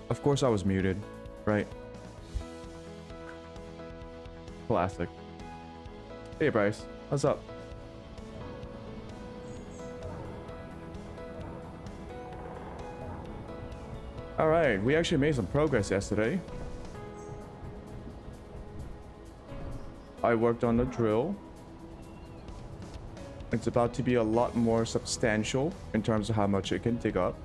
Of course I was muted, right? Classic. Hey Bryce, what's up? Alright, we actually made some progress yesterday. I worked on the drill. It's about to be a lot more substantial in terms of how much it can dig up.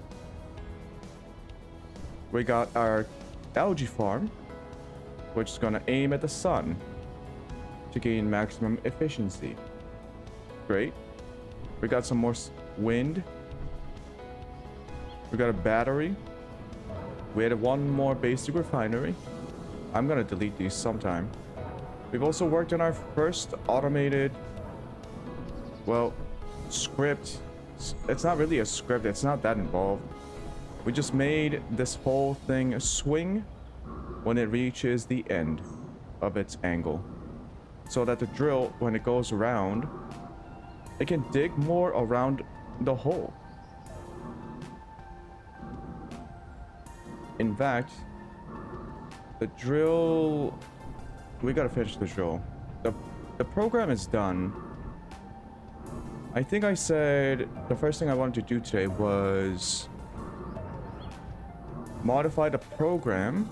We got our algae farm, which is gonna aim at the sun to gain maximum efficiency. Great. We got some more wind. We got a battery. We added one more basic refinery. I'm gonna delete these sometime. We've also worked on our first automated, well, script. It's not really a script, it's not that involved. We just made this whole thing swing when it reaches the end of its angle, so that the drill, when it goes around, it can dig more around the hole. In fact, the drill, we gotta finish the drill. The program is done. I think I said the first thing I wanted to do today was modify the program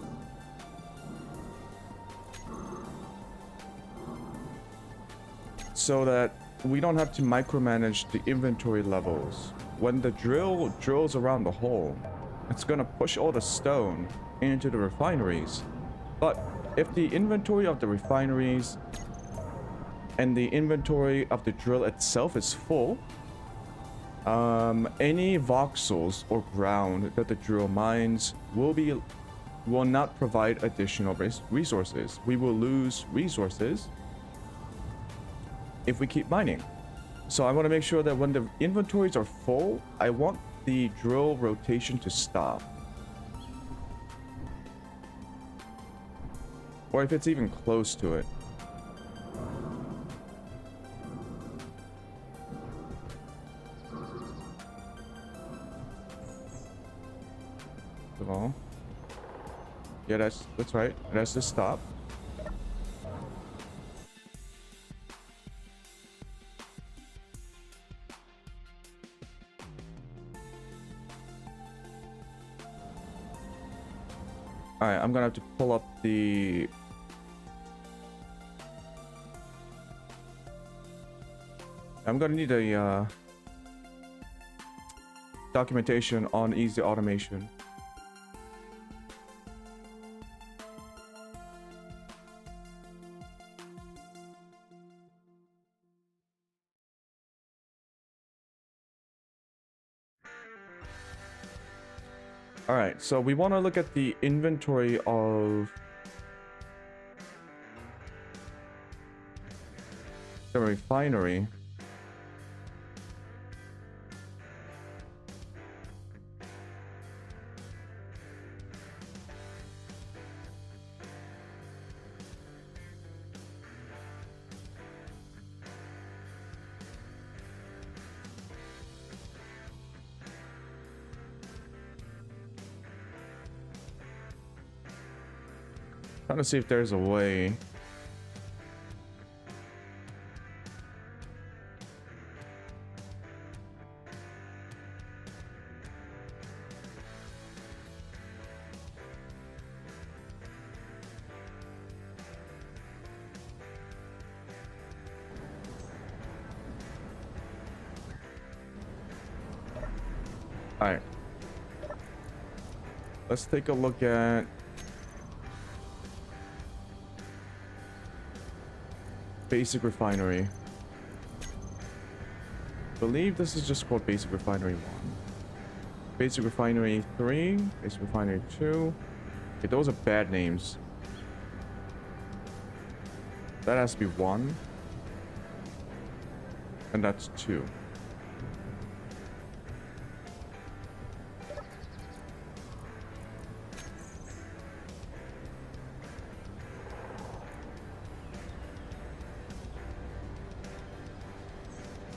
so that we don't have to micromanage the inventory levels. When the drill drills around the hole, it's gonna push all the stone into the refineries. But if the inventory of the refineries and the inventory of the drill itself is full, any voxels or ground that the drill mines will not provide additional resources. We will lose resources if we keep mining. So I want to make sure that when the inventories are full, I want the drill rotation to stop. Or if it's even close to it. Oh. Yeah, that's right. Let's just stop. Alright, I'm gonna have to pull up the... I'm gonna need a documentation on easy automation. Alright, so we want to look at the inventory of the refinery. Trying to see if there's a way. All right. Let's take a look at basic refinery. I believe this is just called basic refinery 1. Basic refinery 3, basic refinery 2. Okay, those are bad names. That has to be 1. And that's 2.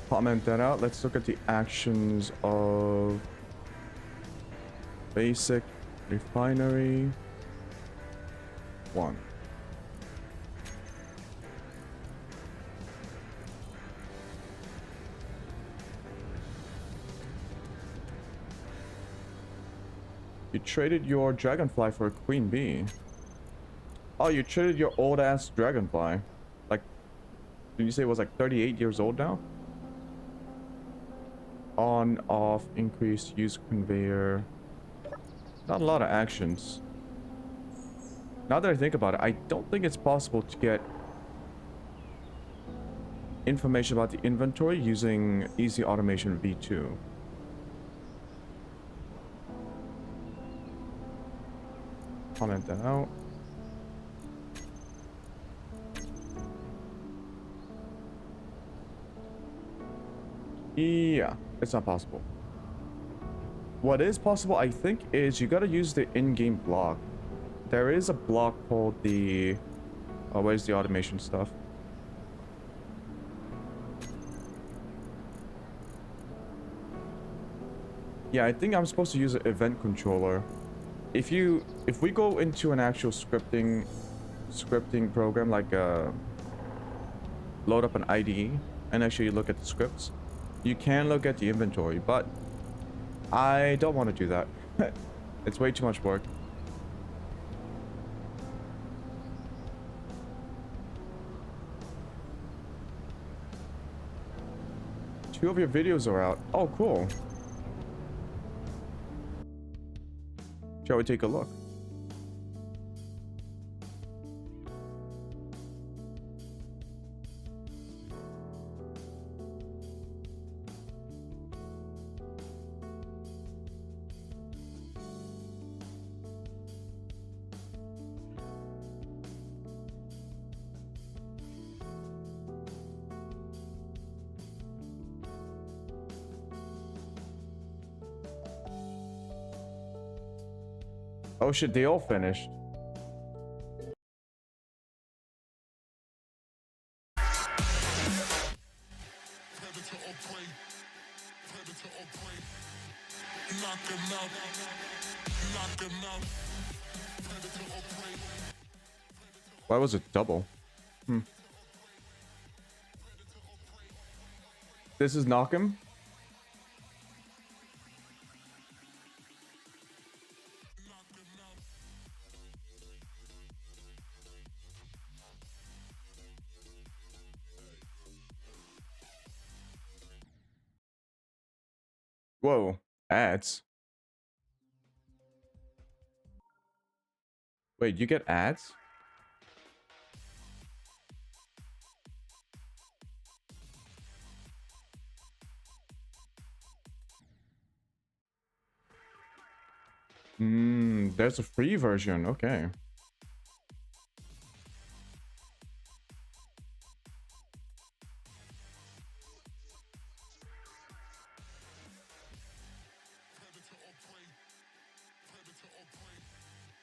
Comment that out. Let's look at the actions of basic Refinery 1. You traded your dragonfly for a queen bee. Oh, you traded your old ass dragonfly. Like, did you say it was like 38 years old now? On, off, increase, use conveyor. Not a lot of actions. Now that I think about it, I don't think it's possible to get information about the inventory using Easy Automation V2. Comment that out. Yeah, it's not possible. What is possible, I think, is you gotta use the in-game block. There is a block called the... Oh, where's the automation stuff? Yeah, I think I'm supposed to use an event controller. If we go into an actual scripting program, like load up an IDE and actually look at the scripts, you can look at the inventory, but I don't want to do that. It's way too much work. Two of your videos are out. Oh, cool. Shall we take a look? Oh shit, they all finished. Why was it double? This is knock him? Whoa, ads. Wait, you get ads? There's a free version, okay.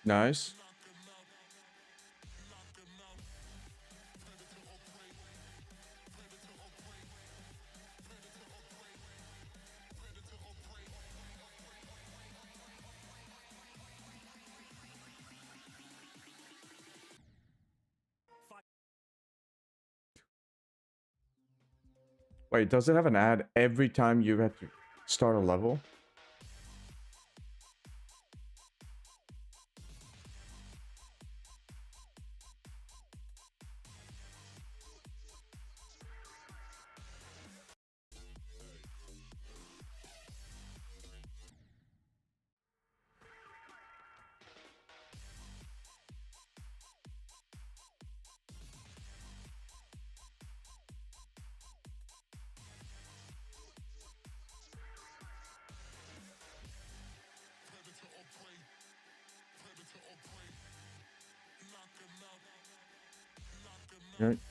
Nice. Wait, does it have an ad every time you have to start a level?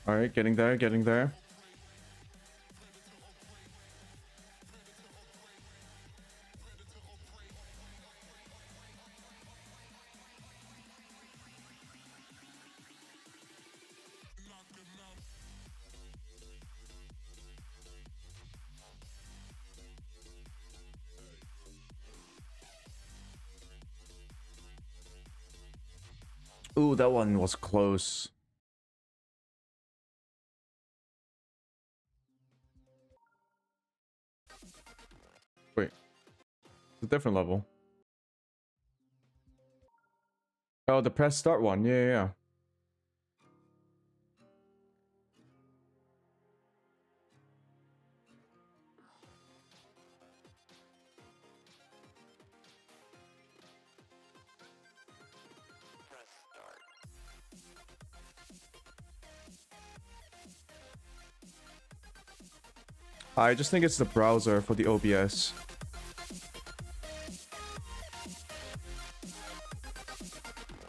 All right, getting there, getting there. Ooh, that one was close. Wait, it's a different level. Oh, the press start one. Yeah, yeah, yeah. I just think it's the browser for the OBS.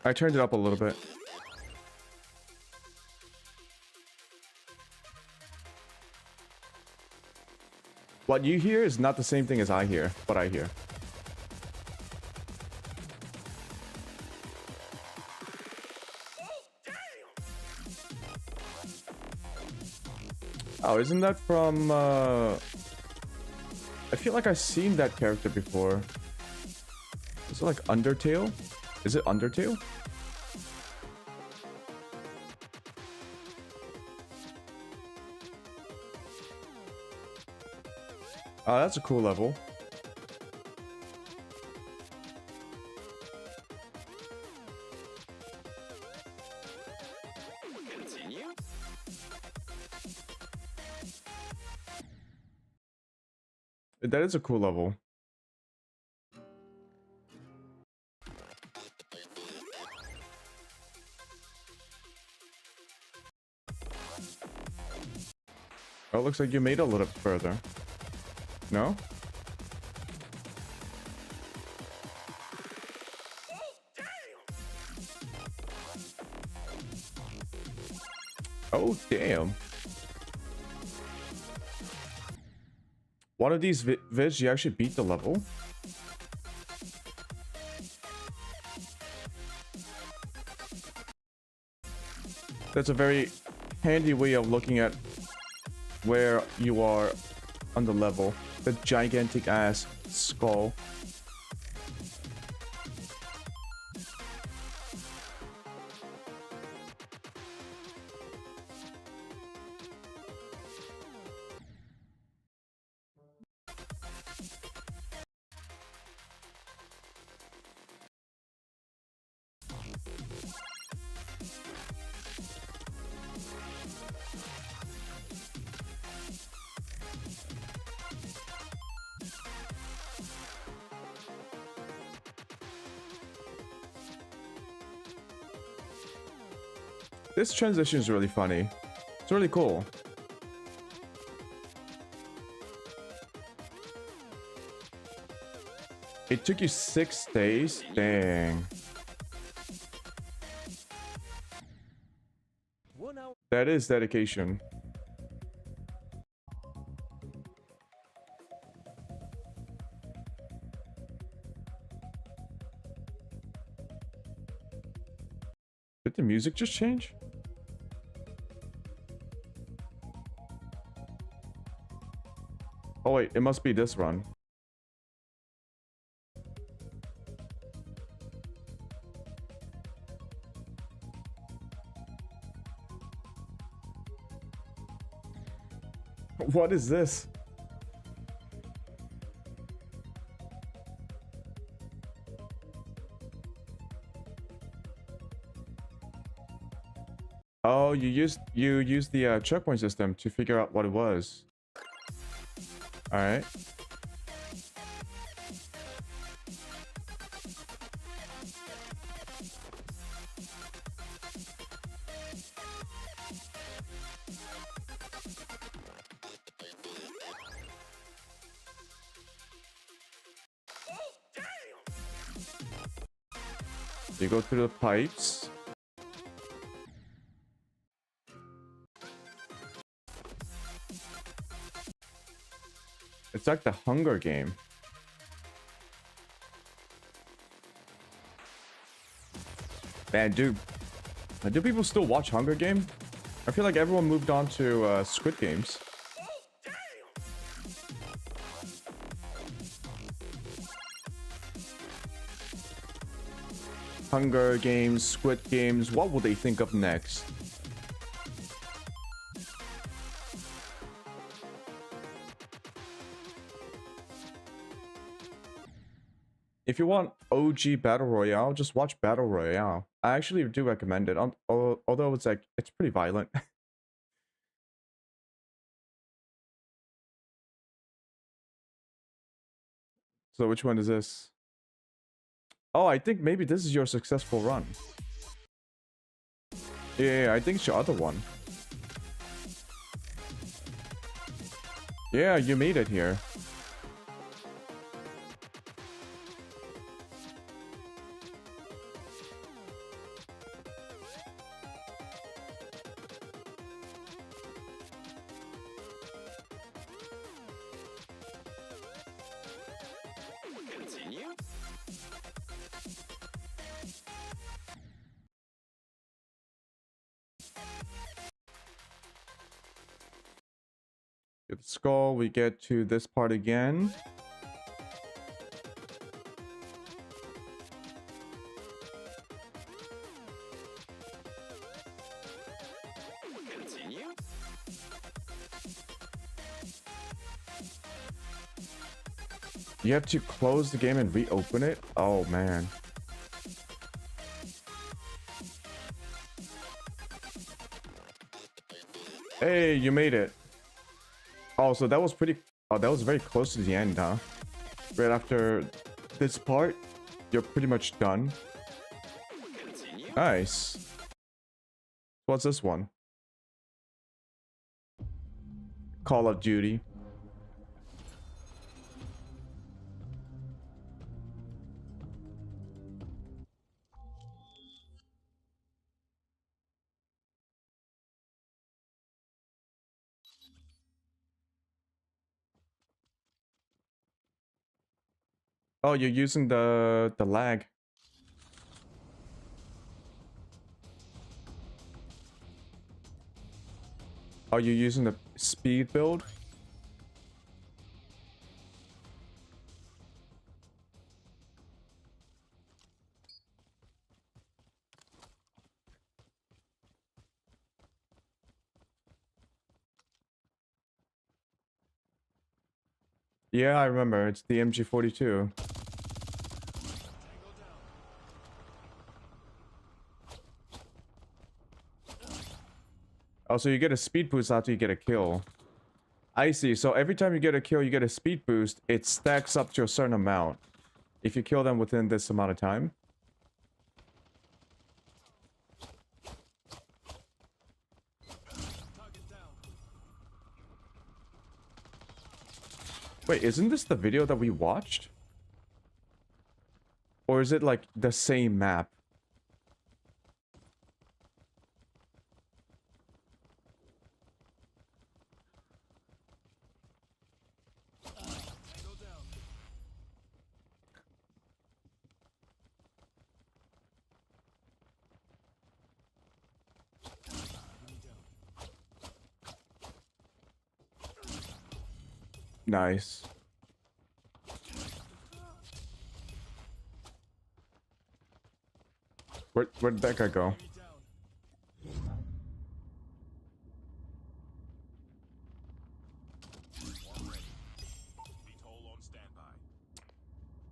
I turned it up a little bit. What you hear is not the same thing as I hear, what I hear. Oh, isn't that from, I feel like I've seen that character before. Is it like Undertale? Is it Undertale? Oh, that's a cool level. Continue. That is a cool level. Oh, it looks like you made it a little further. No? Oh, damn. One of these vids, you actually beat the level? That's a very handy way of looking at where you are on the level. The gigantic ass skull. This transition is really funny. It's really cool. It took you 6 days? Dang. That is dedication. Did the music just change? Oh wait, it must be this run. What is this? Oh, you used the checkpoint system to figure out what it was. All right. You go through the pipes. It's like the Hunger Game. Man, do people still watch Hunger Game? I feel like everyone moved on to Squid Games. Hunger Games, Squid Games. What will they think of next? If you want OG Battle Royale, just watch Battle Royale. I actually do recommend it, although it's like, it's pretty violent. So which one is this? Oh, I think maybe this is your successful run. Yeah, I think it's your other one. Yeah, you made it here. Continue. Get the skull, we get to this part again. Continue. You have to close the game and reopen it? Oh, man. Hey, you made it. Oh, so that was pretty... Oh, that was very close to the end, huh? Right after this part, you're pretty much done. Continue. Nice. What's this one? Call of Duty. Oh, you're using the lag. Are you using the speed build? Yeah, I remember. It's the MG42. Oh, so you get a speed boost after you get a kill. I see. So every time you get a kill, you get a speed boost. It stacks up to a certain amount. If you kill them within this amount of time. Wait, isn't this the video that we watched? Or is it like the same map? Nice. Where'd that guy go?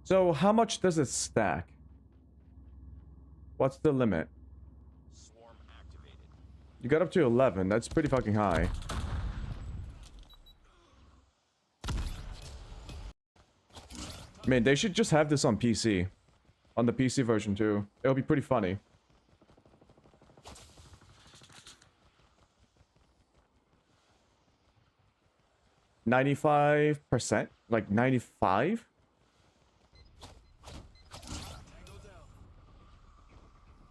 So how much does it stack? What's the limit? Swarm activated. You got up to 11. That's pretty fucking high. Man, they should just have this on PC. On the PC version too. It'll be pretty funny. %? Like 95?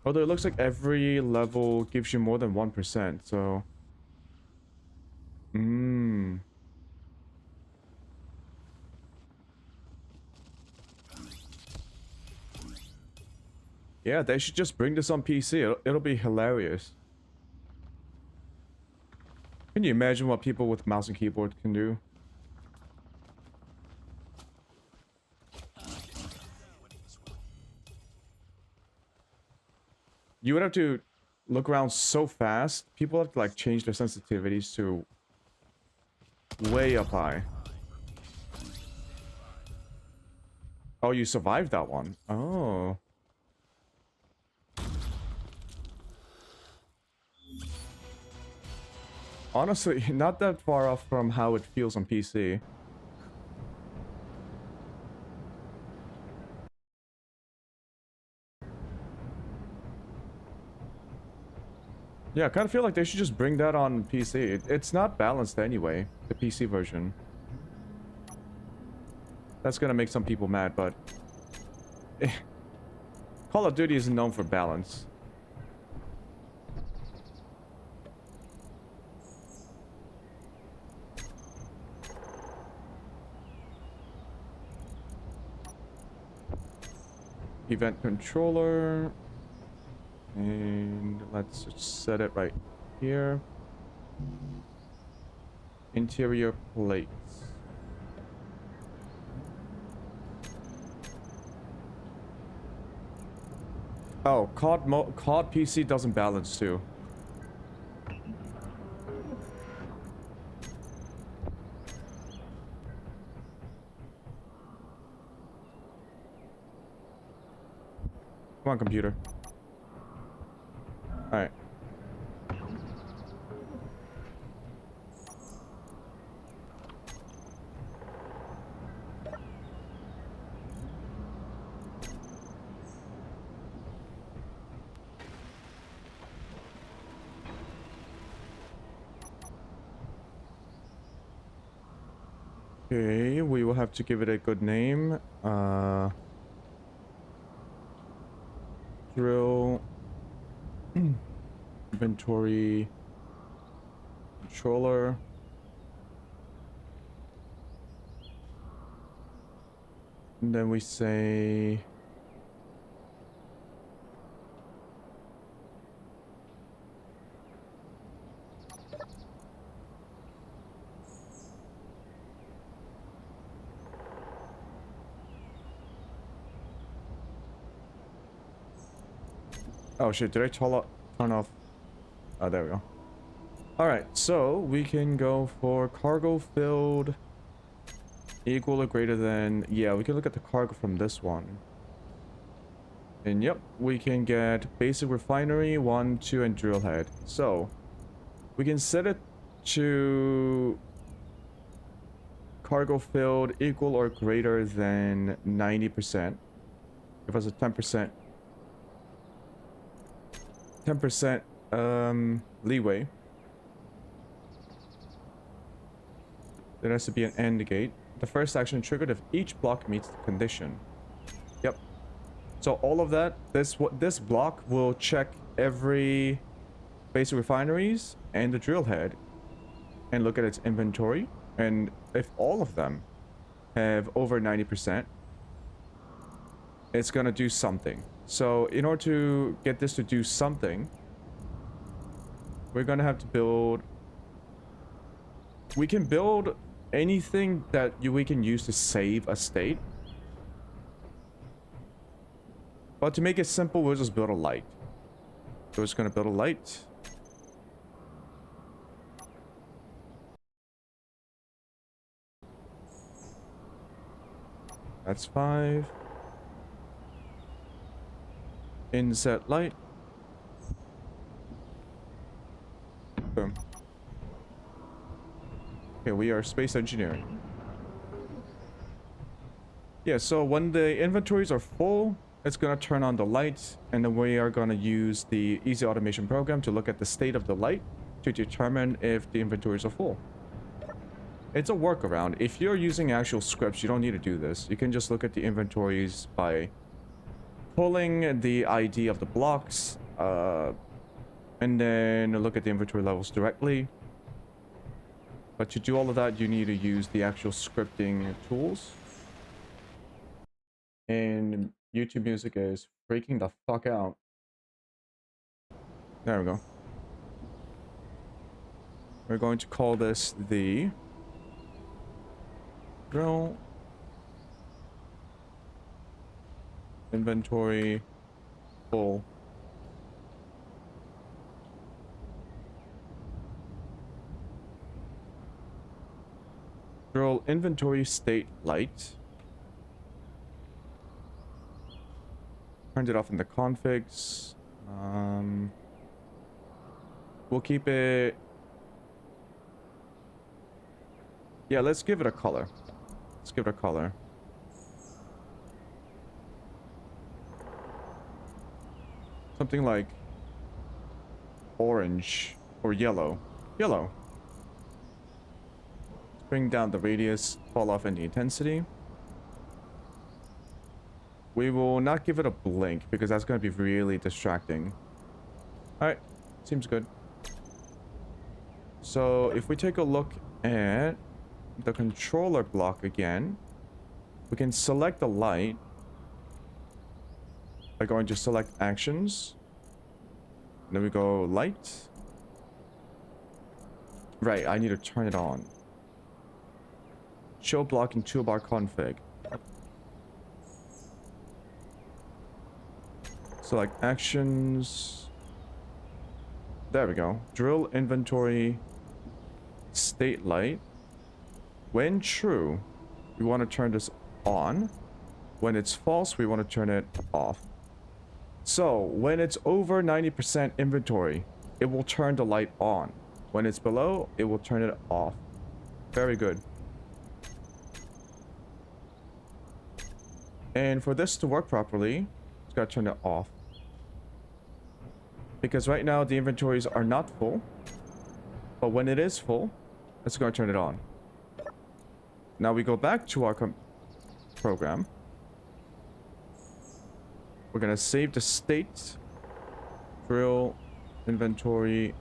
Although it looks like every level gives you more than 1%, so... Yeah, they should just bring this on PC. It'll be hilarious. Can you imagine what people with mouse and keyboard can do? you would have to look around so fast. People have to like change their sensitivities to way up high. Oh, you survived that one. Oh. Honestly, not that far off from how it feels on PC. Yeah, I kind of feel like they should just bring that on PC. It's not balanced anyway, the PC version. That's gonna make some people mad, but... Call of Duty isn't known for balance. Event controller. And let's just set it right here. Interior plates. Oh, COD PC doesn't balance too. Come on, computer. Alright. Okay, we will have to give it a good name. Drill. Inventory. Controller. And then we say... Oh shit, did I turn off? Oh, there we go. Alright, so we can go for cargo filled equal or greater than... Yeah, we can look at the cargo from this one. And yep, we can get basic refinery, 1, 2, and drill head. So, we can set it to cargo filled equal or greater than 90%. Give us a 10% leeway. There has to be an AND gate. The first action triggered if each block meets the condition. Yep. So all of that, this block will check every basic refineries and the drill head and look at its inventory. And if all of them have over 90%, it's gonna do something. So in order to get this to do something, we're gonna have to build... We can build anything that we can use to save a state. But to make it simple, we'll just build a light. So we're just gonna build a light. That's 5. Inset light. Boom. Okay, we are space engineering. Yeah, so when the inventories are full, it's gonna turn on the lights, and then we are gonna use the easy automation program to look at the state of the light to determine if the inventories are full. It's a workaround. If you're using actual scripts, you don't need to do this. You can just look at the inventories by pulling the ID of the blocks, and then look at the inventory levels directly. But to do all of that, you need to use the actual scripting tools. And YouTube music is freaking the fuck out. There we go. We're going to call this the drill inventory full Drill inventory state light. Turned it off in the configs. We'll keep it. Yeah, let's give it a color. Let's give it a color. Something like orange or yellow. Yellow. Let's bring down the radius, fall off in the intensity. We will not give it a blink because that's going to be really distracting. Alright, seems good. So if we take a look at the controller block again, we can select the light by going to select actions. And then we go light. Right, I need to turn it on. Show block in toolbar config. Select actions. There we go. Drill inventory state light. When true, we want to turn this on. When it's false, we want to turn it off. So when it's over 90% inventory, it will turn the light on. When it's below, it will turn it off. Very good. And for this to work properly, it's got to turn it off. Because right now the inventories are not full. But when it is full, it's going to turn it on. Now we go back to our program. We're going to save the state. Drill inventory.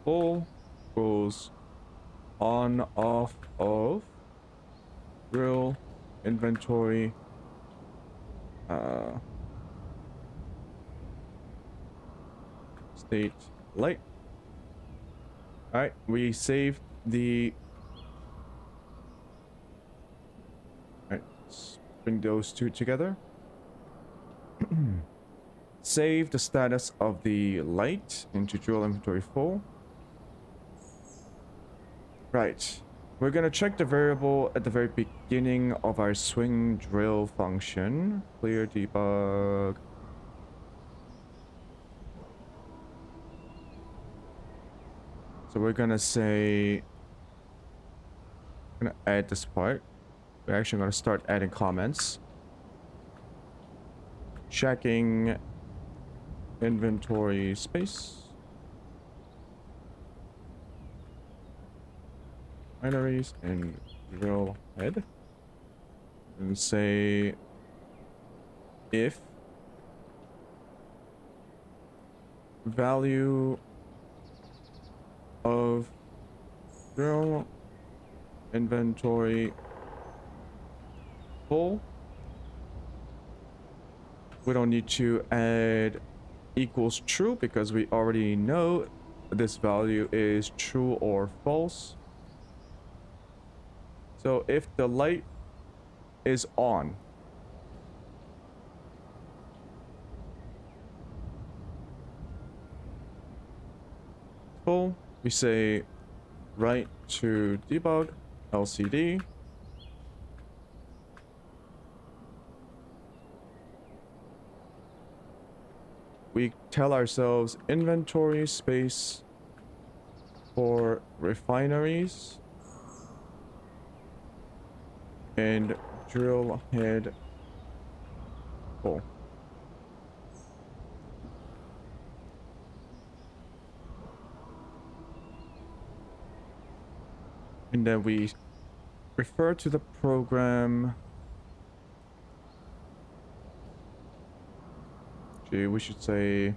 Full goes on, off, of. Drill inventory. State light. Alright, we saved the... Alright, let's bring those two together. Save the status of the light into drill inventory full. Right, we're gonna check the variable at the very beginning of our swing drill function. Clear debug. So we're gonna say, I'm gonna add this part. We're actually gonna start adding comments. Checking inventory space. Binaries and drill head. And say if value of drill inventory full. We don't need to add equals true because we already know this value is true or false. So if the light is on, full, we say write to debug LCD. We tell ourselves inventory space for refineries and drill head full. And then we refer to the program. Gee, we should say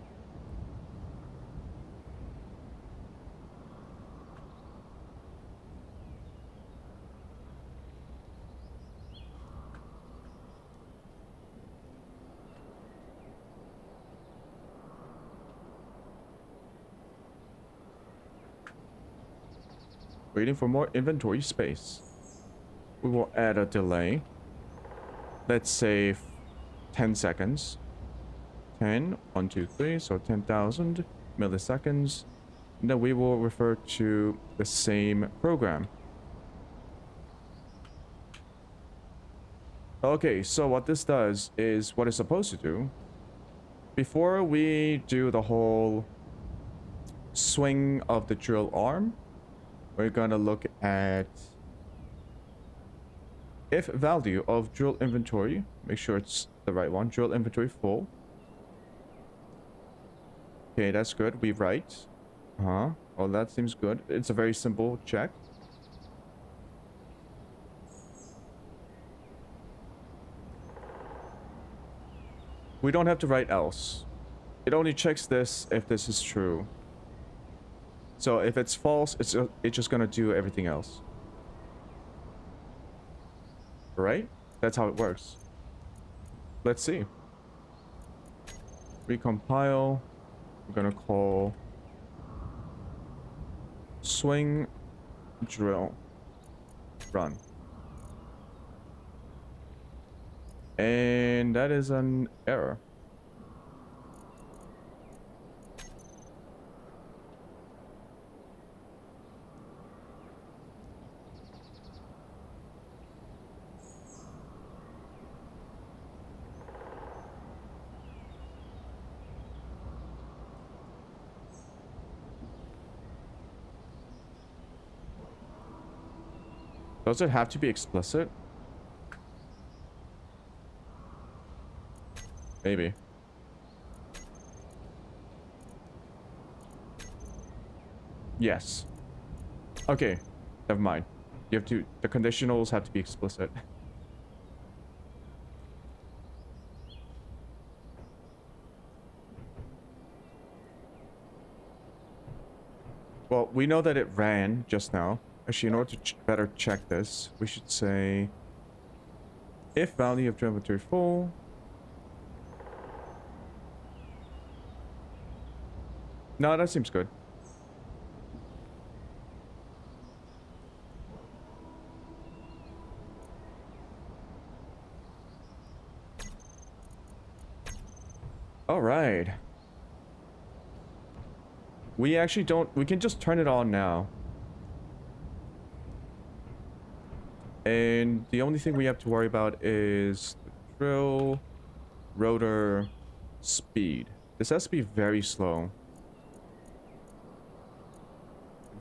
waiting for more inventory space. We will add a delay. Let's say 10 seconds. 10, 1, 2, 3, so 10,000 milliseconds. And then we will refer to the same program. Okay, so what this does is what it's supposed to do. Before we do the whole swing of the drill arm, we're gonna look at if value of drill inventory. Make sure it's the right one. Drill inventory full. Okay, that's good. We write. Oh, that seems good. It's a very simple check. We don't have to write else. It only checks this if this is true. So if it's false, it's just gonna do everything else. Right? That's how it works. Let's see. Recompile. We're gonna call swing drill run. And that is an error. Does it have to be explicit? Maybe. Yes. Okay. Never mind. You have to, the conditionals have to be explicit. Well, we know that it ran just now. Actually, in order to better check this, we should say if value of inventory full. No, that seems good. All right. We actually don't, we can just turn it on now. And the only thing we have to worry about is the drill rotor speed. This has to be very slow.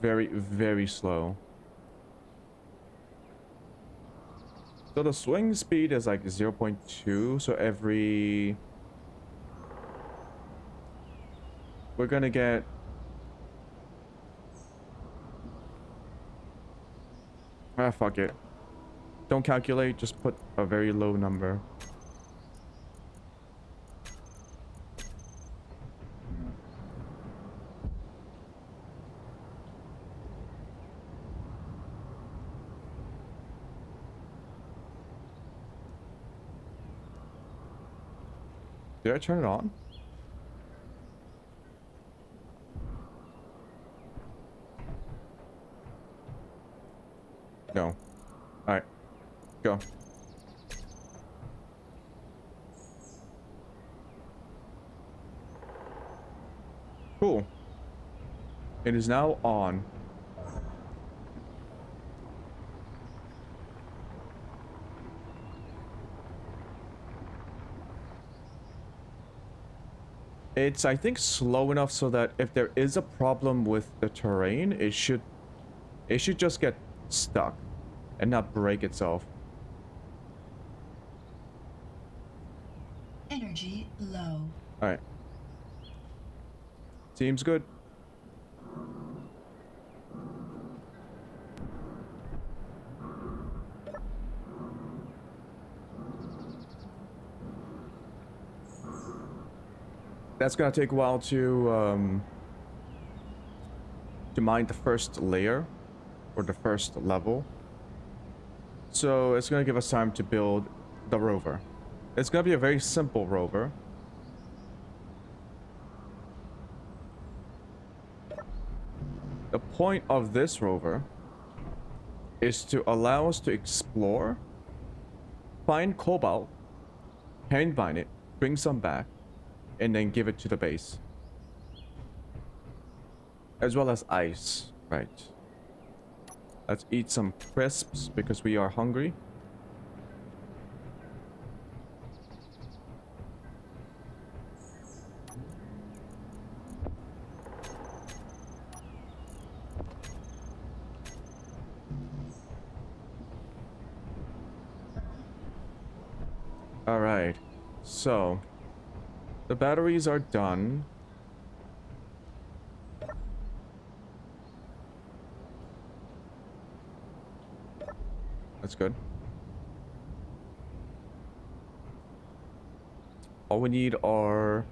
Very, very slow. So the swing speed is like 0.2. So every... We're gonna get... Ah, fuck it. Don't calculate, just put a very low number. Did I turn it on? No. Alright. Go. Cool. It is now on. It's, I think, slow enough so that if there is a problem with the terrain, it should just get stuck and not break itself. Energy low. All right. Seems good. That's gonna take a while to mine the first layer or the first level. So it's gonna give us time to build the rover. It's gonna be a very simple rover. The point of this rover is to allow us to explore, find cobalt, hand mine it, bring some back, and then give it to the base. As well as ice, right. Let's eat some crisps because we are hungry. All right, so the batteries are done. That's good. All we need are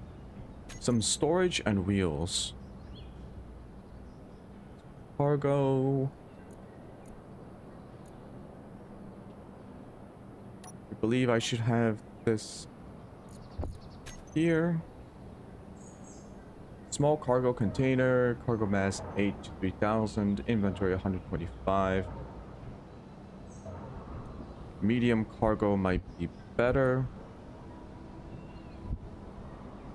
some storage and wheels. Cargo. I believe I should have this here. Small cargo container, cargo mass 8 to 3,000, inventory 125. Medium cargo might be better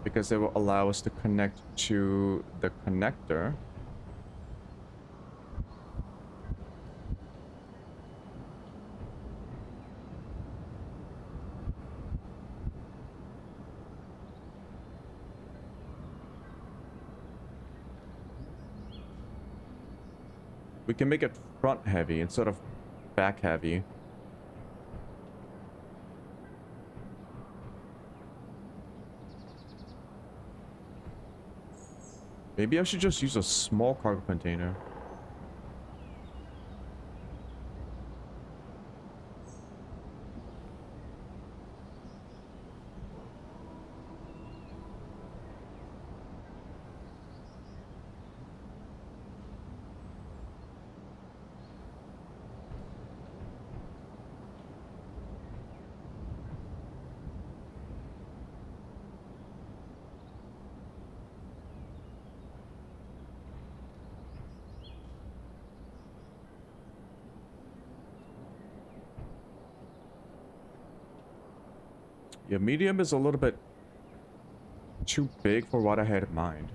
because it will allow us to connect to the connector. We can make it front heavy instead of back heavy. Maybe I should just use a small cargo container. Yeah, medium is a little bit too big for what I had in mind.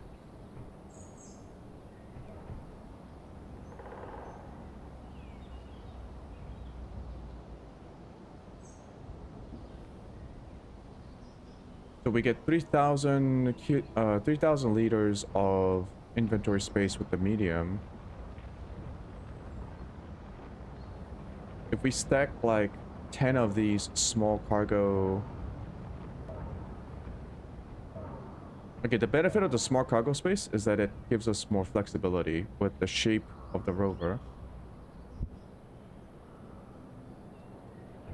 So we get 3,000 3,000 liters of inventory space with the medium. If we stack like 10 of these small cargo... Okay, the benefit of the small cargo space is that it gives us more flexibility with the shape of the rover.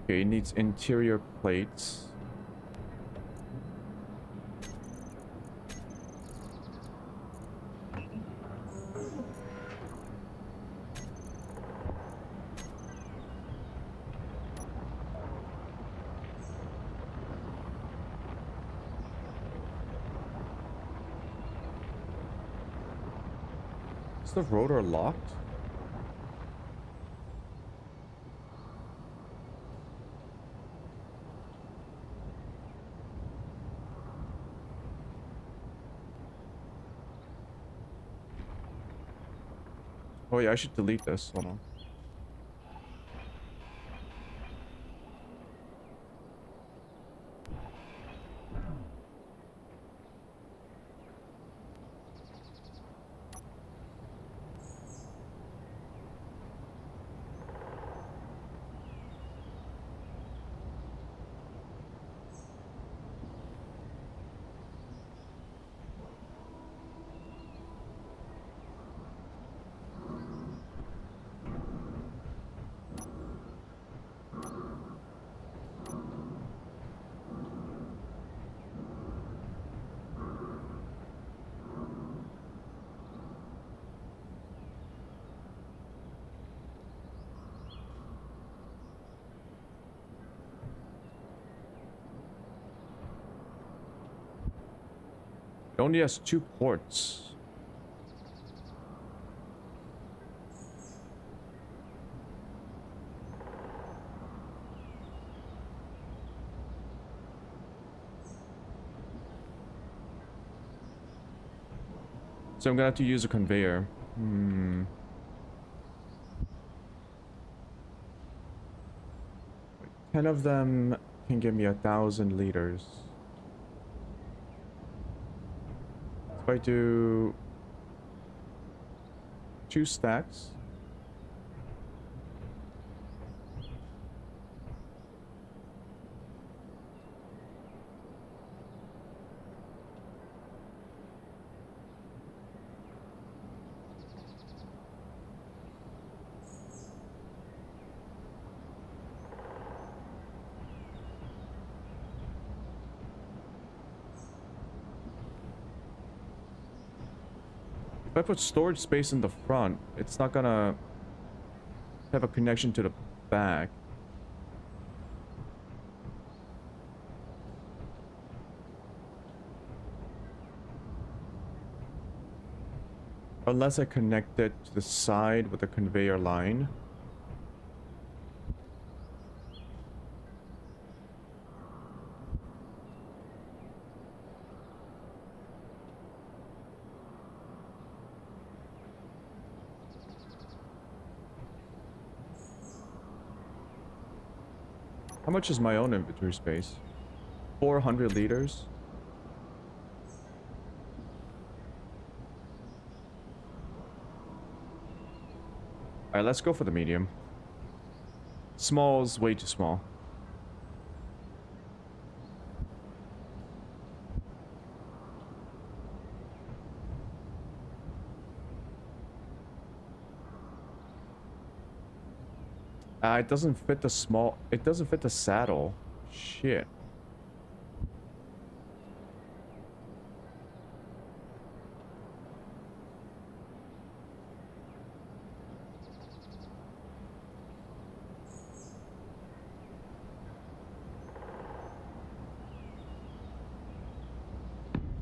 Okay, it needs interior plates. Is the rotor locked? Oh yeah, I should delete this. Hold on. It only has 2 ports. So I'm gonna have to use a conveyor. 10 of them can give me 1,000 liters. If I do 2 stacks. If I put storage space in the front, it's not gonna have a connection to the back. Unless I connect it to the side with a conveyor line. How much is my own inventory space? 400 liters? Alright, let's go for the medium. Small's way too small. It doesn't fit the small... It doesn't fit the saddle. Shit.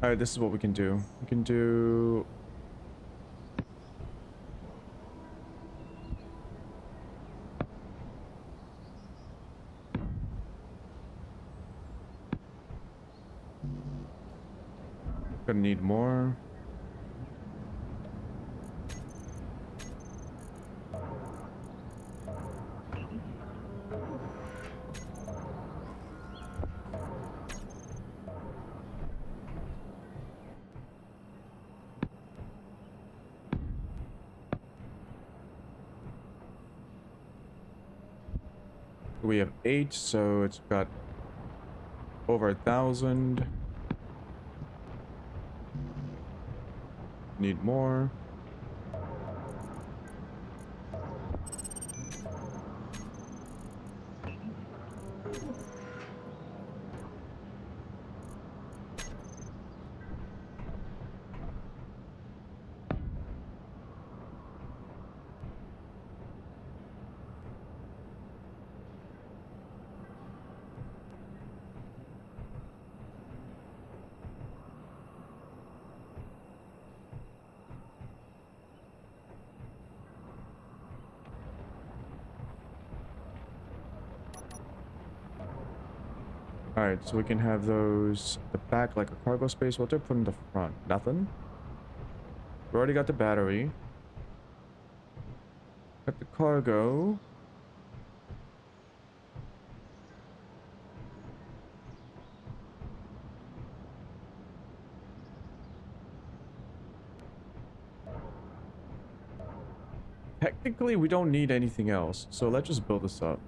Alright, this is what we can do. We can do... Gonna need more. We have 8, so it's got over 1,000. Need more. Alright, so we can have those the back like a cargo space. What do I put in the front? Nothing? We already got the battery. Got the cargo. Technically, we don't need anything else, so let's just build this up.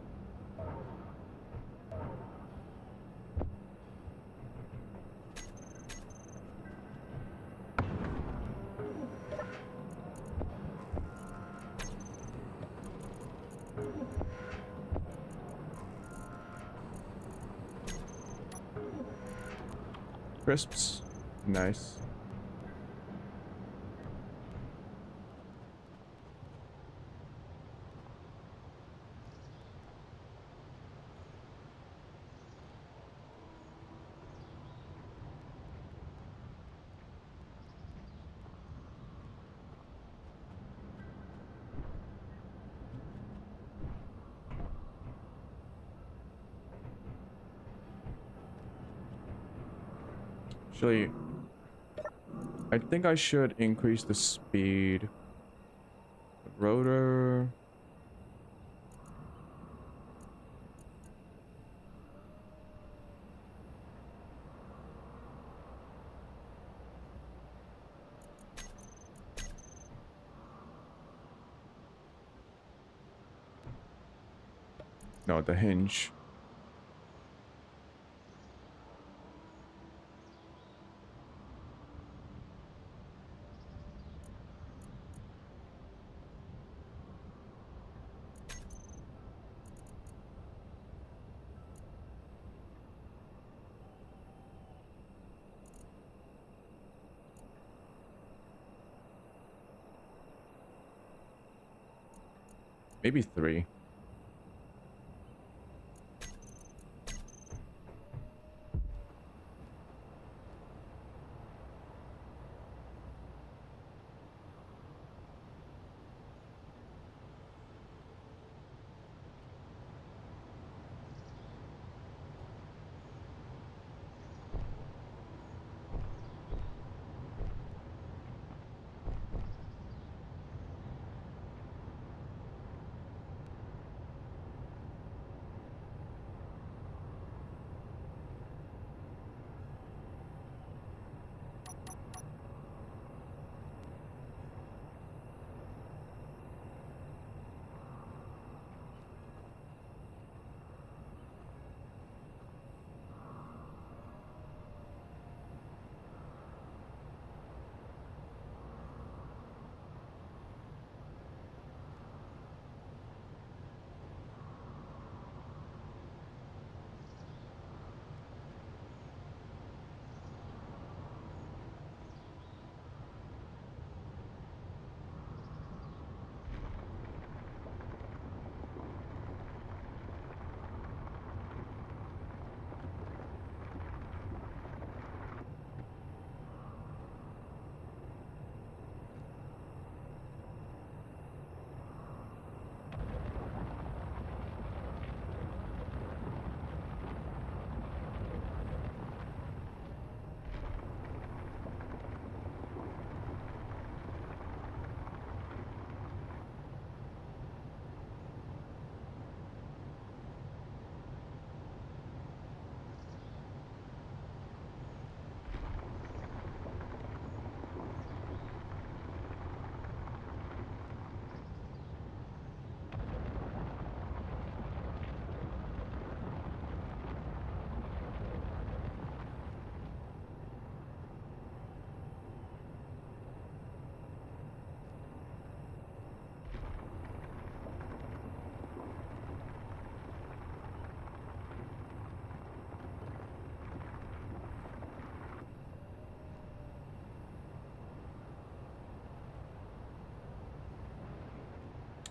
Crisps. Nice. Actually, I think I should increase the speed. The rotor. No, the hinge. Maybe 3.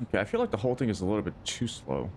Okay, I feel like the whole thing is a little bit too slow.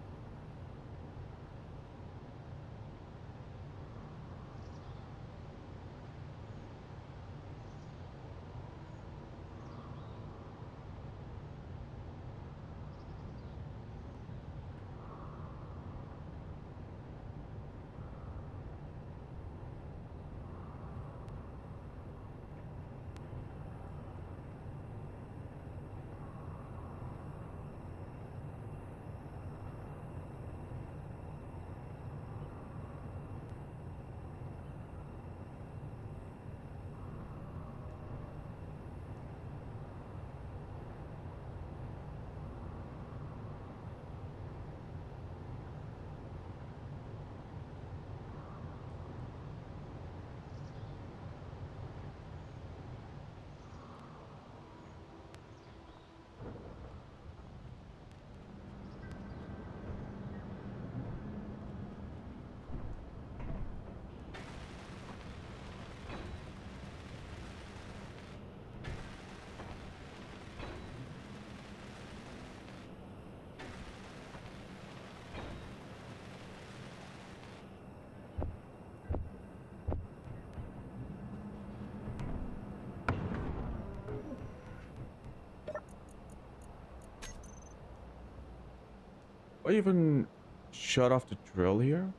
I even shut off the drill here?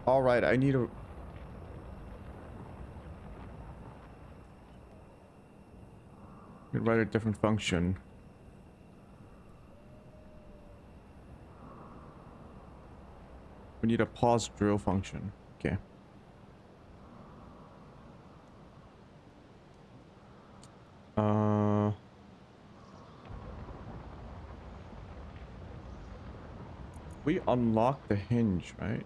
All right, I need a... write a different function. We need a pause drill function. Okay. We unlock the hinge, right?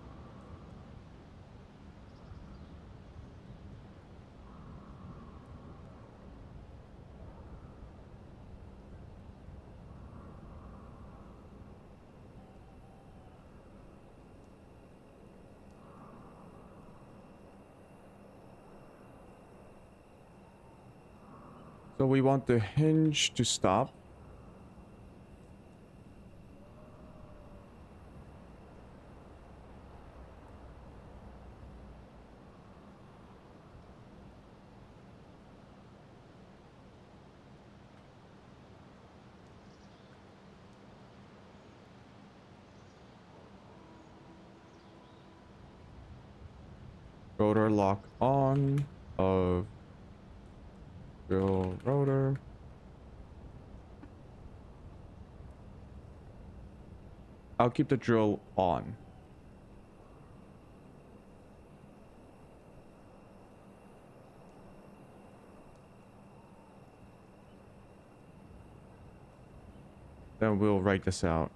So we want the hinge to stop. Rotor lock on of drill rotor. I'll keep the drill on. Then we'll write this out.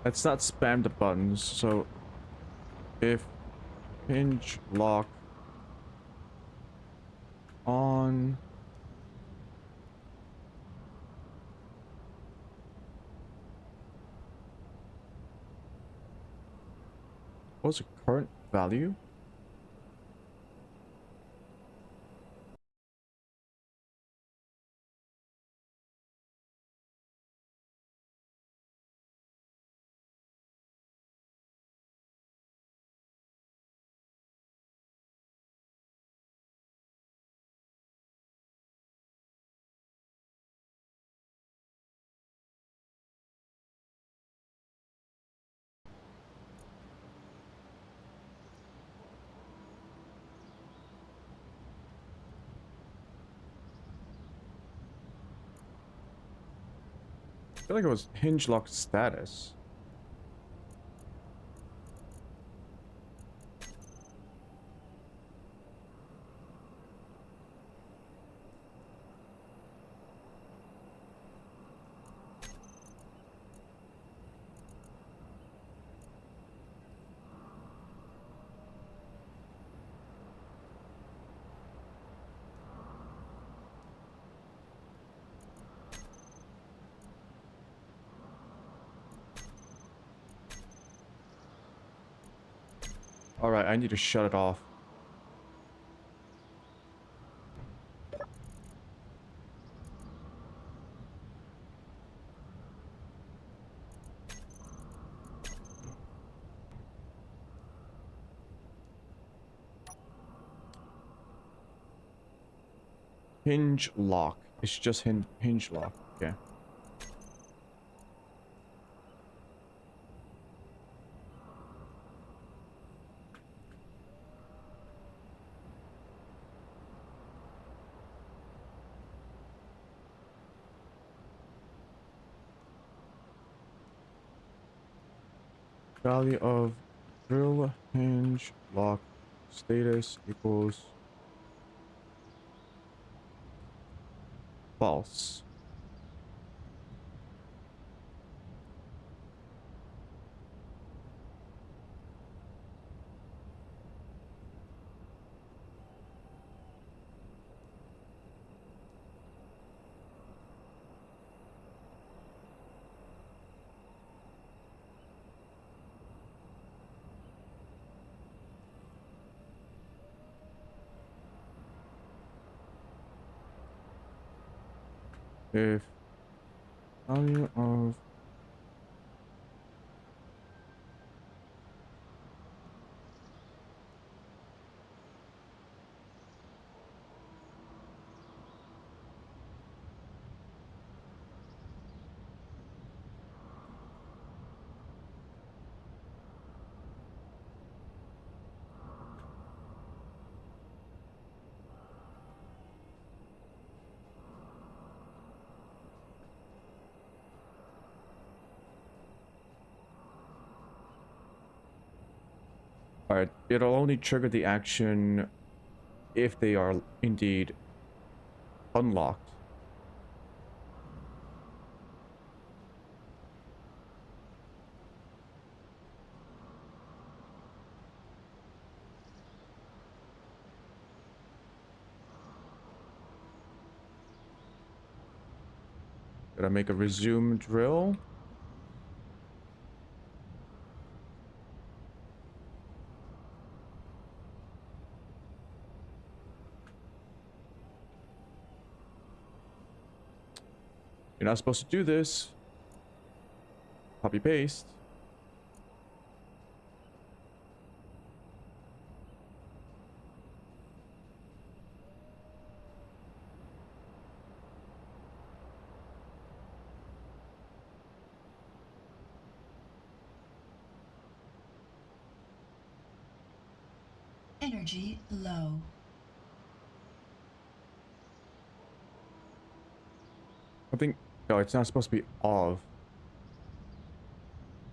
Let's not spam the buttons. So if hinge lock on, what's the current value? I feel like it was hinge lock status. All right, I need to shut it off. Hinge lock. It's just hinge lock. Okay. Value of drill hinge lock status equals false. If value of Alright, it'll only trigger the action if they are indeed unlocked. Did I make a resume drill? You're not supposed to do this. Copy paste. Energy low. I think no, it's not supposed to be of.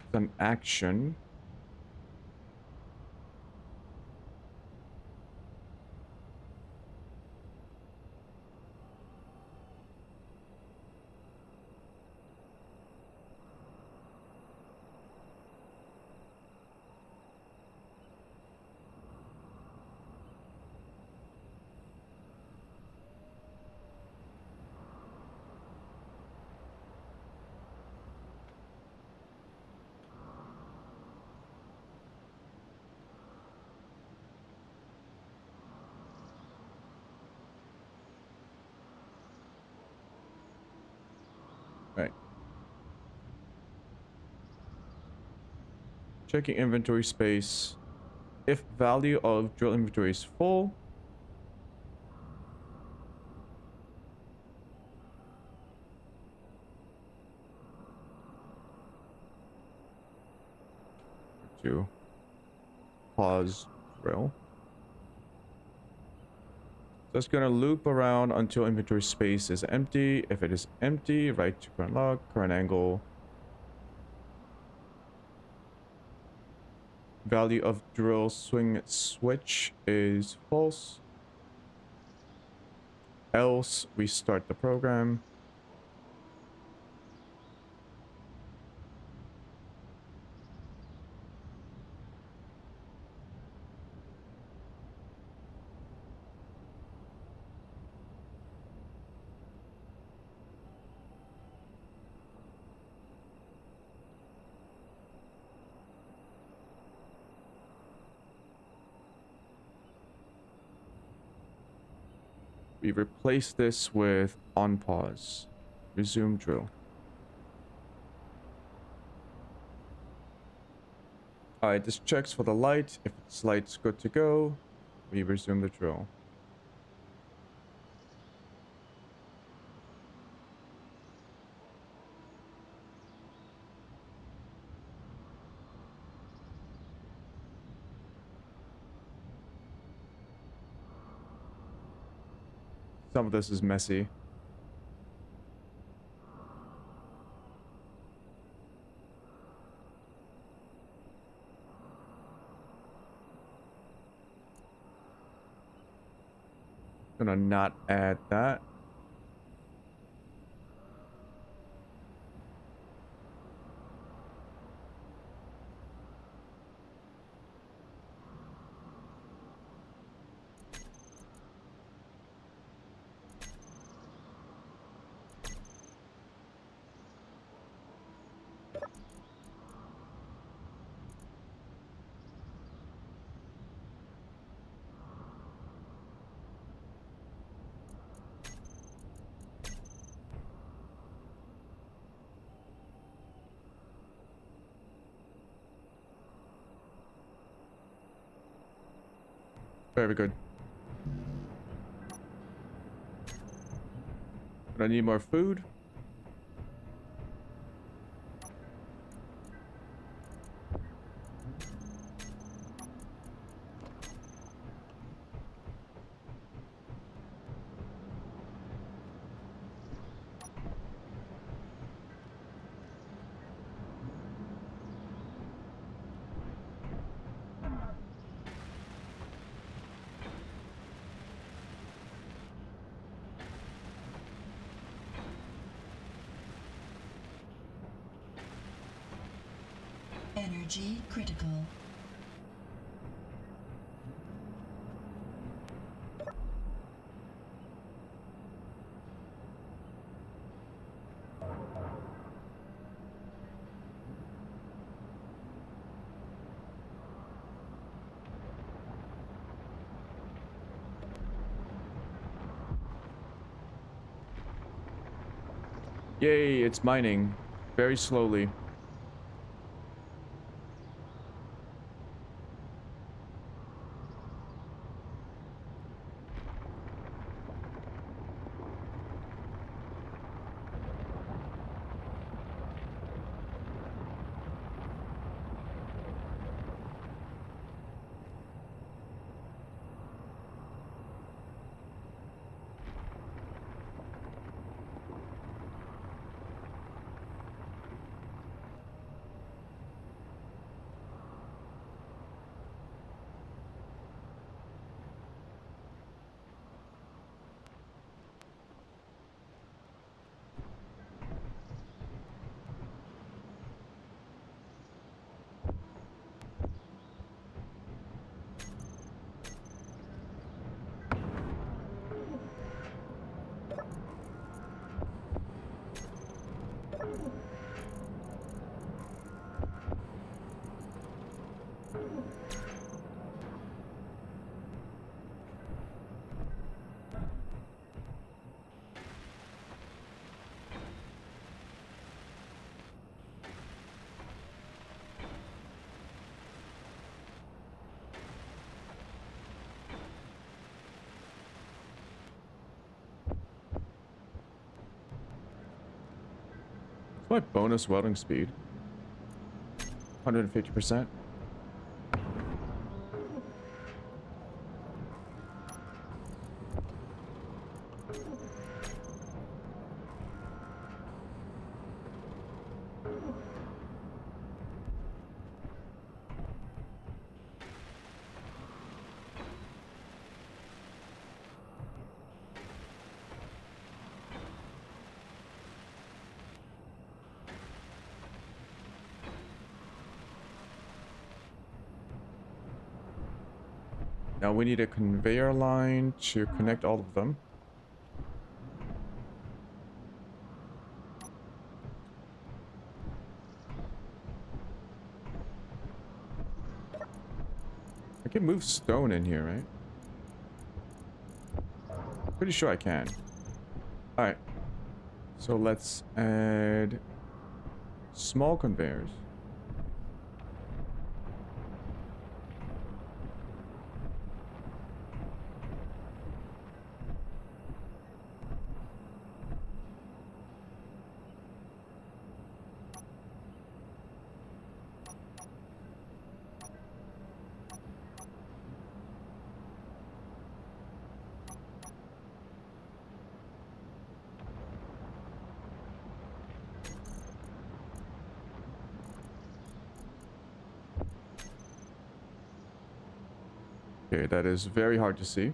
It's an action. Right. Checking inventory space. If value of drill inventory is full, to pause drill. So it's gonna loop around until inventory space is empty. If it is empty, right to current log, current angle. Value of drill swing switch is false. Else we start the program. We replace this with on pause. Resume drill. Alright, this checks for the light. If its light's good to go, we resume the drill. Some of this is messy. Gonna not add that. Very good. But I need more food. Energy critical. Yay, it's mining. Very slowly. My bonus welding speed. 150%. Now we need a conveyor line to connect all of them. I can move stone in here, right? Pretty sure I can. Alright. So let's add small conveyors. Okay, that is very hard to see.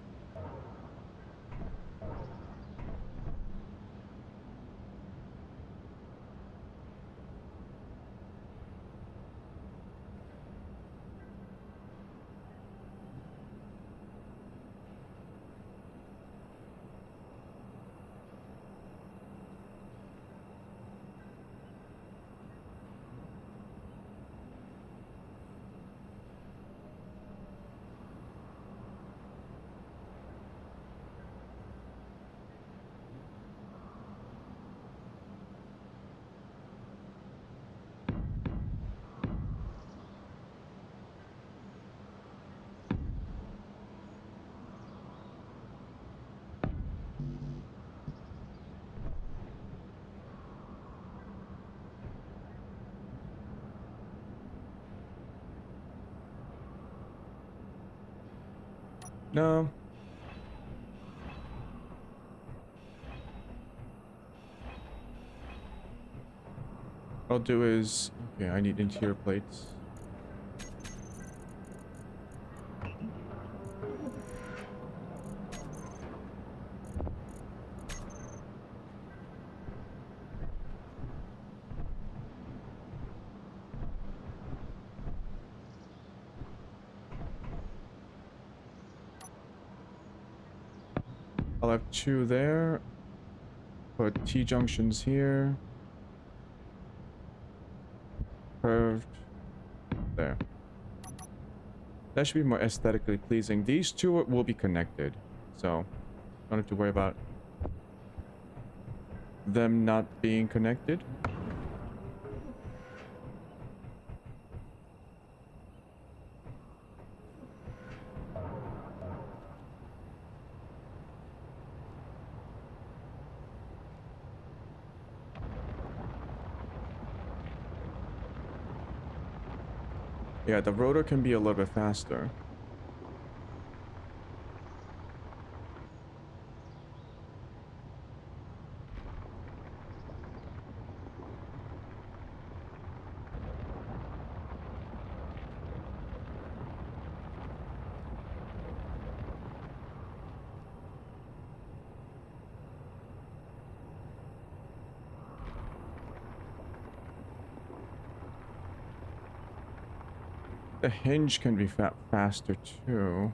No. What I'll do is... Okay, I need interior plates. I'll have 2 there. Put T-junctions here. Curved. There. That should be more aesthetically pleasing. These 2 will be connected. So, don't have to worry about them not being connected. Yeah, the rotor can be a little bit faster. The hinge can be faster too.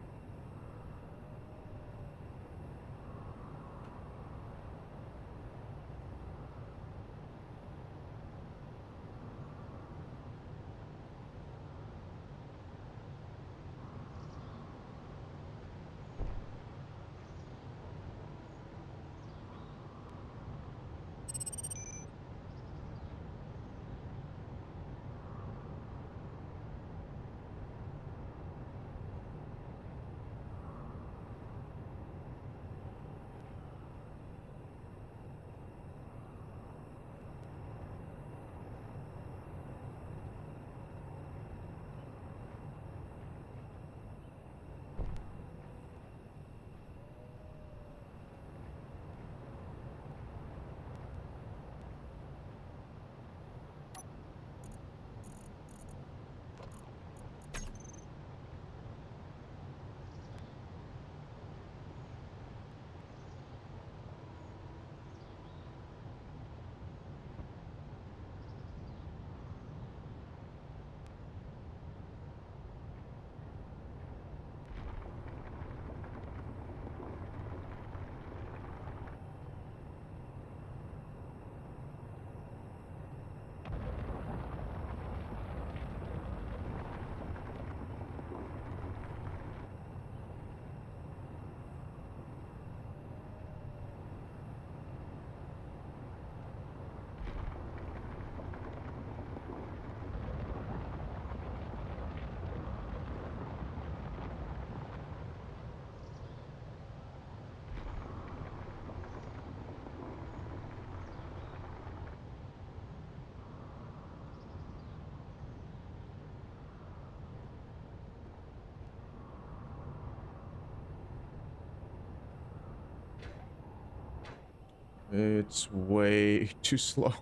It's way too slow.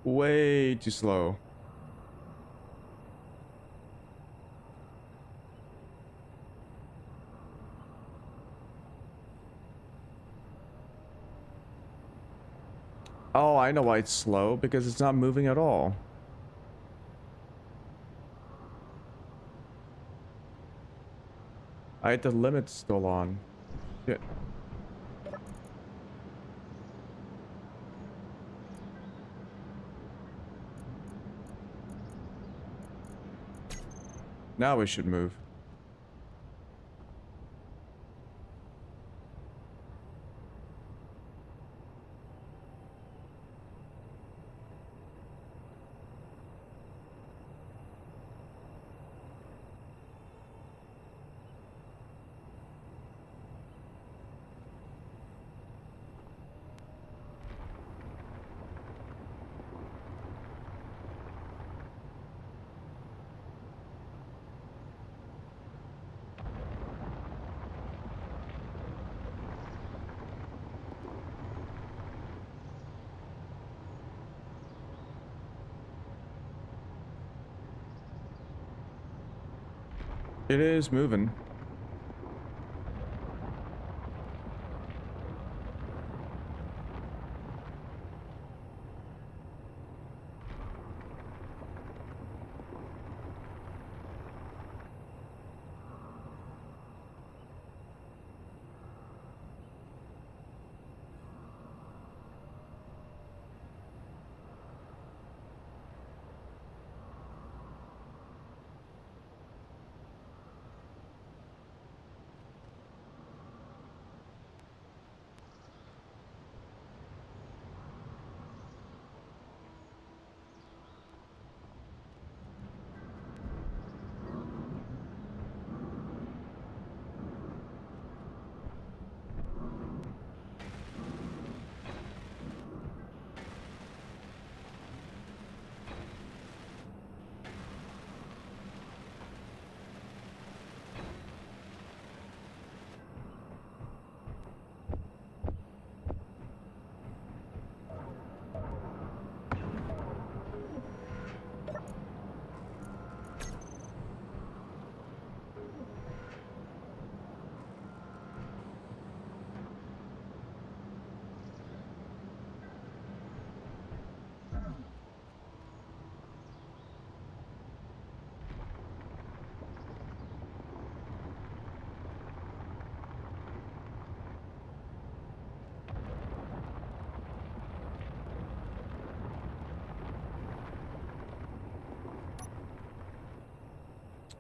Way too slow. Oh, I know why it's slow. Because it's not moving at all. I had the limit still on. Shit. Now we should move. It is moving.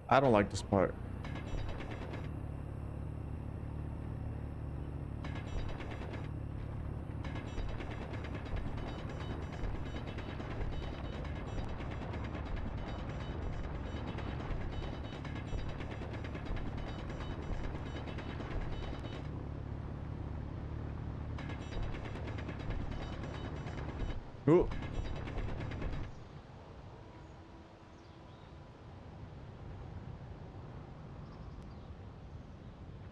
I don't like this part. Ooh.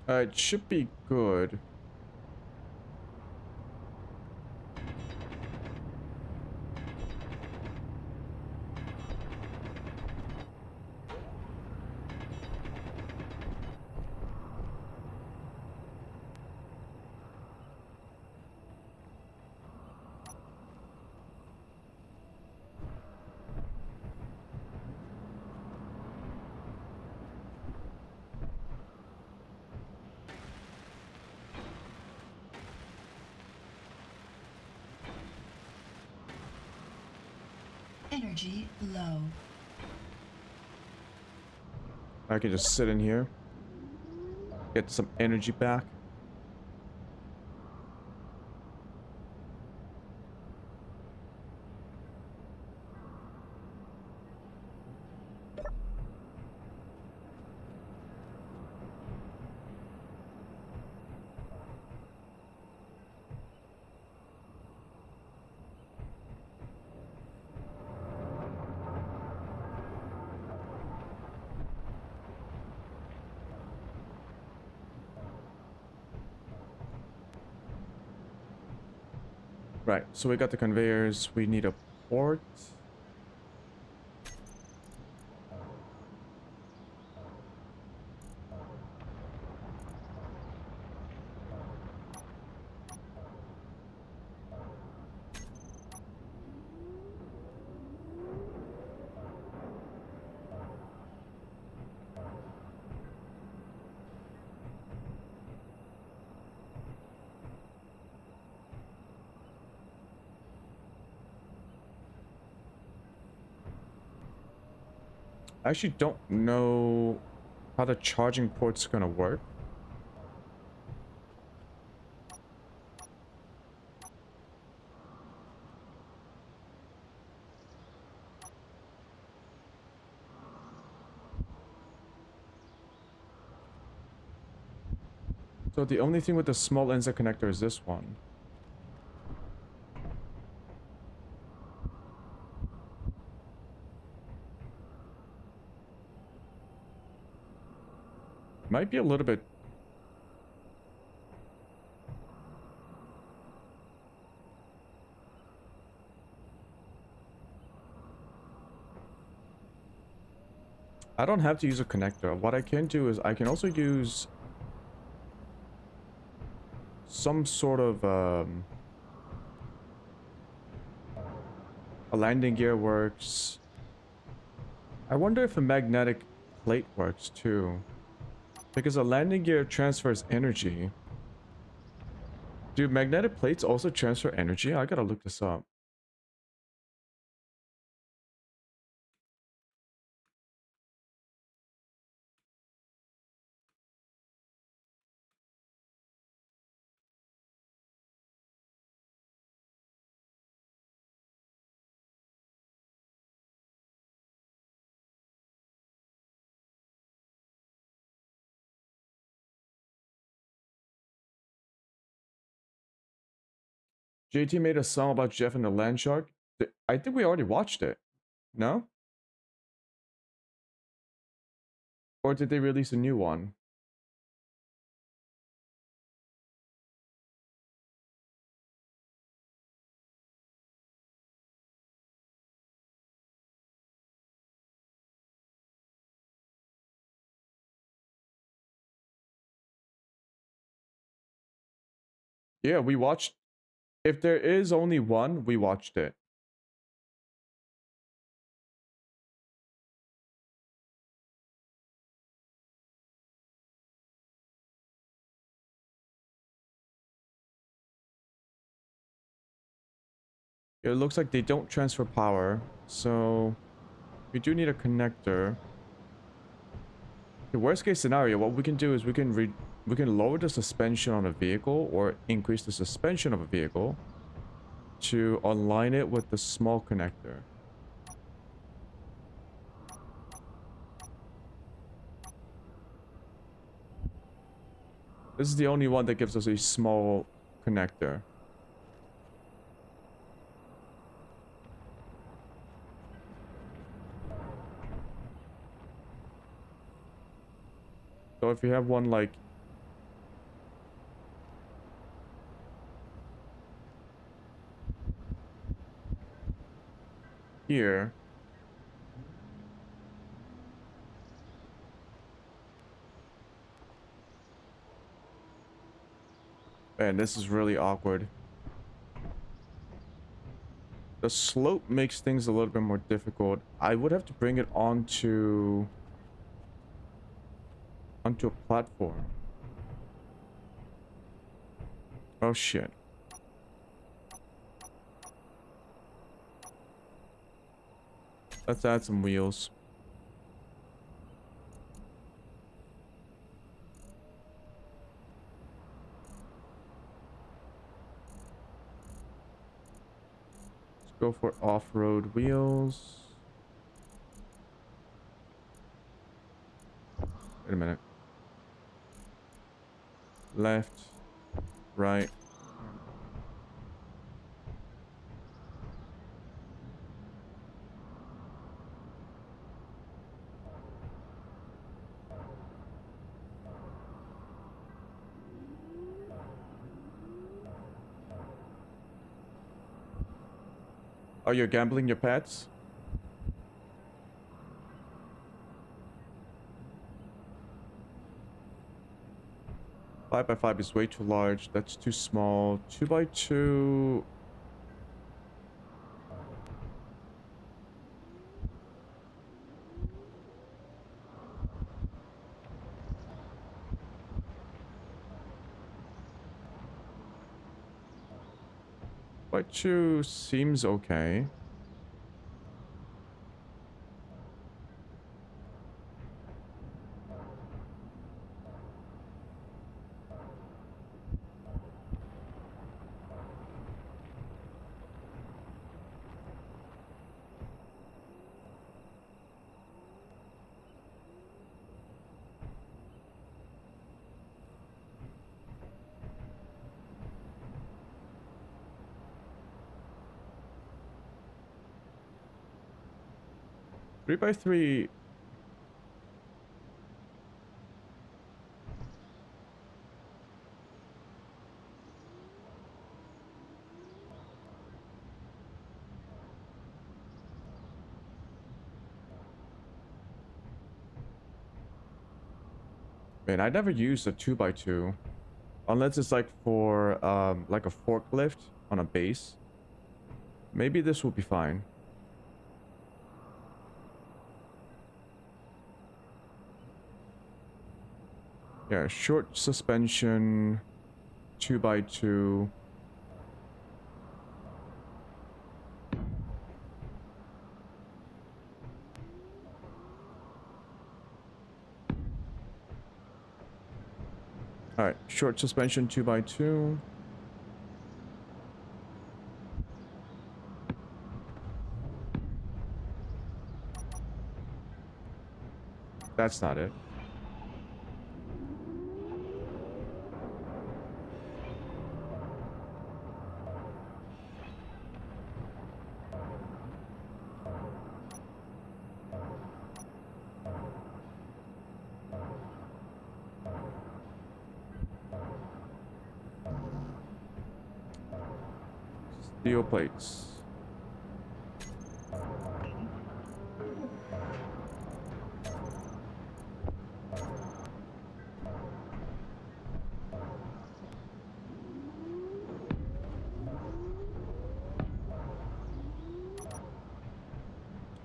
It should be good. Energy low. I can just sit in here. Get some energy back. Right, so we got the conveyors. We need a port. I actually don't know how the charging port's gonna work. So the only thing with the small inset connector is this one. Might be a little bit. I don't have to use a connector. What I can do is I can also use some sort of a landing gear works. I wonder if a magnetic plate works too, because a landing gear transfers energy. Do magnetic plates also transfer energy? I gotta look this up. JT made a song about Jeff and the land shark. I think we already watched it. No? Or did they release a new one? Yeah, we watched. If there is only one, we watched it. It looks like they don't transfer power, so we do need a connector. The worst case scenario, what we can do is we can lower the suspension on a vehicle or increase the suspension of a vehicle to align it with the small connector. This is the only one that gives us a small connector. So if you have one like here, man, this is really awkward. The slope makes things a little bit more difficult. I would have to bring it onto a platform. Oh shit. Let's add some wheels. Let's go for off-road wheels. Wait a minute. Left, right. Oh, you're gambling your pets? Five by five is way too large. That's too small. 2x2. By two seems okay. Three by three. Man, I never used a 2x2. Unless it's like for like a forklift on a base. Maybe this will be fine. Yeah, short suspension, 2x2. Alright, short suspension 2x2. That's not it. Steel plates.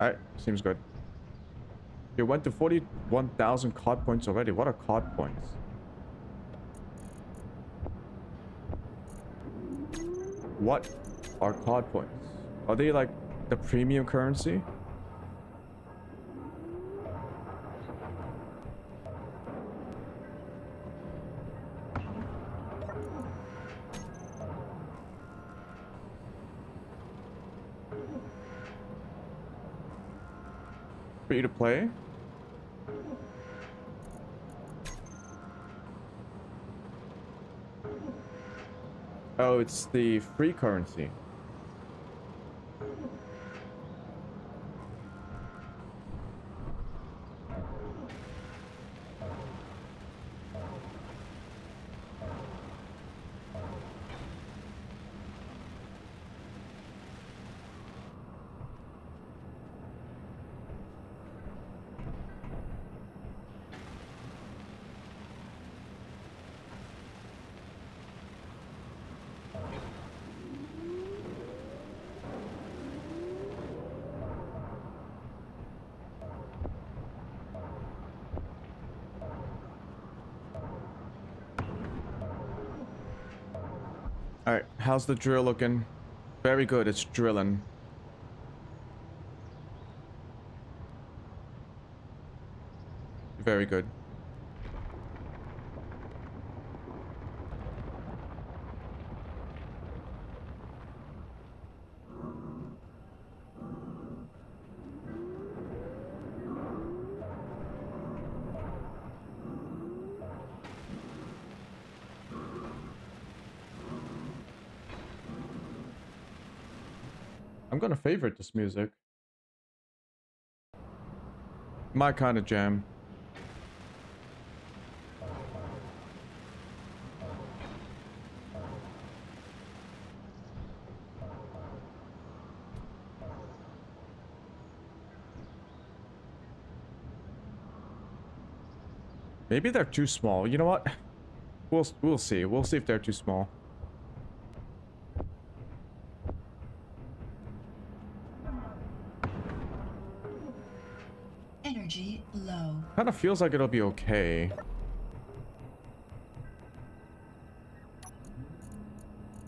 Alright, seems good. You went to 41,000 COD points already. What are COD points? What are COD points? Are they like the premium currency? Free to play? Oh, it's the free currency. Alright, how's the drill looking? Very good, it's drilling. Very good. I'm gonna favorite this music. My kind of jam. Maybe they're too small. You know what? We'll see. We'll see if they're too small. Energy low. Kind of feels like it'll be okay.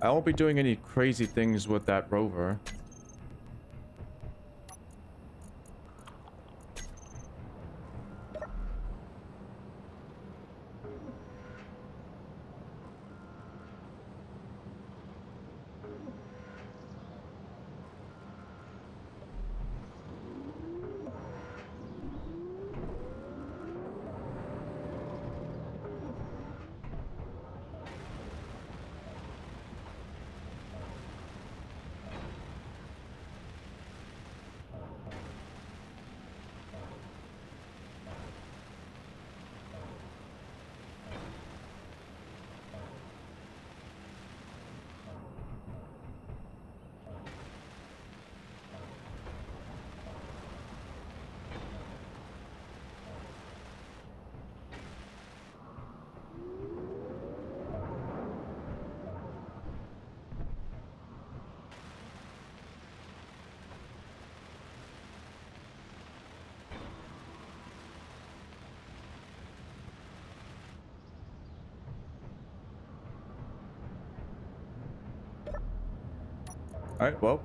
I won't be doing any crazy things with that rover. All right, well.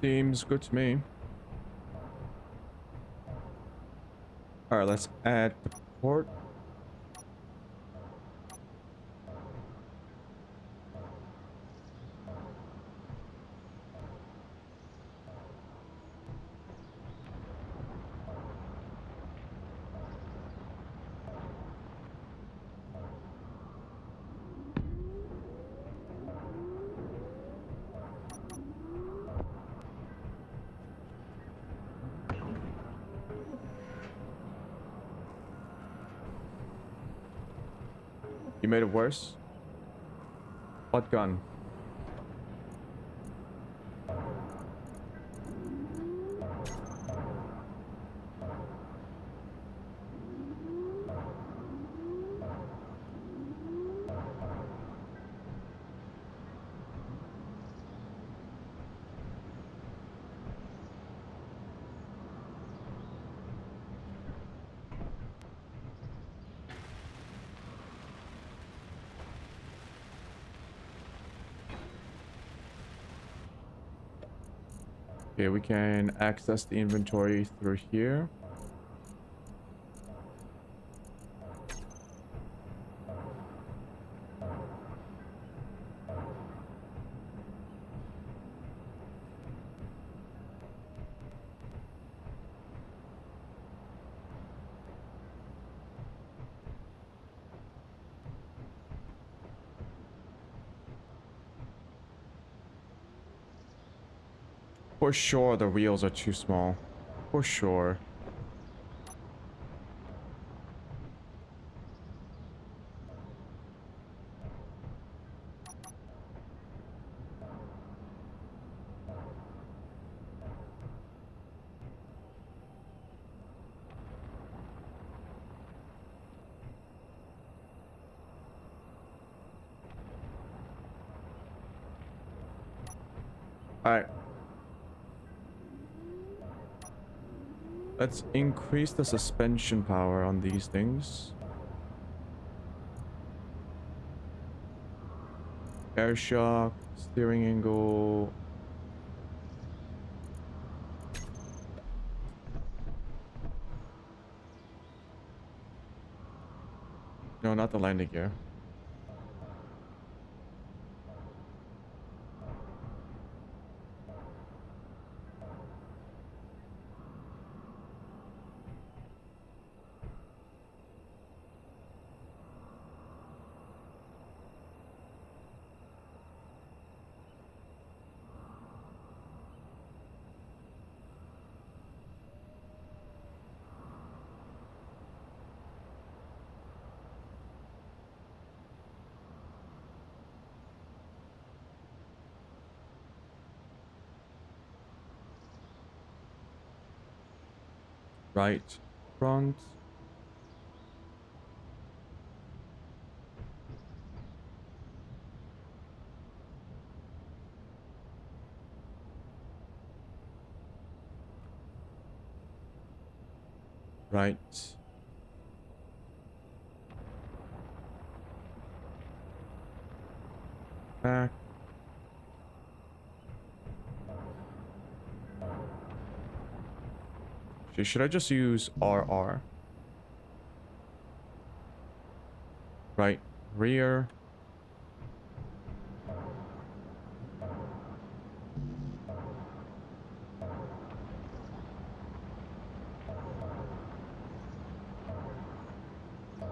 Seems good to me. All right, let's add the port. You made it worse? What gun? Okay, we can access the inventory through here. For sure, the wheels are too small. For sure. All right. Let's increase the suspension power on these things. Air shock, steering angle. No, not the landing gear. Right, front. Right. Back. Okay, should I just use RR? Right. rear.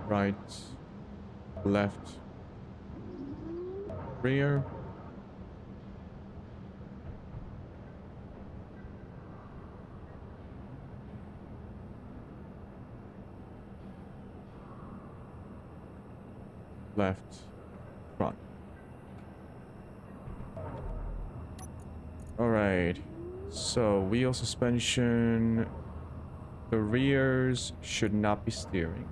Right, left, rear. Left, front. All right. So wheel suspension. The rears should not be steering.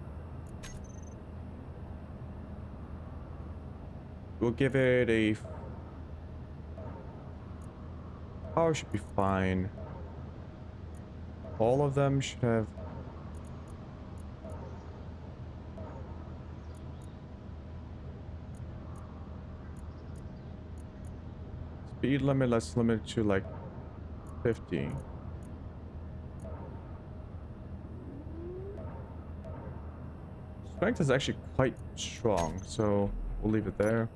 We'll give it a... Power should be fine. All of them should have... Speed limit, let's limit it to like 50. Strength is actually quite strong, so we'll leave it there.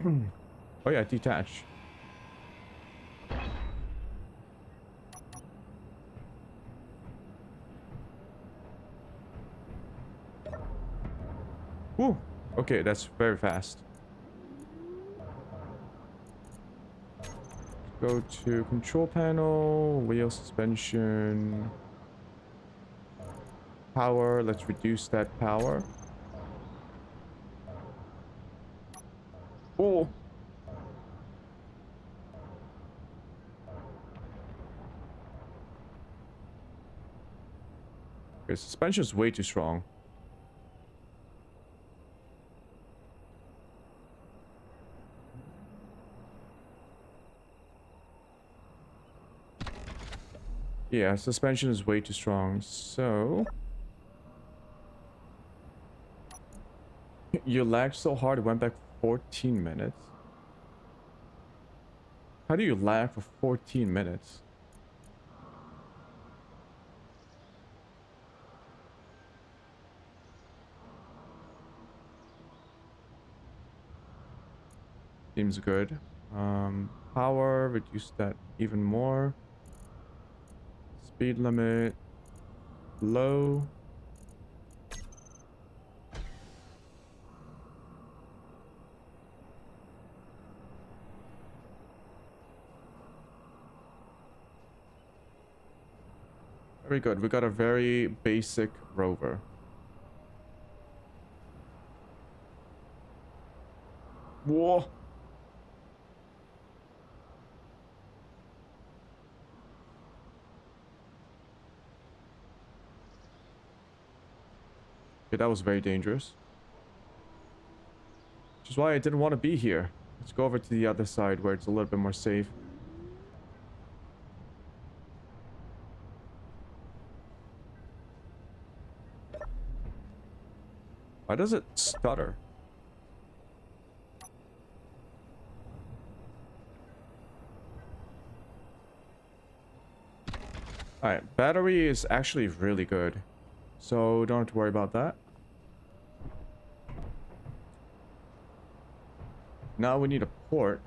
Oh yeah, detach. Whew. Okay, that's very fast. Go to control panel, wheel suspension, power. Let's reduce that power. Oh. Okay, suspension is way too strong. Yeah, suspension is way too strong, so... You lagged so hard it went back 14 minutes. How do you lag for 14 minutes? Seems good. Power, reduce that even more. Speed limit, low. Very good. We got a very basic rover. Whoa. Okay, that was very dangerous. Which is why I didn't want to be here. Let's go over to the other side where it's a little bit more safe. Why does it stutter? Alright, battery is actually really good. So don't have to worry about that. Now we need a port.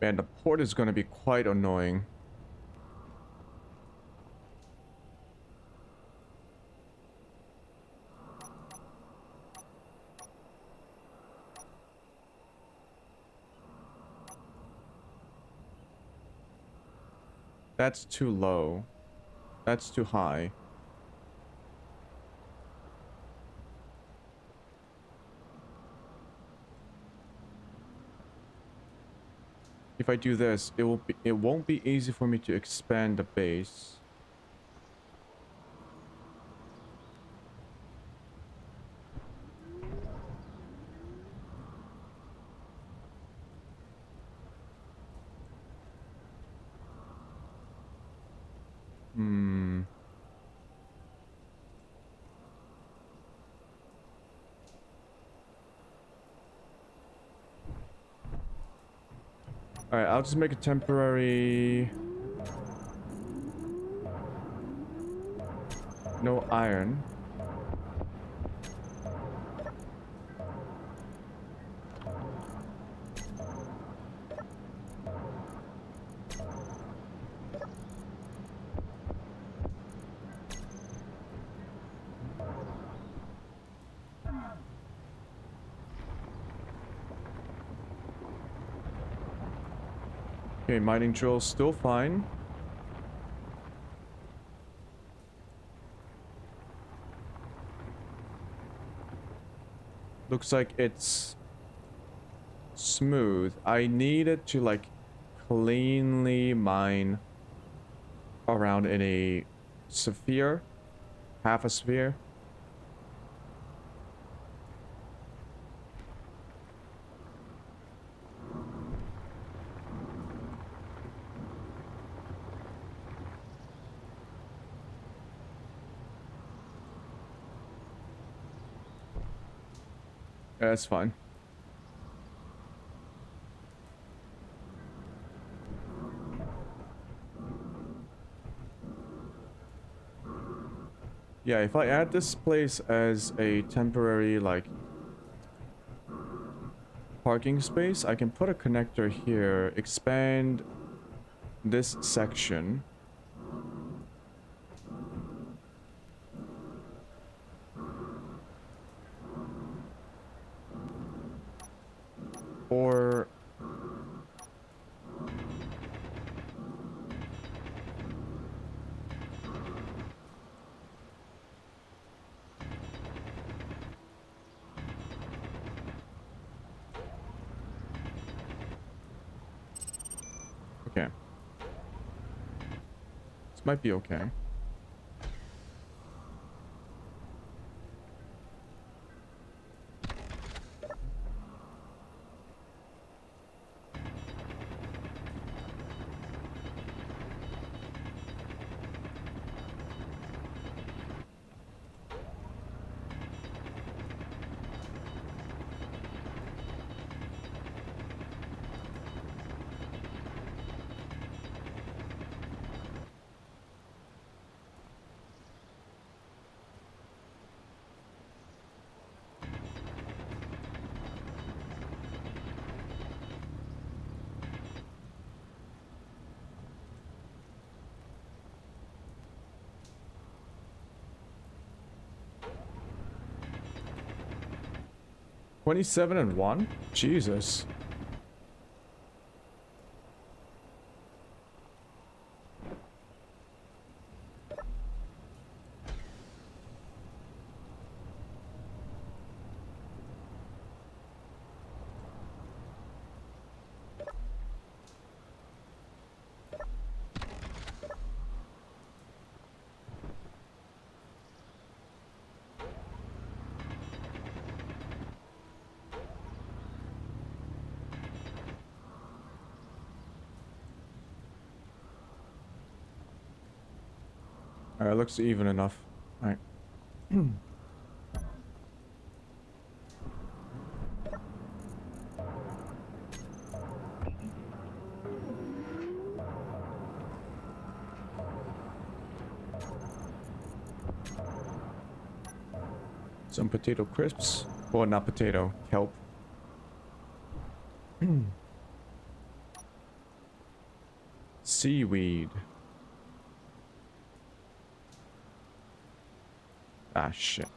Man, the port is going to be quite annoying. That's too low. That's too high. If I do this, it won't be easy for me to expand the base. Alright, I'll just make a temporary... No iron. Okay, mining drill still fine. Looks like it's smooth. I need it to like cleanly mine around in a sphere, half a sphere. Yeah, that's fine. Yeah, if I add this place as a temporary, like, parking space, I can put a connector here, expand this section. Or... Okay. This might be okay. $27 and 1? Jesus. Alright, looks even enough. Alright. Some potato crisps. Or not potato, kelp. Seaweed. Ah, shit.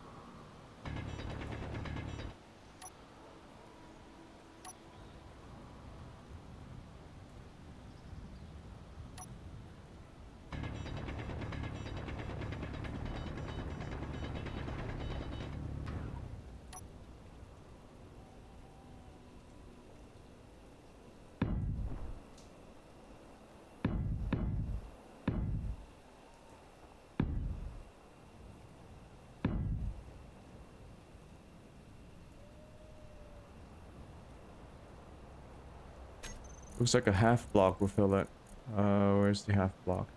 Looks like a half block will fill it. Where's the half block?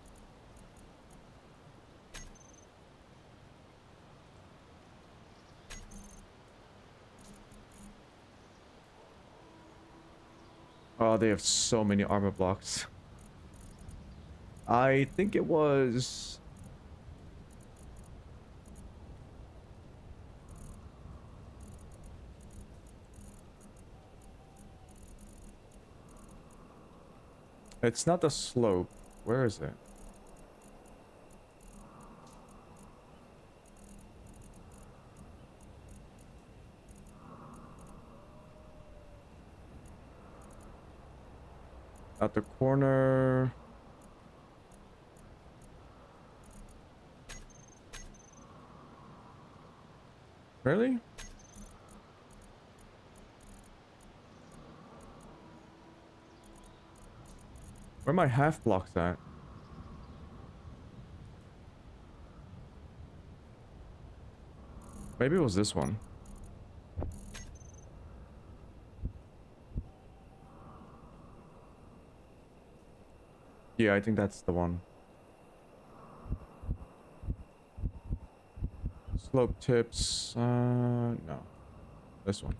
Oh, they have so many armor blocks. I think it was... It's not the slope. Where is it? At the corner. Really? Where are my half blocks at? Maybe it was this one. Yeah, I think that's the one. Slope tips. No. This one.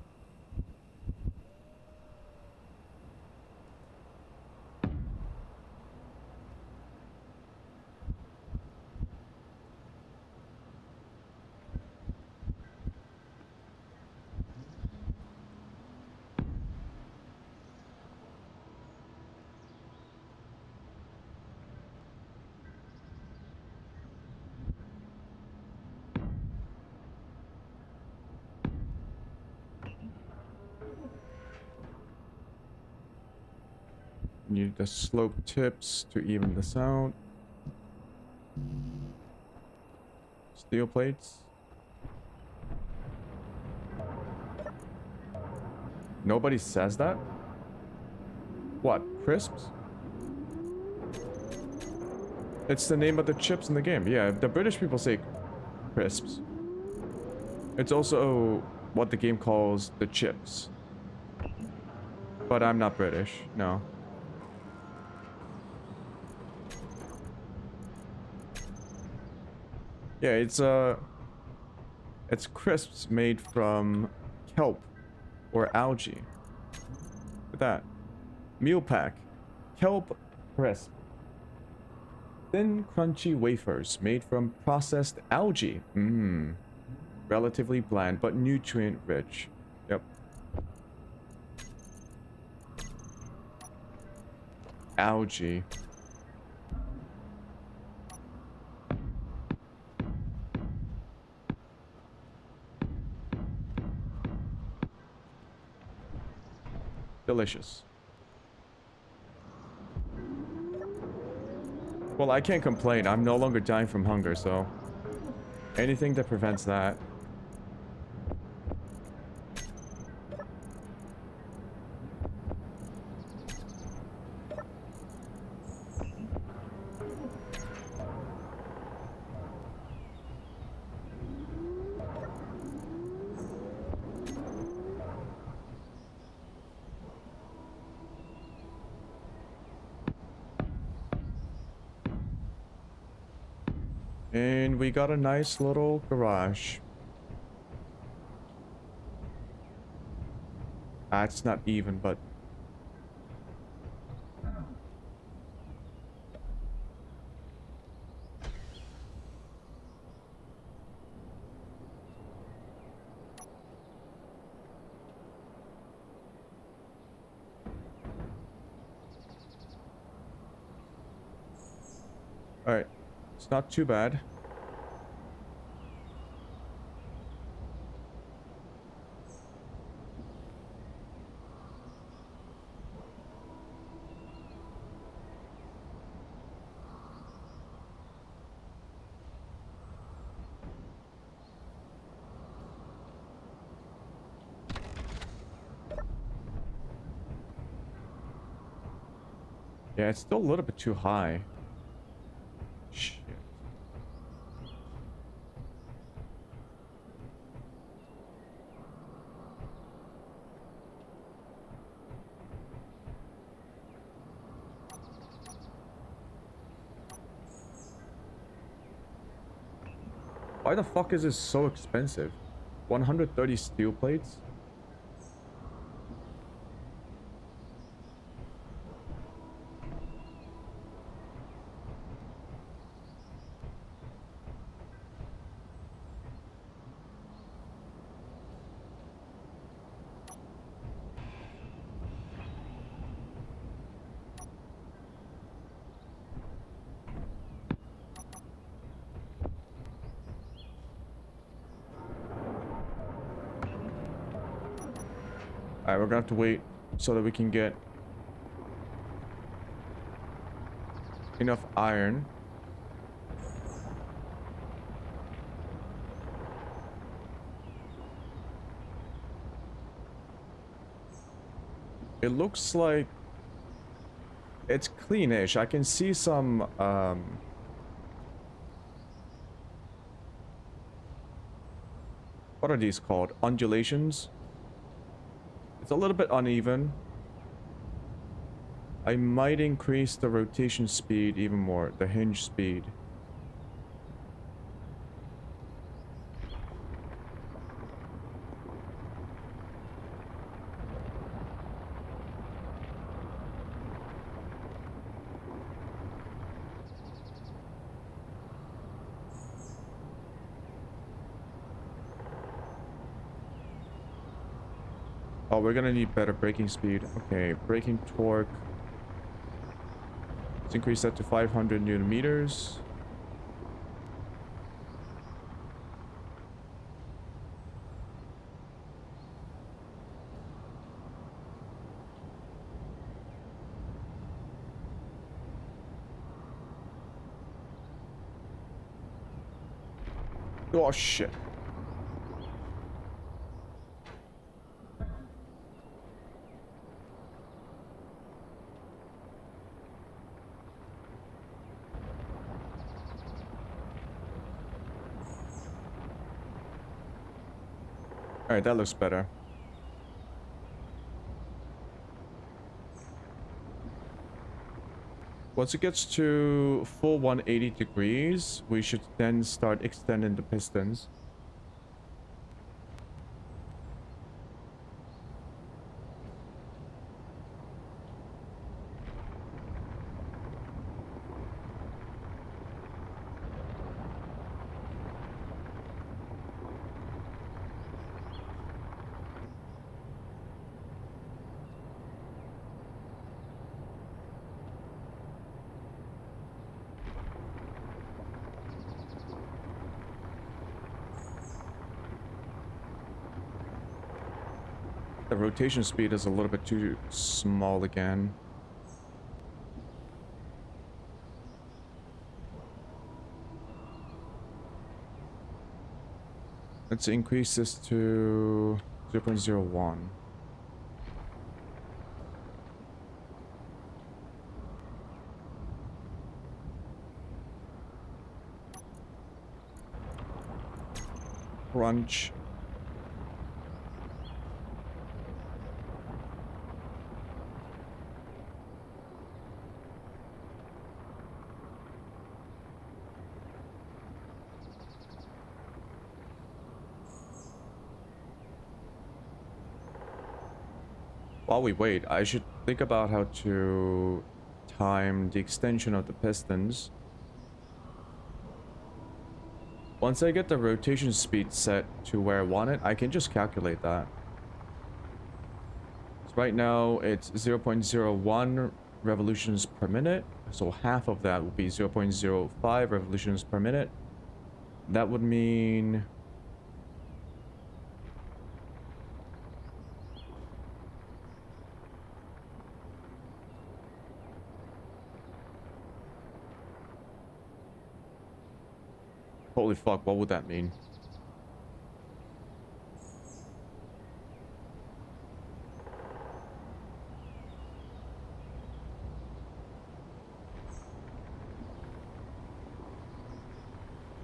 Need the slope tips to even this out. Steel plates. Nobody says that? What? Crisps? It's the name of the chips in the game. Yeah, the British people say crisps. It's also what the game calls the chips. But I'm not British, no. Yeah, it's crisps made from kelp or algae. Look at that. Meal pack. Kelp crisp. Thin, crunchy wafers made from processed algae. Mmm. Relatively bland, but nutrient rich. Yep. Algae. Delicious. Well, I can't complain. I'm no longer dying from hunger, so... anything that prevents that. And we got a nice little garage. Ah, it's not even, but... alright. It's not too bad. Yeah, it's still a little bit too high. Shit. Why the fuck is this so expensive? 130 steel plates? Alright, we're gonna have to wait so that we can get enough iron. It looks like it's cleanish. I can see some what are these called? Undulations. It's a little bit uneven. I might increase the rotation speed even more, the hinge speed. Oh, we're gonna need better braking speed. Okay, braking torque. Let's increase that to 500 Newton meters. Oh shit. Alright, that looks better. Once it gets to full 180 degrees, we should then start extending the pistons. The rotation speed is a little bit too small again. Let's increase this to 0.01. Crunch. While we wait, I should think about how to time the extension of the pistons. Once I get the rotation speed set to where I want it, I can just calculate that. So right now, it's 0.01 revolutions per minute. So half of that would be 0.05 revolutions per minute. That would mean... Holy fuck, what would that mean?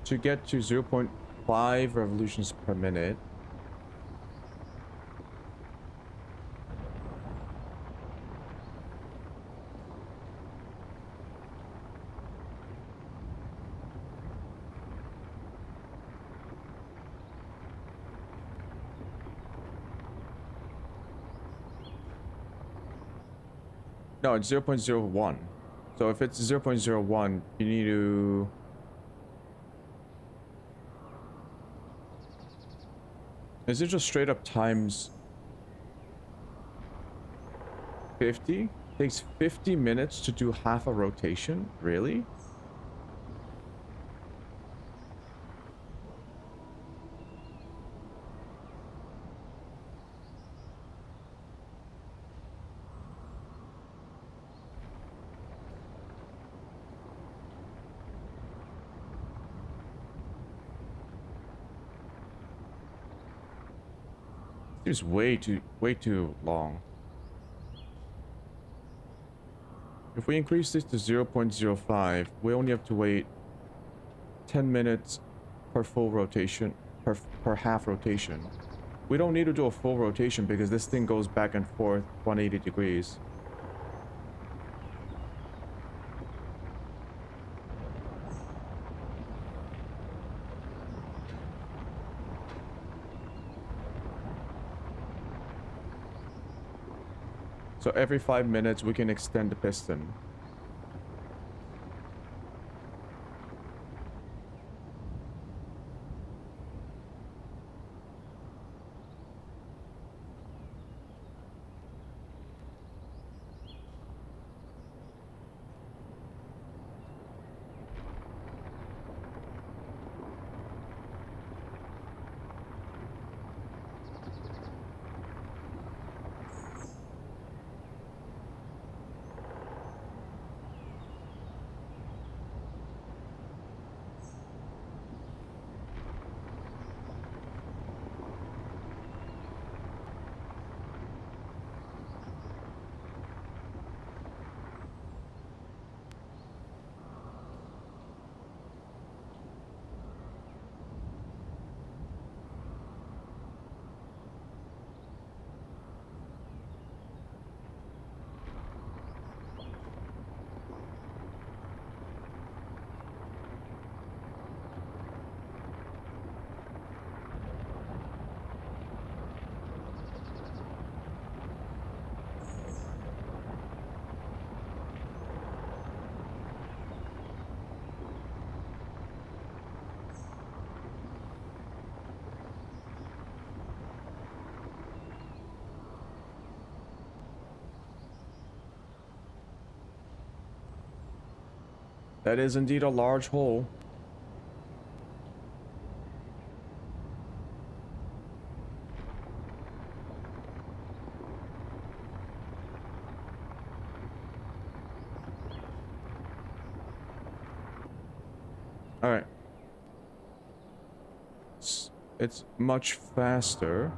To get to 0.5 revolutions per minute. No, it's 0.01. So if it's 0.01, you need to... Is it just straight up times 50? Takes 50 minutes to do half a rotation? Really? Seems way too long. If we increase this to 0.05, we only have to wait 10 minutes per full rotation, per half rotation. We don't need to do a full rotation because this thing goes back and forth 180 degrees. So every 5 minutes we can extend the piston. That is indeed a large hole. All right. It's much faster.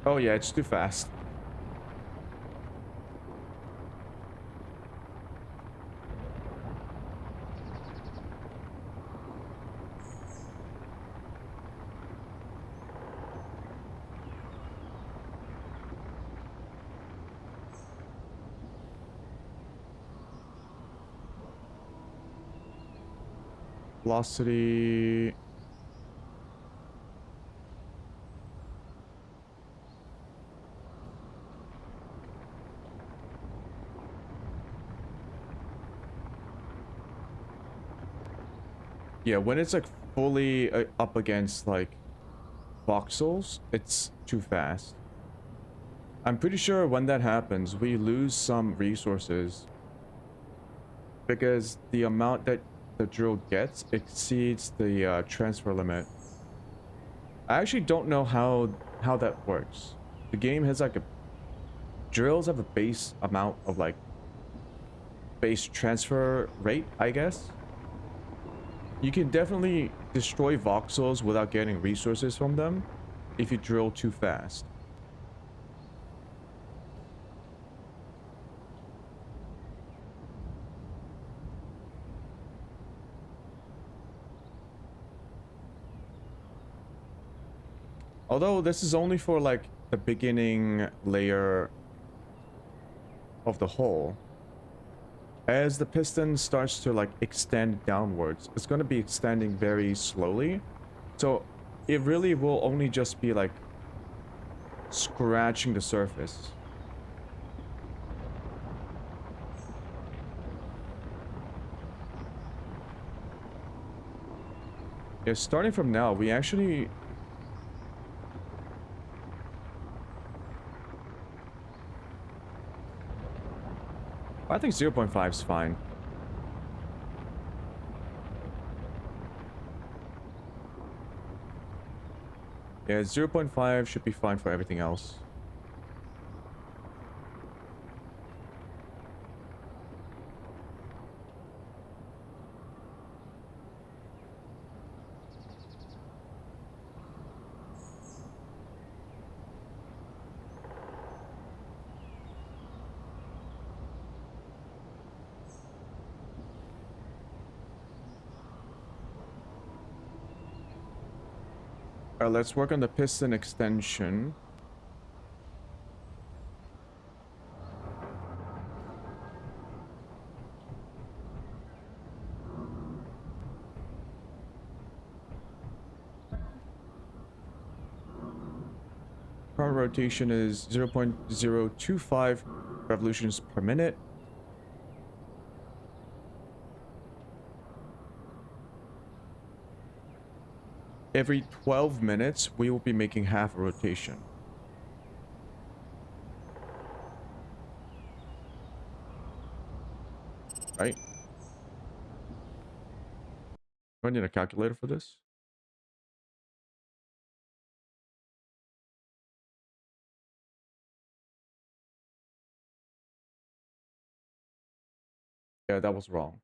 Oh yeah, it's too fast. Velocity. Yeah, when it's like fully up against like voxels, it's too fast. I'm pretty sure when that happens, we lose some resources because the amount that the drill gets exceeds the transfer limit. I actually don't know how that works. The game has like a drills have a base amount of like base transfer rate, I guess. You can definitely destroy voxels without getting resources from them if you drill too fast. Although this is only for like the beginning layer of the hole. As the piston starts to like extend downwards, it's going to be extending very slowly. So it really will only just be like scratching the surface. Yeah, starting from now, we actually... I think 0.5 is fine. Yeah, 0.5 should be fine for everything else. Alright, let's work on the piston extension. Current rotation is 0.025 revolutions per minute. Every 12 minutes, we will be making half a rotation. Right? Do I need a calculator for this? Yeah, that was wrong.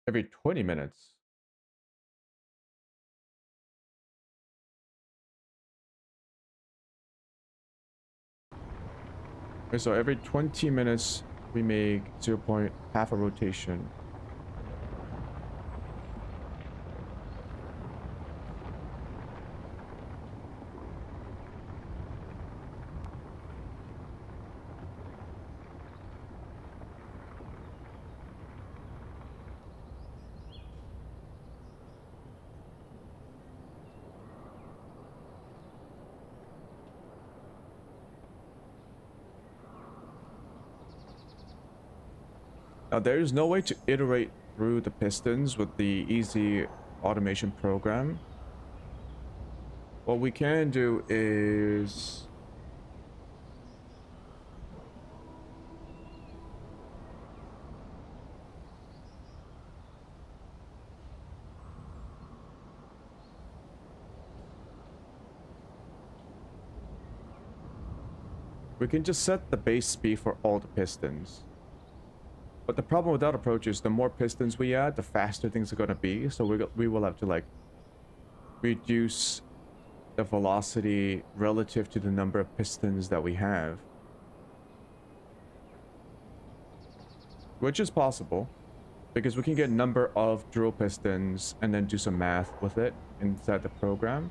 Every 20 minutes. Okay, so every 20 minutes, we make 0. Half a rotation. Now, there is no way to iterate through the pistons with the easy automation program. What we can do is... we can just set the base speed for all the pistons. But the problem with that approach is the more pistons we add, the faster things are going to be. So we will have to like reduce the velocity relative to the number of pistons that we have. Which is possible, because we can get number of drill pistons and then do some math with it inside the program.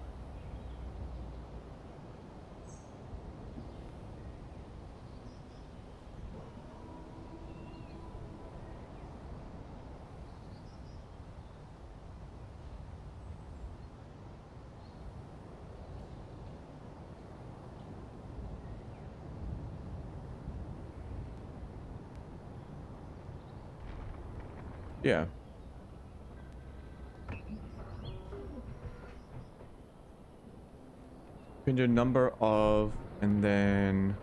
Yeah. You can do number of, and then...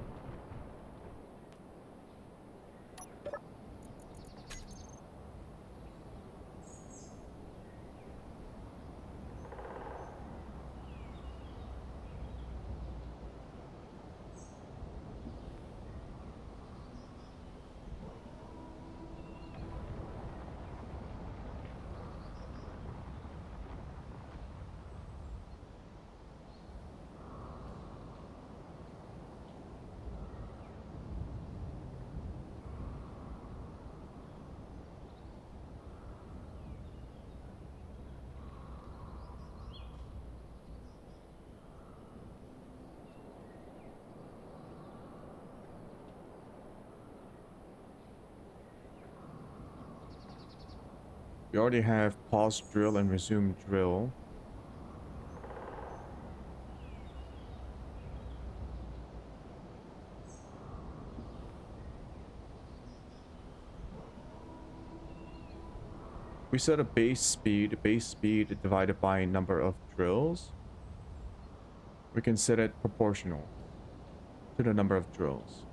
We already have pause drill and resume drill. We set a base speed divided by number of drills. We can set it proportional to the number of drills.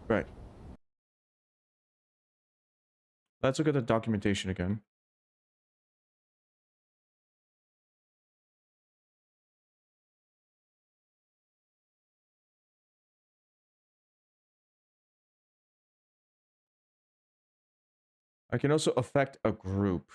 Right. Let's look at the documentation again. I can also affect a group.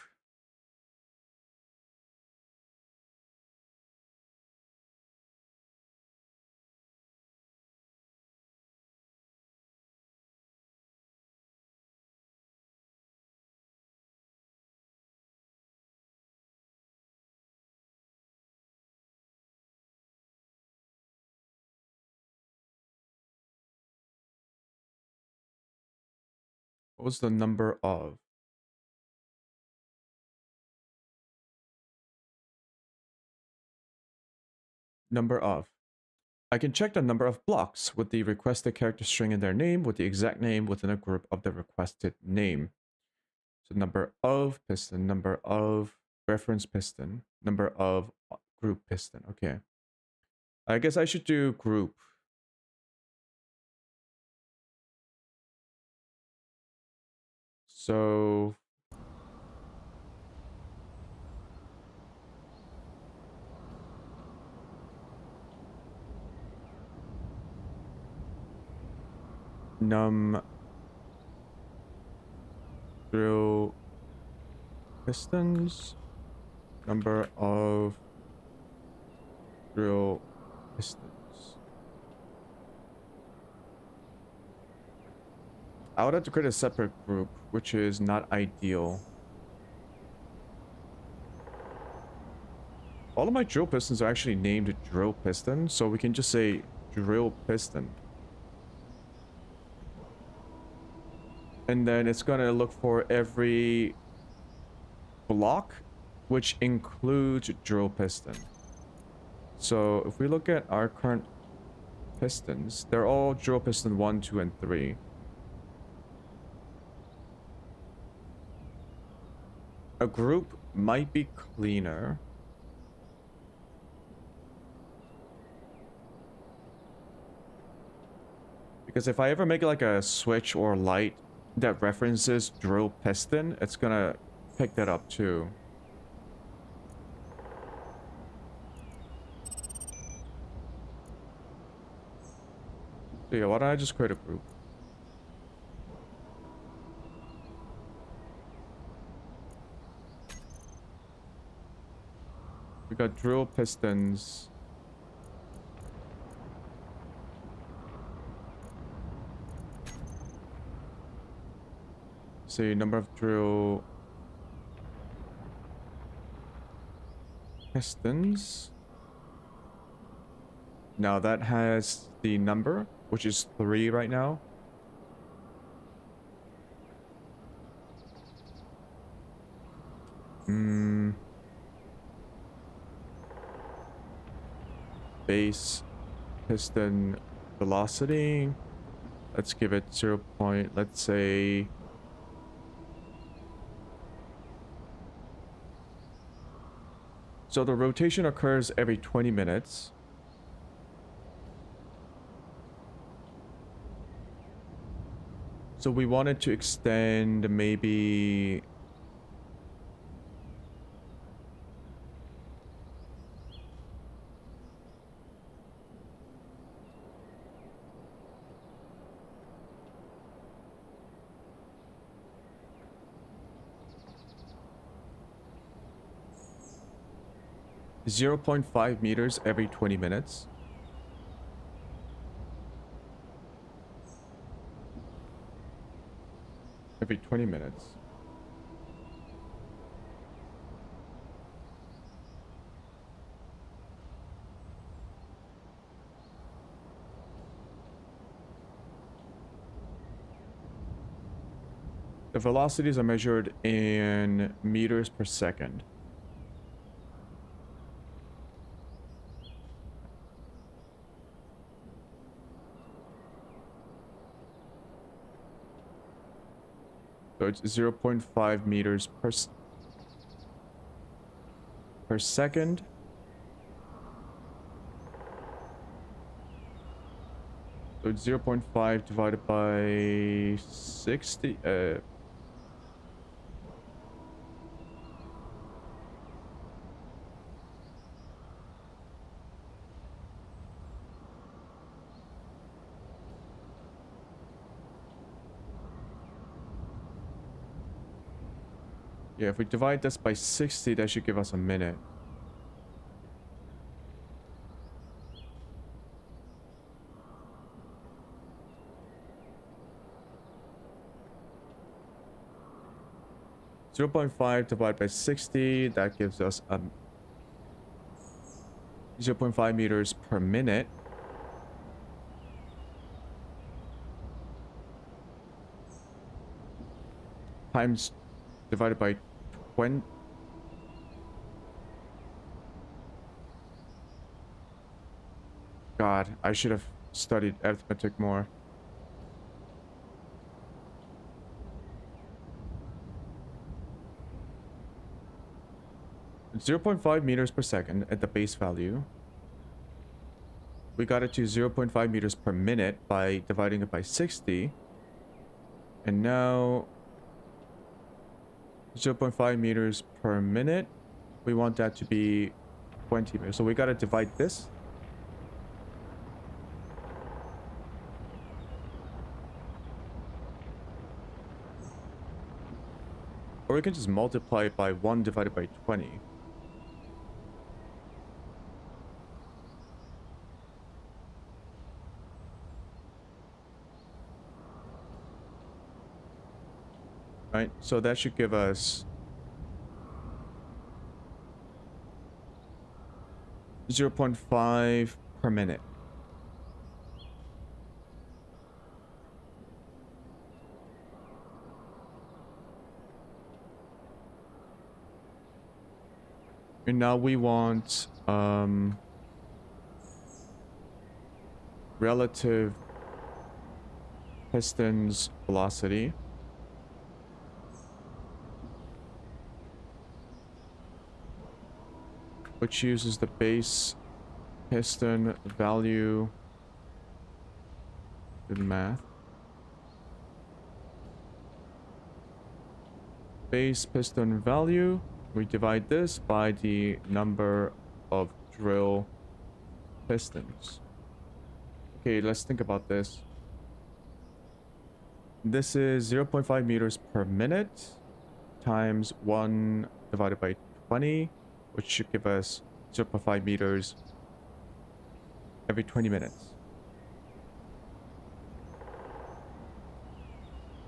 What was the number of? Number of. I can check the number of blocks with the requested character string in their name with the exact name within a group of the requested name. So number of piston, number of reference piston, number of group piston. Okay. I guess I should do group. So num drill pistons, number of drill pistons. I would have to create a separate group, which is not ideal. All of my drill pistons are actually named drill piston, so we can just say drill piston. And then it's gonna look for every block, which includes drill piston. So if we look at our current pistons, they're all drill piston 1, 2, and 3. A group might be cleaner. Because if I ever make like a switch or light that references drill piston, it's gonna pick that up too. So yeah, why don't I just create a group? We got drill pistons. Say number of drill pistons. Now that has the number, which is 3 right now. Base piston velocity. Let's give it 0. Let's say so the rotation occurs every 20 minutes. So we wanted to extend maybe .5 meters every 20 minutes. Every 20 minutes. The velocities are measured in meters per second. So it's 0.5 meters per second. So it's 0.5 divided by 60. Yeah, if we divide this by 60, that should give us a minute. Zero 0.5 divided by 60, that gives us 0.5 meters per minute. Times divided by 20. God, I should have studied arithmetic more. It's 0.5 meters per second at the base value. We got it to 0.5 meters per minute by dividing it by 60. And now 0.5 meters per minute. We want that to be 20 meters. So we got to divide this. Or we can just multiply it by 1 divided by 20. Right, so that should give us 0.5 per minute. And now we want relative piston's velocity. Which uses the base piston value in math. Base piston value, we divide this by the number of drill pistons. Okay, let's think about this. This is 0.5 meters per minute times 1 divided by 20. Which should give us 0.5 meters every 20 minutes.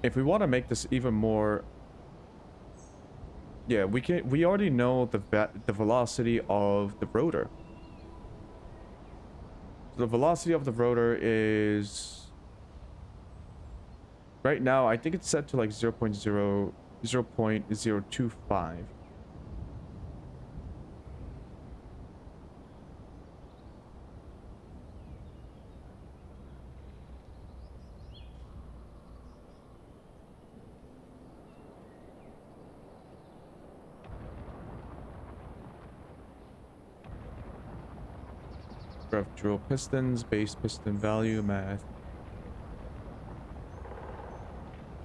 If we want to make this even more, yeah, we already know the velocity of the rotor. The velocity of the rotor is right now, I think it's set to like 0.025. Graph drill pistons, base piston value, math.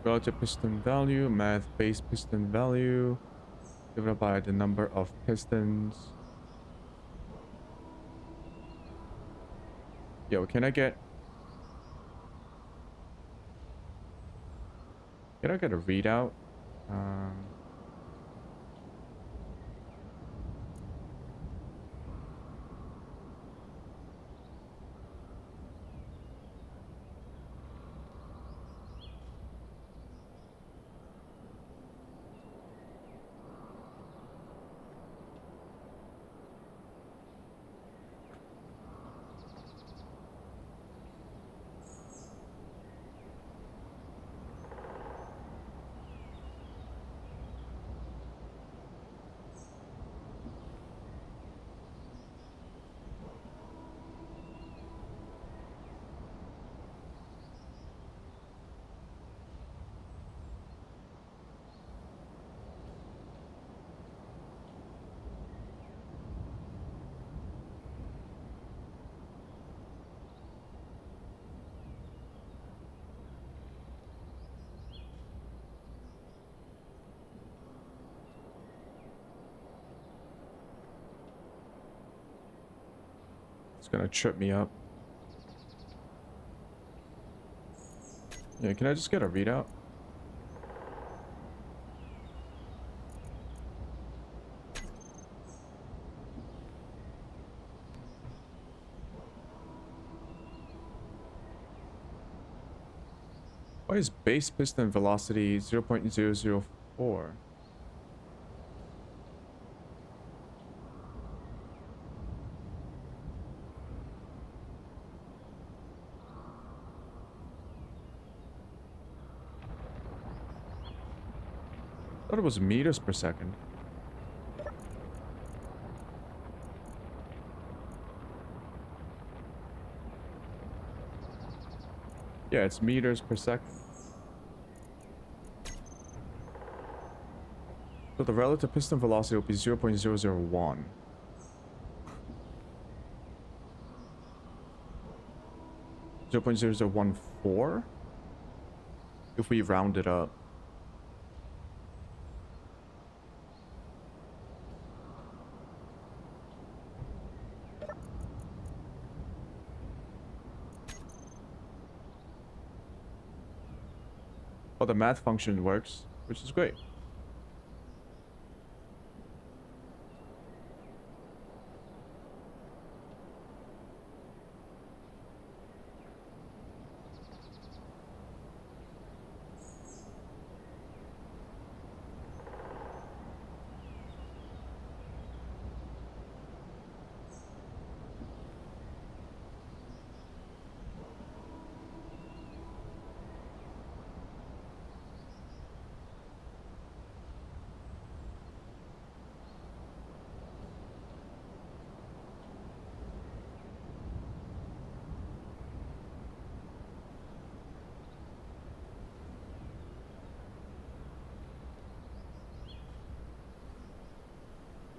Relative piston value, math, base piston value, divided by the number of pistons. Yo, can I get a readout? It's gonna trip me up. Yeah, can I just get a readout? Why is base piston velocity 0.004? I thought it was meters per second. Yeah, it's meters per second. So the relative piston velocity will be 0.001. Zero point zero zero one four if we round it up. Oh, the math function works, which is great.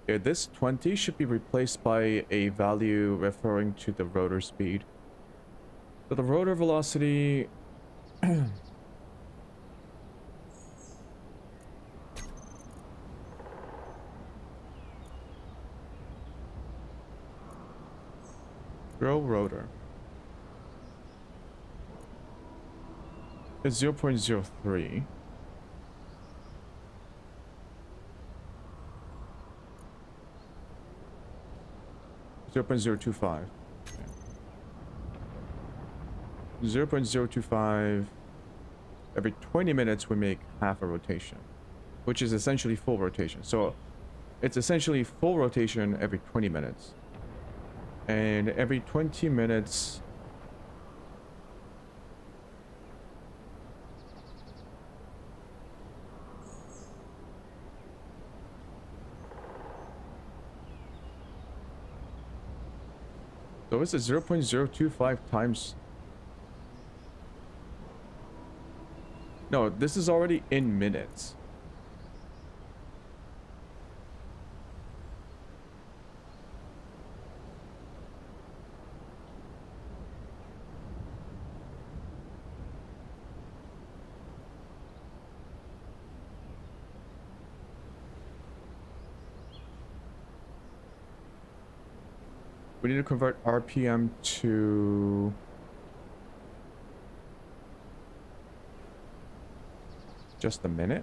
Yeah, this 20 should be replaced by a value referring to the rotor speed. So the rotor velocity... Grow rotor. It's 0.03. 0.025. Okay. 0.025. Every 20 minutes we make half a rotation, which is essentially full rotation. So it's essentially full rotation every 20 minutes. And every 20 minutes... So it's a 0.025 times... No, this is already in minutes. We need to convert RPM to... just a minute.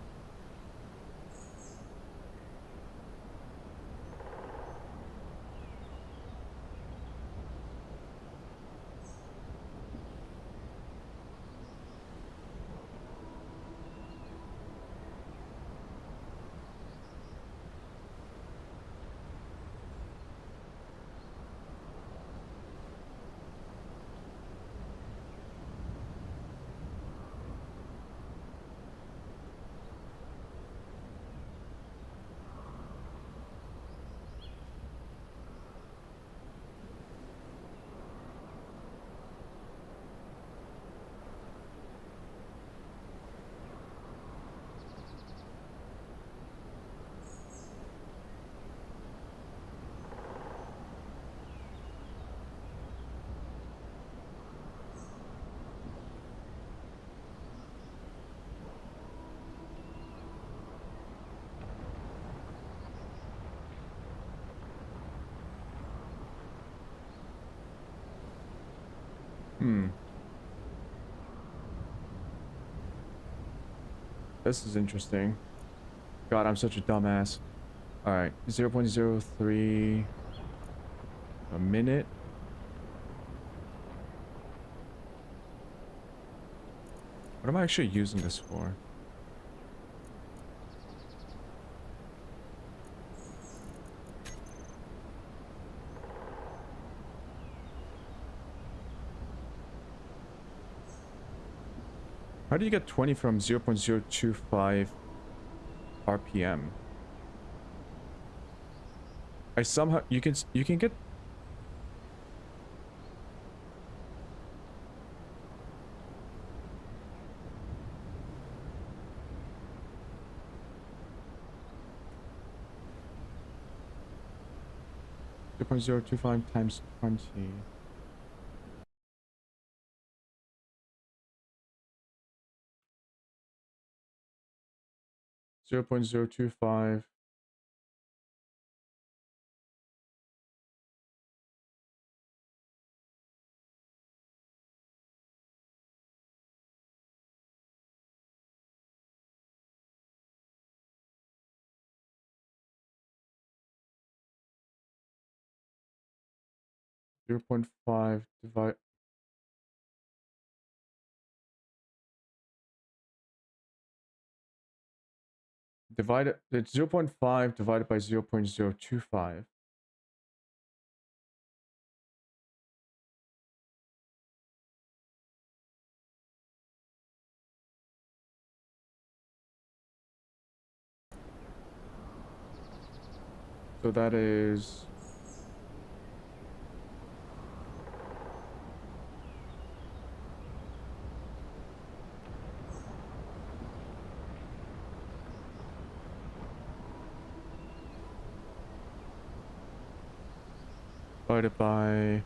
This is interesting. God, I'm such a dumbass. Alright, 0.03 a minute. What am I actually using this for? How do you get 20 from 0.025 RPM? I somehow you can get zero point 0.025 times 20. 0.025. Zero point 0.5 divided it's 0.5 divided by 0.025. So that is divided by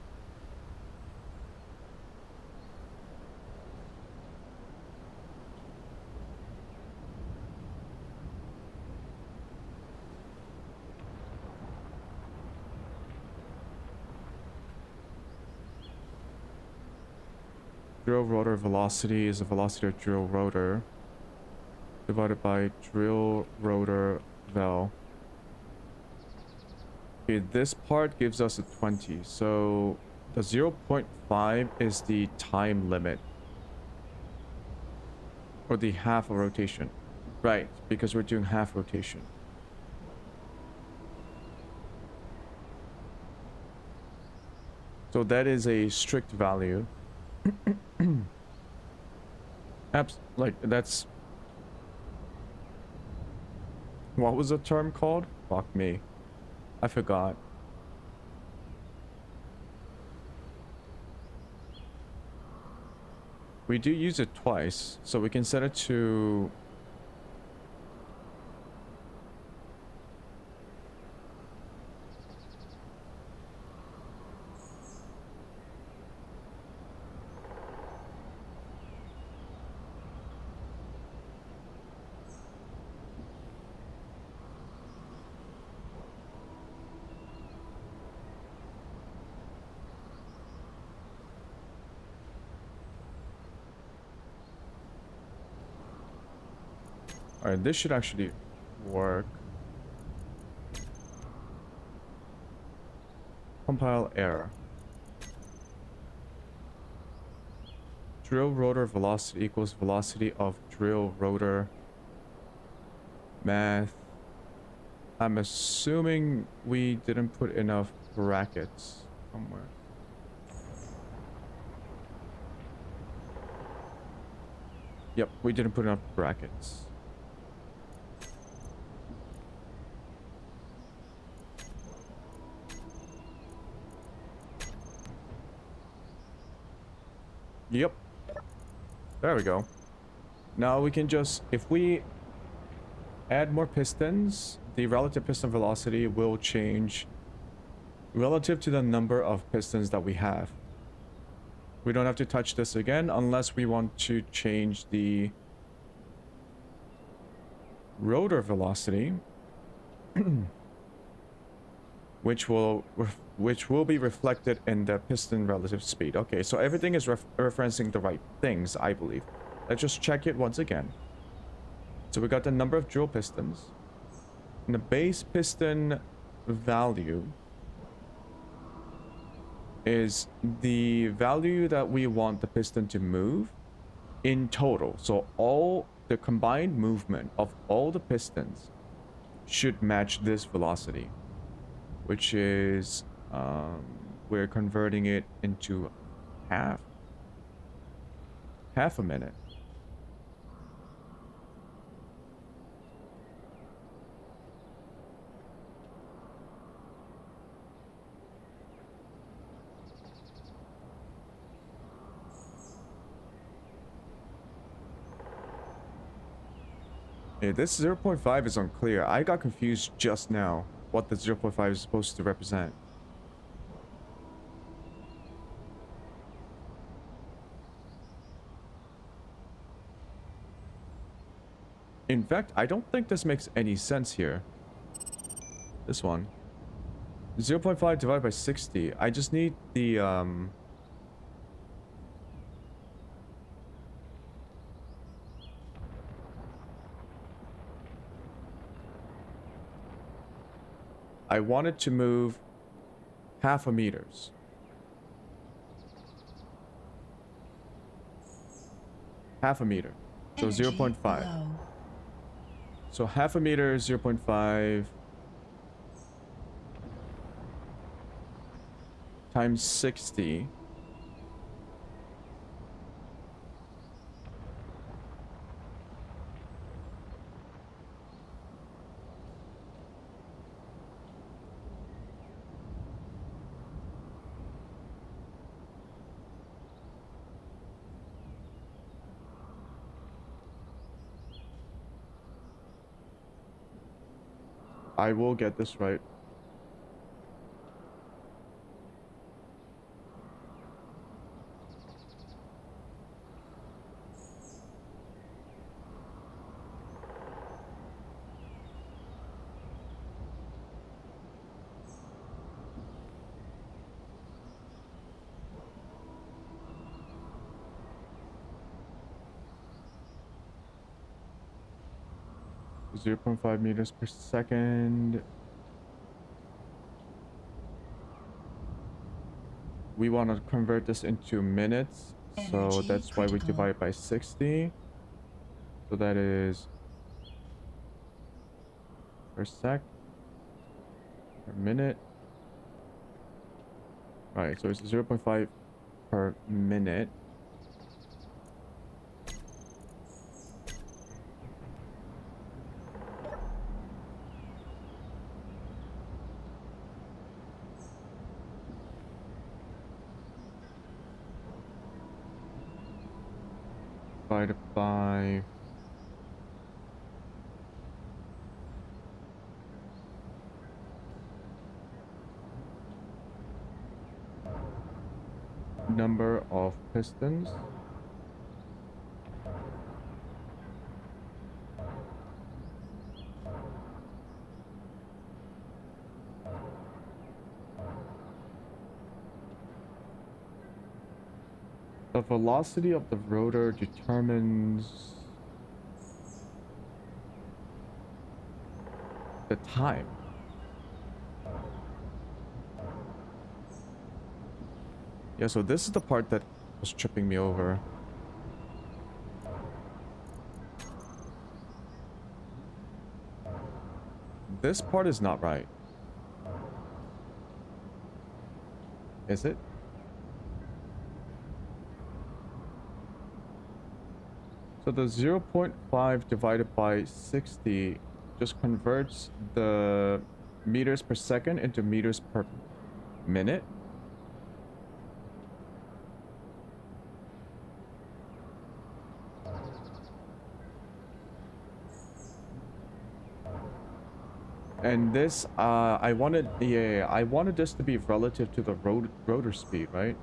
drill rotor velocity is the velocity of drill rotor divided by drill rotor vel. Okay, this part gives us a 20. So the 0.5 is the time limit. Or the half of rotation. Right, because we're doing half rotation. So that is a strict value. Like, that's... What was the term called? Fuck me. I forgot. We do use it twice, so we can set it to... Alright, this should actually work. Compile error. Drill rotor velocity equals velocity of drill rotor. Math. I'm assuming we didn't put enough brackets somewhere. Yep, we didn't put enough brackets. Yep. There we go. Now we can just, if we add more pistons, the relative piston velocity will change relative to the number of pistons that we have. We don't have to touch this again unless we want to change the rotor velocity. which will be reflected in the piston relative speed. Okay, so everything is referencing the right things, I believe. Let's just check it once again. So we got the number of drill pistons. And the base piston value is the value that we want the piston to move in total. So all the combined movement of all the pistons should match this velocity, which is we're converting it into half a minute. Yeah, this 0.5 is unclear. I got confused just now what the 0.5 is supposed to represent. In fact, I don't think this makes any sense here. This one. 0.5 divided by 60. I just need the I want it to move half a meters. Half a meter. So Energy 0.5. low. So half a meter, 0.5 times 60. I will get this right. Zero 0.5 meters per second. We want to convert this into minutes, so Energy that's why we critical. divide by 60. So that is per sec, per minute. Alright, so it's 0.5 per minute. Divided by number of pistons. The velocity of the rotor determines the time. Yeah, so this is the part that was tripping me over. This part is not right. Is it? So the 0.5 divided by 60 just converts the meters per second into meters per minute. And this, I wanted, yeah, I wanted this to be relative to the rotor speed, right?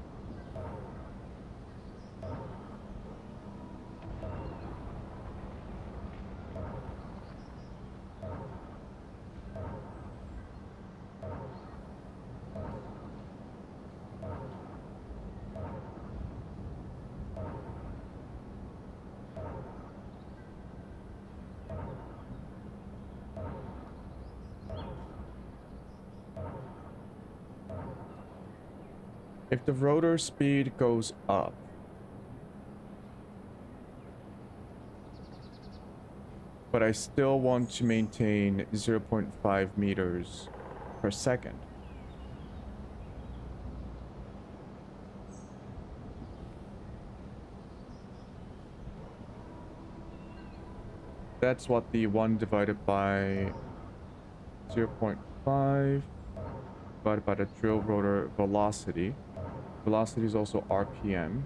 If the rotor speed goes up, but I still want to maintain 0.5 meters per second. That's what the 1 divided by 0.5 divided by the drill rotor velocity. Velocity is also RPM.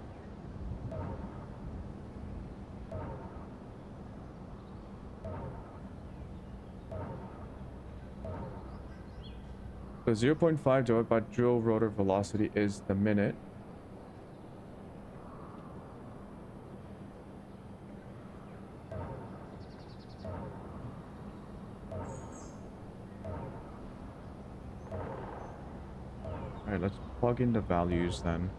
So 0.5 divided by drill rotor velocity is the minute. Alright, let's plug in the values then.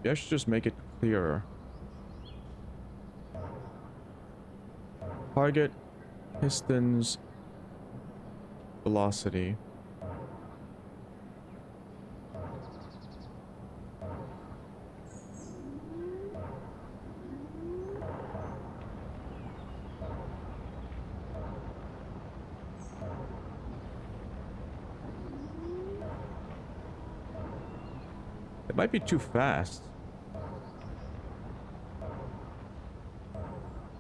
Maybe I should just make it clearer. Target piston's velocity. It might be too fast.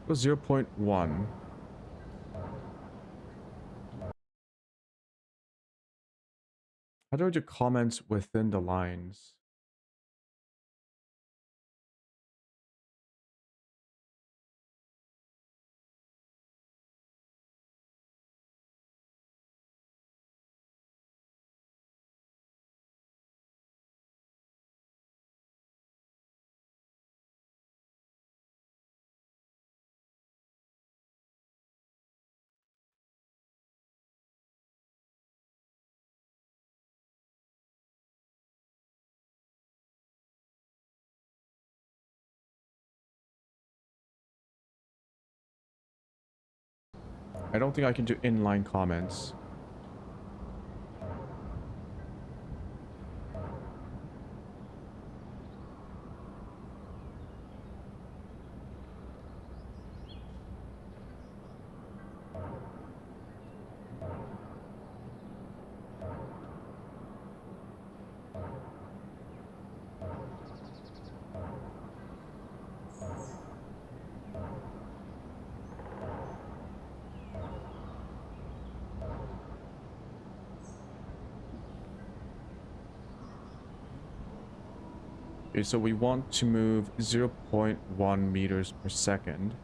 It was 0.1. How do I do comments within the lines? I don't think I can do inline comments. Okay, so we want to move 0.1 meters per second.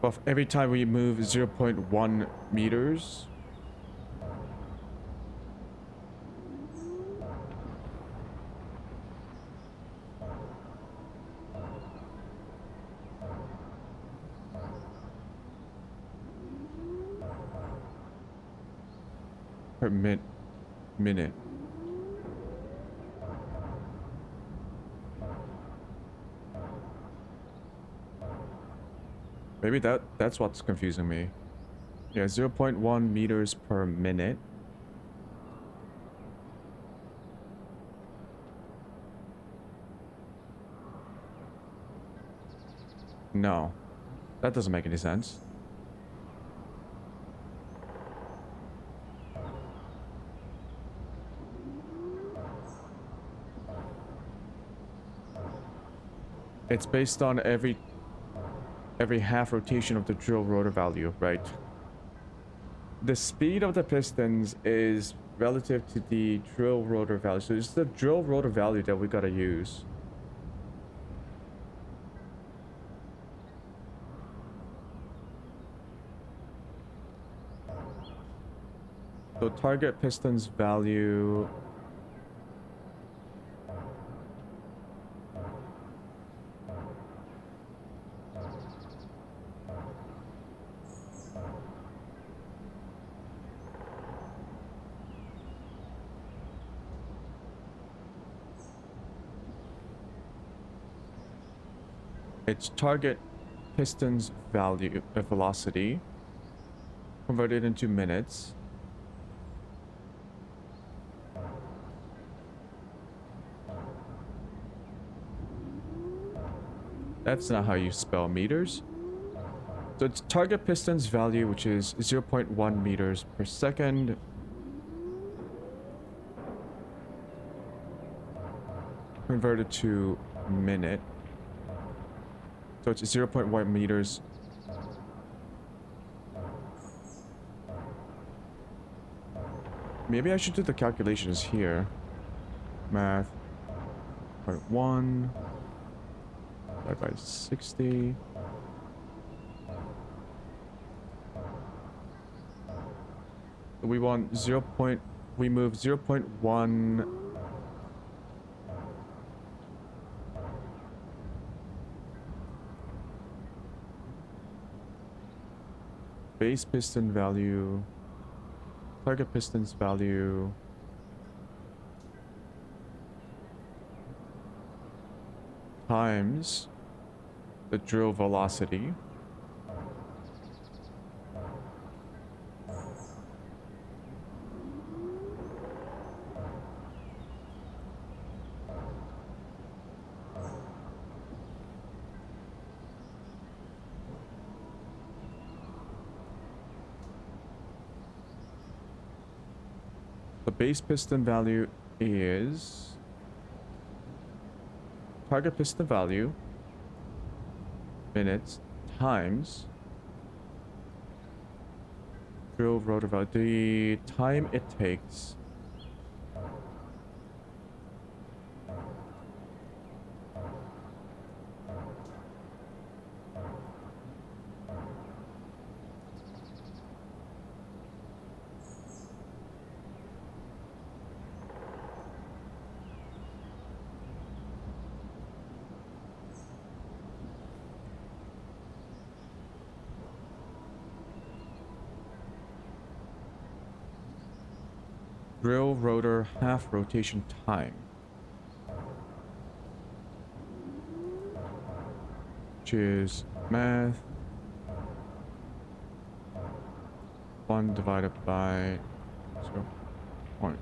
But every time we move 0.1 meters, per minute. Maybe that's what's confusing me. Yeah, 0.1 meters per minute. No, that doesn't make any sense. It's based on every every half rotation of the drill rotor value, right? The speed of the pistons is relative to the drill rotor value. So it's the drill rotor value that we gotta use. So target pistons value. It's target pistons value, velocity, converted into minutes. That's not how you spell meters. So it's target pistons value, which is 0.1 meters per second. Converted to minute. So it's 0.1 meters. Maybe I should do the calculations here. Math. 0.1 divided by 60. We want we move 0.1 base piston value, target pistons value, times the drill velocity. The base piston value is target piston value minutes times drill rotor value, the time it takes drill rotor half rotation time, which is math 1 divided by 0.5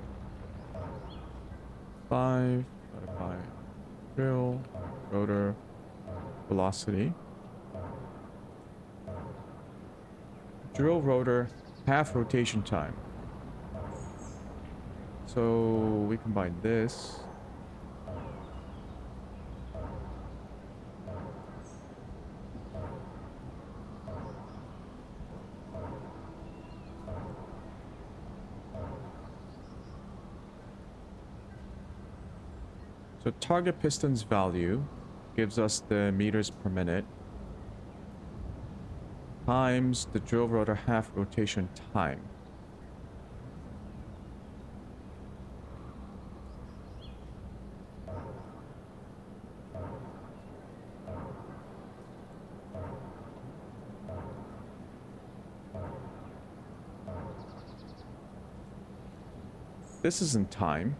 divided by drill rotor velocity. Drill rotor half rotation time. So we combine this. So target pistons value gives us the meters per minute times the drill rotor half rotation time. This isn't time.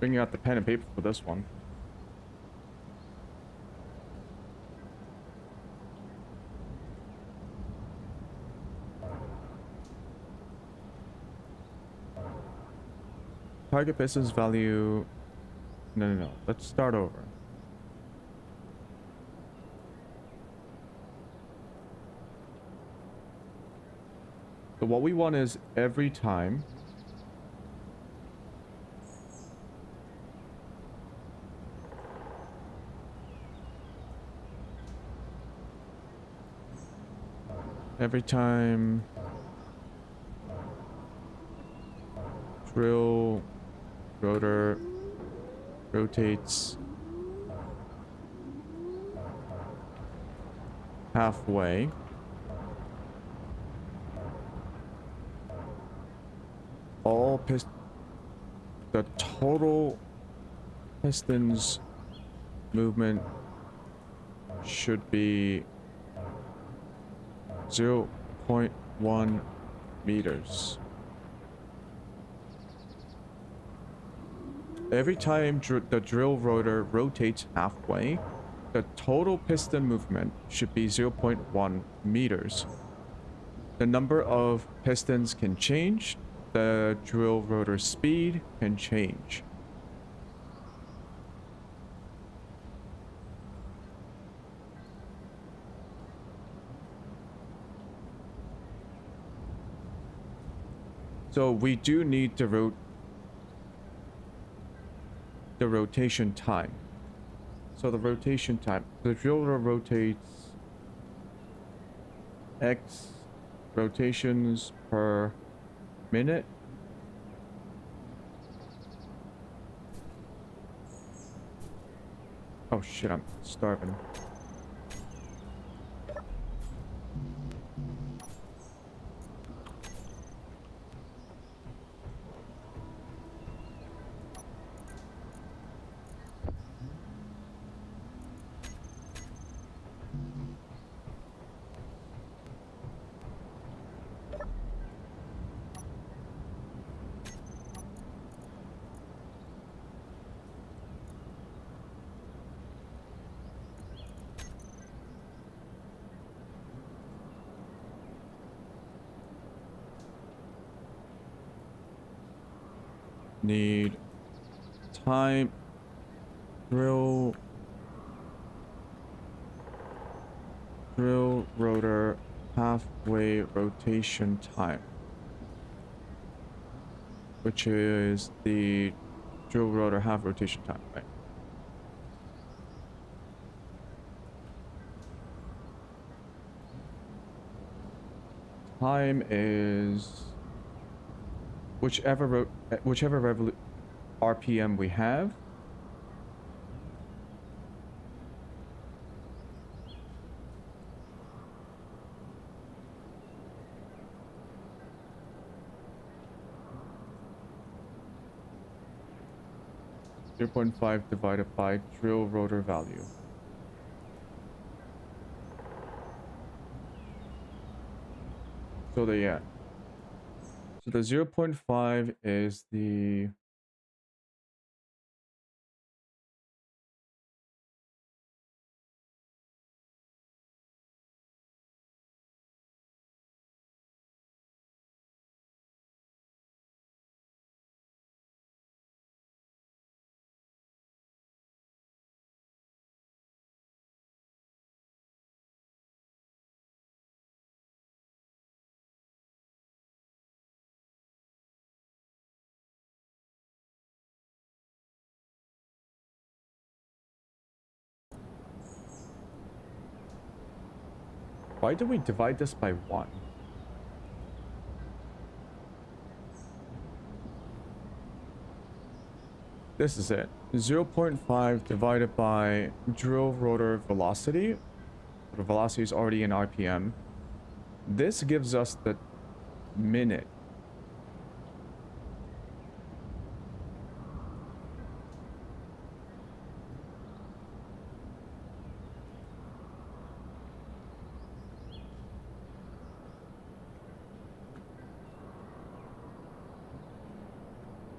Bringing out the pen and paper for this one. Target pistons value. No. Let's start over. So what we want is every time drill rotor rotates halfway, the total pistons movement should be 0.1 meters. Every time the drill rotor rotates halfway, the total piston movement should be 0.1 meters. The number of pistons can change. The drill rotor speed can change. So we do need the rotation time. So the rotation time, the drill rotor rotates X rotations per minute. Oh shit, I'm starving. Need time drill rotor halfway rotation time, which is the drill rotor half rotation time, right? Time is whichever RPM we have. Zero 0.5 divided by drill rotor value. So the So the 0.5 is the Why do we divide this by 1? This is it. 0.5 divided by drill rotor velocity. The velocity is already in RPM. This gives us the minute.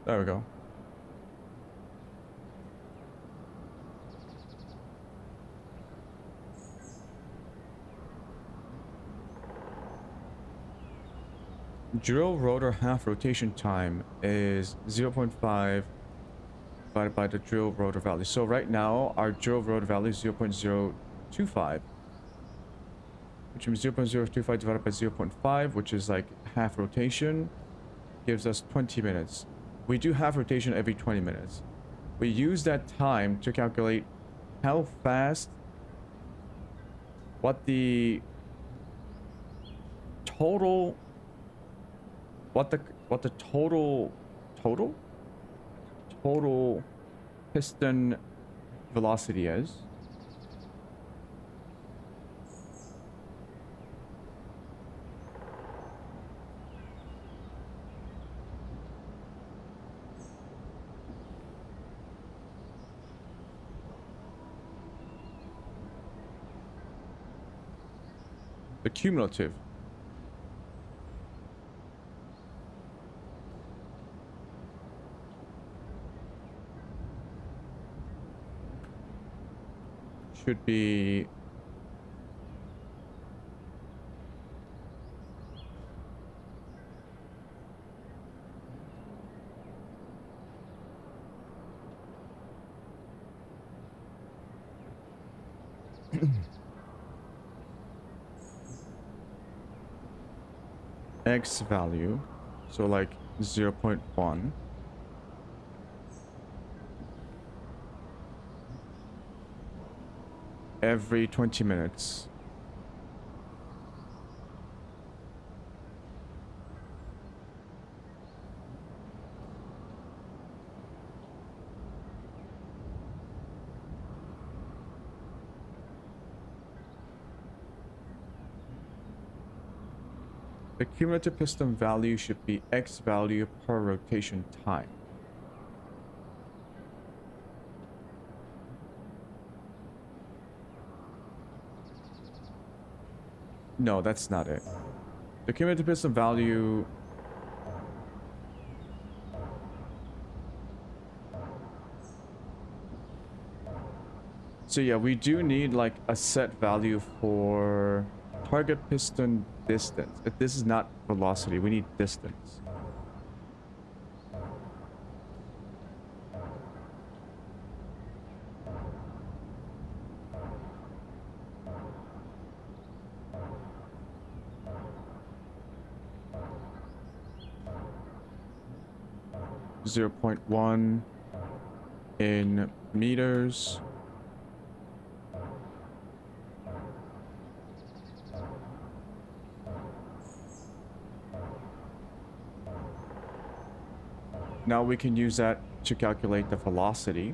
There we go. Drill rotor half rotation time is 0.5 divided by the drill rotor value. So right now our drill rotor value is 0.025. which means 0.025 divided by 0.5, which is like half rotation, gives us 20 minutes. We do half rotation every 20 minutes. We use that time to calculate how fast, what the total, what the total piston velocity is. The cumulative. Should be X value, so like 0.1 every 20 minutes. The cumulative piston value should be X value per rotation time. No, that's not it. The cumulative piston value... So yeah, we do need like a set value for target piston distance. If this is not velocity, we need distance. .1 in meters. Now we can use that to calculate the velocity.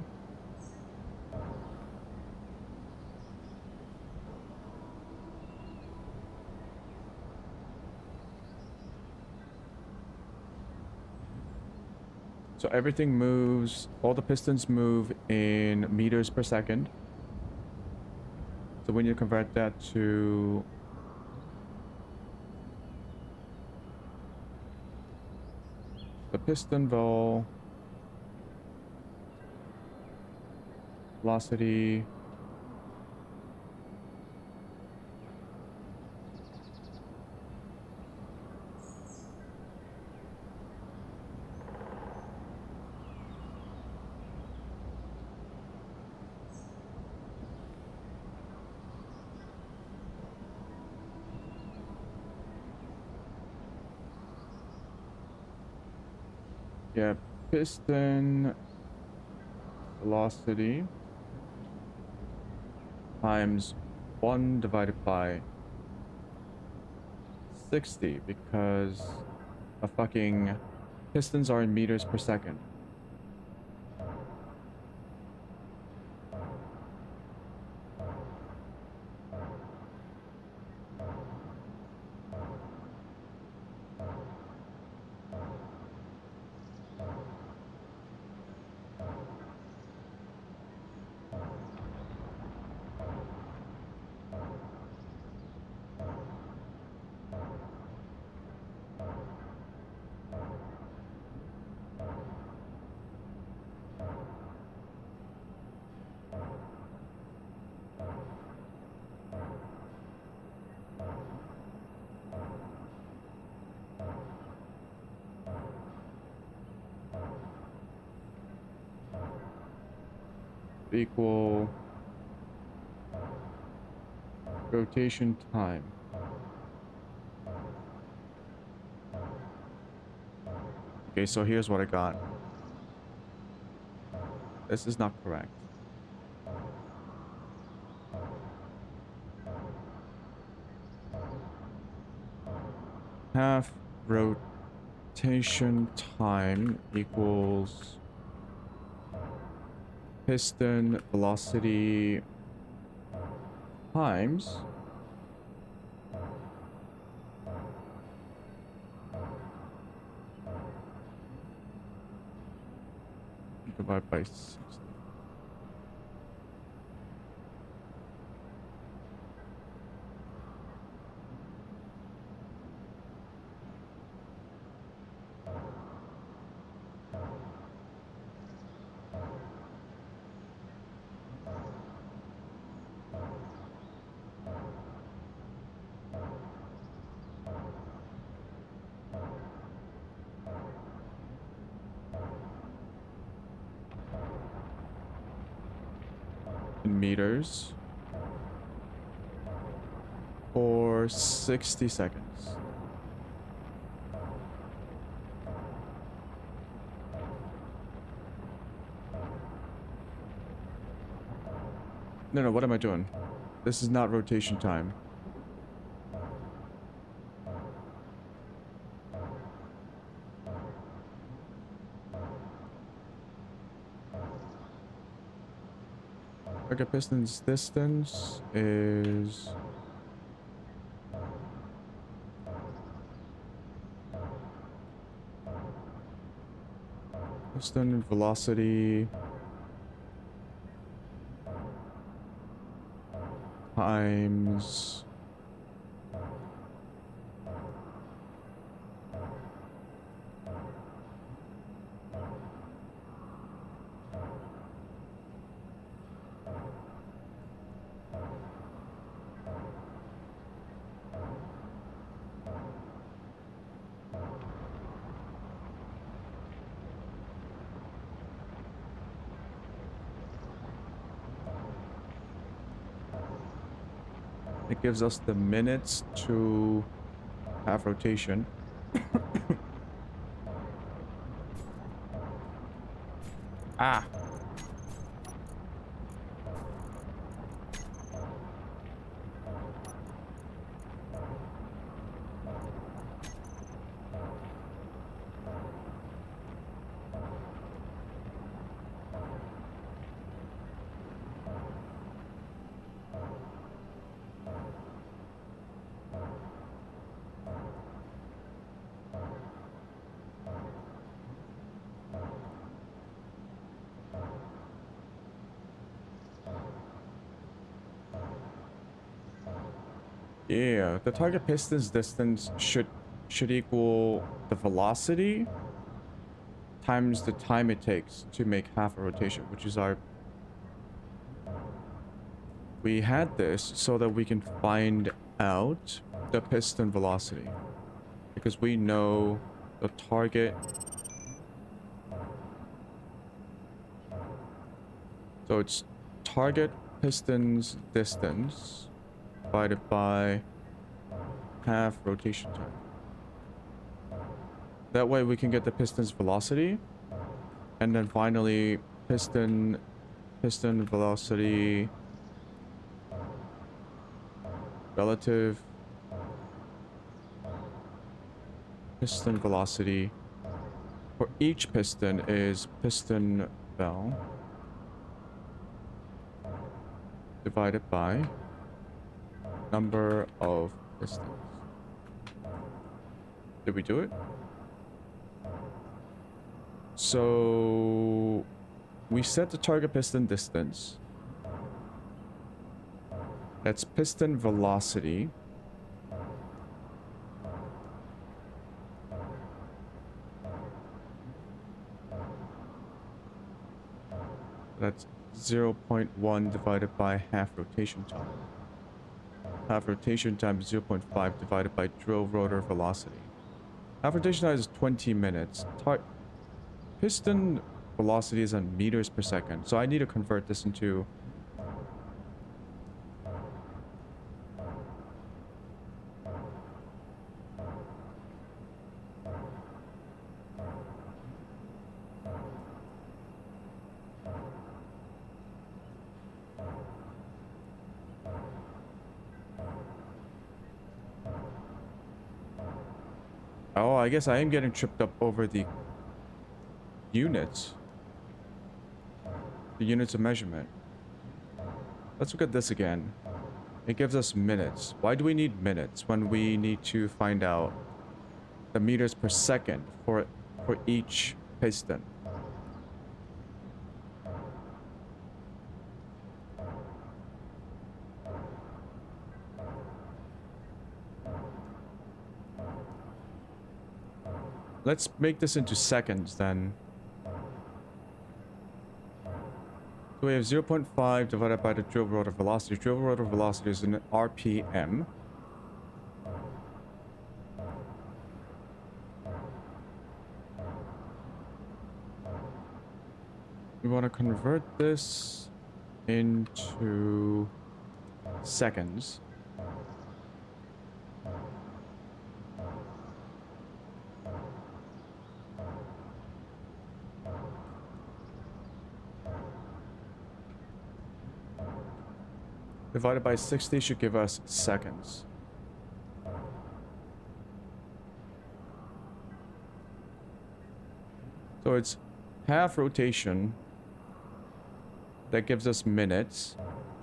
So everything moves, all the pistons move in meters per second. So we need to convert that to the piston velocity. Yeah, piston velocity times 1 divided by 60 because the fucking pistons are in meters per second. Equal rotation time. Okay, so here's what I got. This is not correct. Half rotation time equals piston velocity times divided by 60. In meters for 60 seconds. No, what am I doing? This is not rotation time. Target piston's distance is piston velocity times it gives us the minutes to have rotation. Ah. Yeah, the target piston's distance should equal the velocity times the time it takes to make half a rotation, which is our... We had this so that we can find out the piston velocity, because we know the target. So it's target piston's distance divided by half rotation time. That way we can get the piston's velocity, and then finally piston velocity relative piston velocity for each piston is piston vel divided by number of pistons. Did we do it? So we set the target piston distance. That's piston velocity. That's 0.1 divided by half rotation time. Half rotation time is 0.5 divided by drill rotor velocity. Half rotation time is 20 minutes. Piston velocity is in meters per second. So I need to convert this into... Oh, I guess I am getting tripped up over the units. The units of measurement. Let's look at this again. It gives us minutes. Why do we need minutes when we need to find out the meters per second for each piston? Let's make this into seconds then. So we have 0.5 divided by the drill rotor velocity. Drill rotor velocity is in RPM. We want to convert this into seconds. Divided by 60 should give us seconds. So it's half rotation that gives us minutes.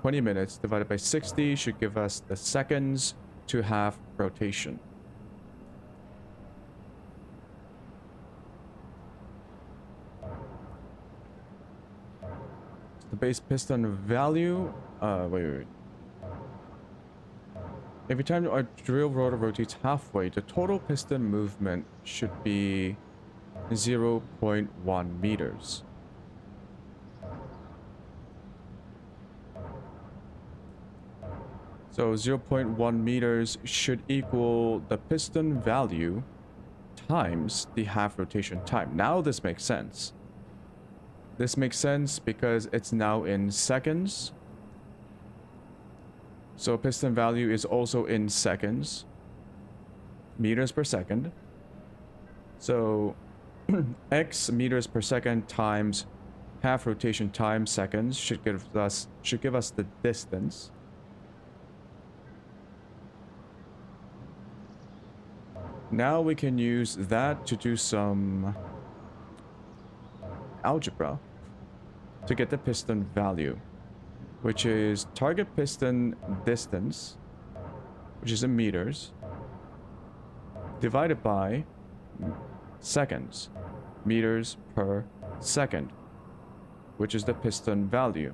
20 minutes divided by 60 should give us the seconds to half rotation. The base piston value, wait. Every time our drill rotor rotates halfway, the total piston movement should be 0.1 meters. So 0.1 meters should equal the piston value times the half rotation time. Now this makes sense. This makes sense because it's now in seconds. So piston value is also in seconds. Meters per second. So x meters per second times half rotation times seconds should give us the distance. Now we can use that to do some algebra to get the piston value, which is target piston distance, which is in meters, divided by seconds, meters per second, which is the piston value.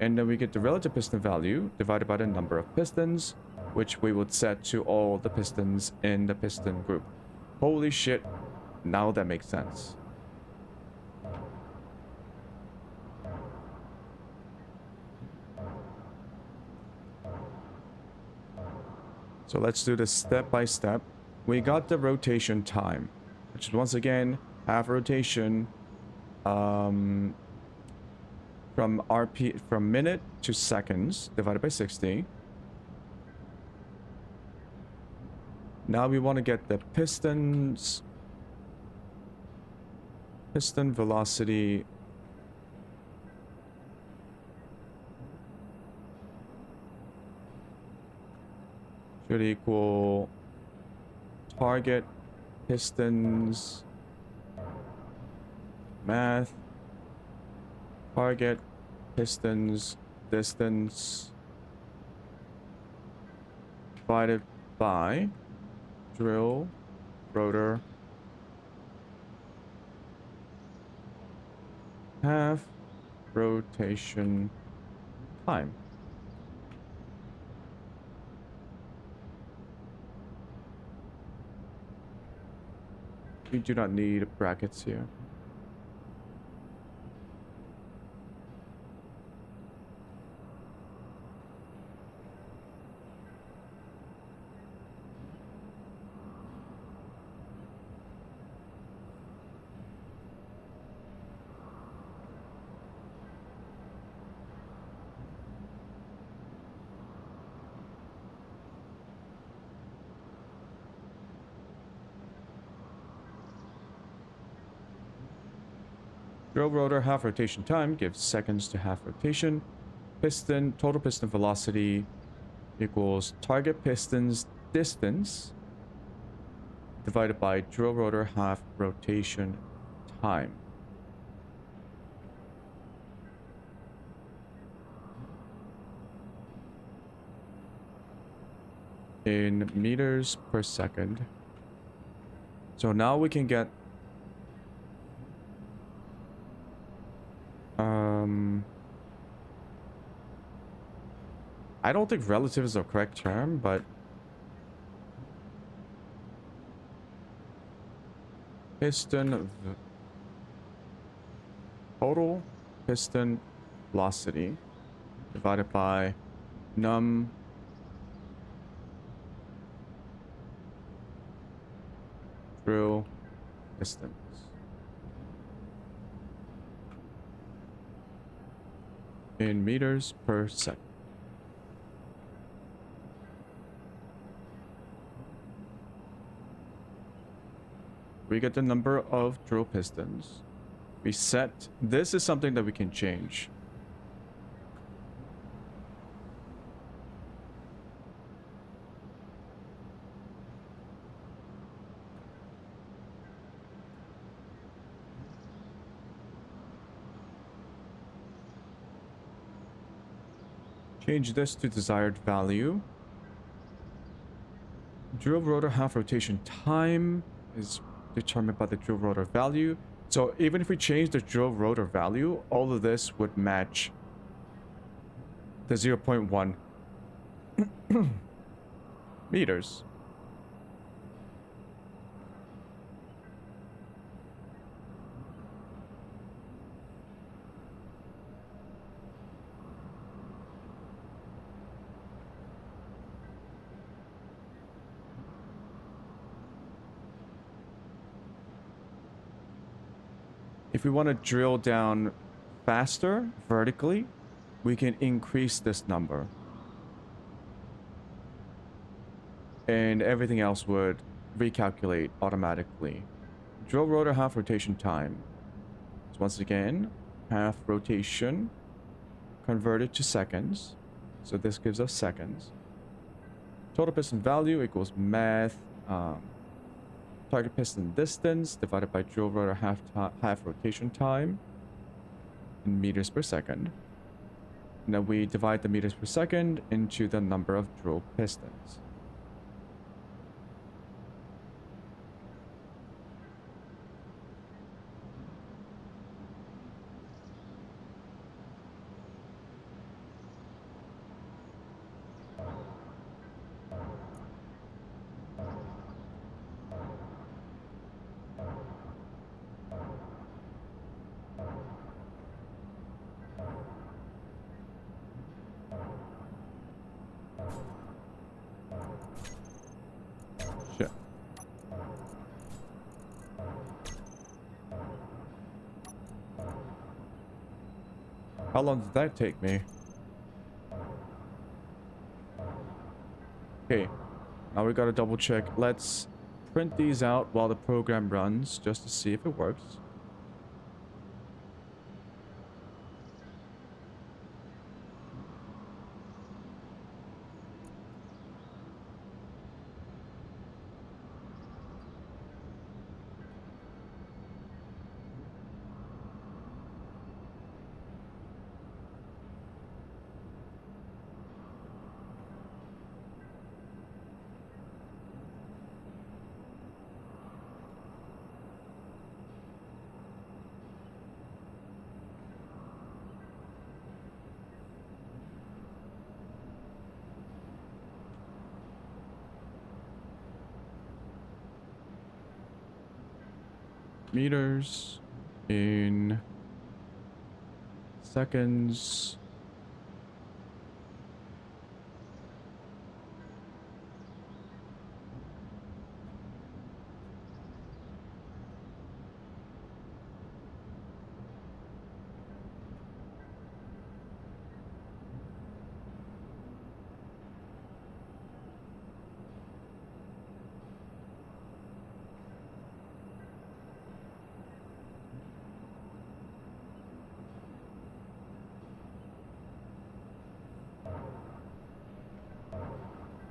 And then we get the relative piston value divided by the number of pistons, which we would set to all the pistons in the piston group. Holy shit, now that makes sense. So let's do this step by step. We got the rotation time, which is once again half rotation from minute to seconds divided by 60. Now we want to get the piston velocity. Should equal target pistons math, target pistons distance divided by drill rotor half rotation time. We do not need brackets here. Drill rotor half rotation time gives seconds to half rotation. Total piston velocity equals target piston's distance divided by drill rotor half rotation time. In meters per second. So now we can get I don't think relative is the correct term, but total piston velocity divided by num drill pistons. In meters per second. We get the number of drill pistons. We set, this is something that we can change. Change this to desired value. Drill rotor half rotation time is determined by the drill rotor value. So even if we change the drill rotor value, all of this would match the 0.1 meters. If we want to drill down faster vertically, we can increase this number. And everything else would recalculate automatically. Drill rotor half rotation time. So once again, half rotation converted to seconds. So this gives us seconds. Total piston value equals math. Target piston distance divided by drill rotor half rotation time in meters per second. And then we divide the meters per second into the number of drill pistons. Shit. How long did that take me? Okay, now we gotta double check. Let's print these out while the program runs just to see if it works. Meters in seconds.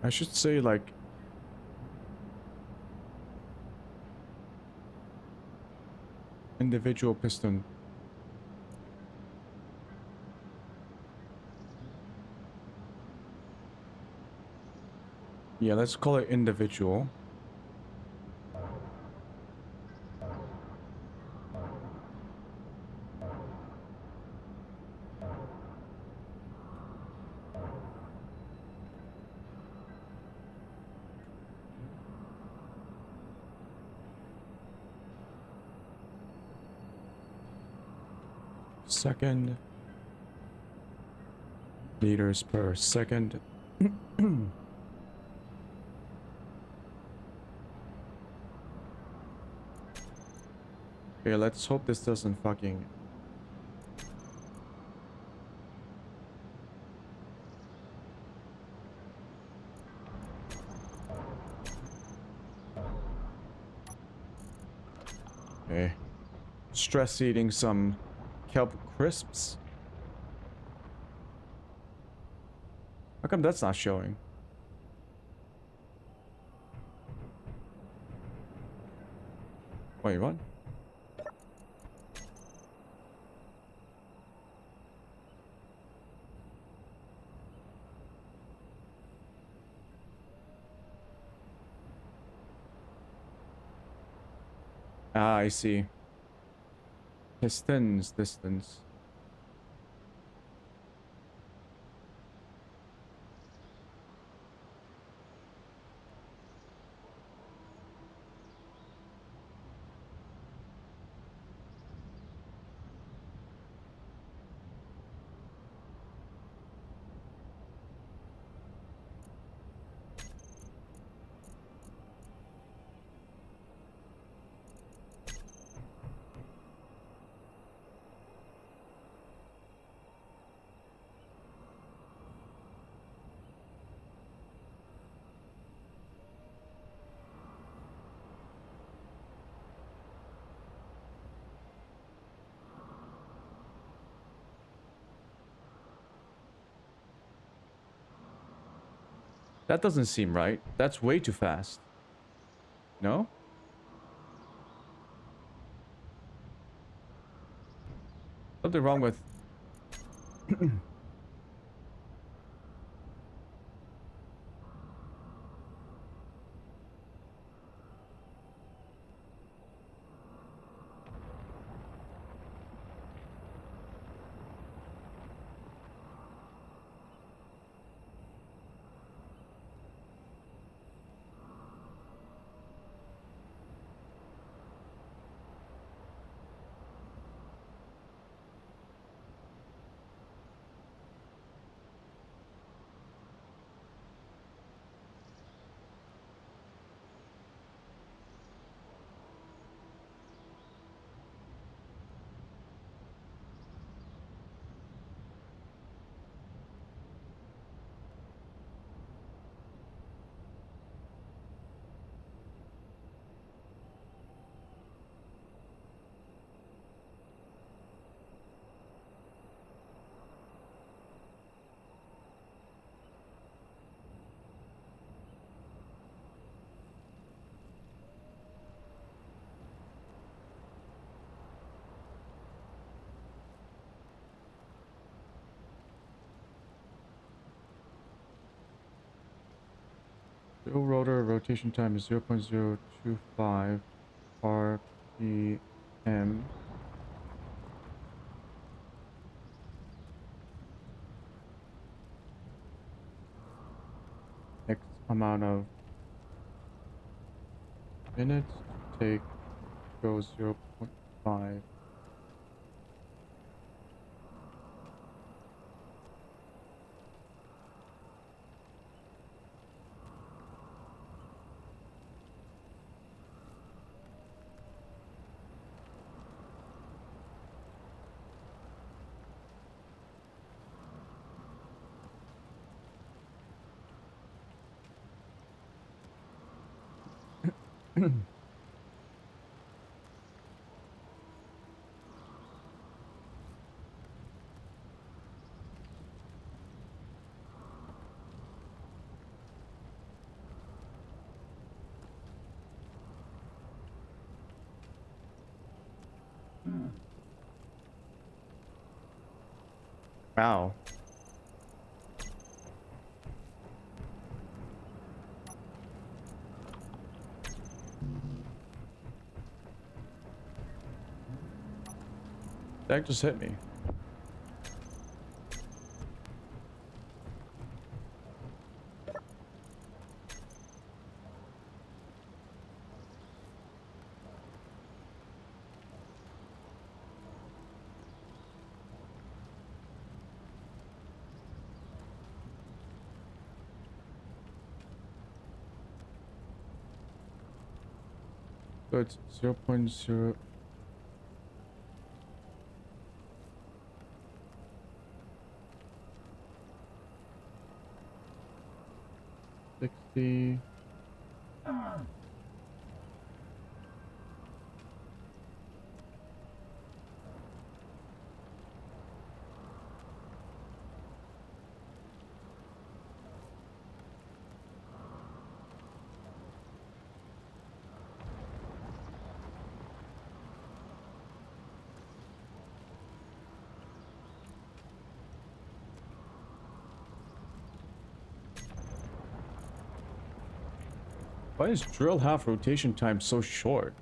I should say like individual piston. Yeah, let's call it individual. Second. Liters per second. Okay, let's hope this doesn't fucking... Okay. Stress eating some Kelp Crisps. How come that's not showing? Wait, what? Ah, I see. Pistons, distance. That doesn't seem right. That's way too fast. No? Something wrong with... Dual rotor rotation time is 0.025 RPM. X amount of minutes to take goes 0.5. Ow. That just hit me. So it's 0.0. $60. Why is drill half rotation time so short?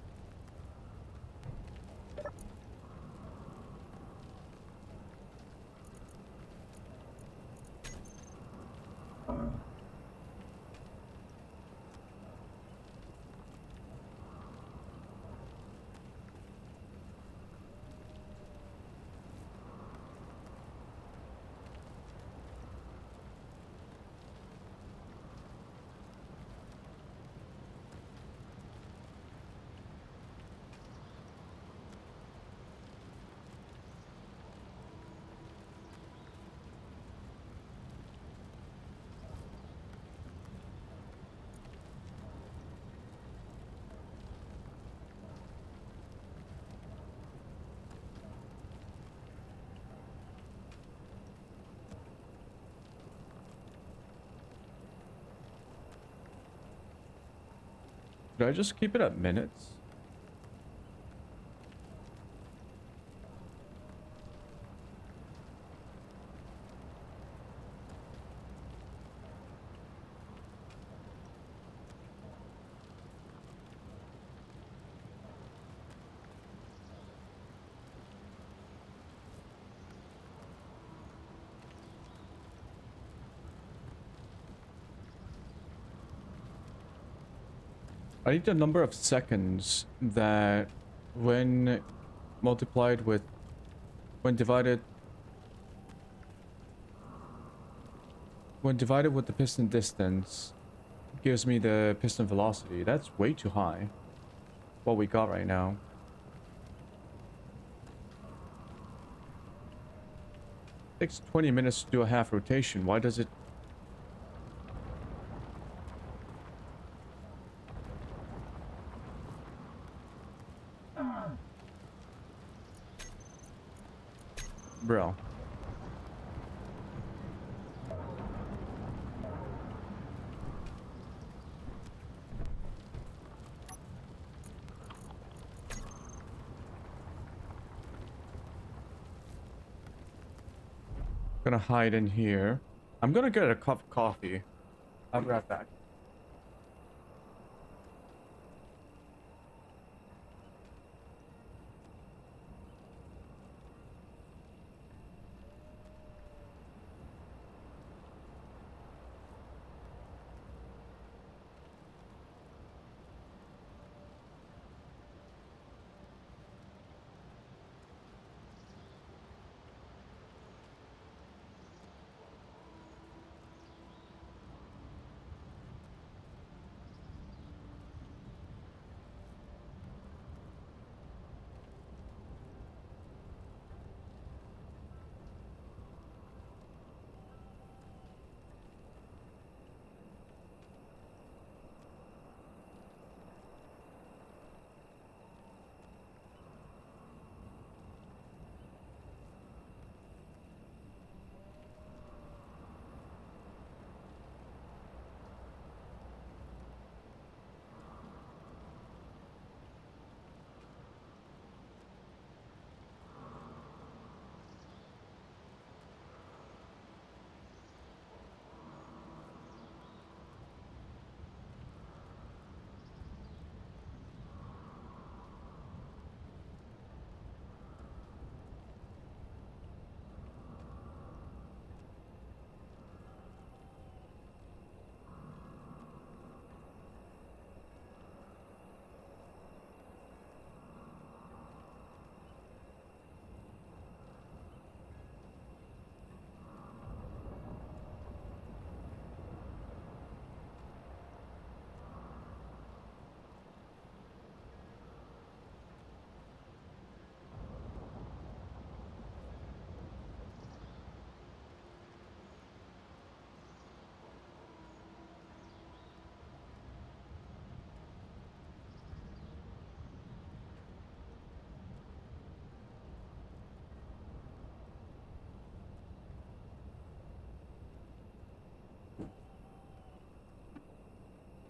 Should I just keep it at minutes? I need the number of seconds that when multiplied with, when divided with the piston distance gives me the piston velocity. That's way too high. What we got right now. Takes 20 minutes to do a half rotation. Why does it? Bro. Gonna hide in here. I'm gonna get a cup of coffee. I'll be right back.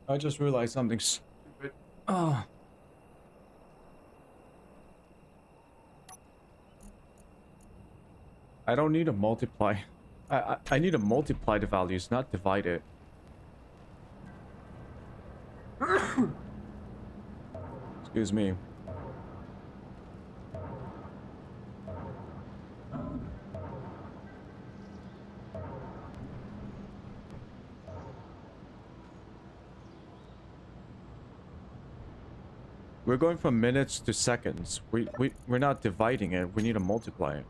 I just realized something stupid. Oh. I don't need to multiply. I need to multiply the values, not divide it. Excuse me. We're going from minutes to seconds. We're not dividing it. We need to multiply it.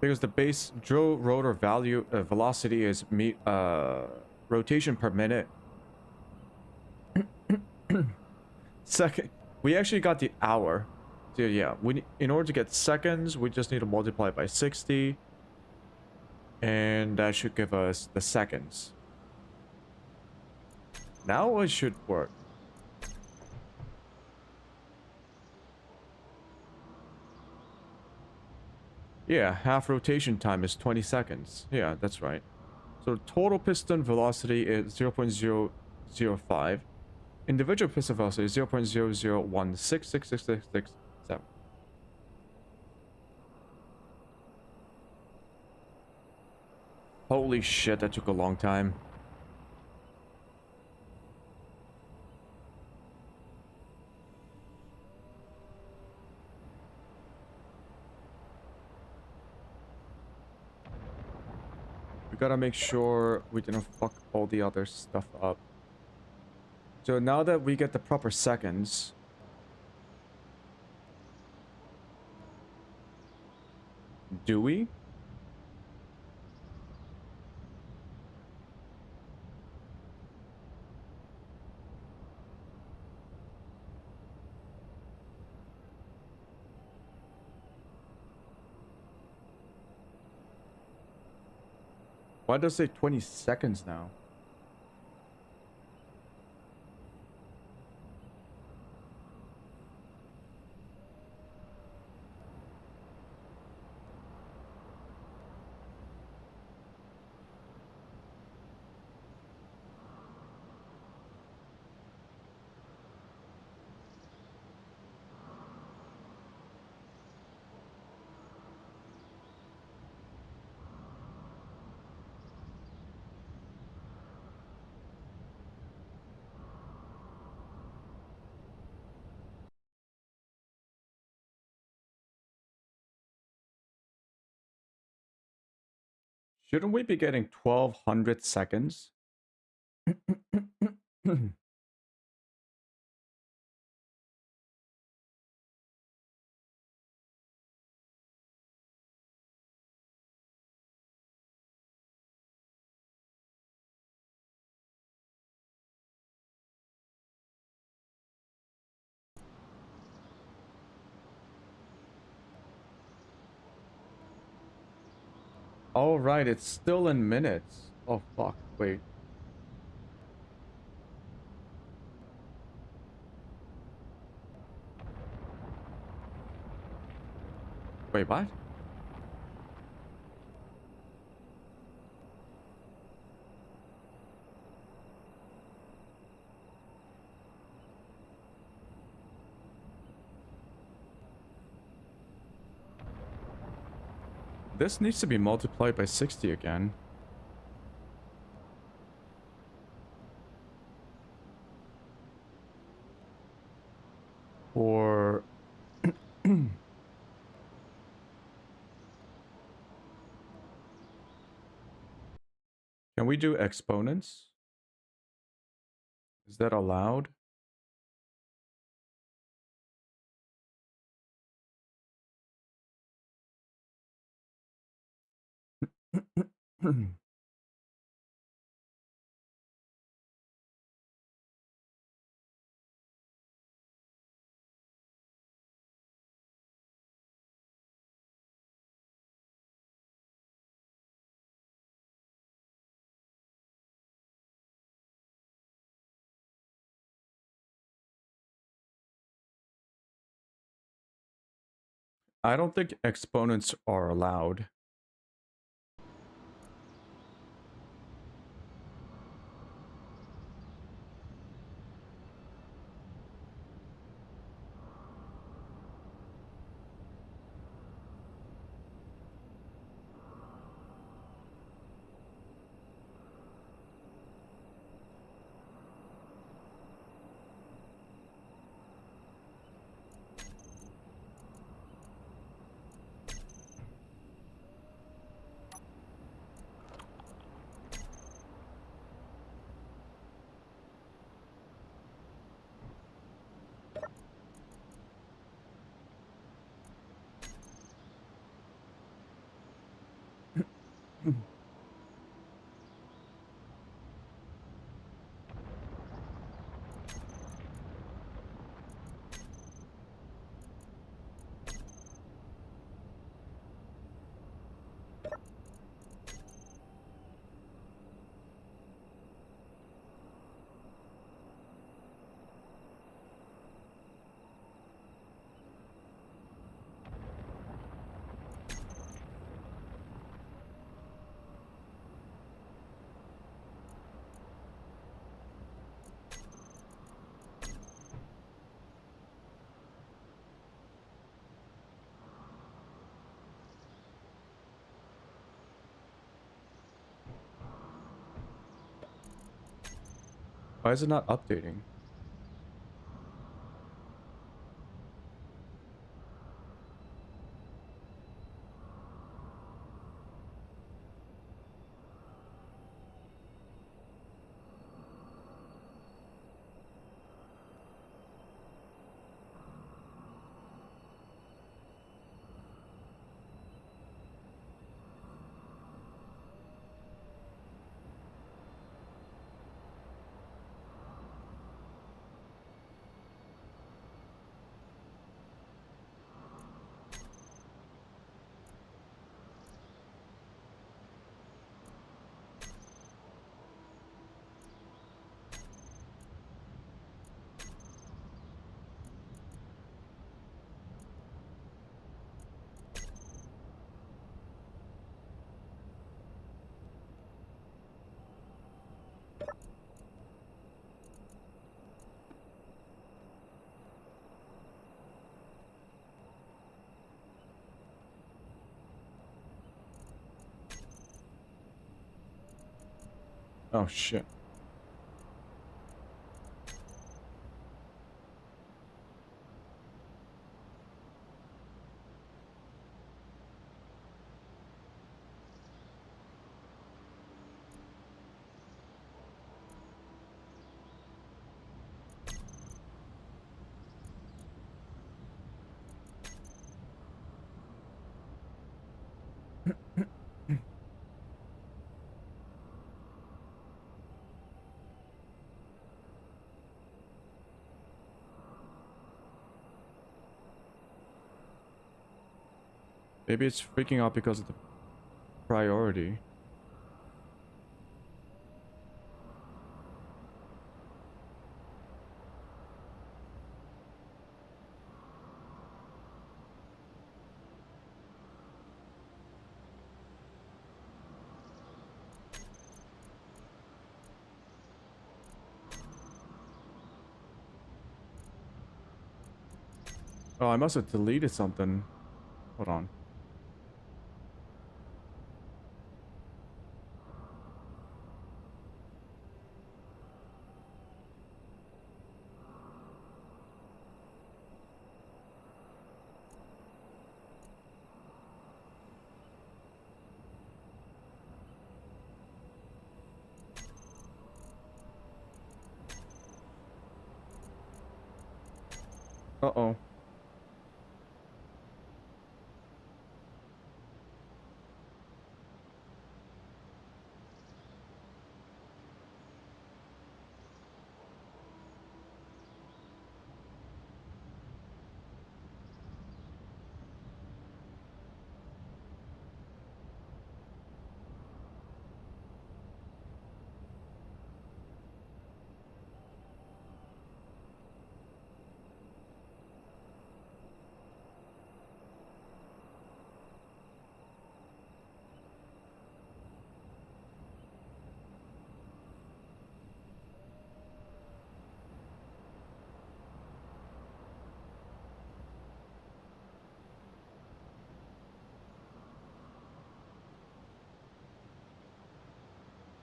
Because the base drill rotor value velocity is rotation per minute. Second, we actually got the hour. So yeah, in order to get seconds, we just need to multiply by 60, and that should give us the seconds. Now it should work. Yeah, half rotation time is 20 seconds. Yeah, that's right. So total piston velocity is 0.005. Individual piston velocity is 0.001666667. Holy shit, that took a long time. We gotta make sure we didn't fuck all the other stuff up. So now that we get the proper seconds... Do we? Why does it say 20 seconds now? Shouldn't we be getting 1200 seconds? All right, it's still in minutes. Oh, fuck. Wait. Wait, what? This needs to be multiplied by 60 again. Or... Can we do exponents? Is that allowed? I don't think exponents are allowed. Why is it not updating? Oh shit. Maybe it's freaking out because of the priority. Oh, I must have deleted something. Hold on. Uh-oh.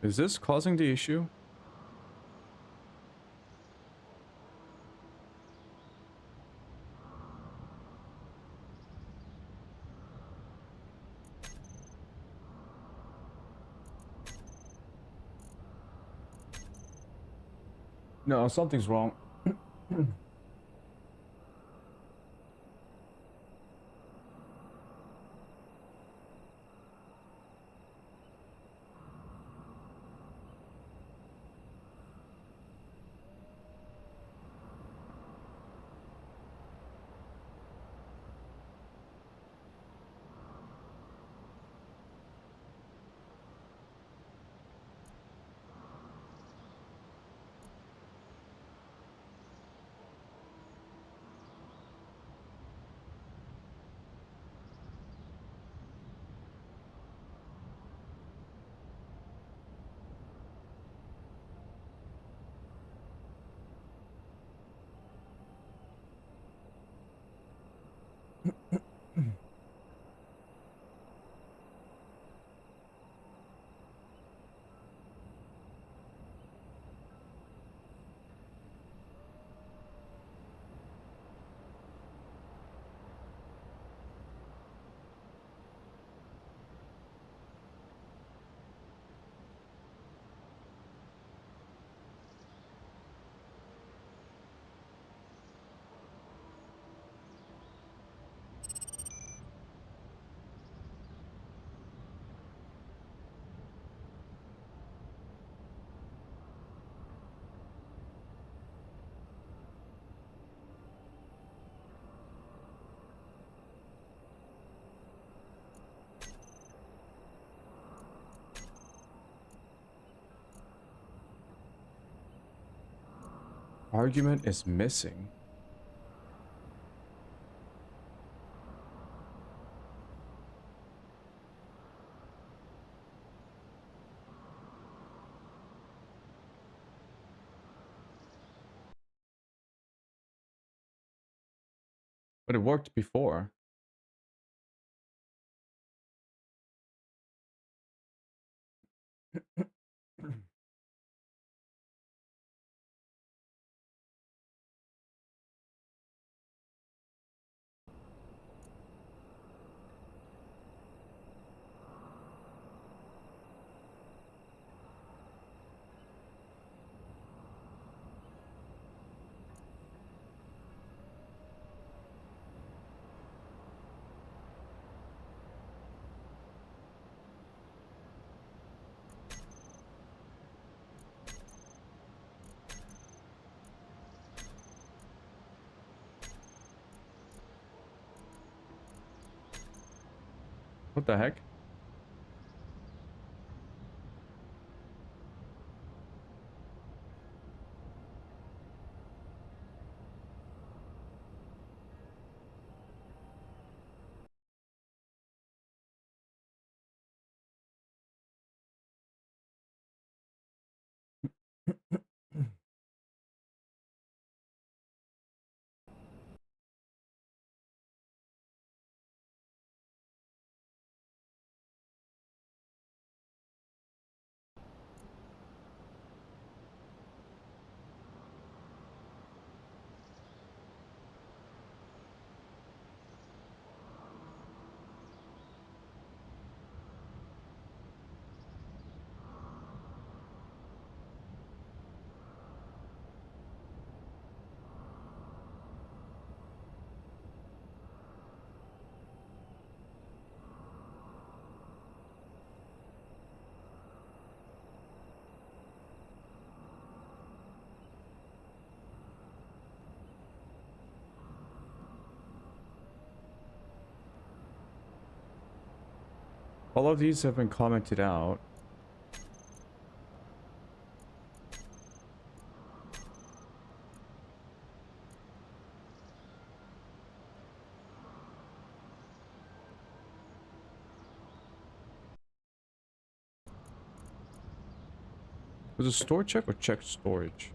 Is this causing the issue? No, something's wrong. Argument is missing. But it worked before. What the heck? All of these have been commented out. Was it store check or check storage?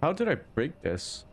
How did I break this?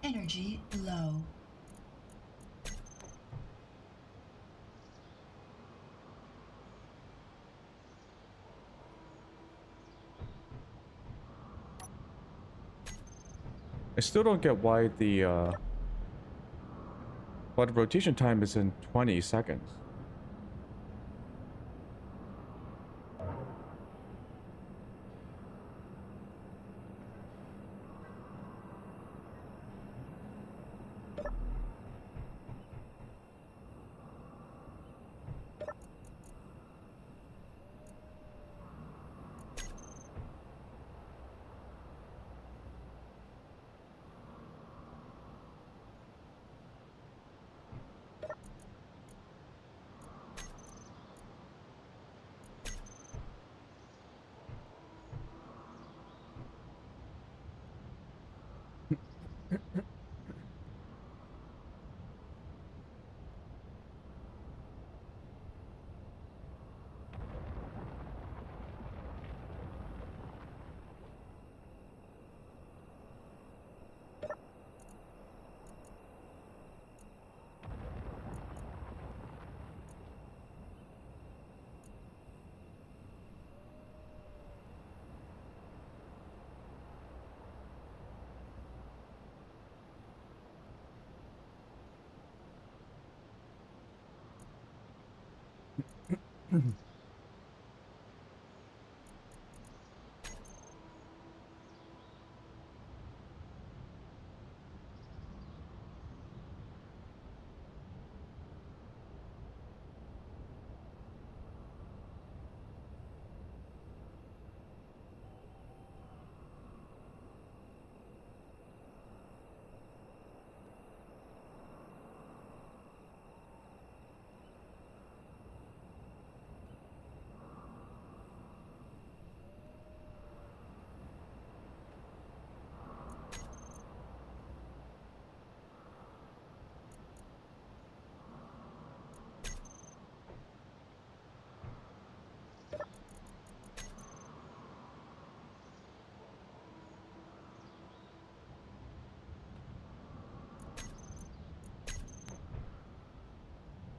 Energy low. I still don't get why the rotation time is in 20 seconds.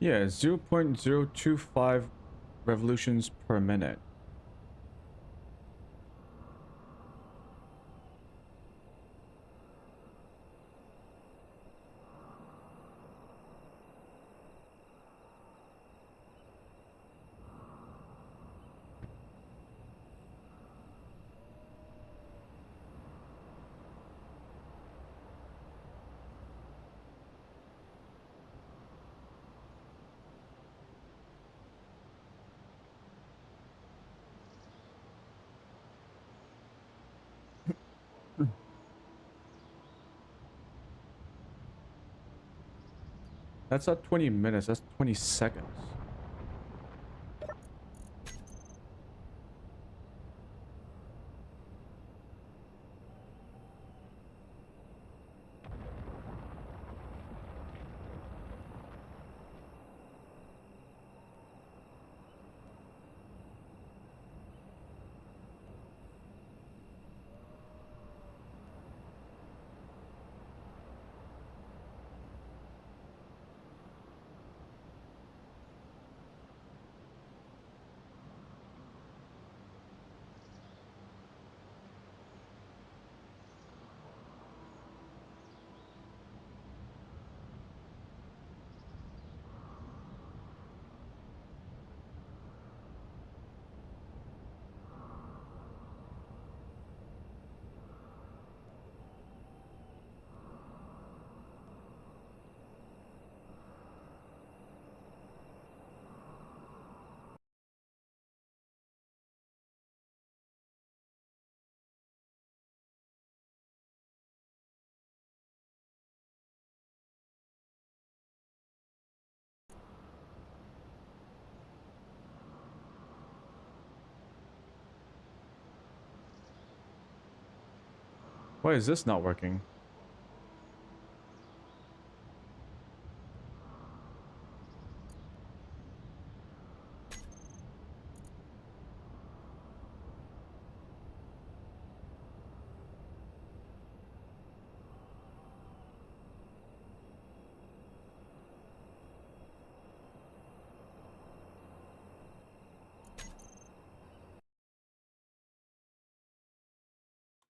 Yeah, 0.025 revolutions per minute. That's not 20 minutes, that's 20 seconds. Why is this not working?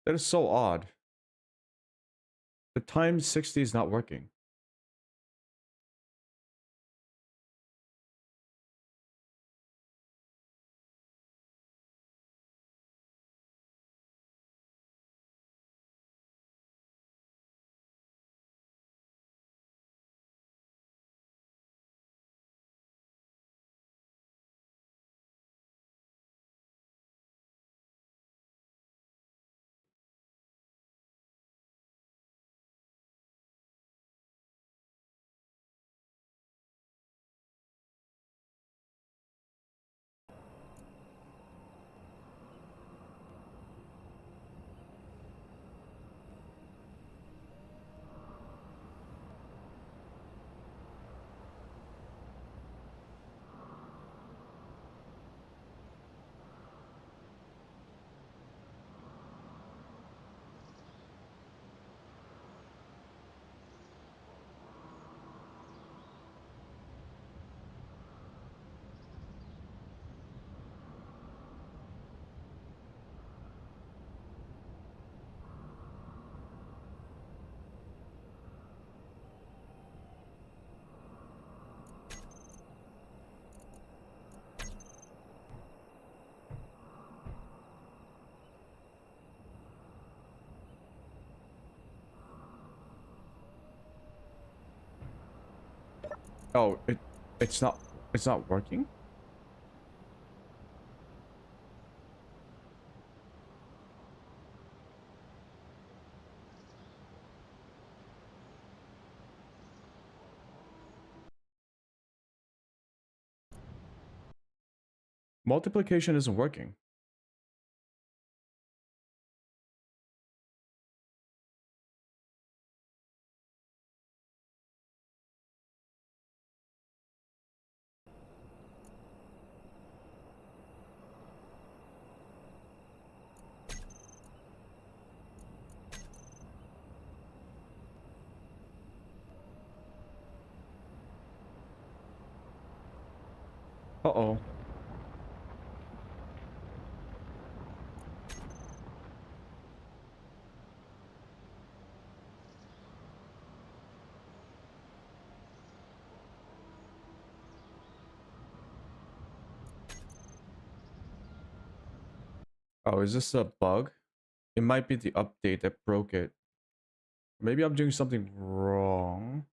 That is so odd. The times 60 is not working. Oh, it's not working? Multiplication isn't working. Uh-oh. Oh, is this a bug? It might be the update that broke it. Maybe I'm doing something wrong.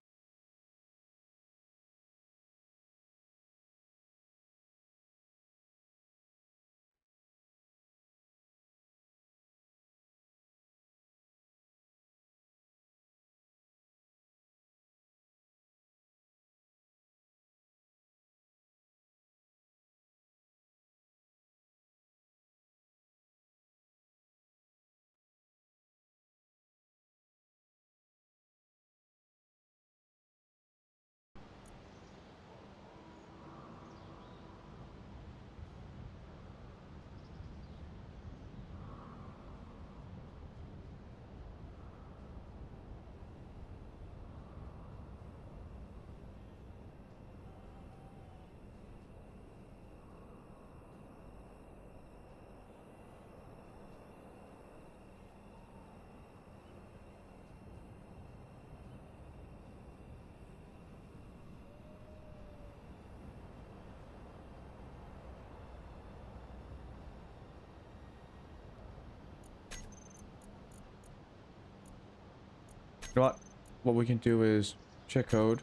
You know what? What we can do is check code.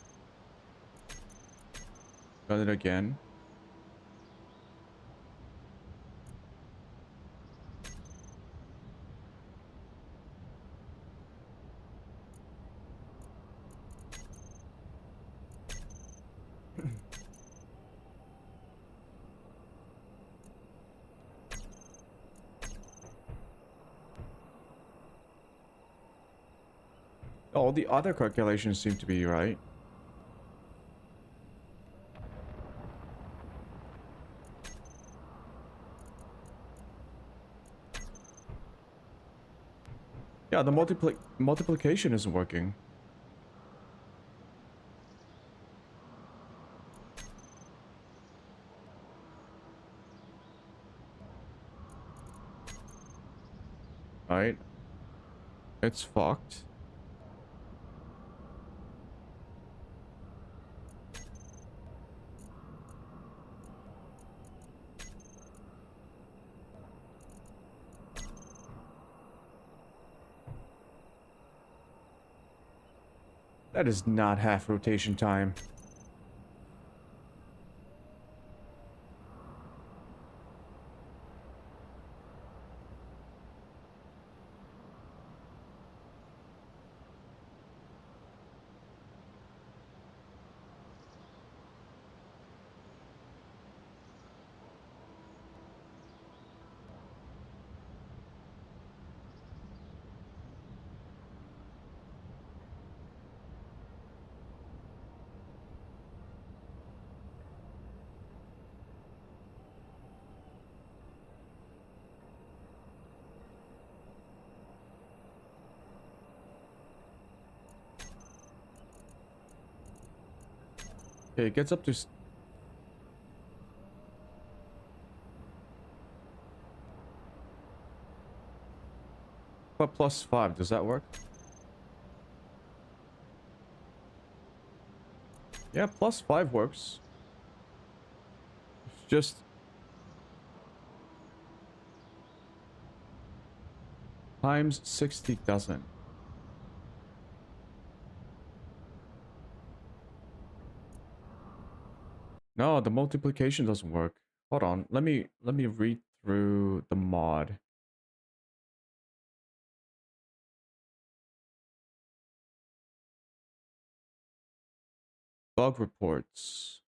Run it again. All the other calculations seem to be right. Yeah, the multiplication isn't working. Right? It's fucked. That is not half rotation time. Okay, it gets up to... But plus 5, does that work? Yeah, plus 5 works. It's just... Times 60 doesn't. No, the multiplication doesn't work. Hold on, let me read through the mod. Bug reports.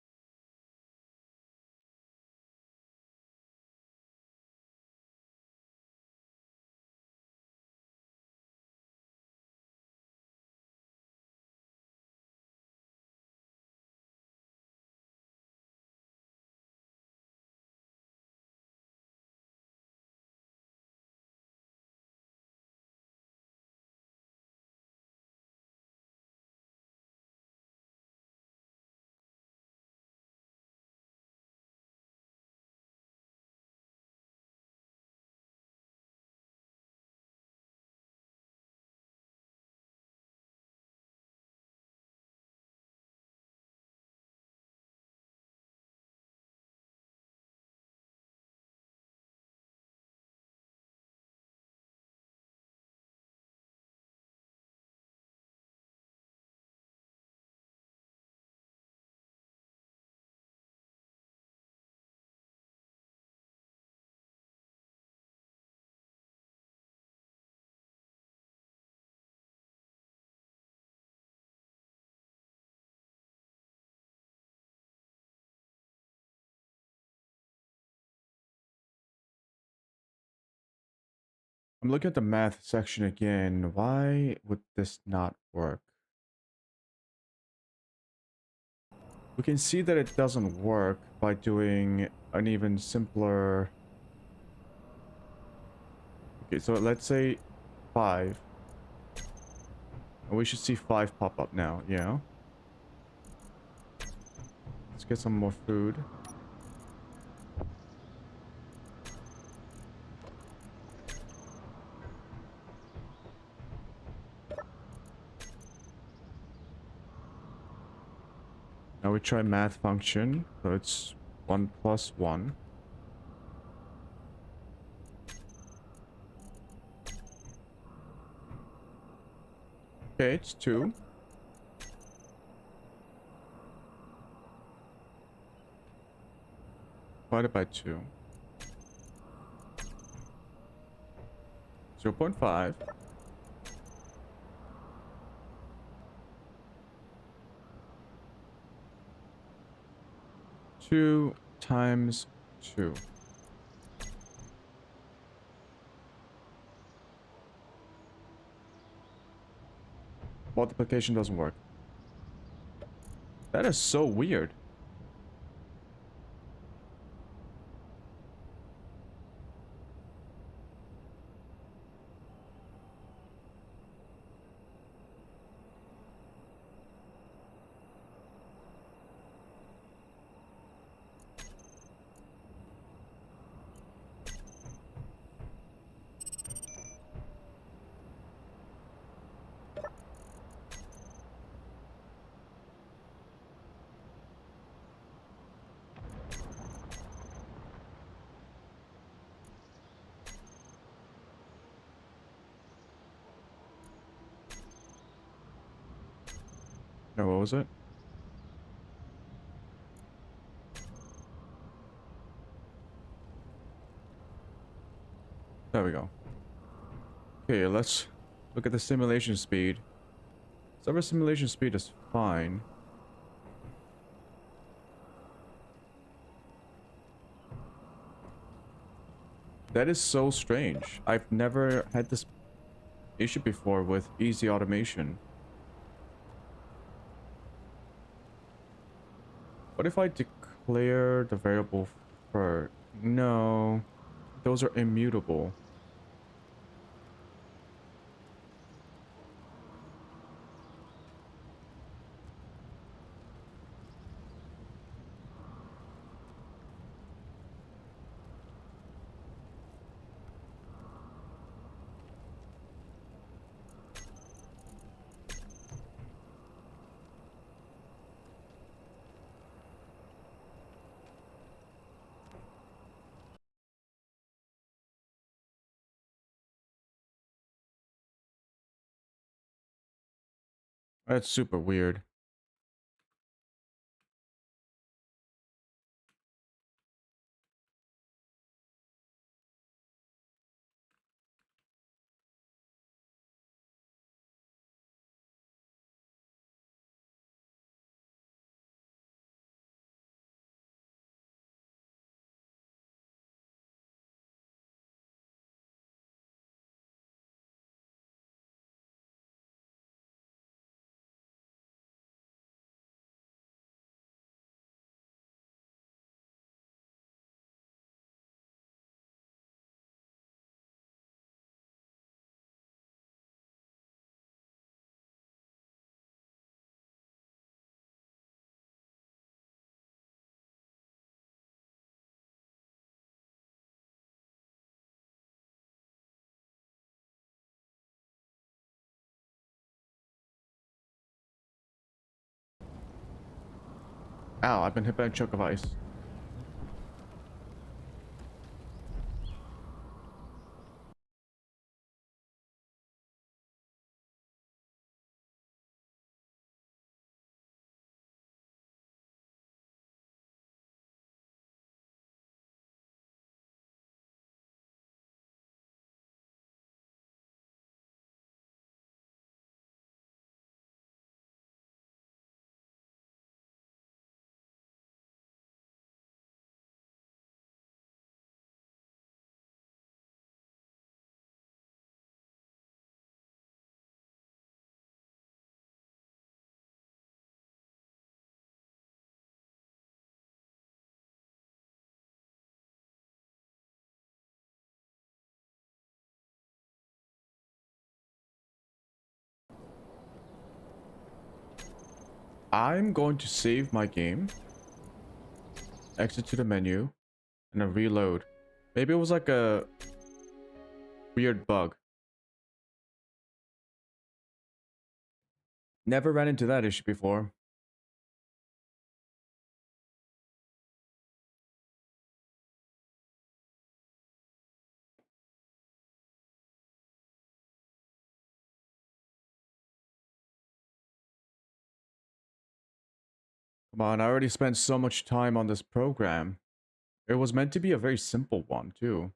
I'm looking at the math section again. Why would this not work? We can see that it doesn't work by doing an even simpler... Okay, so let's say 5. And we should see 5 pop up now, yeah. Let's get some more food. Now we try math function. So it's 1 plus 1. Okay, it's 2. Divided by 2. 0.5. Two times 2. Multiplication doesn't work. That is so weird. No, what was it? There we go. Okay, let's look at the simulation speed. Server simulation speed is fine. That is so strange. I've never had this issue before with easy automation. What if I declare the variable for... No, those are immutable. That's super weird. Ow, I've been hit by a chunk of ice. I'm going to save my game, exit to the menu, and then reload. Maybe it was like a weird bug. Never ran into that issue before. Come on, I already spent so much time on this program. It was meant to be a very simple one, too.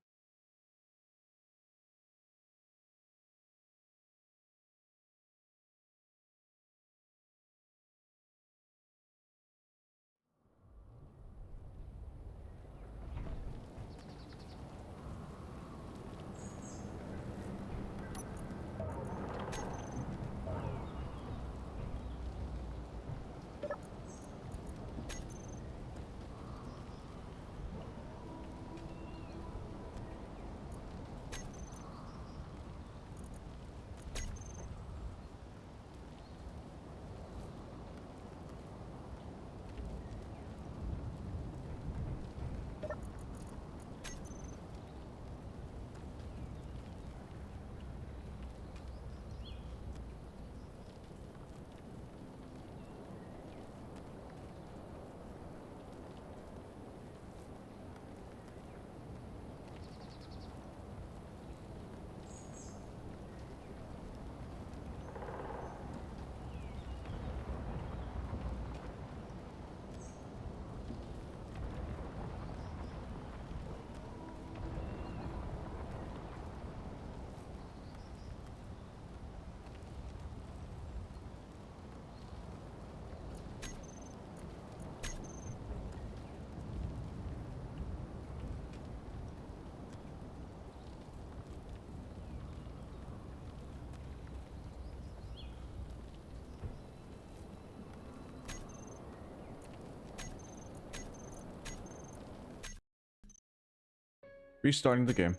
Restarting the game.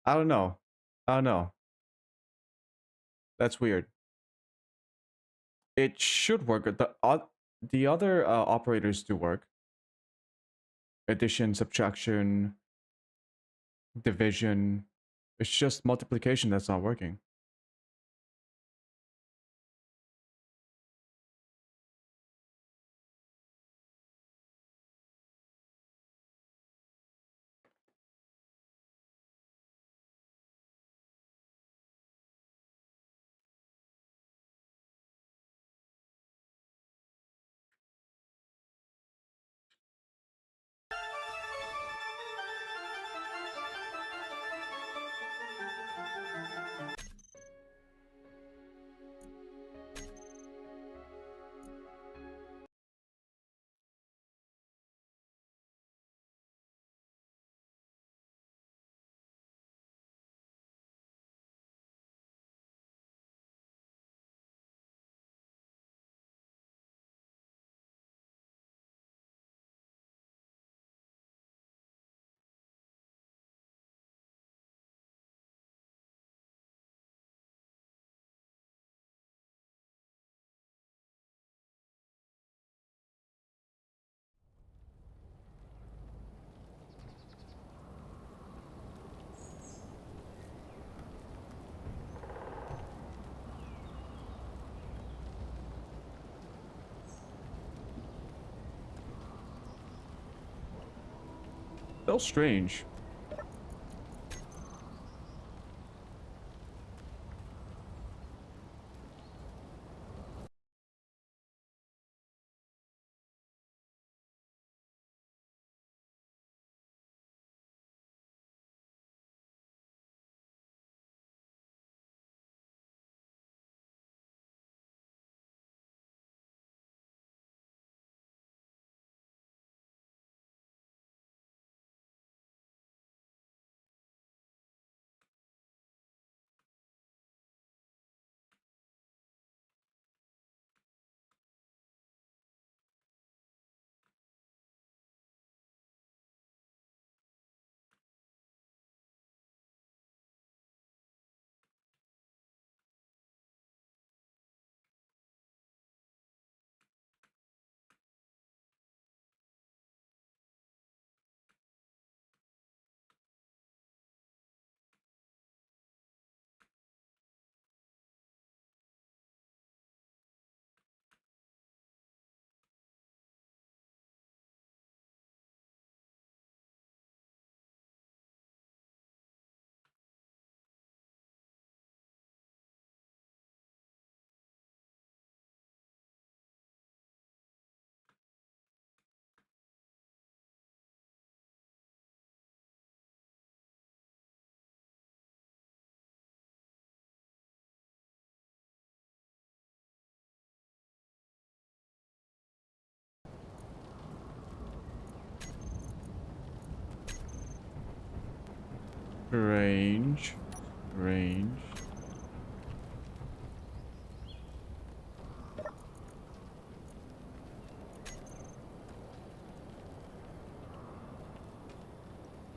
I don't know. I don't know. That's weird. It should work. The other operators do work. Addition, subtraction, division. It's just multiplication that's not working. Still strange. Range.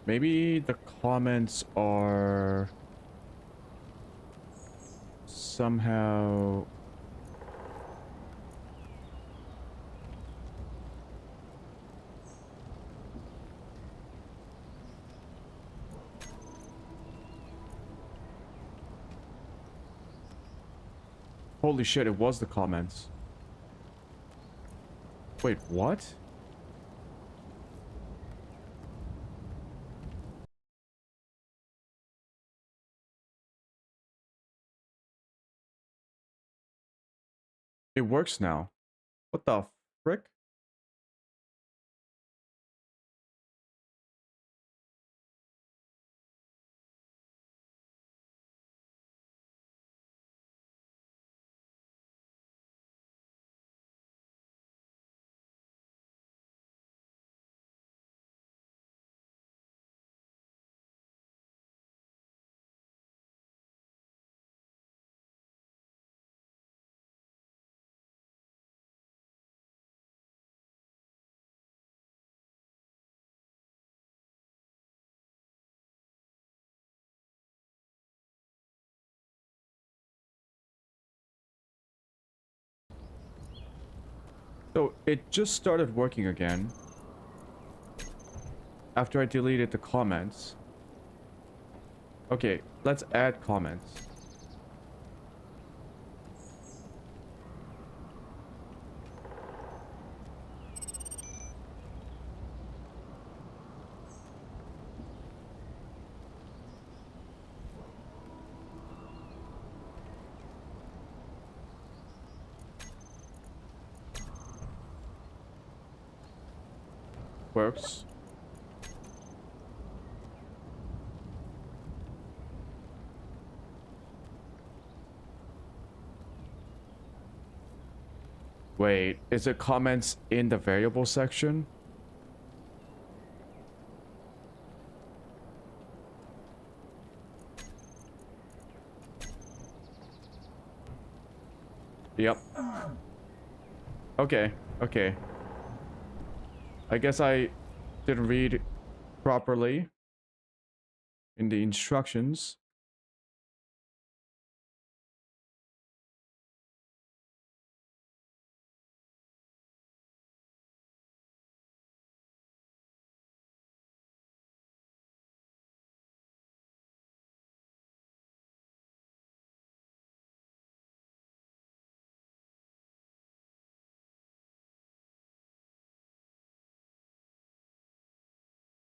Maybe the comments are somehow... Holy shit, it was the comments. Wait, what? It works now. What the frick? So it just started working again after I deleted the comments. Okay, let's add comments. Works. Wait, is it comments in the variable section? Yep. Okay, okay. I guess I didn't read properly in the instructions.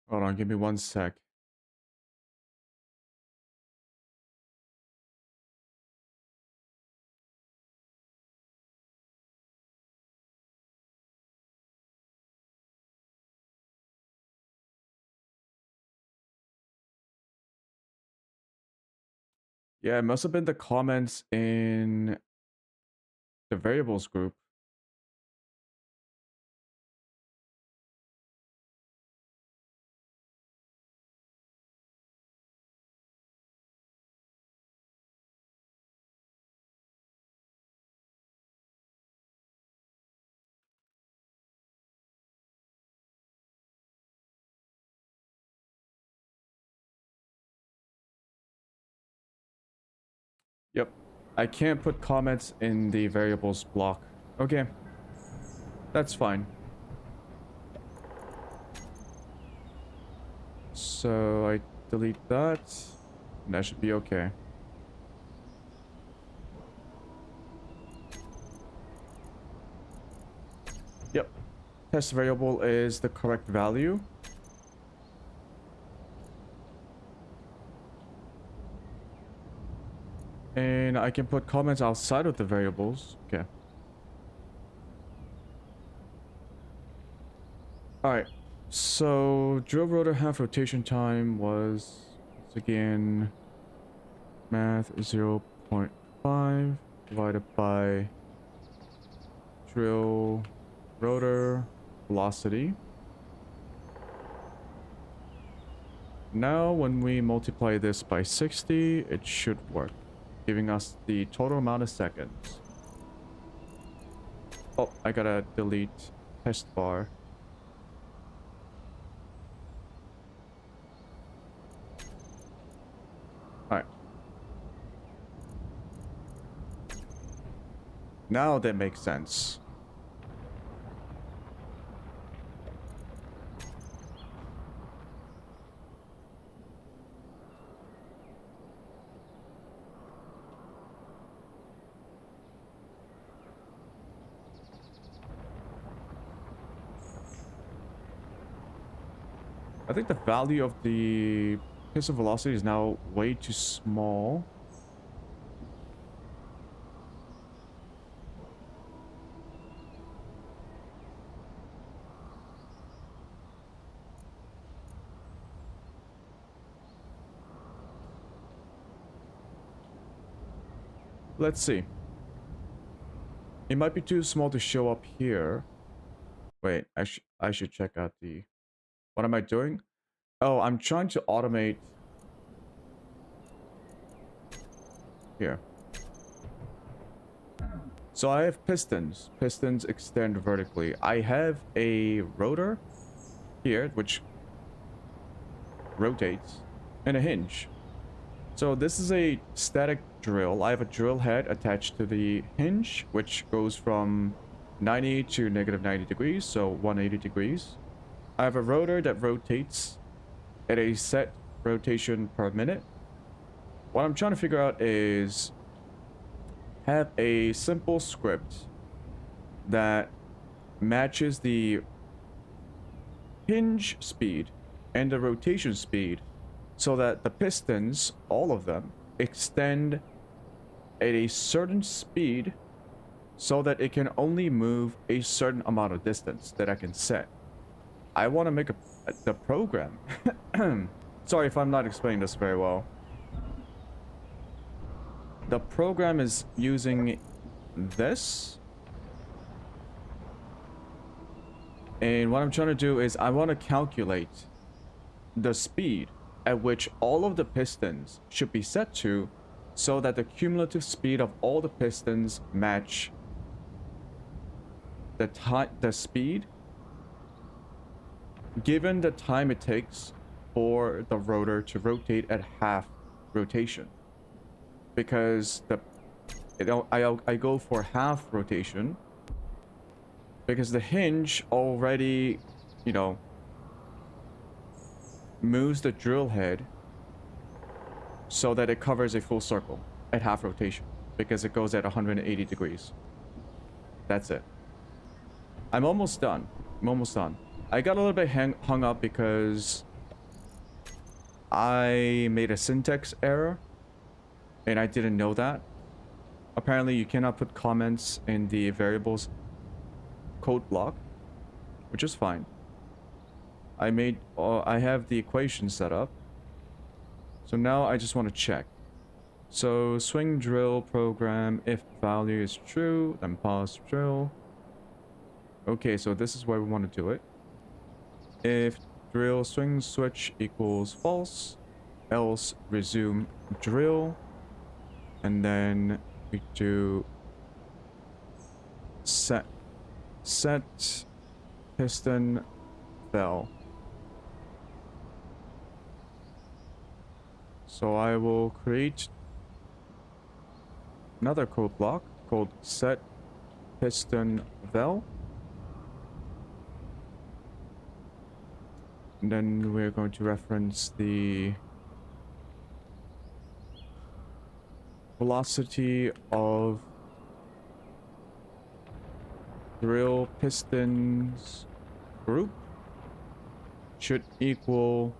Hold on, give me one sec. Yeah, it must have been the comments in the variables group. Yep. I can't put comments in the variables block. Okay. That's fine. So I delete that. And that should be okay. Yep. Test variable is the correct value. And I can put comments outside of the variables. Okay. Alright. So drill rotor half rotation time was once again math 0.5 divided by drill rotor velocity. Now when we multiply this by 60, it should work, giving us the total amount of seconds. Oh, I gotta delete test bar. Alright. Now that makes sense. I think the value of the piston velocity is now way too small. Let's see. It might be too small to show up here. Wait, I should check out the... What am I doing? Oh, I'm trying to automate... Here. So I have pistons. Pistons extend vertically. I have a rotor here, which rotates, and a hinge. So this is a static drill. I have a drill head attached to the hinge, which goes from 90 to negative 90 degrees, so 180 degrees. I have a rotor that rotates at a set rotation per minute. What I'm trying to figure out is have a simple script that matches the hinge speed and the rotation speed so that the pistons, all of them, extend at a certain speed so that it can only move a certain amount of distance that I can set. I want to make the program. Sorry if I'm not explaining this very well. The program is using this. And what I'm trying to do is I want to calculate the speed at which all of the pistons should be set to so that the cumulative speed of all the pistons match the speed given the time it takes for the rotor to rotate at half rotation. Because I go for half rotation because the hinge already, you know, moves the drill head so that it covers a full circle at half rotation because it goes at 180 degrees. That's it. I'm almost done. I got a little bit hung up because I made a syntax error and I didn't know that. Apparently you cannot put comments in the variables code block, which is fine. I have the equation set up. So now I just want to check. So swing drill program, if value is true, then pause drill. Okay, so this is where we want to do it. If drill swing switch equals false, else resume drill. And then we do set piston vel. So I will create another code block called set piston vel. And then we're going to reference the velocity of drill pistons group should equal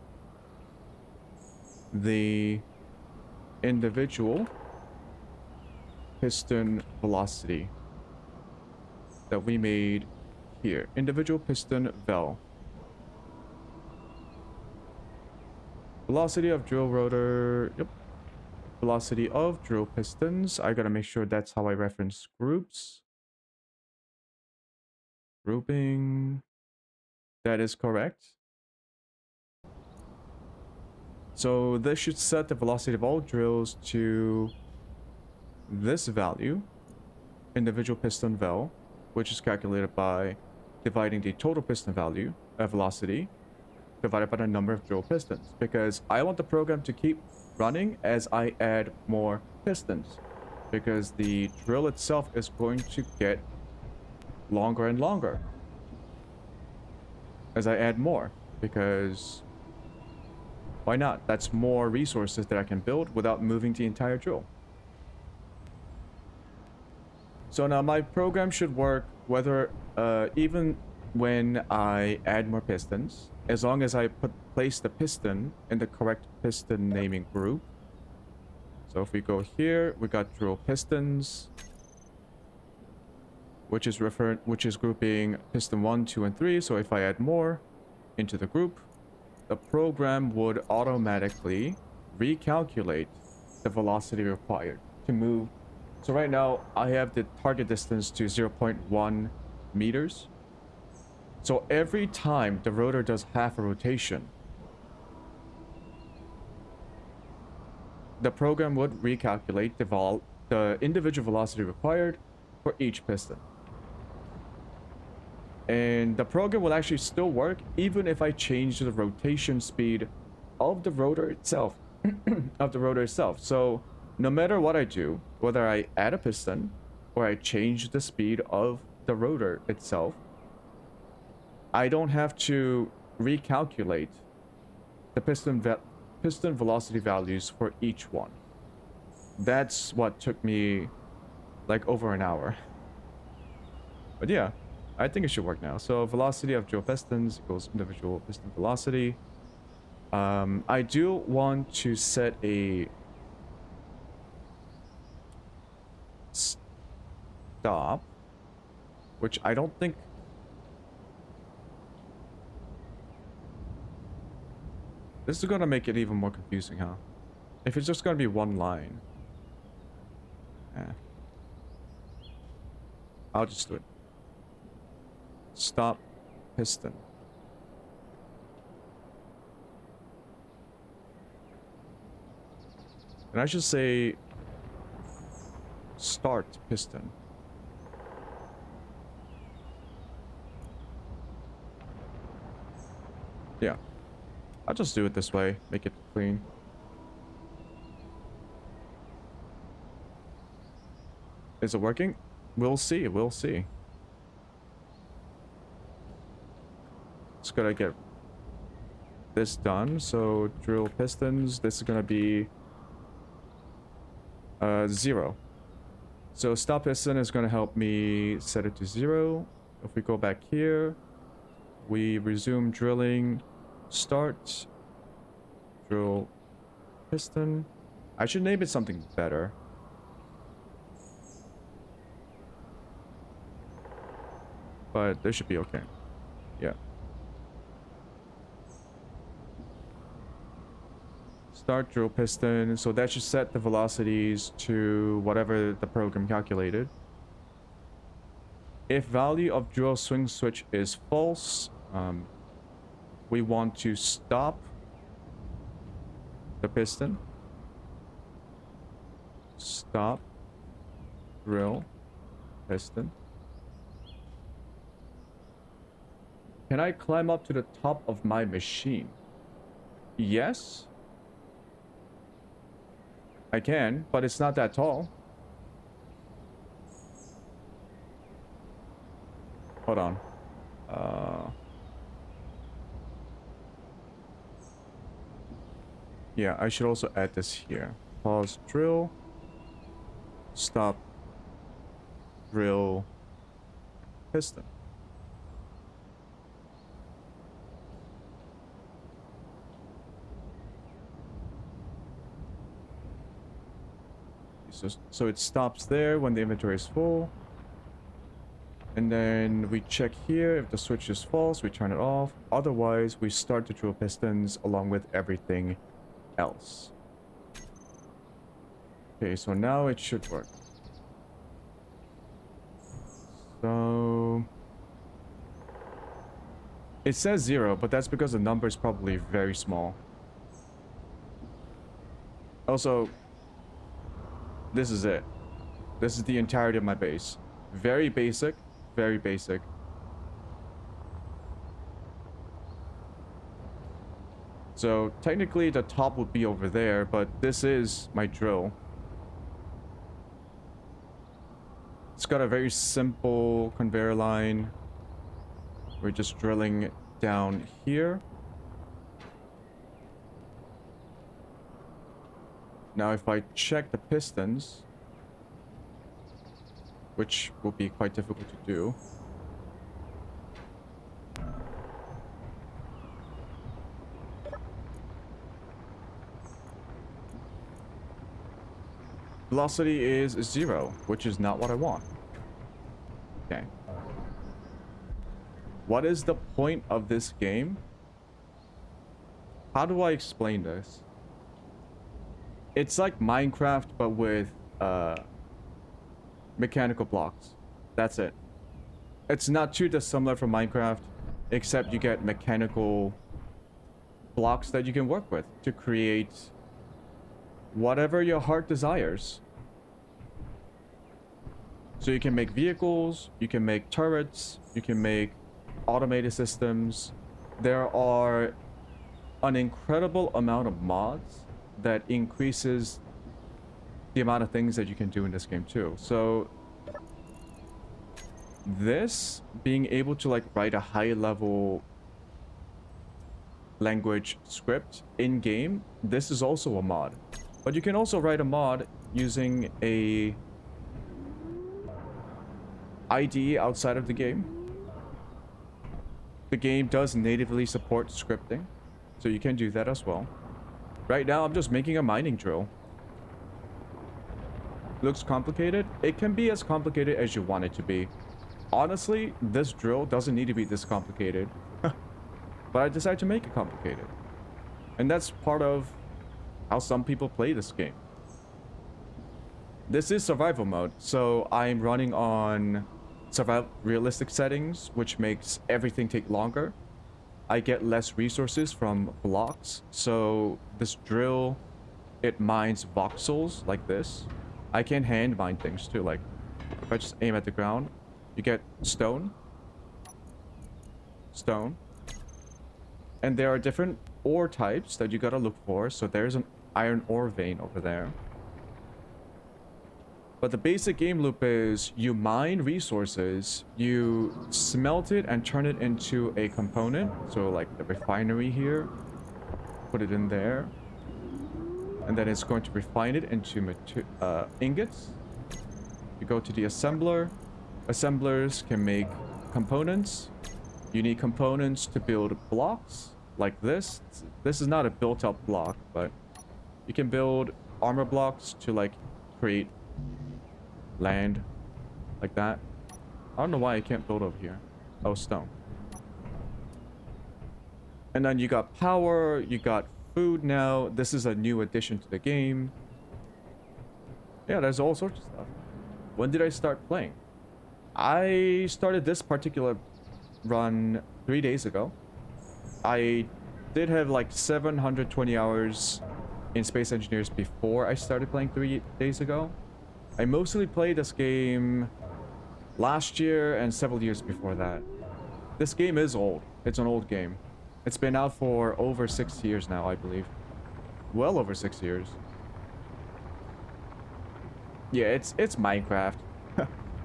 the individual piston velocity that we made here. Individual piston vel. Velocity of drill rotor. Yep. Velocity of drill pistons. I gotta make sure that's how I reference groups. Grouping. That is correct. So this should set the velocity of all drills to this value, individual piston vel, which is calculated by dividing the total piston value, velocity, divided by the number of drill pistons. Because I want the program to keep running as I add more pistons. Because the drill itself is going to get longer and longer as I add more. Because why not? That's more resources that I can build without moving the entire drill. So now my program should work whether even when I add more pistons, as long as I place the piston in the correct piston naming group. So if we go here, we got drill pistons, which is grouping piston 1, 2, and 3. So if I add more into the group, the program would automatically recalculate the velocity required to move. So right now I have the target distance to 0.1 meters. So every time the rotor does half a rotation, the program would recalculate the individual velocity required for each piston. And the program will actually still work even if I change the rotation speed of the rotor itself. So no matter what I do, whether I add a piston or I change the speed of the rotor itself, I don't have to recalculate the piston velocity values for each one. That's what took me like over an hour. But yeah, I think it should work now. So velocity of drill pistons equals individual piston velocity. I do want to set a stop, which I don't think. This is gonna make it even more confusing, huh? If it's just gonna be one line. I'll just do it. Stop piston. And I should say start piston. Yeah. I'll just do it this way, make it clean. Is it working? We'll see, we'll see. Just gotta get this done. So drill pistons, this is gonna be 0. So stop piston is gonna help me set it to 0. If we go back here, we resume drilling. Start drill piston. I should name it something better. But this should be okay. Yeah. Start drill piston. So that should set the velocities to whatever the program calculated. If value of drill swing switch is false, we want to stop the piston. Stop drill piston. Can I climb up to the top of my machine? Yes. I can, but it's not that tall. Hold on. Yeah, I should also add this here. Pause drill. Stop drill piston. So it stops there when the inventory is full. And then we check here. If the switch is false, we turn it off. Otherwise, we start the drill pistons along with everything else. Okay, so now it should work. So it says 0, but that's because the number is probably very small. Also, this is it. This is the entirety of my base. Very basic, very basic. So technically the top would be over there, but this is my drill. It's got a very simple conveyor line. We're just drilling down here. Now if I check the pistons, which will be quite difficult to do. Velocity is 0, which is not what I want. Okay. What is the point of this game? How do I explain this? It's like Minecraft, but with mechanical blocks. That's it. It's not too dissimilar from Minecraft, except you get mechanical blocks that you can work with to create whatever your heart desires. So you can make vehicles, you can make turrets, you can make automated systems. There are an incredible amount of mods that increases the amount of things that you can do in this game too. So this being able to like write a high level language script in game, this is also a mod. But you can also write a mod using a IDE outside of the game. The game does natively support scripting, so you can do that as well. Right now I'm just making a mining drill. Looks complicated? It can be as complicated as you want it to be. Honestly, this drill doesn't need to be this complicated. But I decided to make it complicated. And that's part of how some people play this game. This is survival mode, so I'm running on realistic settings, which makes everything take longer. I get less resources from blocks, so this drill, it mines voxels like this. I can hand mine things too, like if I just aim at the ground, you get stone, and there are different ore types that you gotta look for. So there's an iron ore vein over there. But the basic game loop is you mine resources, you smelt it and turn it into a component. So like the refinery here, put it in there. And then it's going to refine it into ingots. You go to the assembler. Assemblers can make components. You need components to build blocks like this. This is not a built-up block, but you can build armor blocks to like create land like that. I don't know why I can't build over here. Oh, stone. And then you got power, you got food now. This is a new addition to the game. Yeah, there's all sorts of stuff. When did I start playing? I started this particular run 3 days ago. I did have like 720 hours in Space Engineers before I started playing 3 days ago. I mostly played this game last year and several years before that. This game is old. It's an old game. It's been out for over 6 years now, I believe. Well over 6 years. Yeah, it's Minecraft.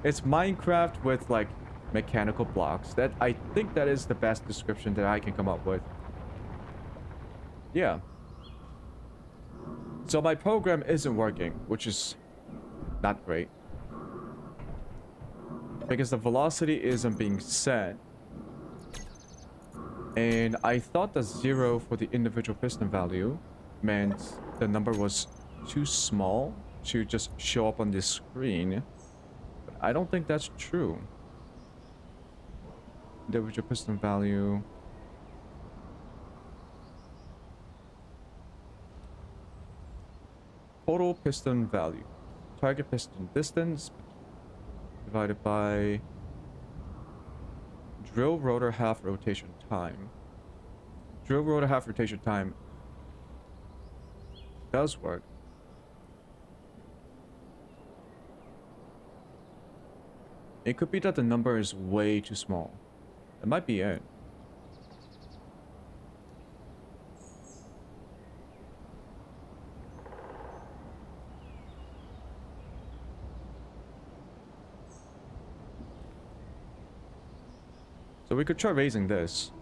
It's Minecraft with like mechanical blocks. That I think that is the best description that I can come up with. Yeah. So my program isn't working, which is not great. Because the velocity isn't being set. And I thought the 0 for the individual piston value meant the number was too small to just show up on this screen. But I don't think that's true. Individual piston value. Total piston value. Target piston distance divided by drill rotor half rotation time. Drill rotor half rotation time does work. It could be that the number is way too small. It might be it. So we could try raising this.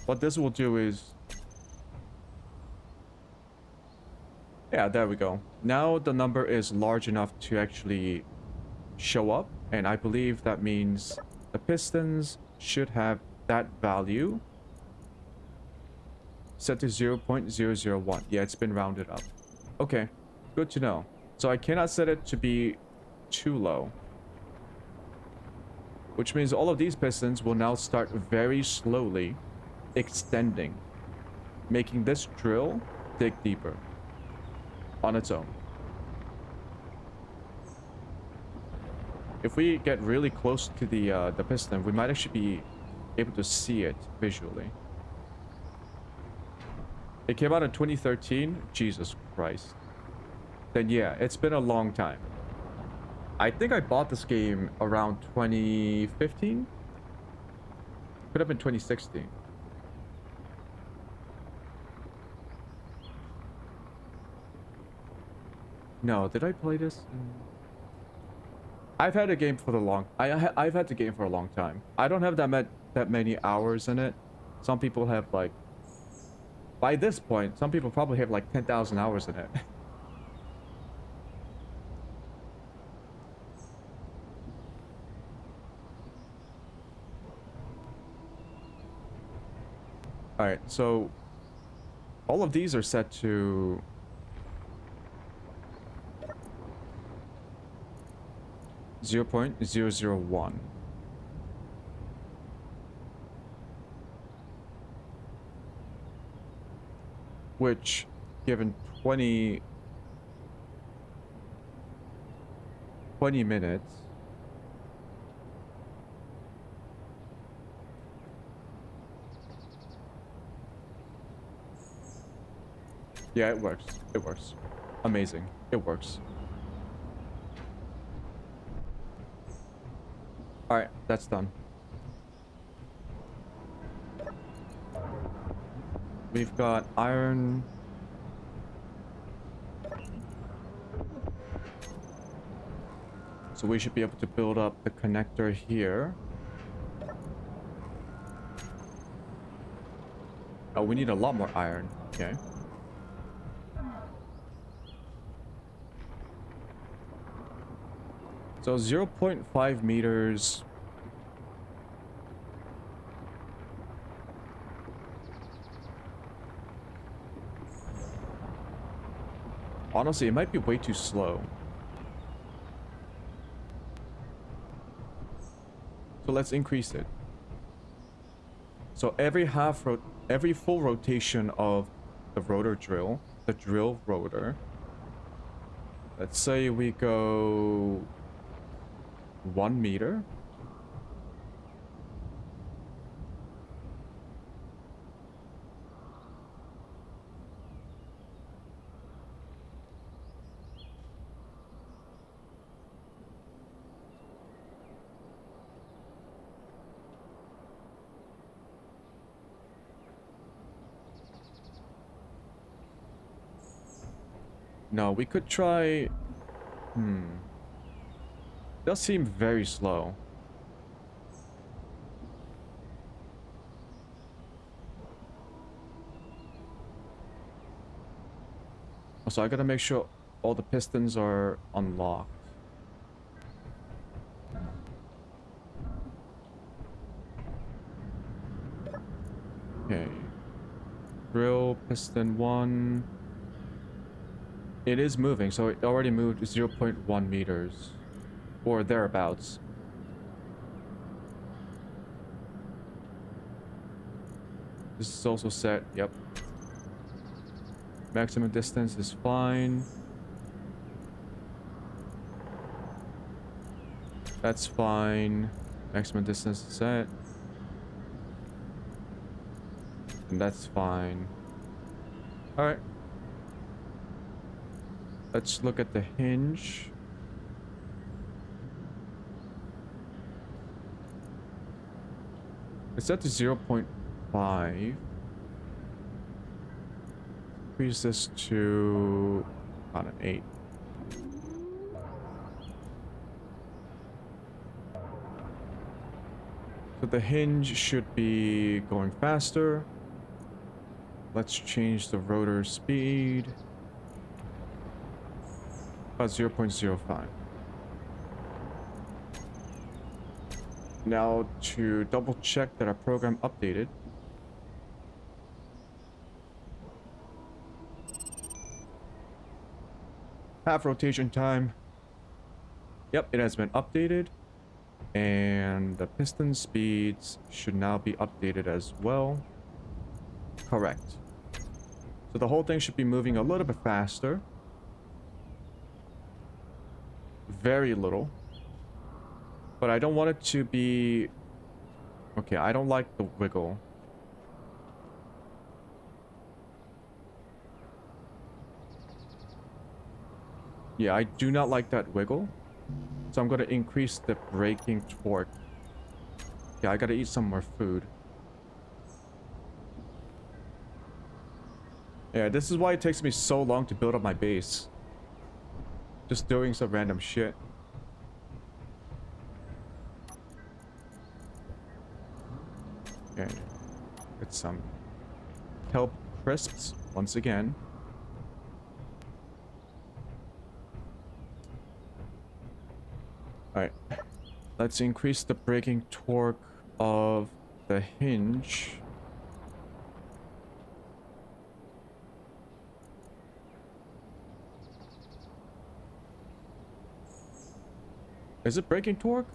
What this will do is... Yeah, there we go. Now the number is large enough to actually show up. And I believe that means the pistons should have that value set to 0.001. Yeah, it's been rounded up. Okay, good to know. So I cannot set it to be too low. Which means all of these pistons will now start very slowly extending, making this drill dig deeper on its own. If we get really close to the piston, we might actually be able to see it visually. It came out in 2013. Jesus Christ. Then yeah, it's been a long time. I think I bought this game around 2015. Could have been 2016. No, did I play this? I've had the game for the long... I've had the game for a long time. I don't have that many hours in it. Some people have like... By this point, some people probably have like 10,000 hours in it. Alright, so... all of these are set to... 0.001. Which, given 20 minutes, yeah, it works. It works. Amazing. It works. Alright, that's done. We've got iron. So we should be able to build up the connector here. Oh, we need a lot more iron. Okay. So 0.5 meters. Honestly, it might be way too slow. So let's increase it. So every full rotation of the rotor drill, the drill rotor. Let's say we go 1 meter. No, we could try... Does seem very slow. So I gotta make sure all the pistons are unlocked. Okay. Drill piston 1. It is moving, so it already moved 0.1 meters. Or thereabouts. This is also set, yep. Maximum distance is fine. That's fine. Maximum distance is set. And that's fine. Alright. Let's look at the hinge. It's set to 0.5. Increase this to about an 8. So the hinge should be going faster. Let's change the rotor speed. About 0.05. Now to double check that our program updated. Half rotation time. Yep, it has been updated. And the piston speeds should now be updated as well. Correct. So the whole thing should be moving a little bit faster. Very little. But I don't want it to be... Okay, I don't like the wiggle. Yeah, I do not like that wiggle. So I'm going to increase the braking torque. Yeah, I got to eat some more food. Yeah, this is why it takes me so long to build up my base. Just doing some random shit. Okay. Get some Kelp Crisps once again. Alright. Let's increase the braking torque of the hinge. Is it braking torque?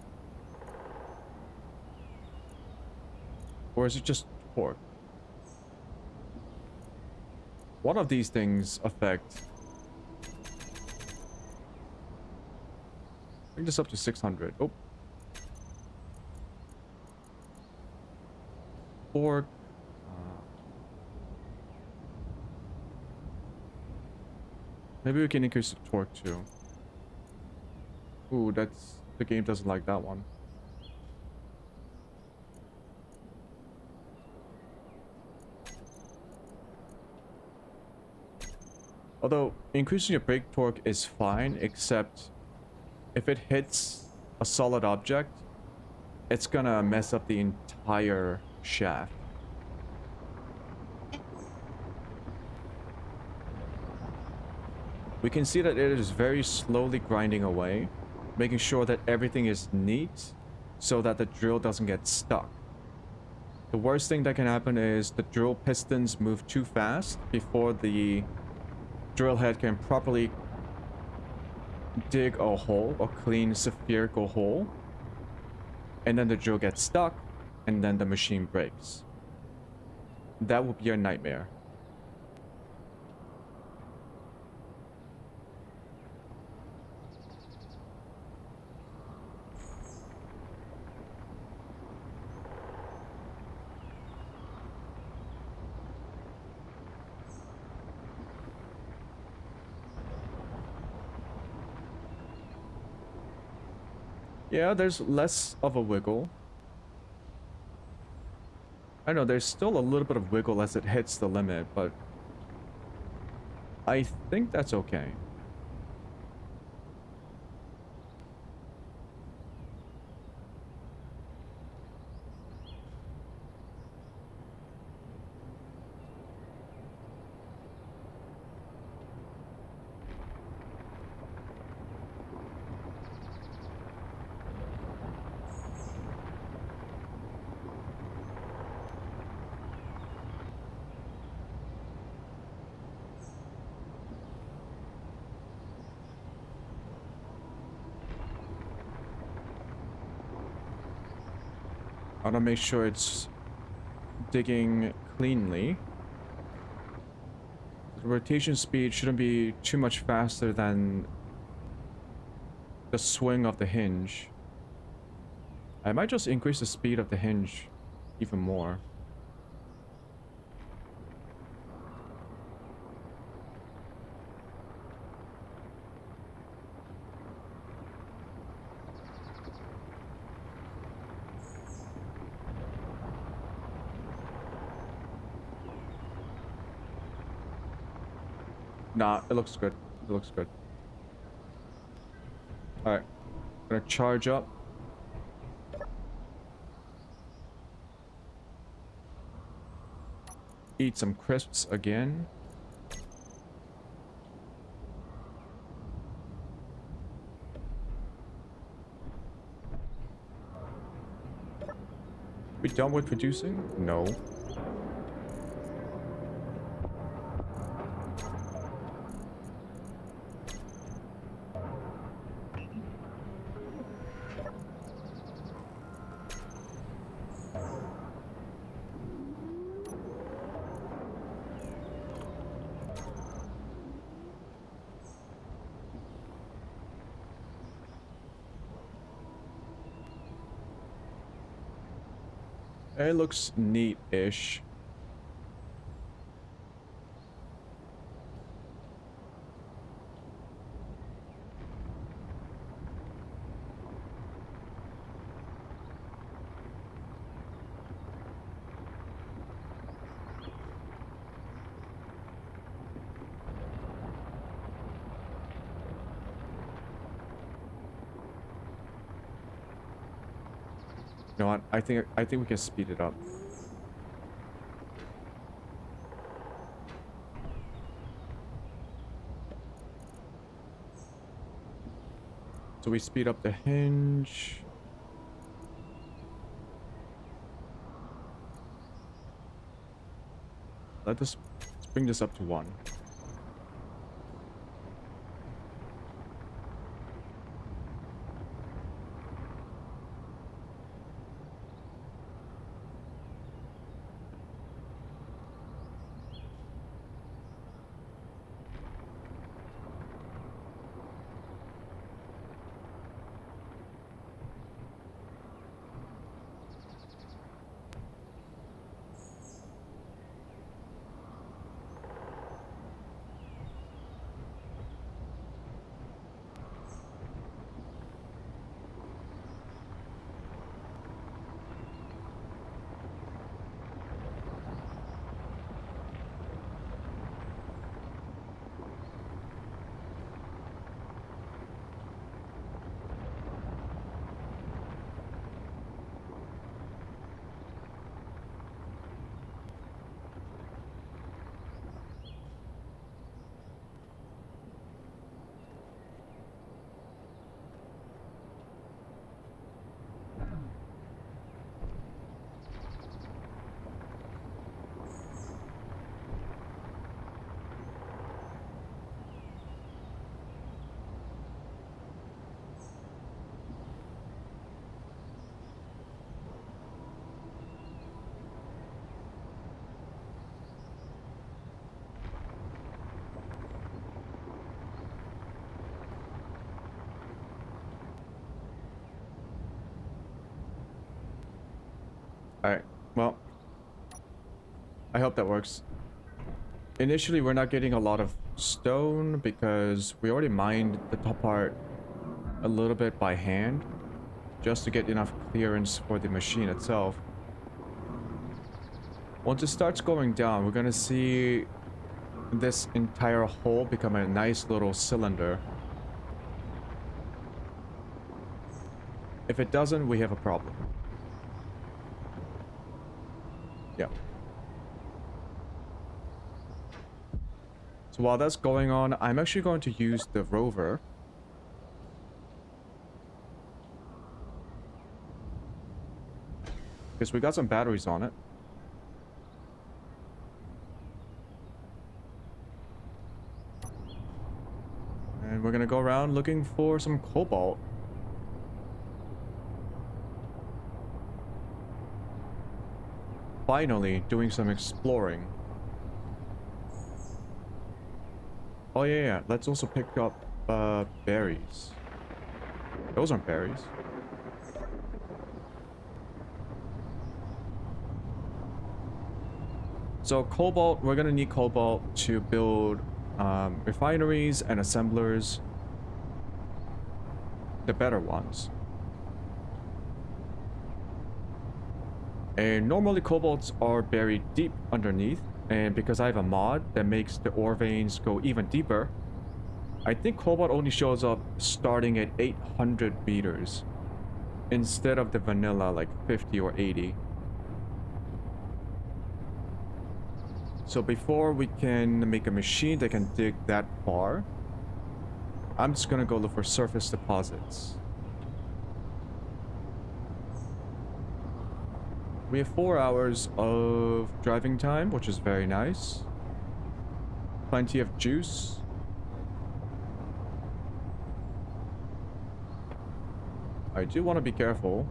Or is it just torque? One of these things affect... Bring this up to 600. Oh. Torque. Maybe we can increase the torque too. Ooh, that's... The game doesn't like that one. Although, increasing your brake torque is fine, except if it hits a solid object, it's gonna mess up the entire shaft. We can see that it is very slowly grinding away, making sure that everything is neat so that the drill doesn't get stuck. The worst thing that can happen is the drill pistons move too fast before the drill head can properly dig a hole, a clean spherical hole, and then the drill gets stuck and then the machine breaks. That would be a nightmare. Yeah, there's less of a wiggle. I know there's still a little bit of wiggle as it hits the limit, but I think that's okay. I want to make sure it's digging cleanly. The rotation speed shouldn't be too much faster than the swing of the hinge. I might just increase the speed of the hinge even more. Nah, it looks good. It looks good. Alright. Gonna charge up. Eat some crisps again. We done with producing? No. It looks neat-ish. You know what? I think we can speed it up. So we speed up the hinge. Let's bring this up to 1. Alright, well, I hope that works. Initially, we're not getting a lot of stone because we already mined the top part a little bit by hand just to get enough clearance for the machine itself. Once it starts going down, we're gonna see this entire hole become a nice little cylinder. If it doesn't, we have a problem. Yeah. So while that's going on, I'm actually going to use the rover. Because we got some batteries on it. And we're gonna go around looking for some cobalt. Finally, doing some exploring. Oh yeah, let's also pick up berries. Those aren't berries. So cobalt, we're gonna need cobalt to build refineries and assemblers. The better ones. And normally cobalts are buried deep underneath, And because I have a mod that makes the ore veins go even deeper, I think cobalt only shows up starting at 800 meters instead of the vanilla like 50 or 80. So before we can make a machine that can dig that far, I'm just gonna go look for surface deposits. We have 4 hours of driving time, which is very nice. Plenty of juice. I do want to be careful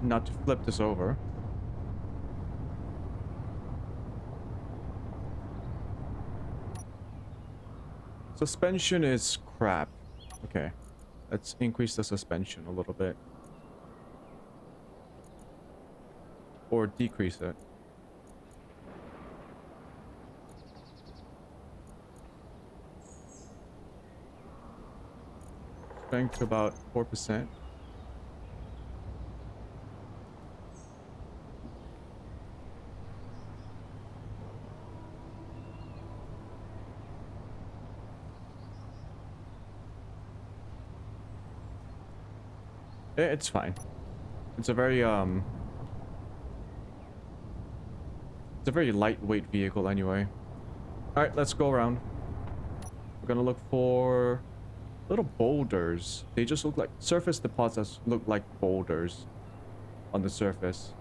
not to flip this over. Suspension is crap. Okay, let's increase the suspension a little bit. Or decrease it. Strength to about 4%. It's fine. It's a very it's a very lightweight vehicle anyway. Alright, let's go around. We're gonna look for little boulders. They just look like surface deposits, look like boulders on the surface.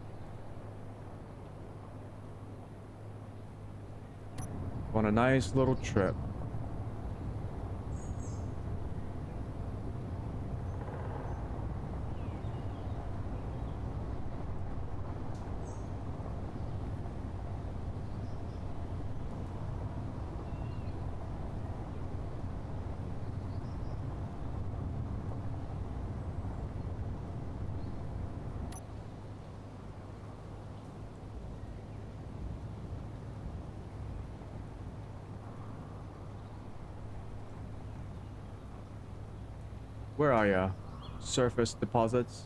On a nice little trip. Where are ya? Surface deposits?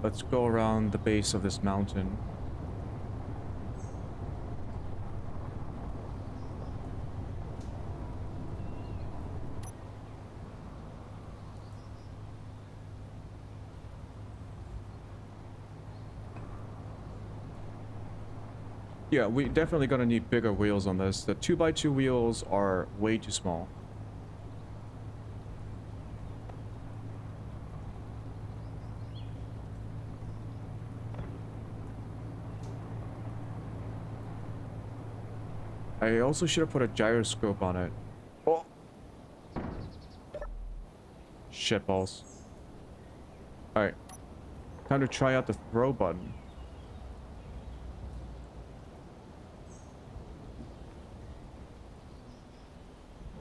Let's go around the base of this mountain. Yeah, we definitely gonna need bigger wheels on this. The 2x2 wheels are way too small. I also should have put a gyroscope on it. Oh! Shitballs. Alright. Time to try out the throw button.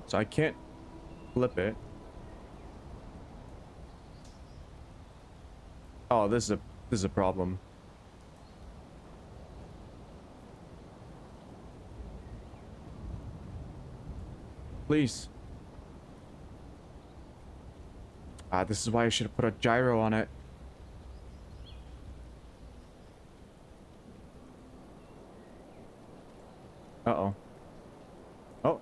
So I can't flip it. Oh, this is a problem. Please. Ah, this is why I should have put a gyro on it. Uh-oh. Oh.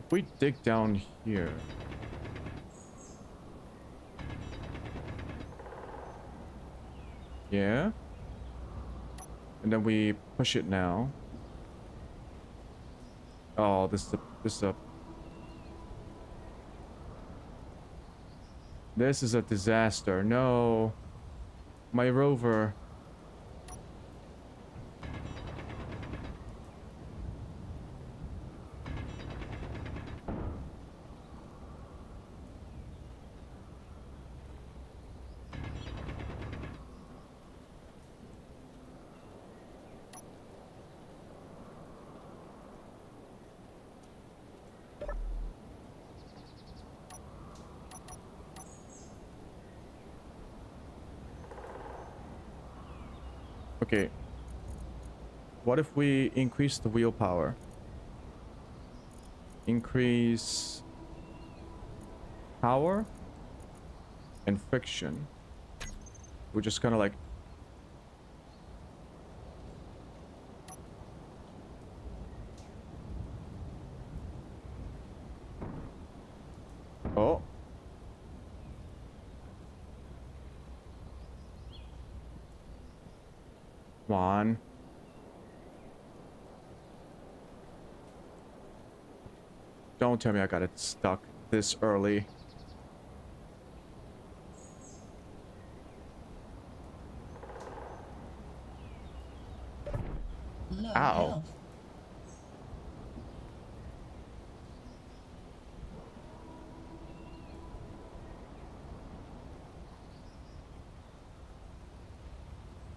If we dig down here. Yeah. And then we push it now. Oh, this is a disaster. No. My rover. Okay. What if we increase the wheel power? Increase power and friction. We're just kind of like... Oh. Come on. Don't tell me I got it stuck this early. Low Ow. health.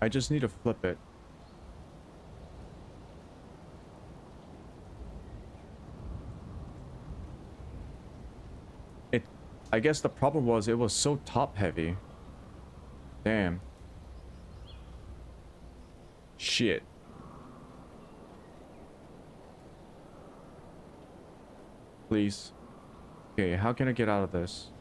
I just need to flip it. I guess the problem was it was so top heavy. Damn. Shit. Please. Okay, how can I get out of this?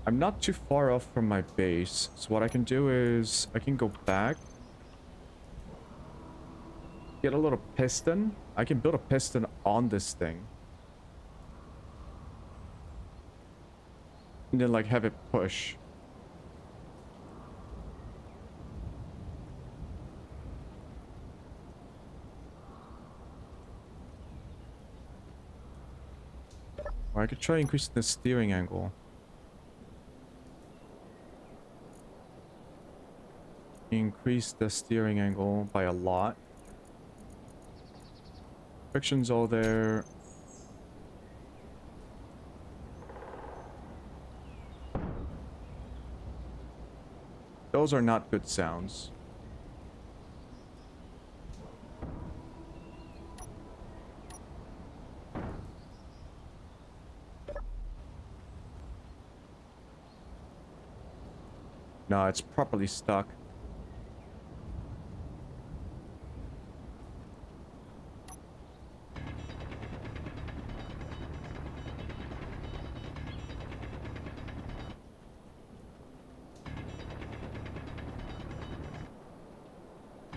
I'm not too far off from my base, so what I can do is I can go back. Get a little piston. I can build a piston on this thing. And then like have it push. Or I could try increasing the steering angle. Increase the steering angle by a lot. Friction's all there. Those are not good sounds. No, it's properly stuck.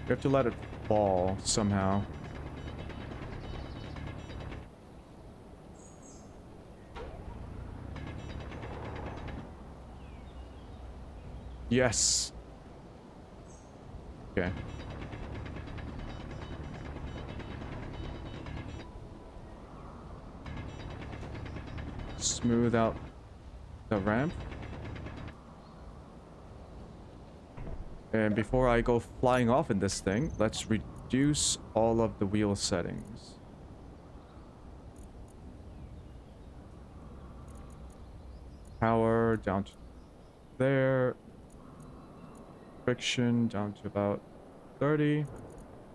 We have to let it fall somehow. Yes. Okay. Smooth out the ramp. And before I go flying off in this thing, let's reduce all of the wheel settings. Power down to there. Friction down to about 30.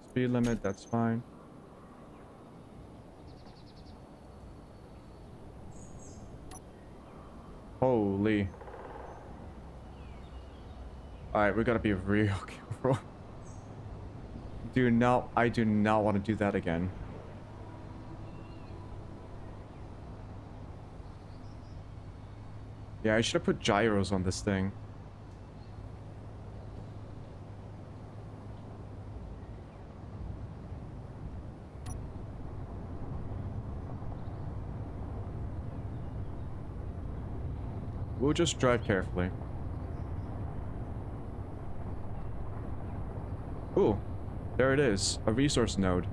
Speed limit, that's fine. Holy. Alright, we gotta be real careful. I do not want to do that again. Yeah, I should have put gyros on this thing. We'll just drive carefully. Ooh, there it is, a resource node.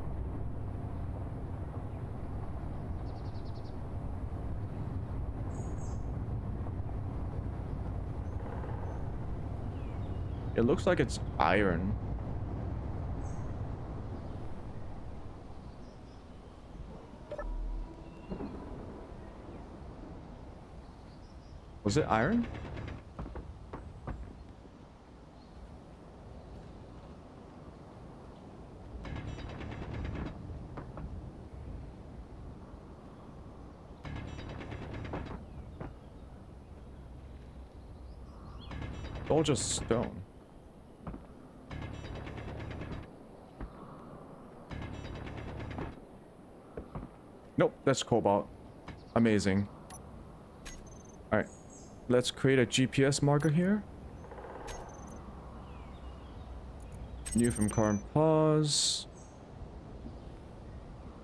It looks like it's iron. Was it iron? all just stone? Nope, that's cobalt. Amazing. Alright, let's create a GPS marker here. New from current pause.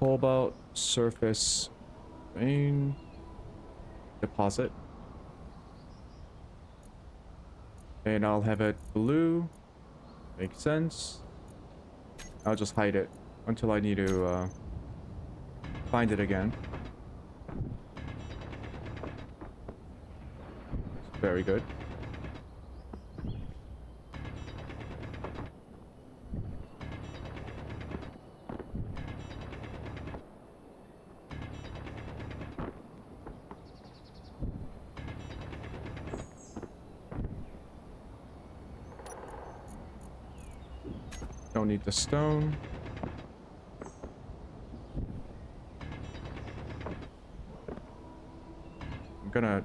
Cobalt, surface, vein, deposit. And I'll have it blue. Makes sense. I'll just hide it until I need to find it again. Very good. Don't need the stone. I'm gonna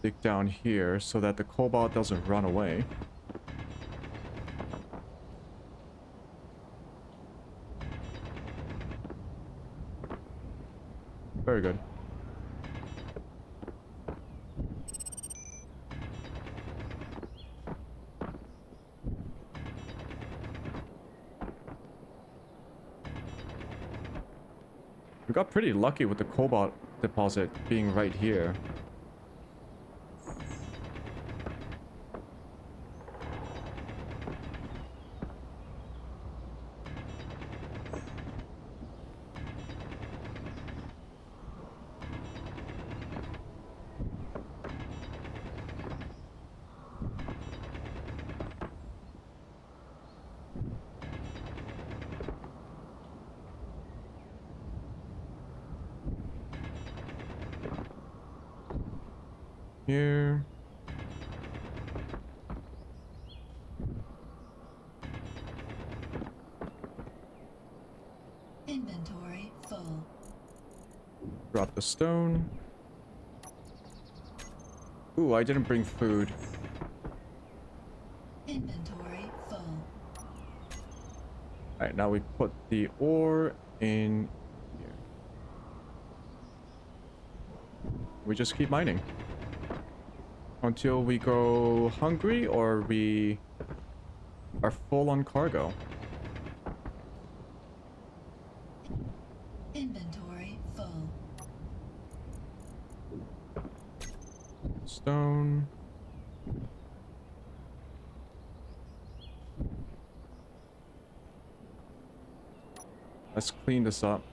dig down here so that the cobalt doesn't run away. Very good. We got pretty lucky with the cobalt deposit being right here. Here. Inventory full. Drop the stone. Ooh, I didn't bring food. Inventory full. Alright, now we put the ore in here. We just keep mining. Until we go hungry or we are full on cargo. Inventory full. Stone. Let's clean this up.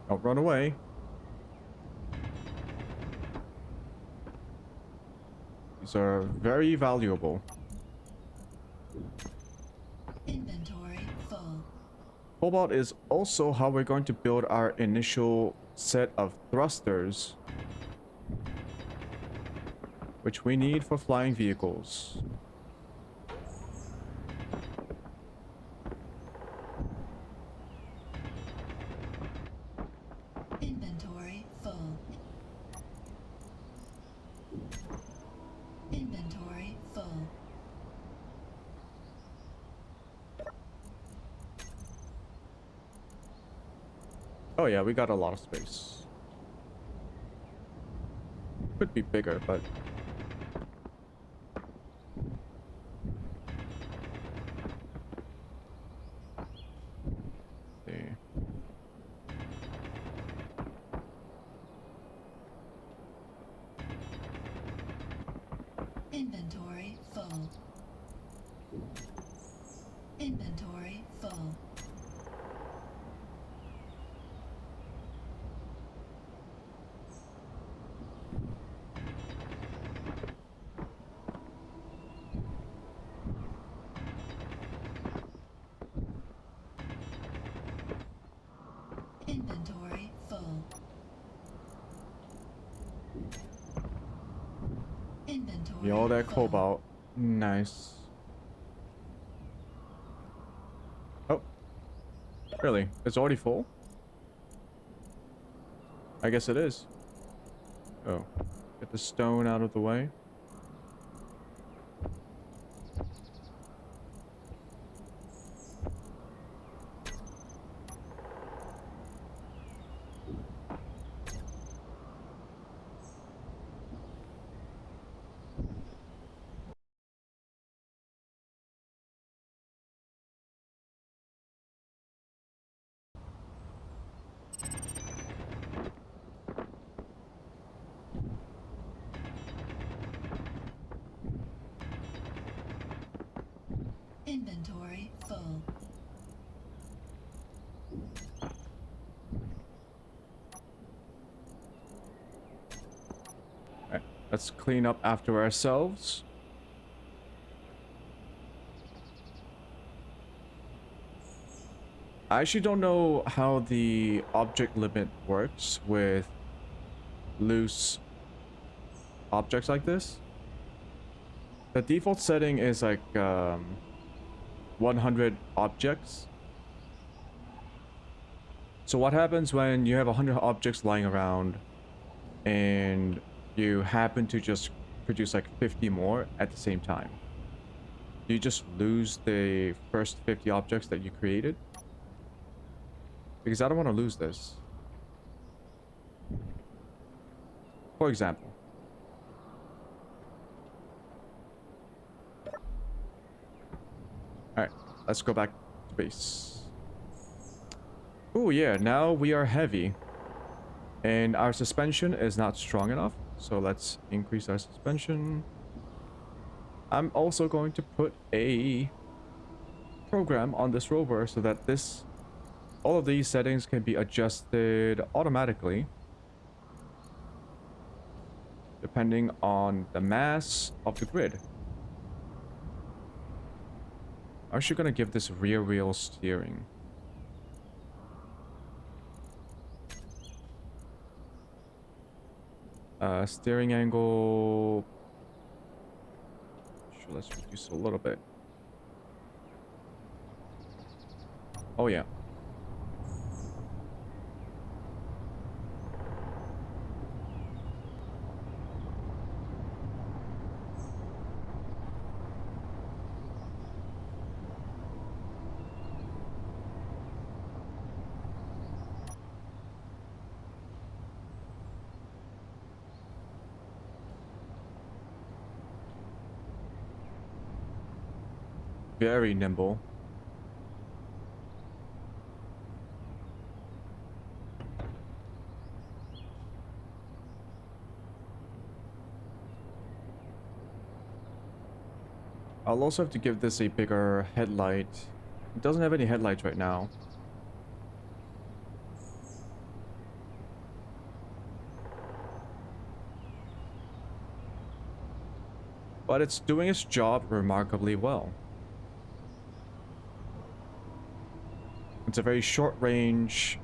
Don't run away. These are very valuable. Inventory full. Cobalt is also how we're going to build our initial set of thrusters, which we need for flying vehicles. Inventory full. Oh yeah, we got a lot of space. Could be bigger, but see. Inventory full. Inventory full. Inventory full. Inventory All that full. cobalt. Nice. Oh, really? It's already full? I guess it is. Oh, get the stone out of the way. Inventory full. Alright, let's clean up after ourselves. I actually don't know how the object limit works with loose objects like this. The default setting is like 100 objects. So what happens when you have 100 objects lying around and you happen to just produce like 50 more at the same time? Do you just lose the first 50 objects that you created? Because I don't want to lose this. For example. Alright, let's go back to base. Oh yeah, now we are heavy. And our suspension is not strong enough. So let's increase our suspension. I'm also going to put a program on this rover so that all of these settings can be adjusted automatically depending on the mass of the grid. I'm actually gonna give this rear wheel steering. Steering angle. Sure, let's reduce a little bit. Oh yeah. Very nimble. I'll also have to give this a bigger headlight. It doesn't have any headlights right now. But it's doing its job remarkably well. It's a very short-range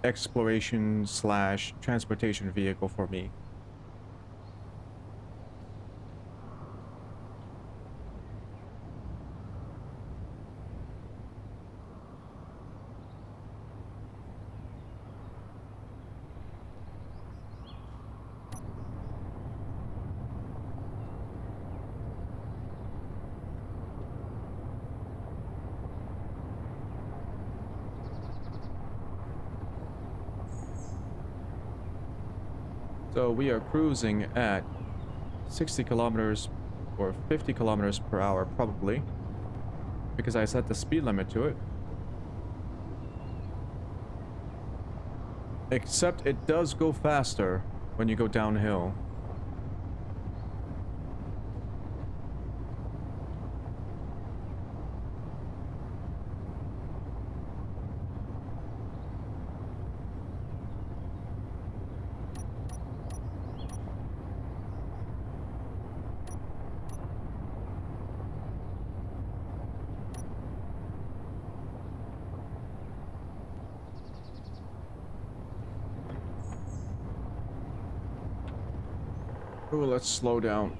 exploration / transportation vehicle for me. So we are cruising at 60 kilometers or 50 kilometers per hour, probably, because I set the speed limit to it. Except it does go faster when you go downhill. Oh, let's slow down.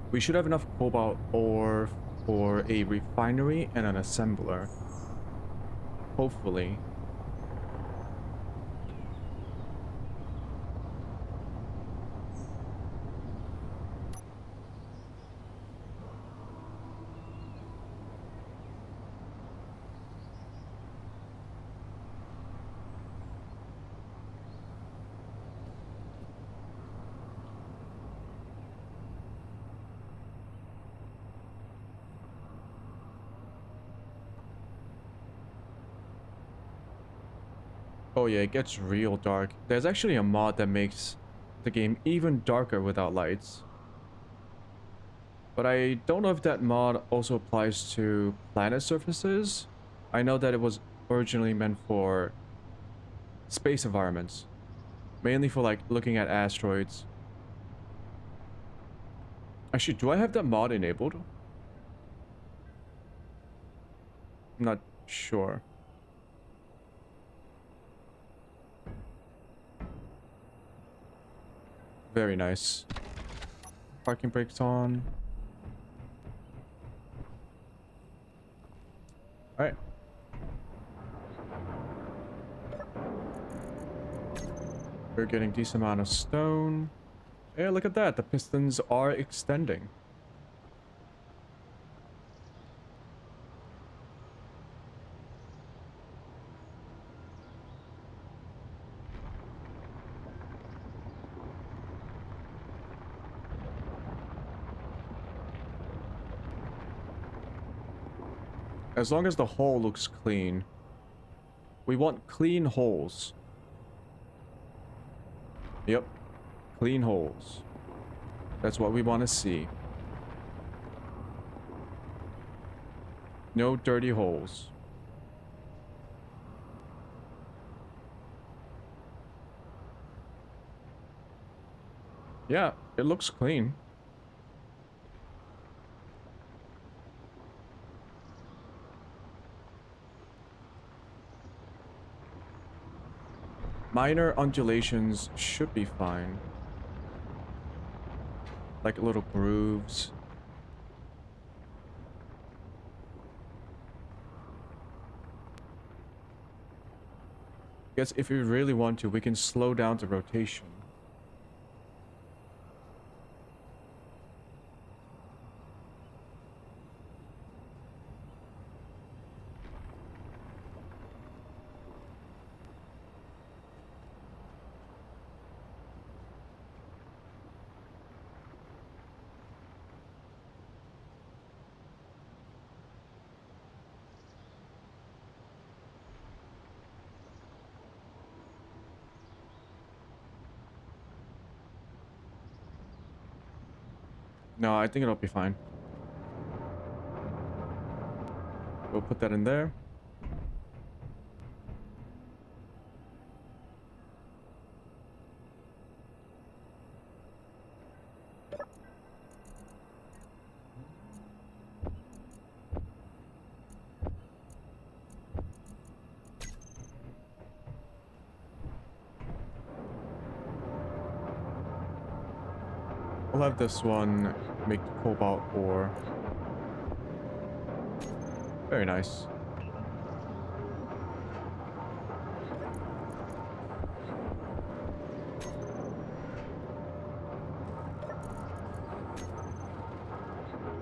We should have enough cobalt ore for a refinery and an assembler. Hopefully. Oh yeah, it gets real dark. There's actually a mod that makes the game even darker without lights. But I don't know if that mod also applies to planet surfaces. I know that it was originally meant for space environments. Mainly for like looking at asteroids. Actually, do I have that mod enabled? I'm not sure. Very nice. Parking brakes on. Alright. We're getting decent amount of stone. Yeah, look at that. The pistons are extending. As long as the hole looks clean. We want clean holes. Yep. Clean holes. That's what we want to see. No dirty holes. Yeah, it looks clean. Minor undulations should be fine. Like little grooves. Guess if we really want to, we can slow down the rotation. No, I think it'll be fine. We'll put that in there. We'll have this one make the cobalt ore. Very nice.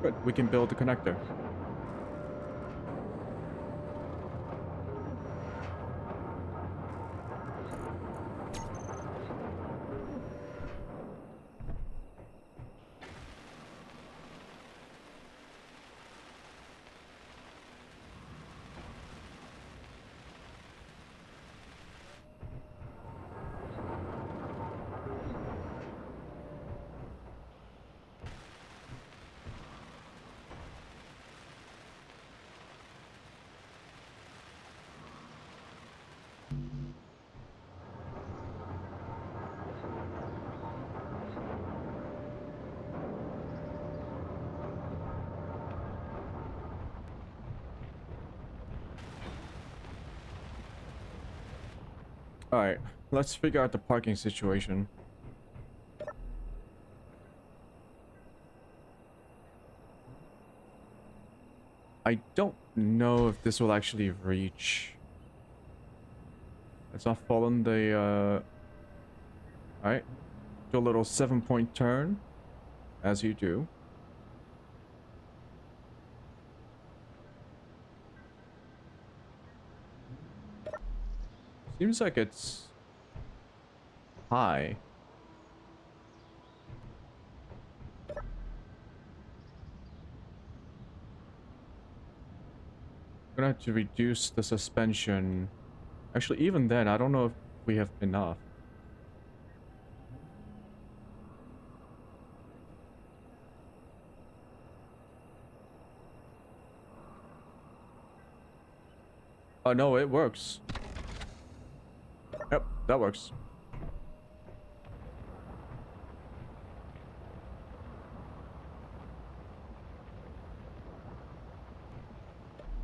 Good, we can build the connector. Alright, let's figure out the parking situation. I don't know if this will actually reach. Let's not fall in the Alright. Do a little 7-point turn. As you do. Seems like it's high. I'm gonna have to reduce the suspension. Actually, even then, I don't know if we have enough. Oh no, it works. Yep, that works.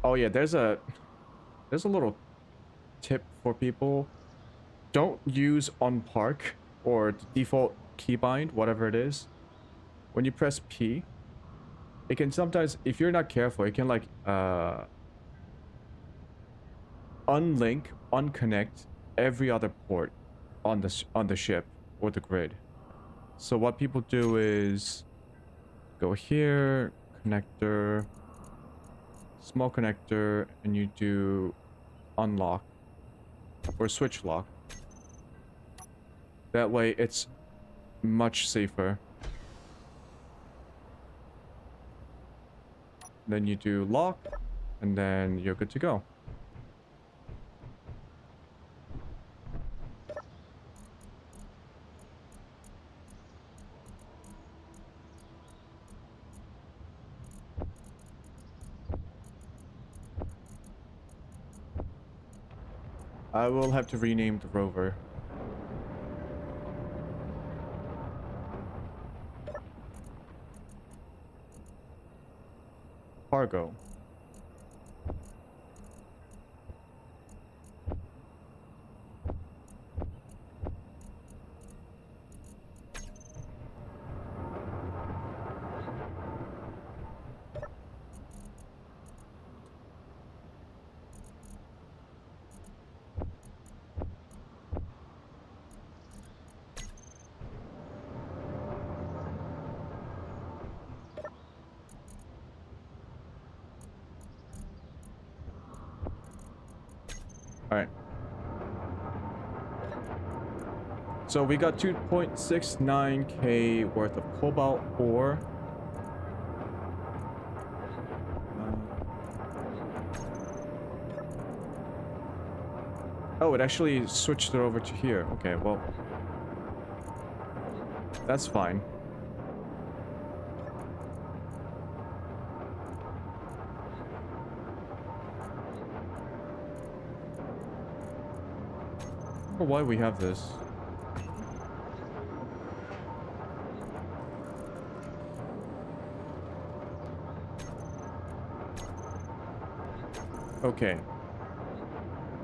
Oh yeah, there's a little tip for people. Don't use unpark or the default keybind, whatever it is. When you press P, it can sometimes, if you're not careful, it can like unlink, unconnect every other port on the ship or the grid. So what people do is go here, connector, small connector, and you do unlock or switch lock. That way it's much safer. Then you do lock, and then you're good to go. I will have to rename the rover. Cargo. Alright. So we got 2.69k worth of cobalt ore. Oh, it actually switched it over to here. Okay, well, that's fine. I don't know why we have this. Okay.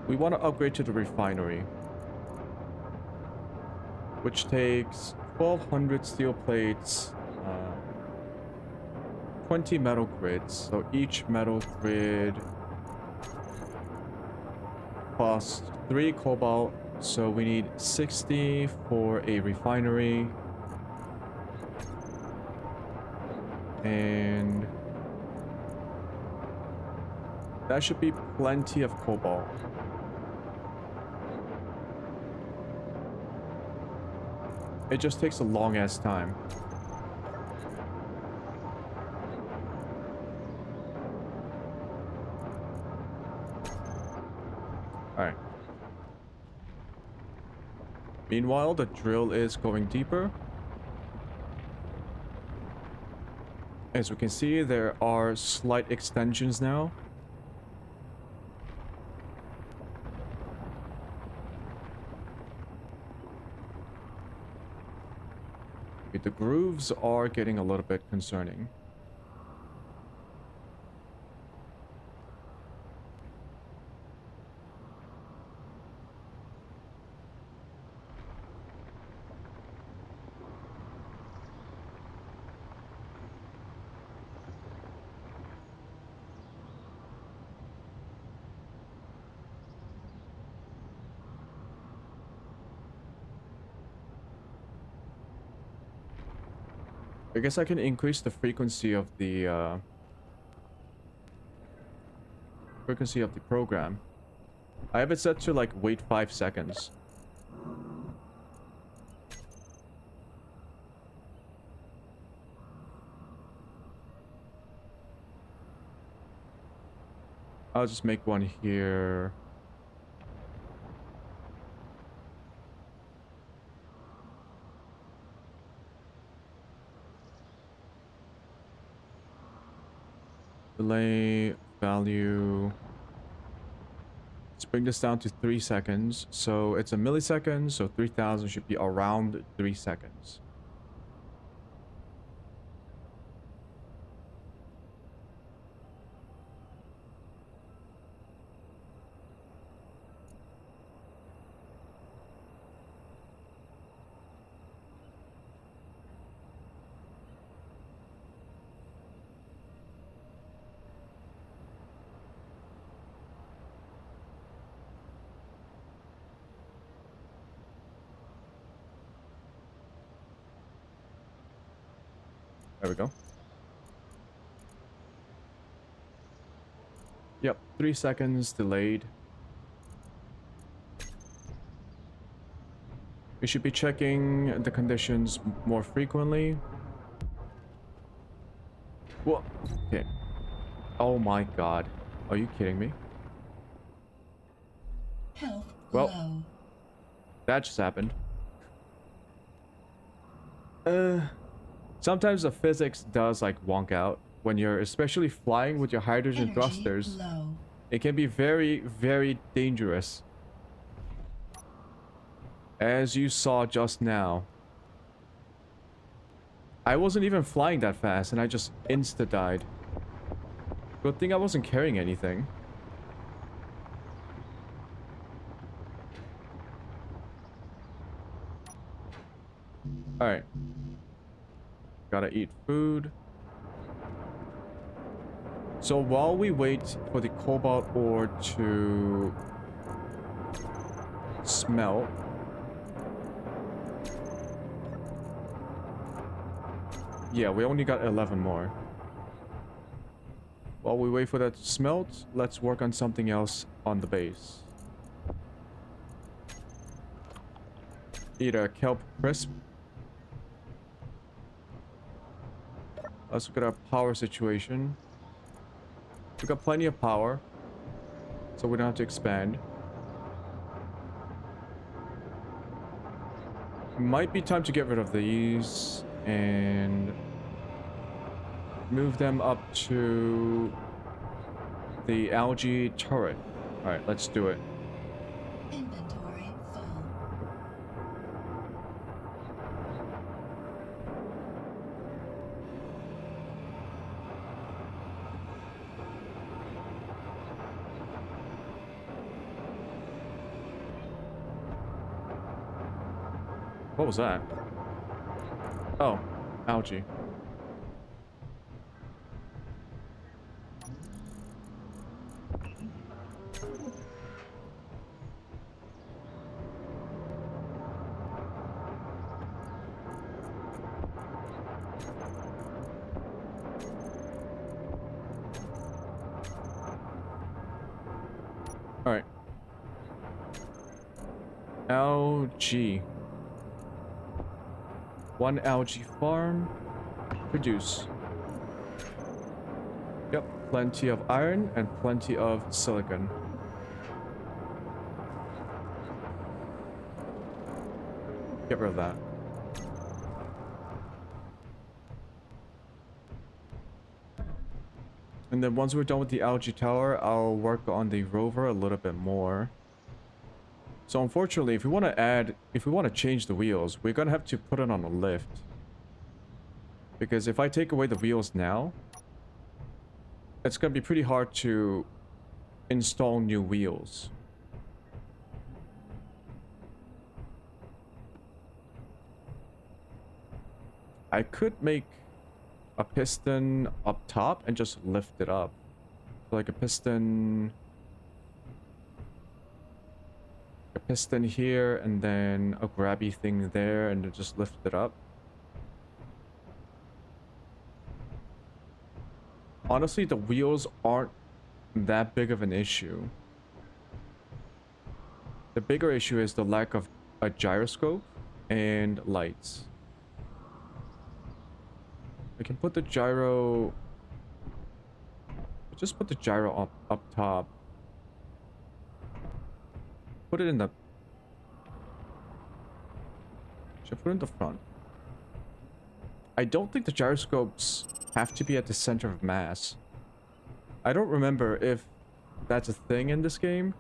We want to upgrade to the refinery, which takes 1,200 steel plates 20 metal grids. So each metal grid costs 3 cobalt. So we need 60 for a refinery. And that should be plenty of cobalt. It just takes a long ass time. Alright. Meanwhile, the drill is going deeper. As we can see, there are slight extensions now. The grooves are getting a little bit concerning. I guess I can increase the frequency of the program. I have it set to like wait 5 seconds. I'll just make one here. Delay value. Let's bring this down to 3 seconds. So it's a millisecond, so 3000 should be around 3 seconds. There we go. Yep, 3 seconds delayed. We should be checking the conditions more frequently. Whoa. Okay. Oh my god. Are you kidding me? Health Well, low. that just happened. Sometimes the physics does like wonk out when you're especially flying with your hydrogen Energy thrusters. low. It can be very, very dangerous. As you saw just now. I wasn't even flying that fast and I just insta-died. Good thing I wasn't carrying anything. Alright. Gotta eat food. So while we wait for the cobalt ore to smelt, yeah, we only got 11 more. While we wait for that to smelt, let's work on something else on the base. Eat a kelp crisp. Let's look at our power situation. We got plenty of power, so we don't have to expand. Might be time to get rid of these and move them up to the algae turret. All right, let's do it. Inventory full. What was that? Oh, algae. All right. Algae. One algae farm. Produce. Yep, plenty of iron and plenty of silicon. Get rid of that. And then once we're done with the algae tower, I'll work on the rover a little bit more. So unfortunately, if we want to change the wheels, we're gonna have to put it on a lift. Because if I take away the wheels now, it's gonna be pretty hard to install new wheels. I could make a piston up top and just lift it up. Like a piston here and then a grabby thing there and then just lift it up. Honestly, the wheels aren't that big of an issue. The bigger issue is the lack of a gyroscope and lights. I can put the gyro... Just put the gyro up top. Put it in the... Should I put it in the front? I don't think the gyroscopes have to be at the center of mass. I don't remember if that's a thing in this game.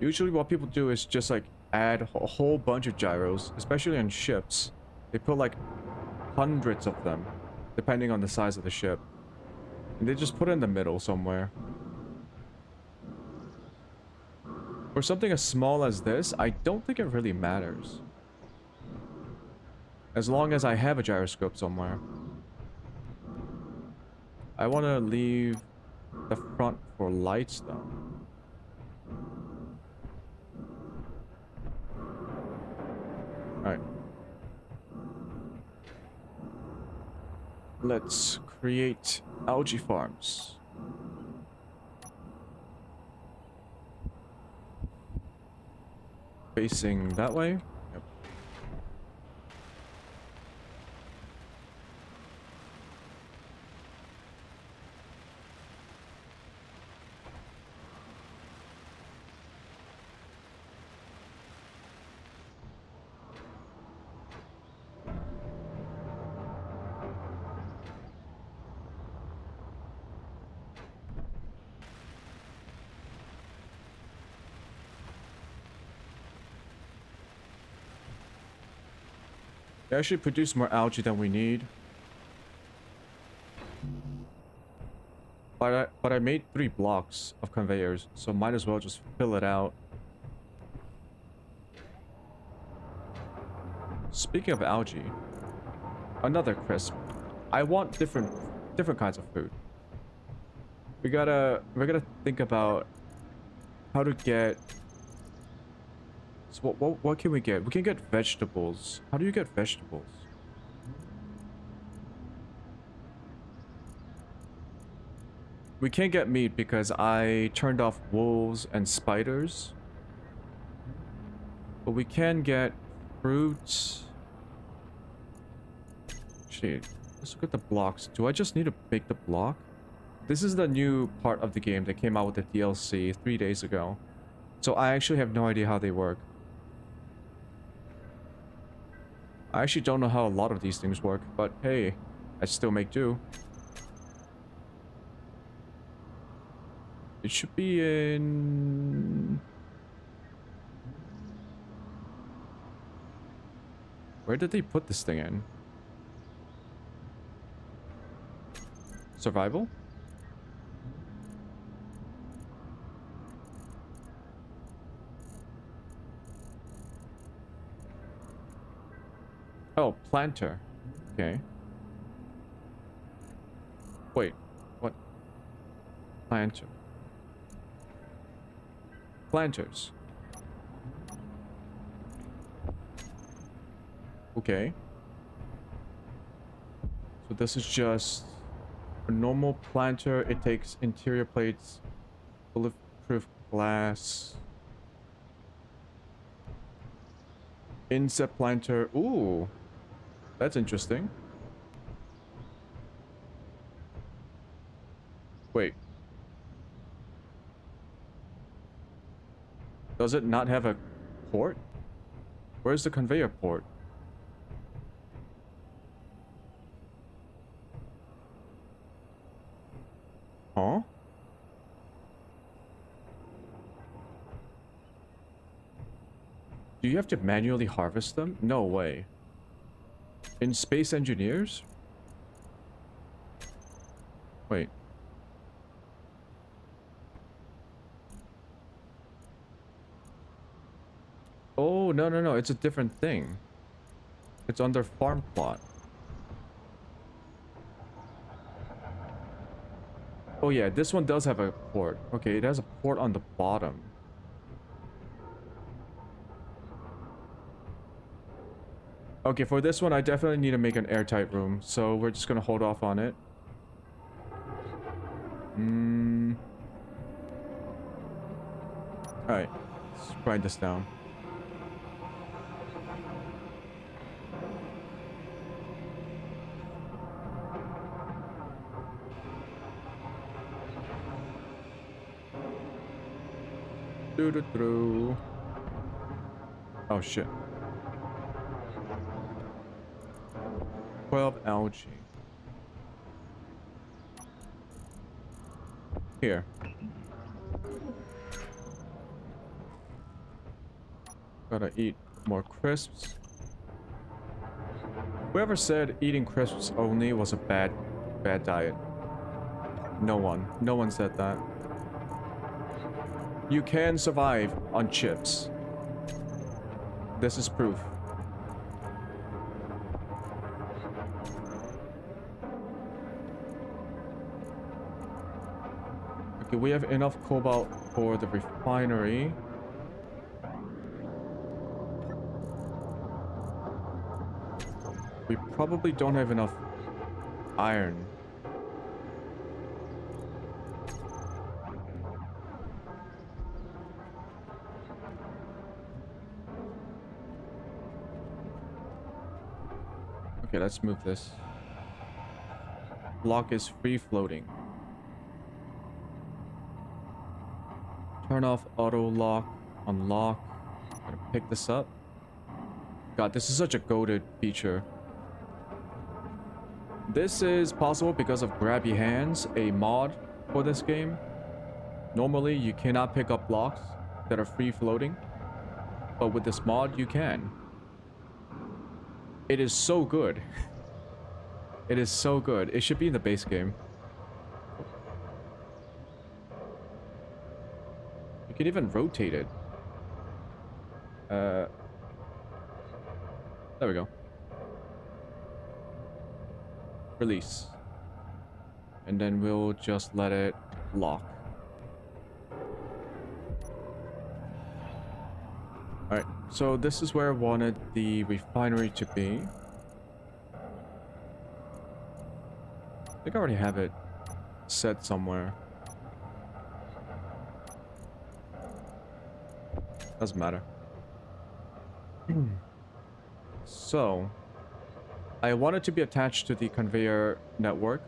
Usually what people do is just like add a whole bunch of gyros, especially on ships. They put like hundreds of them, depending on the size of the ship. And they just put it in the middle somewhere. For something as small as this, I don't think it really matters. As long as I have a gyroscope somewhere. I want to leave the front for lights though. Alright. Let's create algae farms. Facing that way. Yep. They actually produce more algae than we need. But I made 3 blocks of conveyors, so might as well just fill it out. Speaking of algae, another crisp. I want different kinds of food. We're gonna think about how to get. So what can we get? We can get vegetables. How do you get vegetables? We can't get meat because I turned off wolves and spiders. But we can get fruits. Actually, let's look at the blocks. Do I just need to make the block? This is the new part of the game that came out with the DLC 3 days ago. So I actually have no idea how they work. I actually don't know how a lot of these things work, but hey, I still make do. It should be in... Where did they put this thing in? Survival? Oh, planter. Okay. Wait, what? Planter. Planters. Okay. So this is just a normal planter. It takes interior plates, bulletproof Glass. Insect planter. Ooh. That's interesting. Wait. Does it not have a port? Where's the conveyor port? Huh? Do you have to manually harvest them? No way. In Space Engineers? Wait. Oh, no, no, no. It's a different thing. It's under farm plot. Oh, yeah. This one does have a port. Okay, it has a port on the bottom. Okay, for this one, I definitely need to make an airtight room. So we're just going to hold off on it. Alright. Let's grind this down. Through. Oh shit. 12 algae. Here. Gotta eat more crisps. Whoever said eating crisps only was a bad diet? No one. No one said that. You can survive on chips. This is proof. Okay, we have enough cobalt for the refinery. We probably don't have enough iron. Okay, let's move this. Lock is free floating. Turn off auto lock. Unlock. Gonna pick this up. God, this is such a goated feature. This is possible because of Grabby Hands, a mod for this game. Normally, you cannot pick up blocks that are free floating, but with this mod, you can. It is so good. It is so good. It should be in the base game. You can even rotate it. There we go. Release. And then we'll just let it lock. Alright, so this is where I wanted the refinery to be. I think I already have it set somewhere. Doesn't matter. So, I want it to be attached to the conveyor network.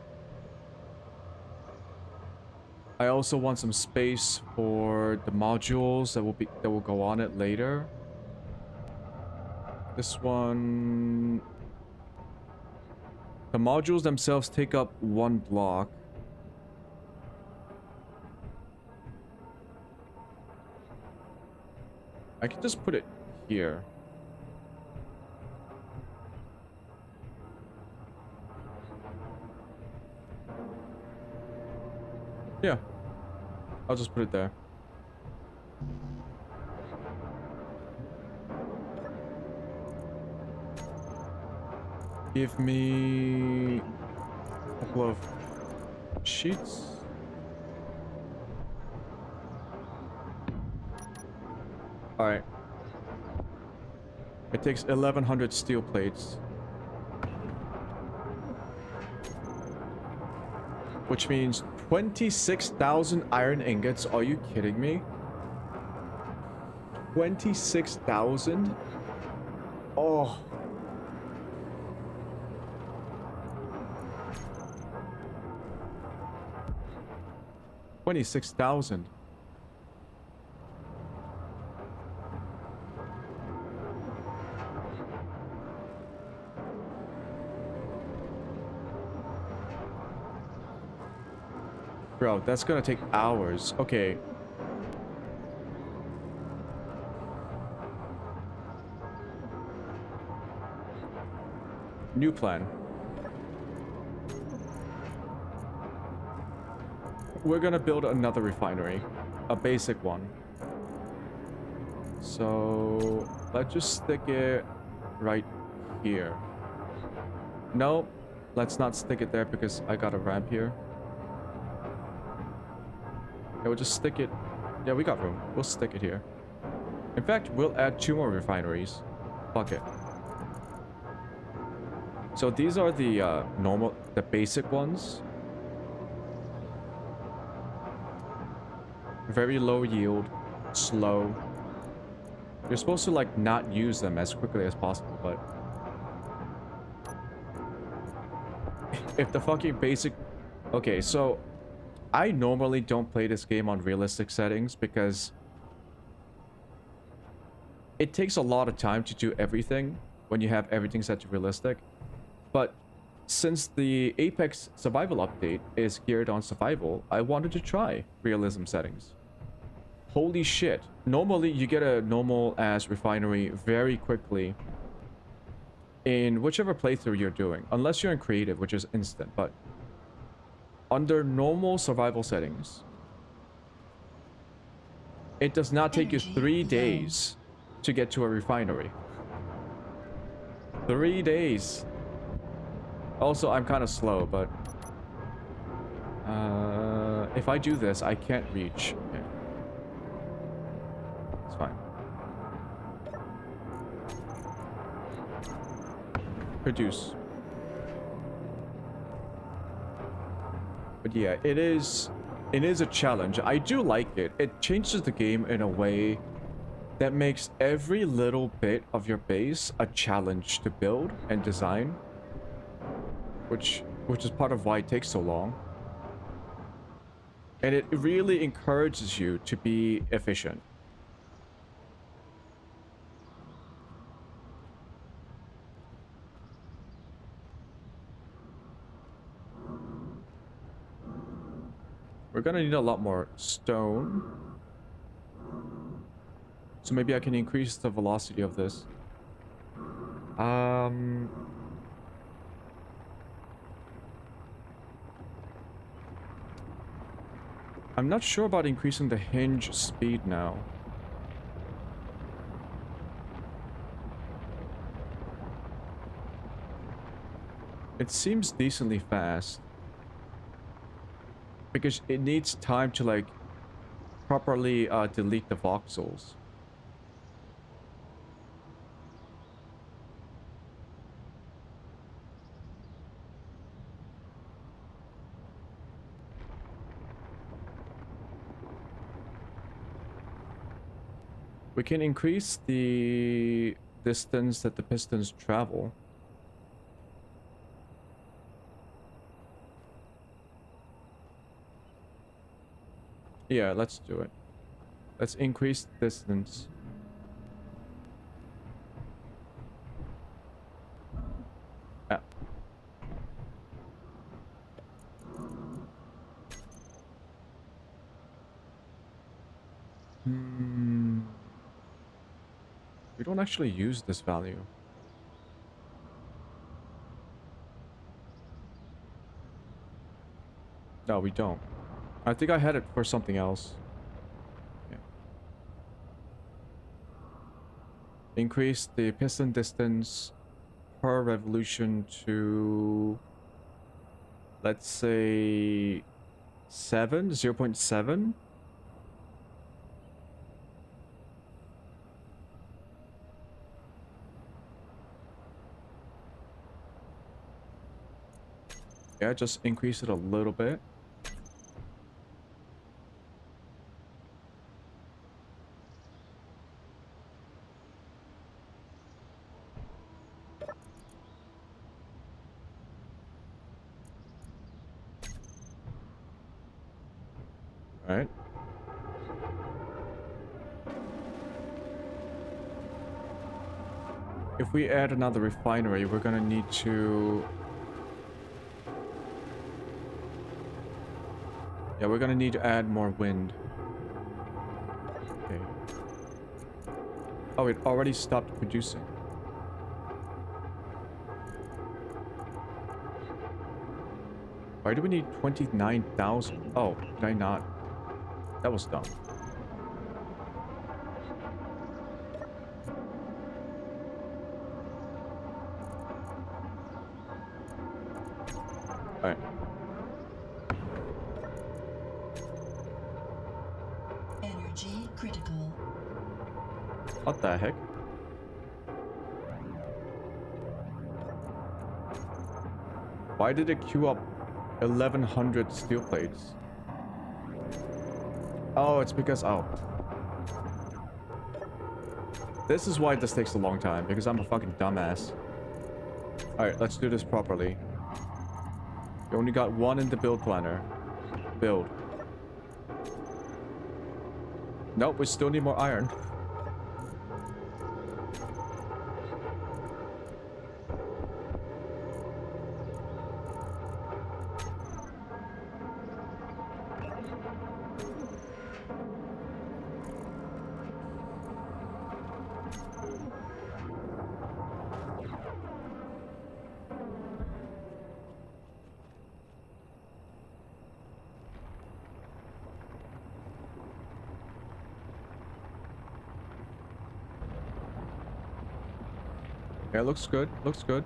I also want some space for the modules that will go on it later. This one, the modules themselves take up 1 block. I can just put it here. Yeah. I'll just put it there. Give me a couple of sheets. Alright. It takes 1,100 steel plates. Which means 26,000 iron ingots. Are you kidding me? 26,000? Oh. $26,000. Bro, that's gonna take hours. Okay. New plan. We're gonna build another refinery. A basic one. So let's just stick it right here. No, let's not stick it there because I got a ramp here. Yeah, we'll just stick it. Yeah, we got room. We'll stick it here. In fact, we'll add 2 more refineries. Fuck it. So these are the the basic ones. Very low yield, slow. You're supposed to like not use them as quickly as possible, but if the fucking basic... Okay, so I normally don't play this game on realistic settings because it takes a lot of time to do everything when you have everything set to realistic. But since the Apex survival update is geared on survival, I wanted to try realism settings. Holy shit. Normally, you get a normal ass refinery very quickly in whichever playthrough you're doing. Unless you're in creative, which is instant. But under normal survival settings, it does not take you 3 days to get to a refinery. 3 days. Also, I'm kind of slow, but if I do this, I can't reach. Okay. It's fine. Produce. But yeah, it is a challenge. I do like it. It changes the game in a way that makes every little bit of your base a challenge to build and design. Which is part of why it takes so long. And it really encourages you to be efficient. We're gonna need a lot more stone. So maybe I can increase the velocity of this. I'm not sure about increasing the hinge speed now. It seems decently fast. Because it needs time to like properly delete the voxels. We can increase the distance that the pistons travel. Yeah, let's do it. Let's increase distance. Yeah. We don't actually use this value. No, we don't. I think I had it for something else. Yeah. Increase the piston distance per revolution to, let's say, 0.7. Yeah, just increase it a little bit. All right. If we add another refinery, we're gonna need to... Yeah, we're gonna need to add more wind. Okay. Oh, it already stopped producing. Why do we need 29,000? Oh, did I not? That was dumb. Alright. Energy critical. What the heck? Why did it queue up 1,100 steel plates? Oh, it's because... Oh. This is why this takes a long time, because I'm a fucking dumbass. Alright, let's do this properly. We only got one in the build planner. Build. Nope, we still need more iron. Yeah, looks good. Looks good.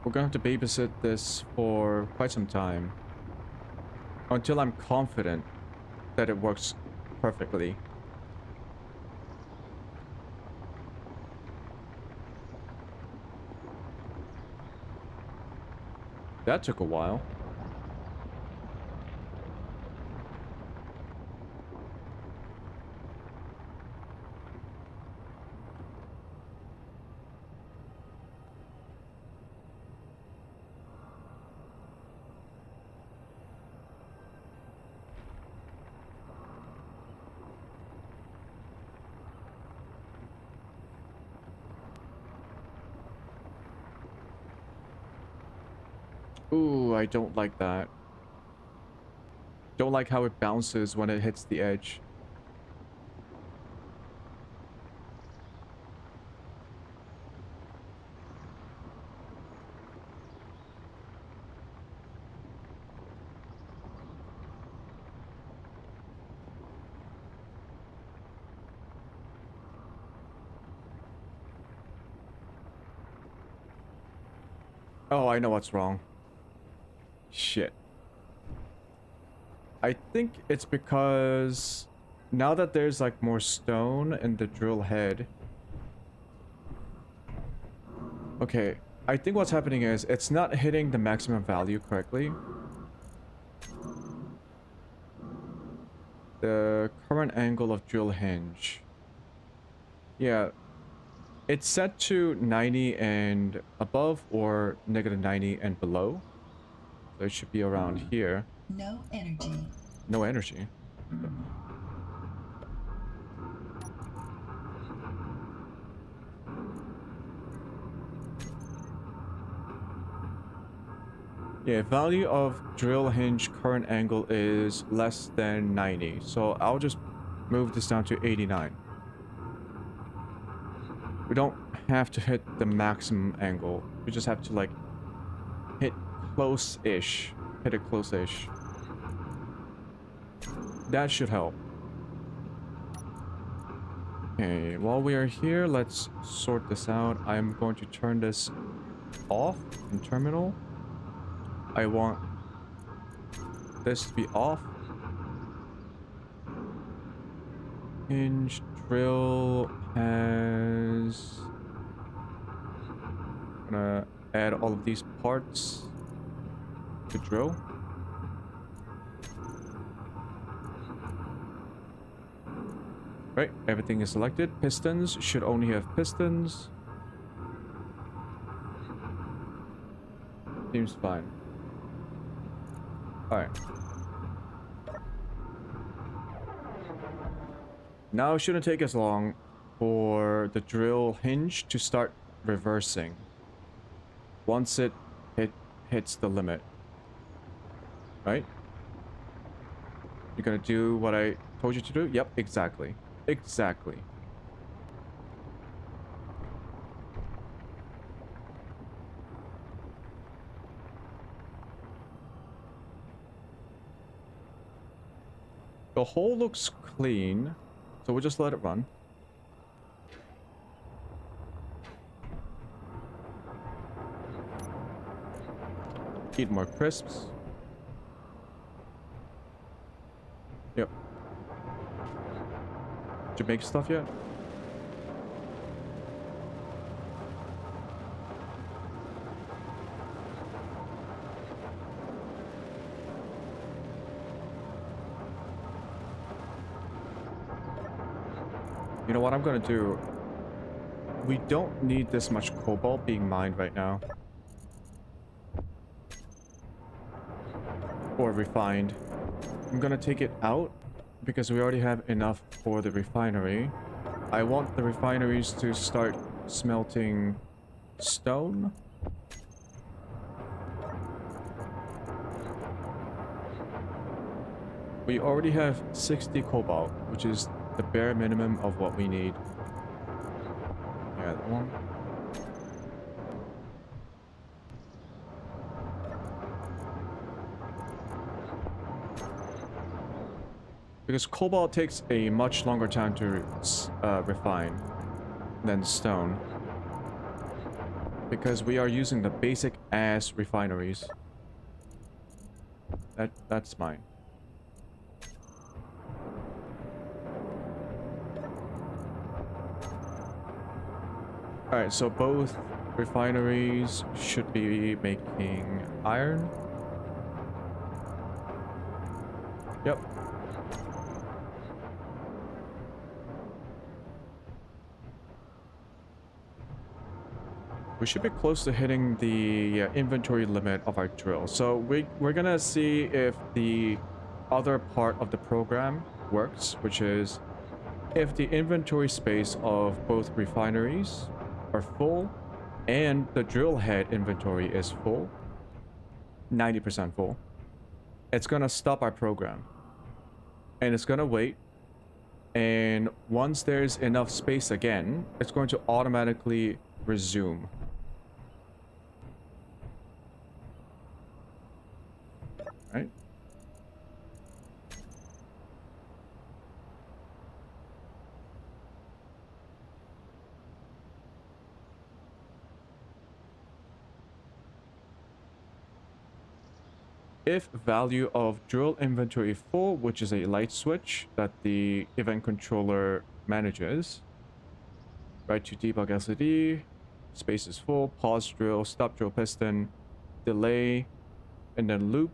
We're gonna have to babysit this for quite some time. Until I'm confident that it works perfectly. That took a while. Ooh, I don't like that. Don't like how it bounces when it hits the edge. Oh, I know what's wrong. Shit. I think it's because now that there's like more stone in the drill head. Okay, I think what's happening is it's not hitting the maximum value correctly. The current angle of drill hinge. Yeah. It's set to 90 and above or negative 90 and below. So it should be around here. No energy. No energy. Yeah, value of drill hinge current angle is less than 90. So I'll just move this down to 89. We don't have to hit the maximum angle. We just have to like hit close-ish. Hit it close-ish. That should help. Okay, while we are here, let's sort this out. I'm going to turn this off in terminal. I want this to be off. Hinge drill has... I'm gonna add all of these parts to drill. Right, everything is selected. Pistons should only have pistons. Seems fine. Alright. Now it shouldn't take as long for the drill hinge to start reversing once it hits the limit. Right? You're gonna do what I told you to do? Yep, exactly. Exactly. The hole looks clean, so we'll just let it run. Eat more crisps. Yep. Did you make stuff yet? You know what I'm gonna do? We don't need this much cobalt being mined right now. Or refined. I'm gonna take it out because we already have enough for the refinery. I want the refineries to start smelting stone. We already have 60 cobalt, which is the bare minimum of what we need. Yeah, that one. Because cobalt takes a much longer time to refine than stone. Because we are using the basic ass refineries. That's mine. Alright, so both refineries should be making iron. Yep. We should be close to hitting the inventory limit of our drill. So we're gonna see if the other part of the program works, which is if the inventory space of both refineries are full and the drill head inventory is full, 90% full, it's gonna stop our program. And it's gonna wait. And once there's enough space again, it's going to automatically resume. Right? If value of drill inventory full, which is a light switch that the event controller manages, right to debug LCD, space is full, pause drill, stop drill piston, delay, and then loop,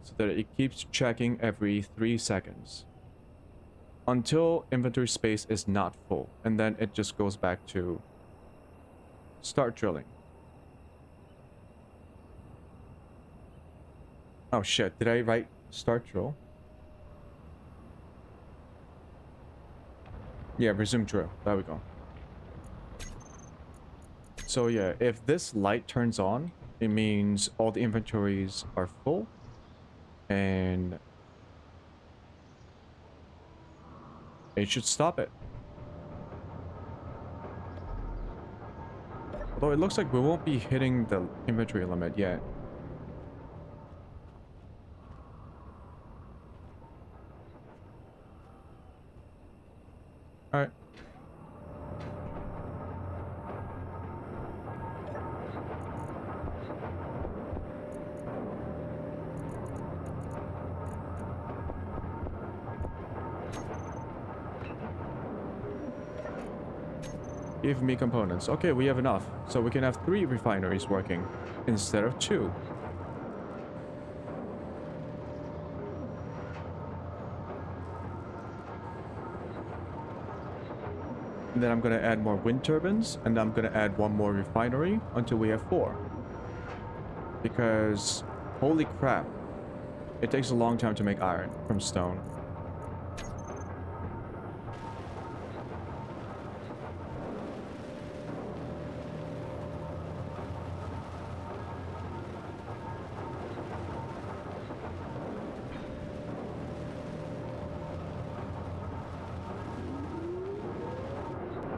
so that it keeps checking every 3 seconds until inventory space is not full, and then it just goes back to start drilling. Oh shit, did I write start drill? Yeah, resume drill. There we go. So yeah, if this light turns on, it means all the inventories are full. And it should stop it. Although it looks like we won't be hitting the inventory limit yet. All right. Give me components. Okay, we have enough. So we can have 3 refineries working instead of 2. And then I'm going to add more wind turbines, and I'm going to add 1 more refinery until we have 4. Because, holy crap, It takes a long time to make iron from stone.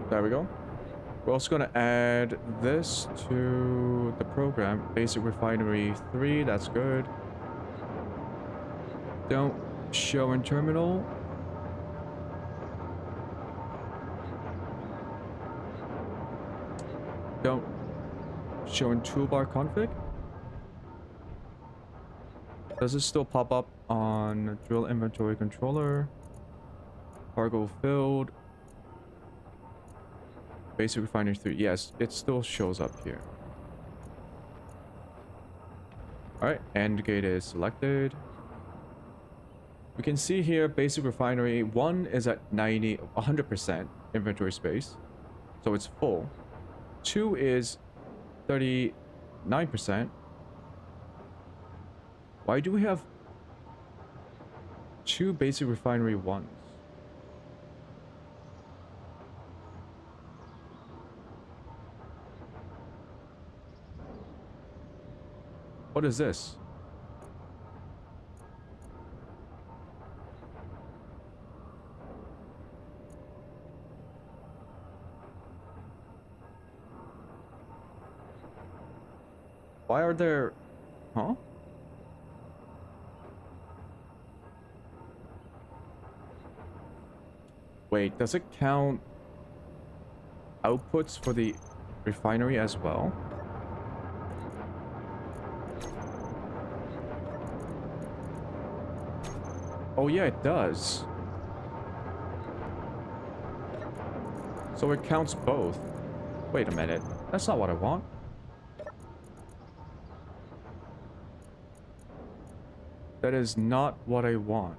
There we go. We're also going to add this to the program. Basic refinery 3, that's good. Don't show in terminal. Don't show in toolbar config. Does it still pop up on drill inventory controller? Cargo filled. Basic refinery 3. Yes, it still shows up here. Alright, end gate is selected. We can see here basic refinery 1 is at 100% inventory space. So it's full. 2 is 39%. Why do we have 2 basic refinery 1s? What is this? Why are there... Huh? Wait, does it count outputs for the refinery as well? Oh yeah, it does. So it counts both. Wait a minute. That's not what I want. That is not what I want.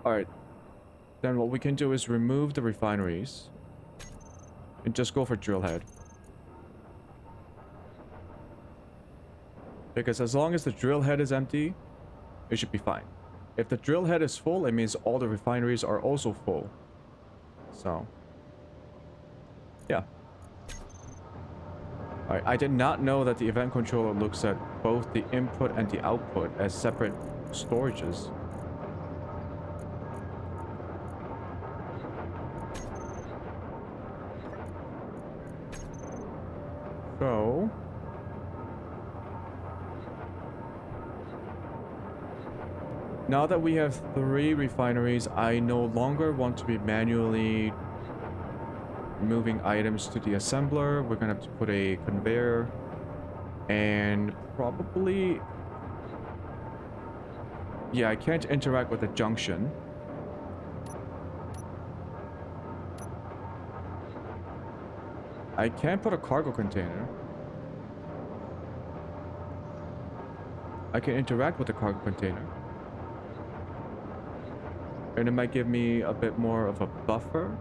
Alright. Then what we can do is remove the refineries. And just go for drill head. Because as long as the drill head is empty, it should be fine. If the drill head is full, it means all the refineries are also full. So, yeah. Alright, I did not know that the event controller looks at both the input and the output as separate storages. So... now that we have 3 refineries, I no longer want to be manually moving items to the assembler. We're gonna have to put a conveyor and probably... yeah, I can't interact with the junction. I can put a cargo container. I can interact with the cargo container. And it might give me a bit more of a buffer.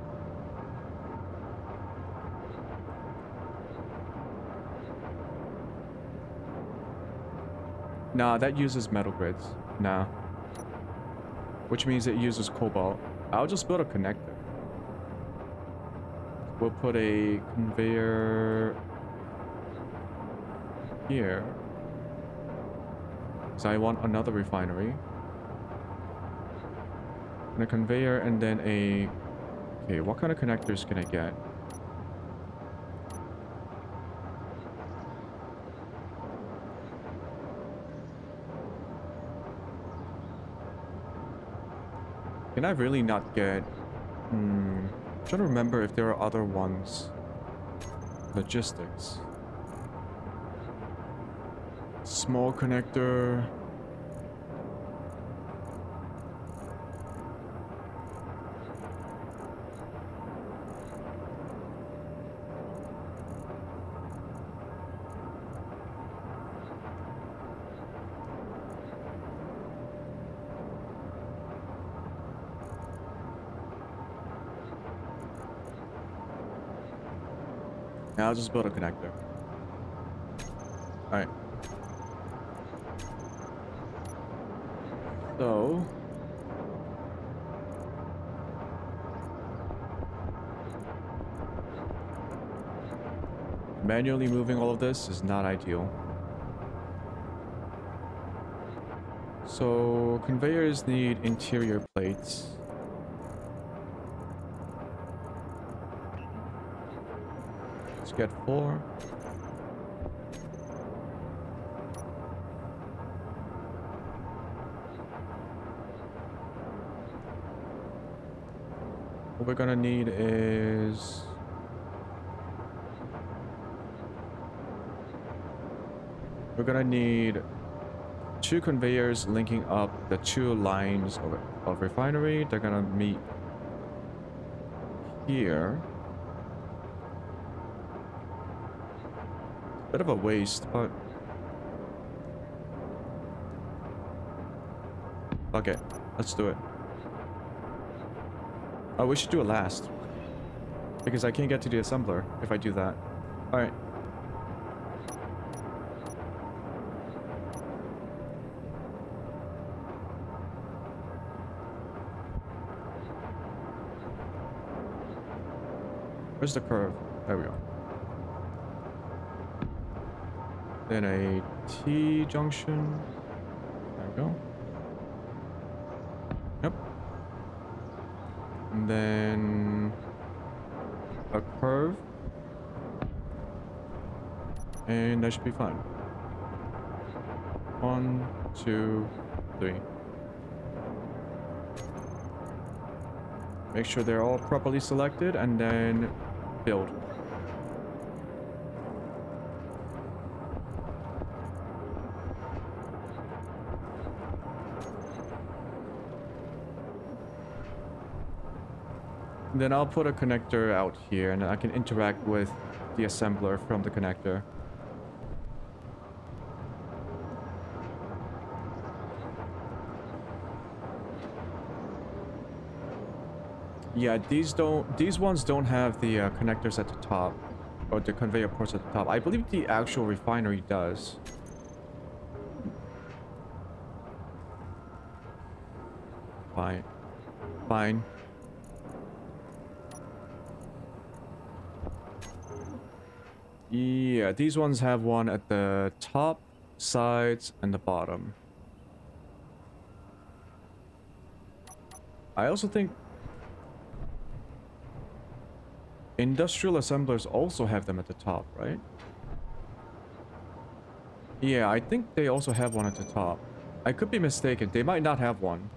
Nah, that uses metal grids. Nah. Which means it uses cobalt. I'll just build a connector. We'll put a conveyor here. Because I want another refinery. And a conveyor and then a... okay, what kind of connectors can I get? Can I really not get... I'm trying to remember if there are other ones. Logistics. Small connector... Now I'll just build a connector. Alright. So... manually moving all of this is not ideal. So, conveyors need interior plates. Let's get 4. What we're gonna need is... we're gonna need 2 conveyors linking up the 2 lines of refinery. They're gonna meet here. Bit of a waste, but... okay, let's do it. Oh, we should do it last. Because I can't get to the assembler if I do that. Alright. Where's the curve? There we go. Then a T junction. There we go. Yep. And then a curve. And that should be fine. 1, 2, 3. Make sure they're all properly selected and then build. Then I'll put a connector out here and I can interact with the assembler from the connector. Yeah, these ones don't have the connectors at the top, or the conveyor ports at the top. I believe the actual refinery does. Fine. Fine. Yeah, these ones have one at the top, sides, and the bottom. I also think industrial assemblers also have them at the top, right? Yeah, I think they also have one at the top. I could be mistaken. They might not have one.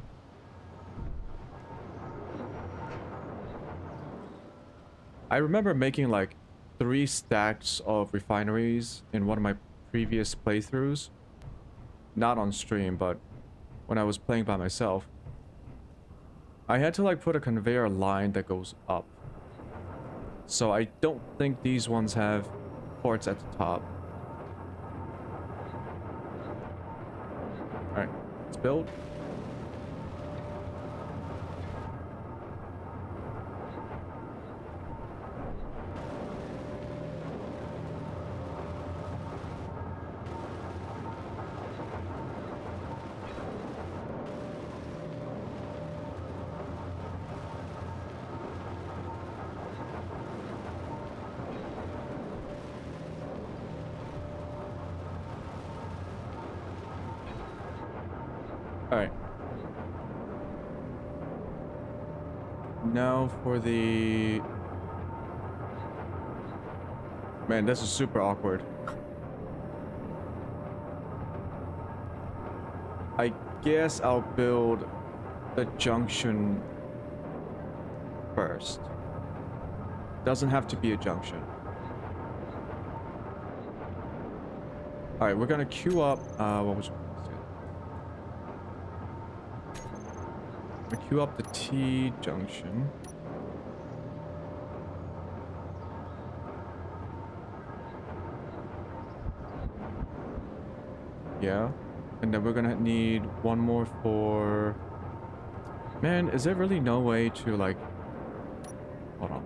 I remember making like 3 stacks of refineries in one of my previous playthroughs. Not on stream, but when I was playing by myself. I had to like put a conveyor line that goes up. So I don't think these ones have ports at the top. Alright, let's build. Alright. Now for the... man, this is super awkward. I guess I'll build the junction first. Doesn't have to be a junction. Alright, we're gonna queue up... what was... queue up the T junction. Yeah. And then we're gonna need one more for... man, is there really no way to like... hold on.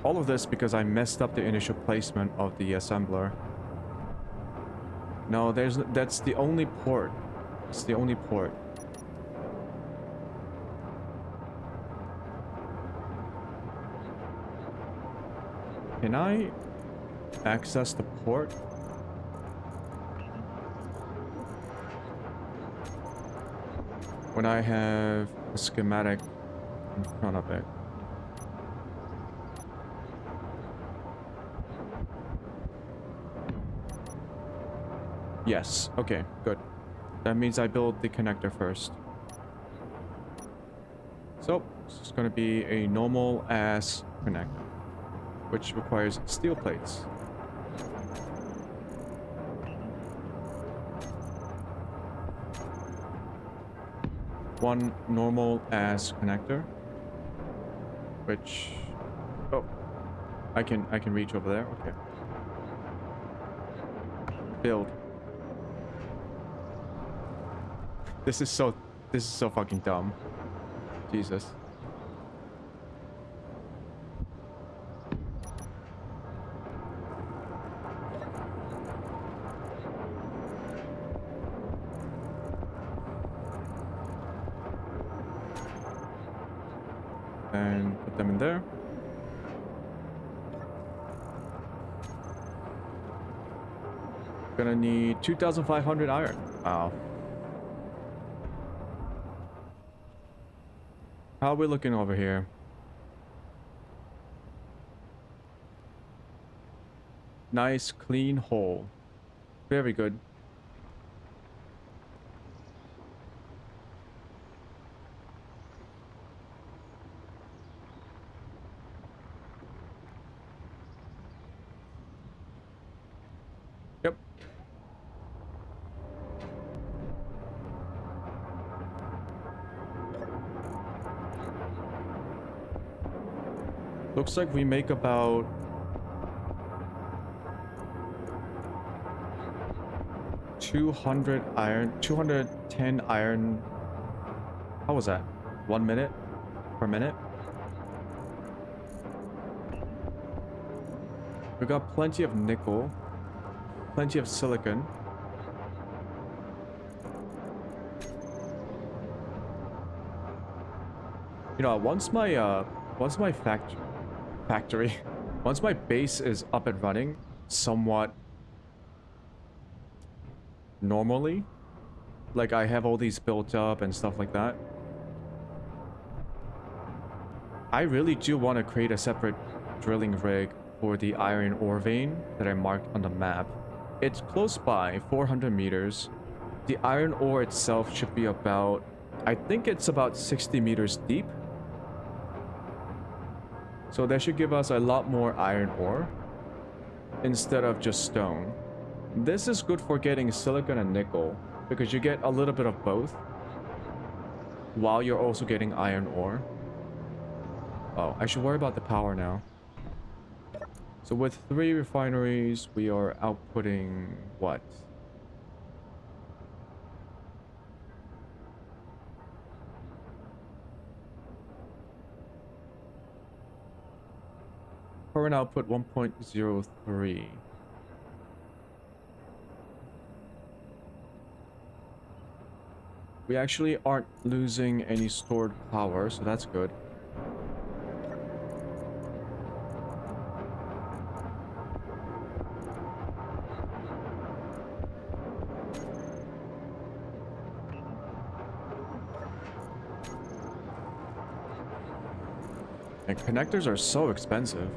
All of this because I messed up the initial placement of the assembler. No, that's the only port. It's the only port. Can I access the port? When I have a schematic in front of it. Yes, okay, good. That means I build the connector first. So, this is going to be a normal ass connector, which requires steel plates. One normal ass connector, which, oh, I can reach over there. Okay. Build. This is so fucking dumb. Jesus. And put them in there. Gonna need 2,500 iron. Wow. How are we looking over here? Nice, clean hole. Very good. Yep. Looks like we make about 200 iron, 210 iron. How was that? 1 minute per minute? We got plenty of nickel, plenty of silicon. You know, once my factory, once my base is up and running somewhat normally, like I have all these built up and stuff like that, I really do want to create a separate drilling rig for the iron ore vein that I marked on the map. It's close by, 400 meters. The iron ore itself should be about, I think it's about 60 meters deep. So that should give us a lot more iron ore instead of just stone. This is good for getting silicon and nickel because you get a little bit of both while you're also getting iron ore. Oh, I should worry about the power now. So with 3 refineries, we are outputting what? Current output 1.03. We actually aren't losing any stored power, so that's good. And connectors are so expensive.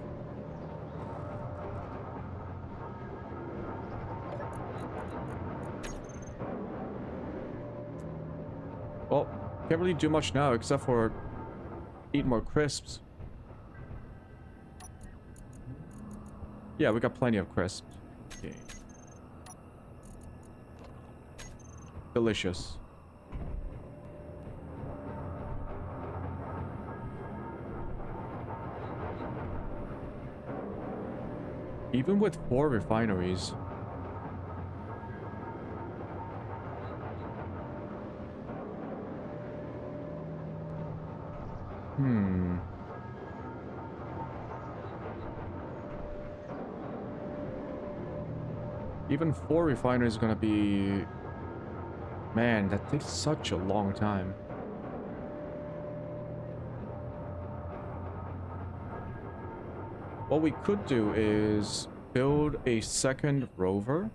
Well, can't really do much now except for eat more crisps. Yeah, we got plenty of crisps. Okay. Delicious. Even with 4 refineries. Even 4 refineries is gonna be... Man, that takes such a long time. What we could do is build a second rover.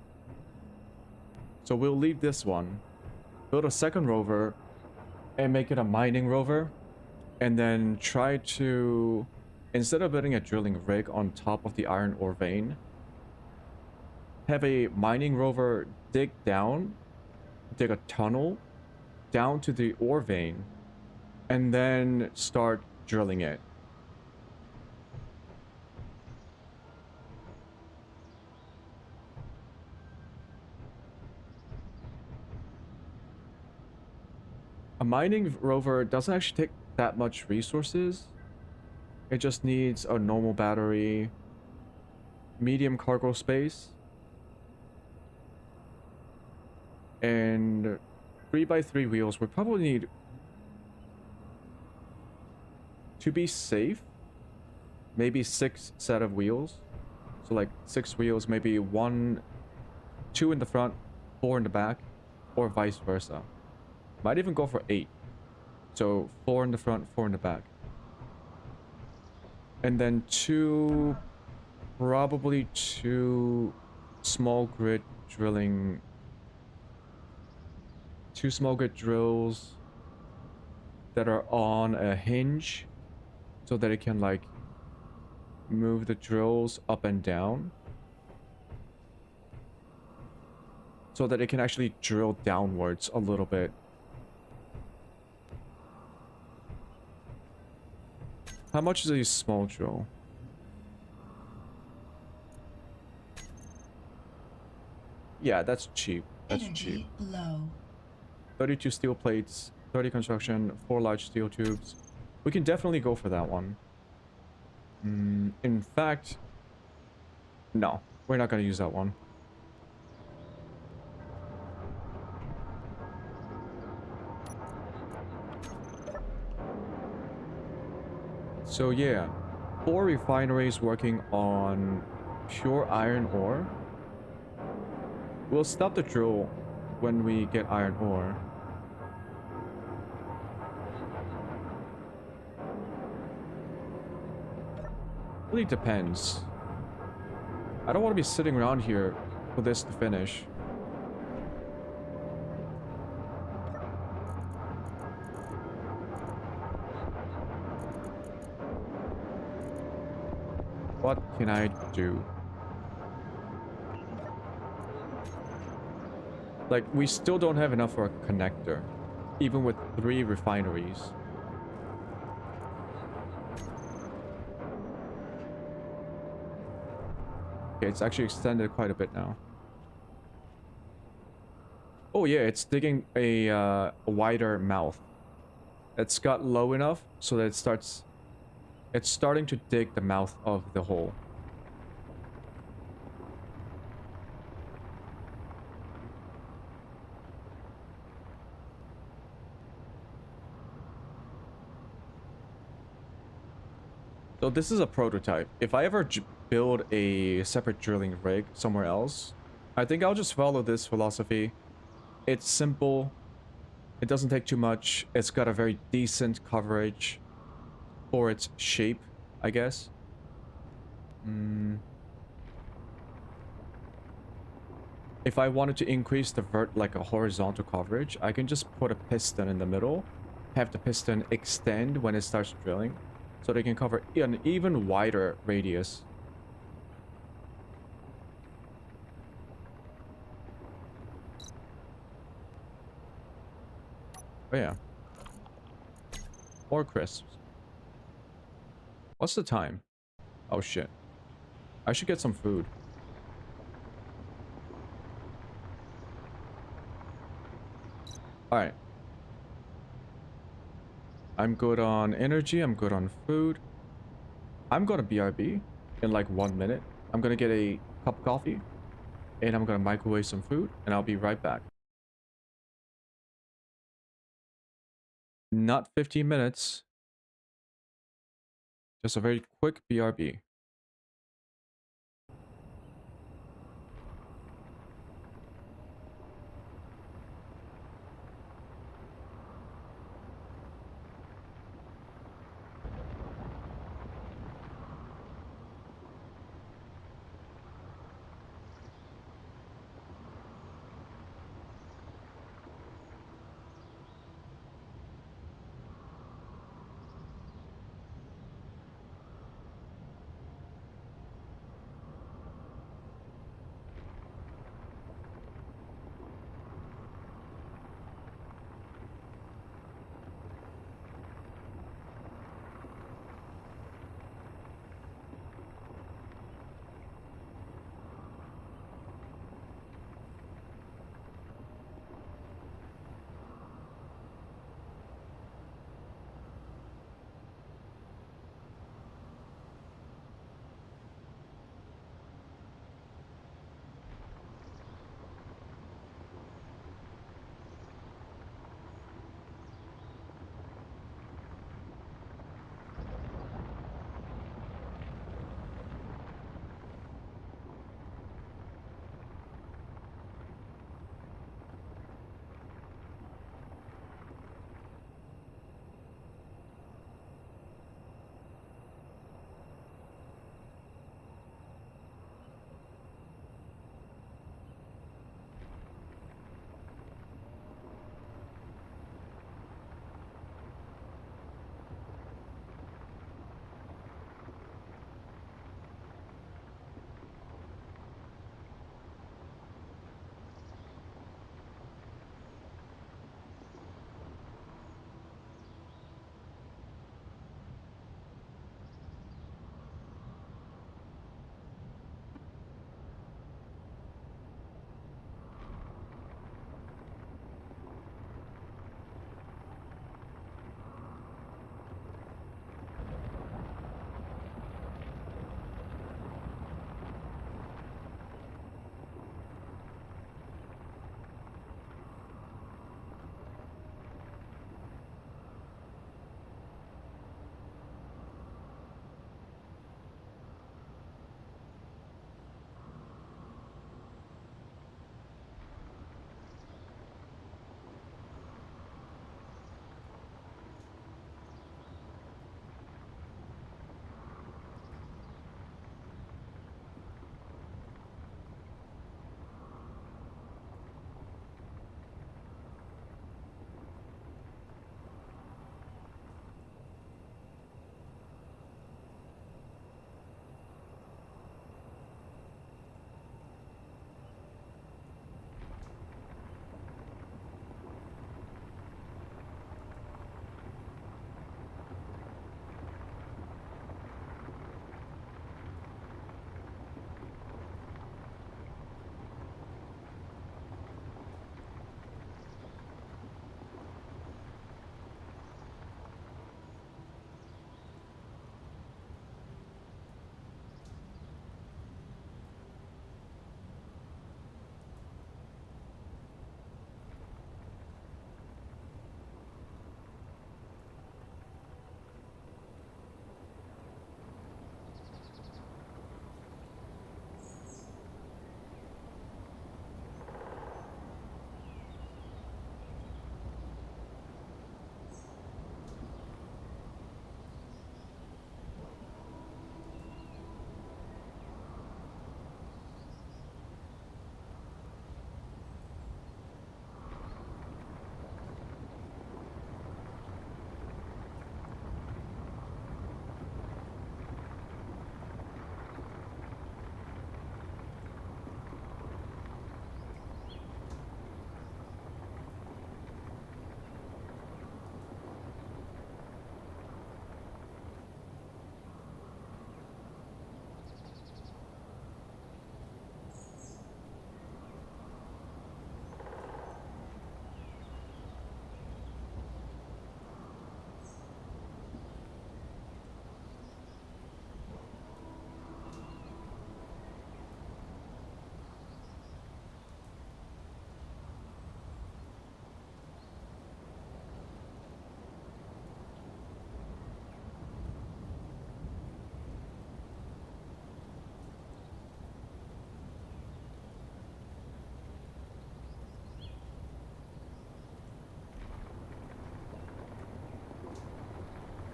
So we'll leave this one. Build a second rover and make it a mining rover. And then try to... Instead of building a drilling rig on top of the iron ore vein, have a mining rover dig a tunnel down to the ore vein, and then start drilling it. A mining rover doesn't actually take that much resources. It just needs a normal battery, medium cargo space, and 3x3 wheels. We probably need, to be safe, maybe 6 set of wheels. So like 6 wheels, maybe 2 in the front, 4 in the back, or vice versa. Might even go for 8. So 4 in the front, 4 in the back. And then probably 2 small grid drilling, 2 small grid drills that are on a hinge so that it can like move the drills up and down, so that it can actually drill downwards a little bit. How much is a small drill? Yeah, that's cheap. That's cheap. Energy low. 32 steel plates, 30 construction, 4 large steel tubes. We can definitely go for that one. In fact, no, we're not going to use that one. So yeah, 4 refineries working on pure iron ore. We'll stop the drill when we get iron ore. Really depends. I don't want to be sitting around here for this to finish. What can I do? Like, we still don't have enough for a connector, even with 3 refineries. Okay, it's actually extended quite a bit now. Oh yeah, it's digging a wider mouth. It's got low enough so that it's starting to dig the mouth of the hole. So this is a prototype. If I ever build a separate drilling rig somewhere else, I think I'll just follow this philosophy. It's simple. It doesn't take too much. It's got a very decent coverage for its shape, I guess. If I wanted to increase the like a horizontal coverage, I can just put a piston in the middle, have the piston extend when it starts drilling, so they can cover an even wider radius. Oh yeah. More crisps. What's the time? Oh shit. I should get some food. Alright. I'm good on energy, I'm good on food. I'm gonna BRB in like 1 minute. I'm gonna get a cup of coffee, and I'm gonna microwave some food, and I'll be right back. Not 15 minutes. Just a very quick BRB.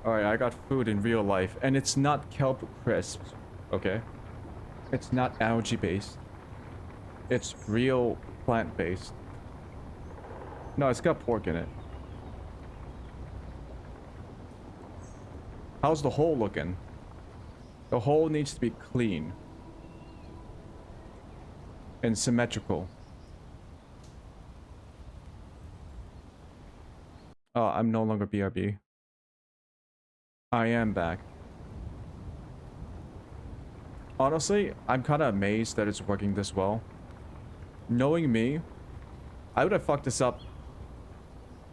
Alright, I got food in real life, and it's not kelp crisps, okay? It's not algae based. It's real plant based. No, it's got pork in it. How's the hole looking? The hole needs to be clean and symmetrical. Oh, I'm no longer BRB. I am back. Honestly, I'm kind of amazed that it's working this well. Knowing me, I would have fucked this up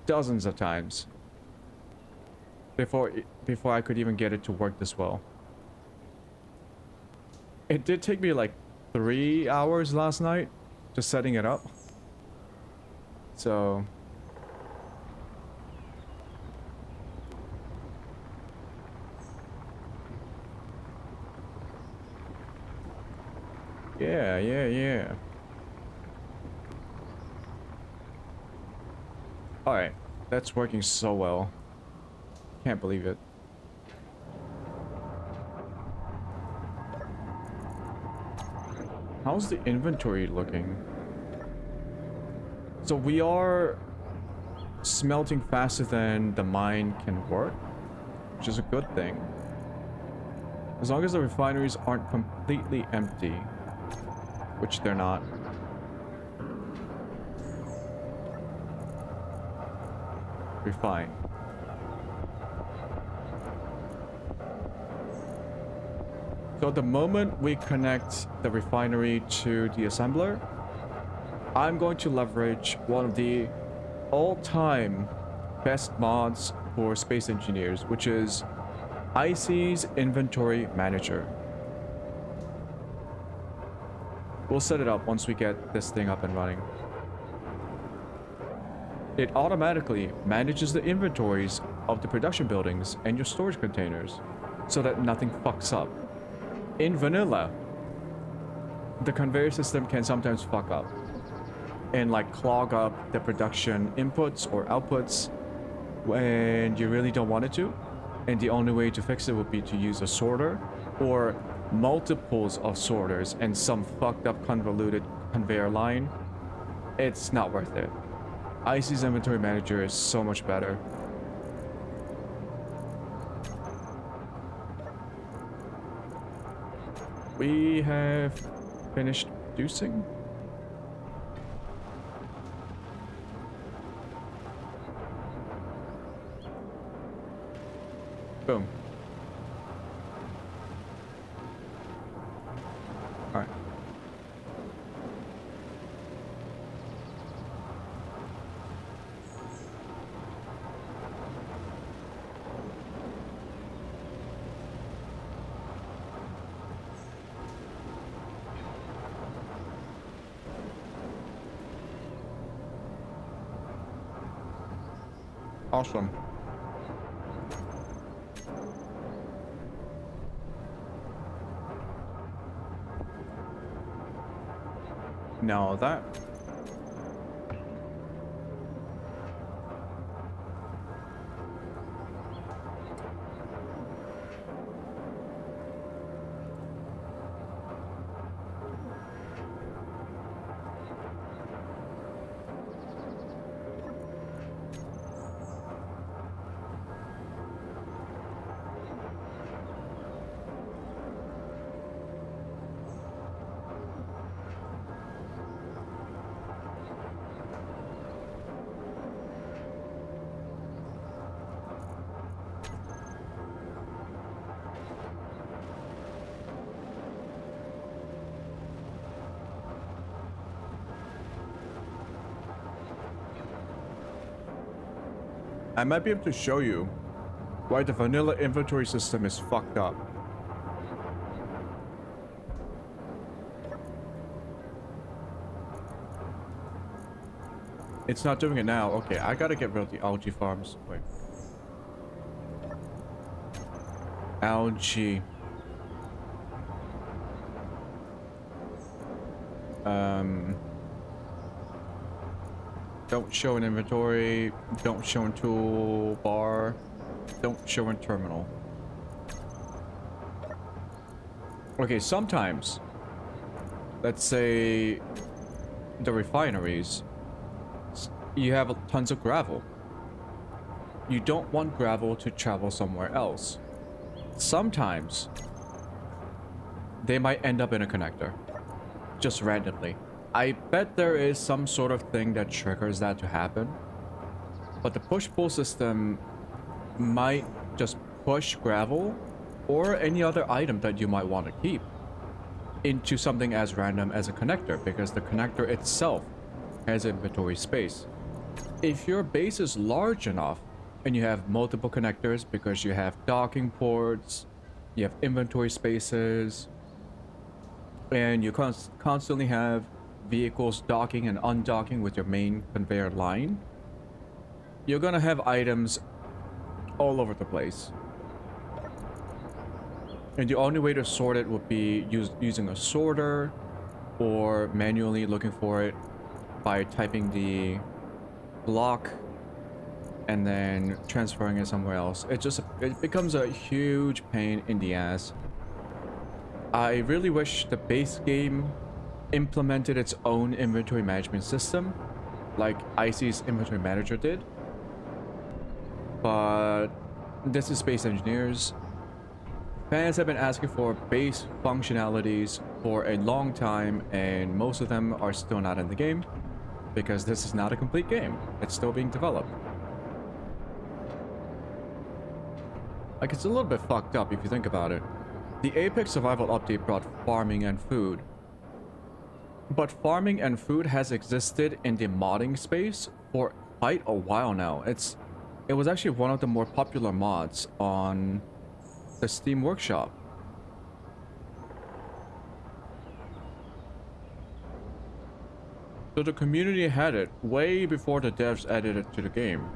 dozens of times before I could even get it to work this well. It did take me like 3 hours last night just setting it up. So yeah. Alright, that's working so well. Can't believe it. How's the inventory looking? So we are smelting faster than the mine can work, which is a good thing. As long as the refineries aren't completely empty, which they're not. We're fine. So the moment we connect the refinery to the assembler, I'm going to leverage one of the all-time best mods for space engineers, which is IC's Inventory Manager. We'll set it up once we get this thing up and running. It automatically manages the inventories of the production buildings and your storage containers so that nothing fucks up. In vanilla, the conveyor system can sometimes fuck up and like clog up the production inputs or outputs when you really don't want it to. And the only way to fix it would be to use a sorter or multiples of sorters and some fucked up convoluted conveyor line. It's not worth it. IC's Inventory Manager is so much better. We have finished producing. Boom. All right. Awesome. Now that I might be able to show you why the vanilla inventory system is fucked up. It's not doing it now. Okay, I gotta get rid of the algae farms. Wait. Algae. Don't show an inventory. Don't show in toolbar. Don't show in terminal. Okay, sometimes, let's say the refineries, you have tons of gravel. You don't want gravel to travel somewhere else. Sometimes they might end up in a connector, just randomly. I bet there is some sort of thing that triggers that to happen, but the push-pull system might just push gravel or any other item that you might want to keep into something as random as a connector, because the connector itself has inventory space. If your base is large enough and you have multiple connectors because you have docking ports, you have inventory spaces, and you constantly have vehicles docking and undocking with your main conveyor line, you're gonna have items all over the place. And the only way to sort it would be using a sorter, or manually looking for it by typing the block and then transferring it somewhere else. It becomes a huge pain in the ass. I really wish the base game implemented its own inventory management system, like Icy's inventory manager did. But this is Space Engineers. Fans have been asking for base functionalities for a long time, and most of them are still not in the game because this is not a complete game. It's still being developed. Like, it's a little bit fucked up if you think about it. The Apex Survival update brought farming and food. But farming and food has existed in the modding space for quite a while now. It was actually one of the more popular mods on the Steam Workshop. So the community had it way before the devs added it to the game.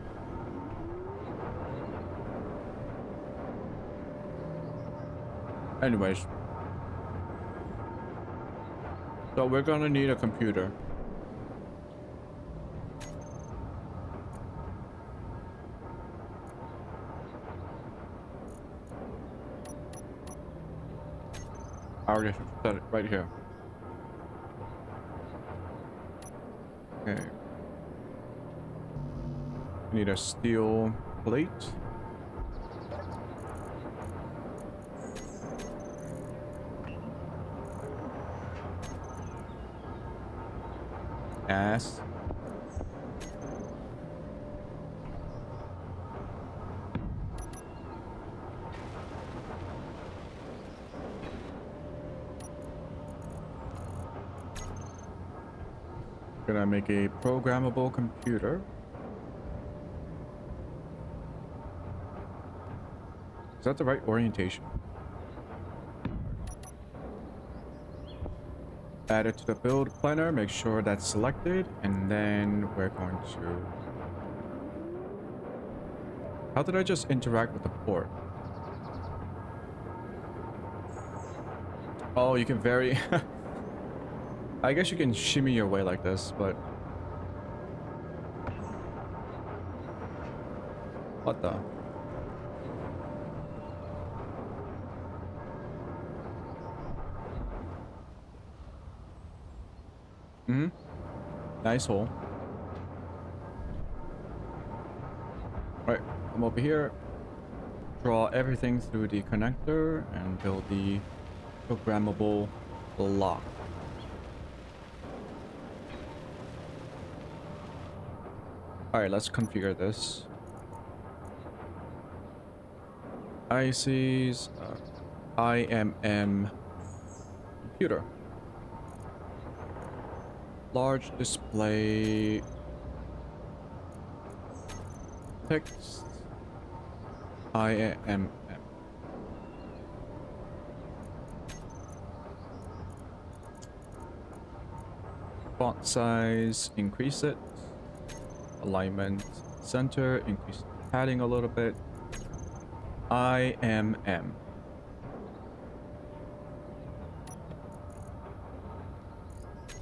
Anyways. So we're gonna need a computer. I already set it right here. Okay. Need a steel plate. Ass. Gonna make a programmable computer. Is that the right orientation? Add it to the build planner, make sure that's selected, and then we're going to... How did I just interact with the port? Oh, you can vary... I guess you can shimmy your way like this, but... What the? Hmm? Nice hole. Alright, come over here. Draw everything through the connector and build the programmable block. Alright, let's configure this. IC's IMM computer. Large display text IMM. Font size, increase it. Alignment center, increase padding a little bit. IMM.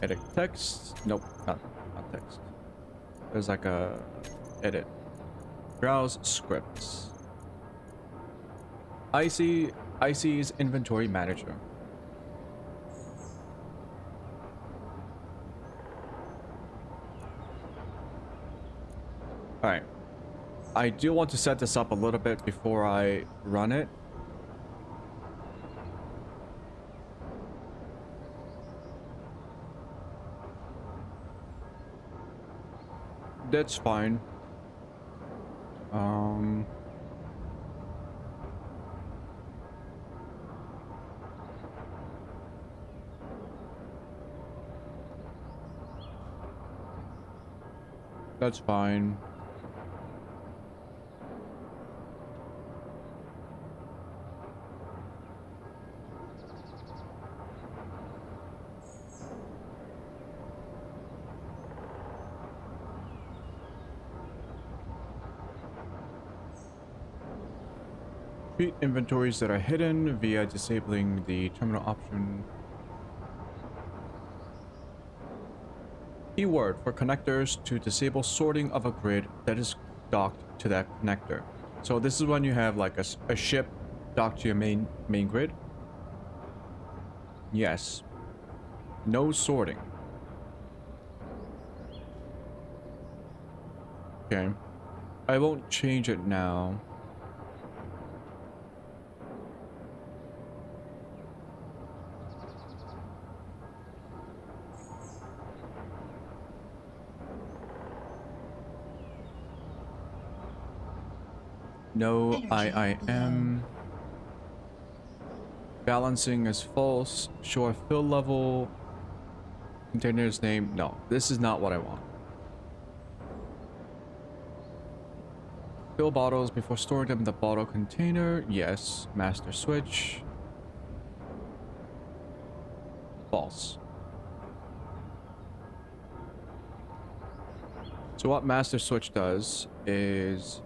Edit text. Nope, not text. There's like a edit. Browse scripts. IC's inventory manager. All right. I do want to set this up a little bit before I run it. That's fine. That's fine. Treat inventories that are hidden via disabling the terminal option. Keyword for connectors to disable sorting of a grid that is docked to that connector. So this is when you have like a ship docked to your main grid. Yes. No sorting. Okay. I won't change it now. No IIM. Balancing is false. Sure fill level. Container's name. No, this is not what I want. Fill bottles before storing them in the bottle container. Yes. Master switch. False. So what master switch does is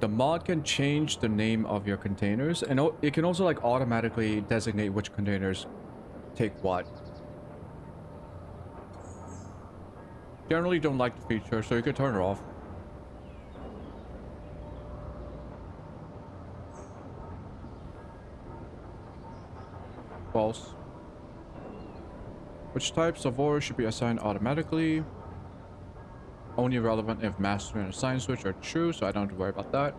the mod can change the name of your containers, and it can also like automatically designate which containers take what. Generally don't like the feature, so you could turn it off. False. Which types of ore should be assigned automatically? Only relevant if master and assign switch are true, so I don't have to worry about that.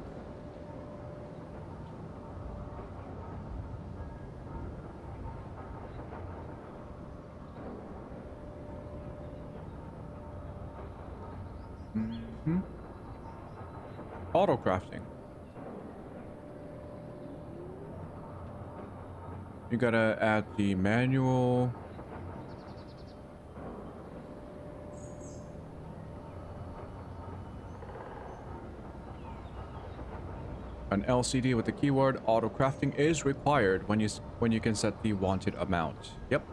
Auto crafting. You gotta add the manual. An LCD with the keyword auto crafting is required when you can set the wanted amount. Yep.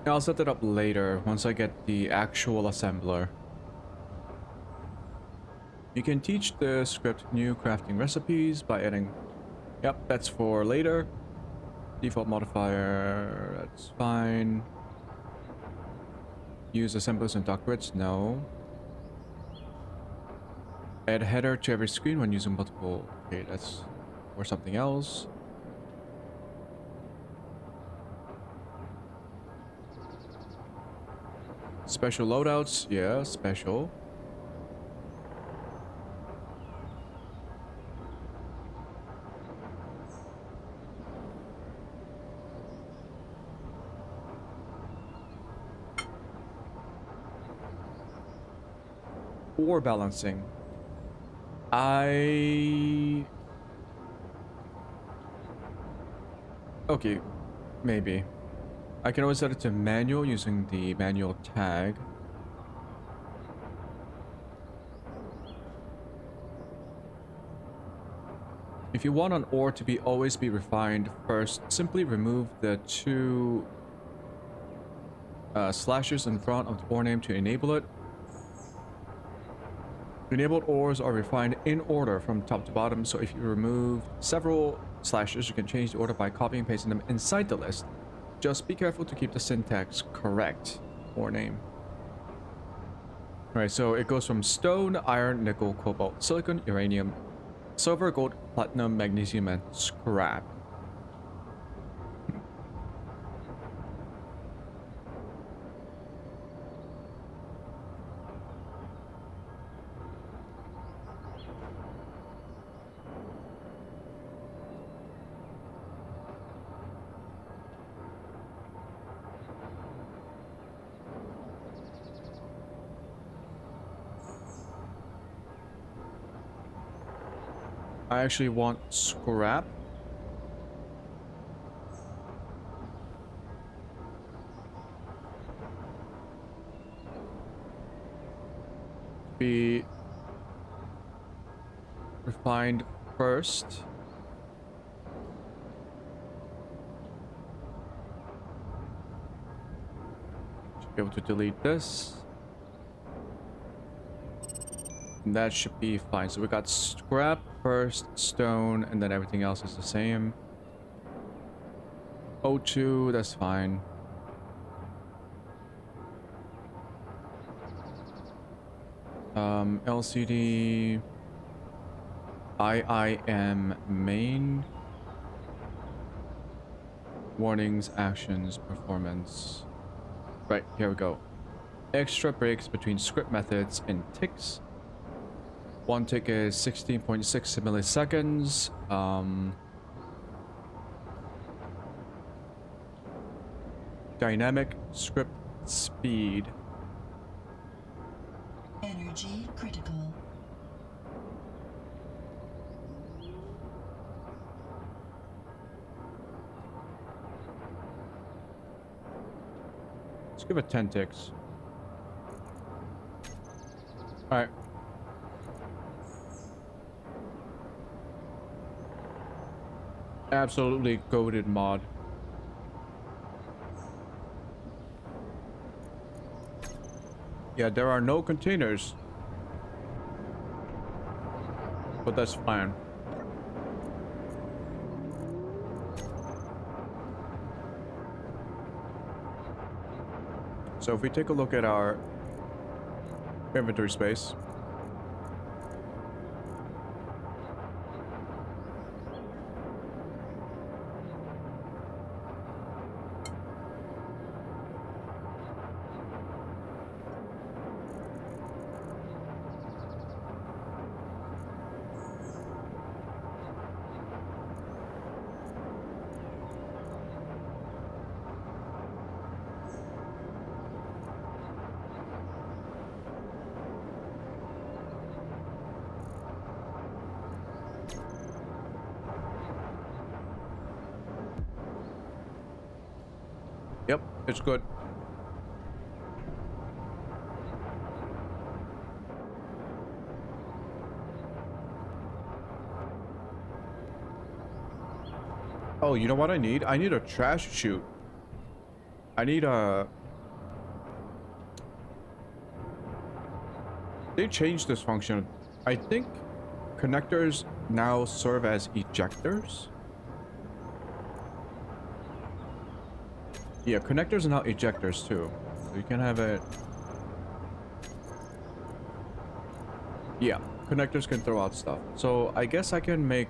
I'll set that up later once I get the actual assembler. You can teach the script new crafting recipes by adding. Yep, that's for later. Default modifier, that's fine. Use assemblers and dock grids, no. Add header to every screen when using multiple. Okay, that's or something else. Special loadouts, yeah, special. Ore balancing. Okay, maybe. I can always set it to manual using the manual tag. If you want an ore to always be refined, first simply remove the two slashes in front of the ore name to enable it. Enabled ores are refined in order from top to bottom, so if you remove several slashes, you can change the order by copying and pasting them inside the list. Just be careful to keep the syntax correct. Ore name. Alright, so it goes from stone, iron, nickel, cobalt, silicon, uranium, Silver, gold, platinum, magnesium, and scrap. I actually want scrap. Be refined first. Should be able to delete this. And that should be fine. So we got scrap first, stone, and then everything else is the same. O2, that's fine. LCD, IIM main, warnings, actions, performance. Right, here we go. Extra breaks between script methods and ticks. One tick is 16.6 milliseconds. Dynamic script speed. Energy critical. Let's give it 10 ticks. All right. Absolutely goated mod. Yeah, there are no containers. But that's fine. So if we take a look at our inventory space. Yep, it's good. Oh, you know what I need? I need a trash chute. I need a... They changed this function. I think connectors now serve as ejectors. Yeah, connectors are now ejectors too. So you can have it... Yeah, connectors can throw out stuff. So I guess I can make...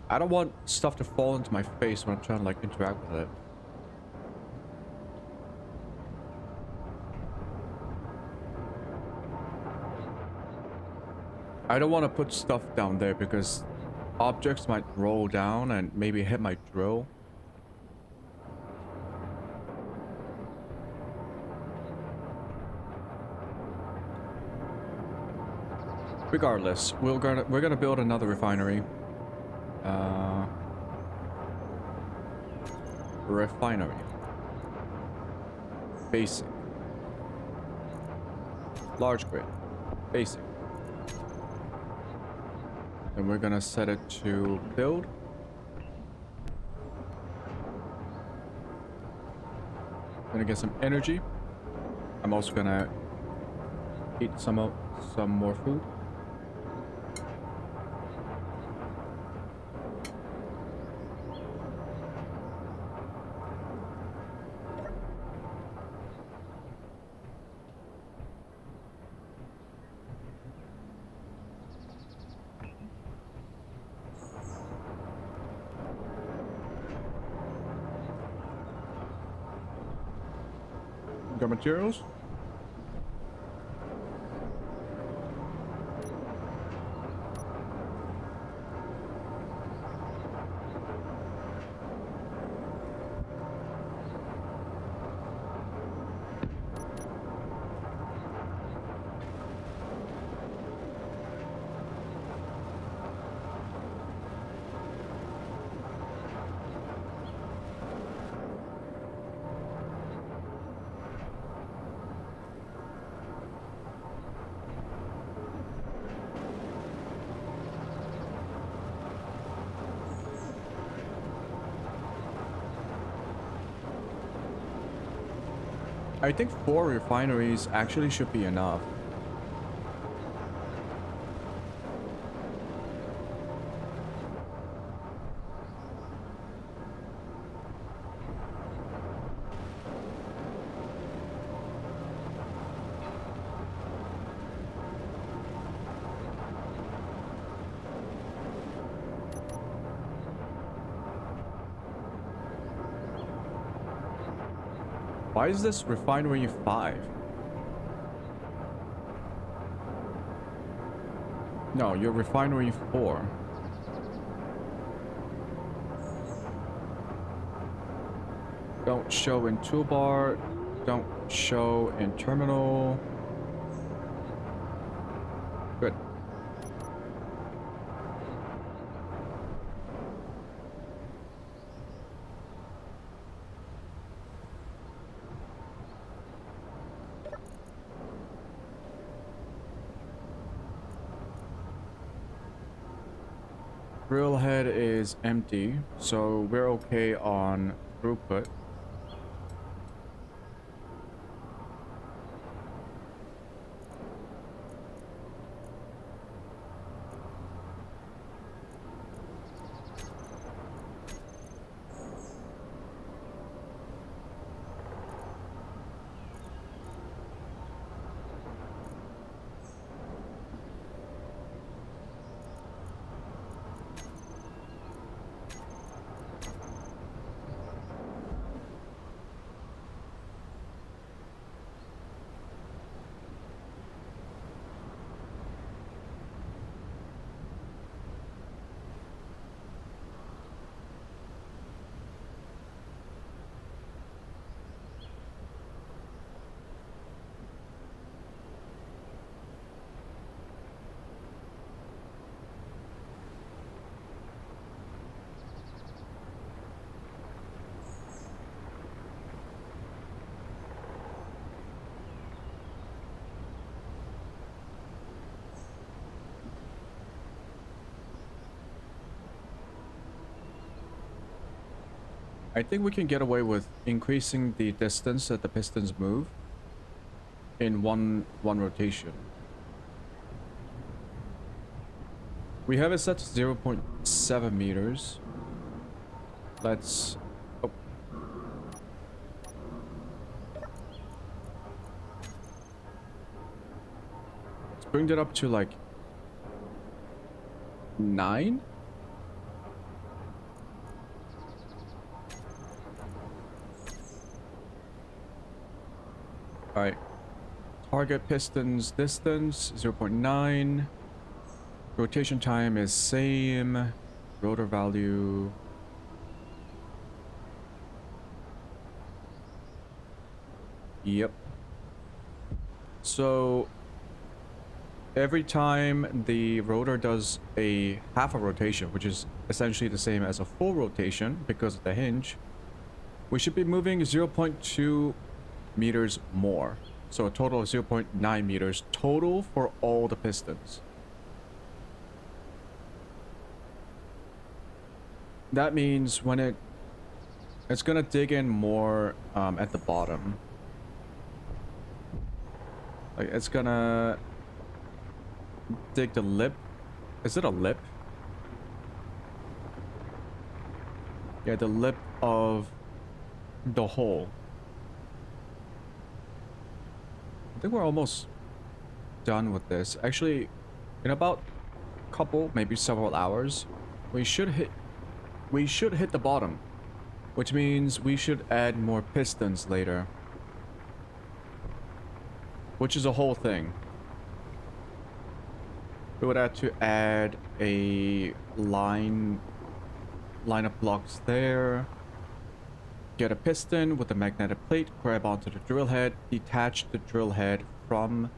I don't want stuff to fall into my face when I'm trying to like interact with it. I don't want to put stuff down there because objects might roll down and maybe hit my drill. Regardless, we're gonna build another refinery. Refinery. Basic. Large grid. Basic. Then we're gonna set it to build. Gonna get some energy. I'm also gonna eat some more food. Got materials? I think 4 refineries actually should be enough. Why is this refinery 5? No, you're refinery 4. Don't show in toolbar. Don't show in terminal. Good. Drill head is empty, so we're okay on throughput. I think we can get away with increasing the distance that the pistons move in one rotation. We have it set to 0.7 meters. Let's... Oh. Let's bring that up to like 9? Alright. Target pistons distance 0.9. Rotation time is same. Rotor value. Yep. So every time the rotor does a half a rotation, which is essentially the same as a full rotation because of the hinge, we should be moving 0.2 meters more. So a total of 0.9 meters total for all the pistons. That means when it's gonna dig in more at the bottom. Like it's gonna dig the lip. Is it a lip? Yeah, the lip of the hole. I think we're almost done with this. Actually, in about a couple, maybe several hours, we should hit the bottom, which means we should add more pistons later. which is a whole thing. We would have to add a line of blocks there. Get a piston with a magnetic plate, grab onto the drill head, detach the drill head from...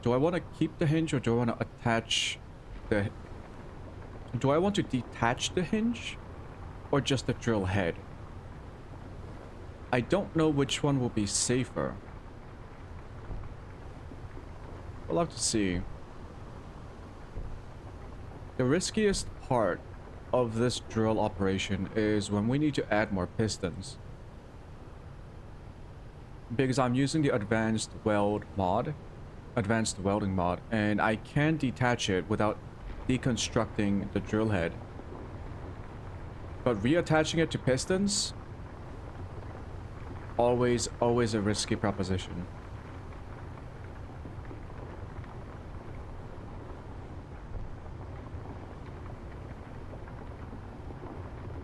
Do I want to keep the hinge or do I want to attach the... Do I want to detach the hinge or just the drill head? I don't know which one will be safer. We'll have to see. The riskiest part of this drill operation is when we need to add more pistons. Because I'm using the advanced welding mod, and I can detach it without deconstructing the drill head. But reattaching it to pistons, always a risky proposition.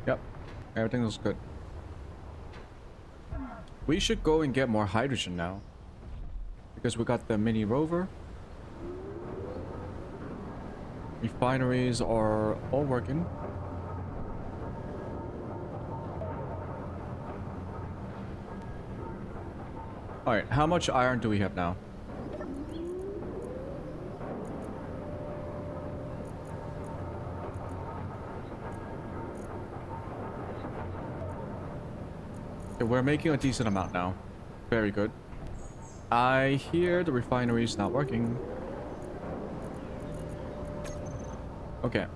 Yep, everything looks good. We should go and get more hydrogen now, because we got the mini rover. Refineries are all working. Alright, how much iron do we have now? Okay, we're making a decent amount now. Very good. I hear the refinery is not working. Okay.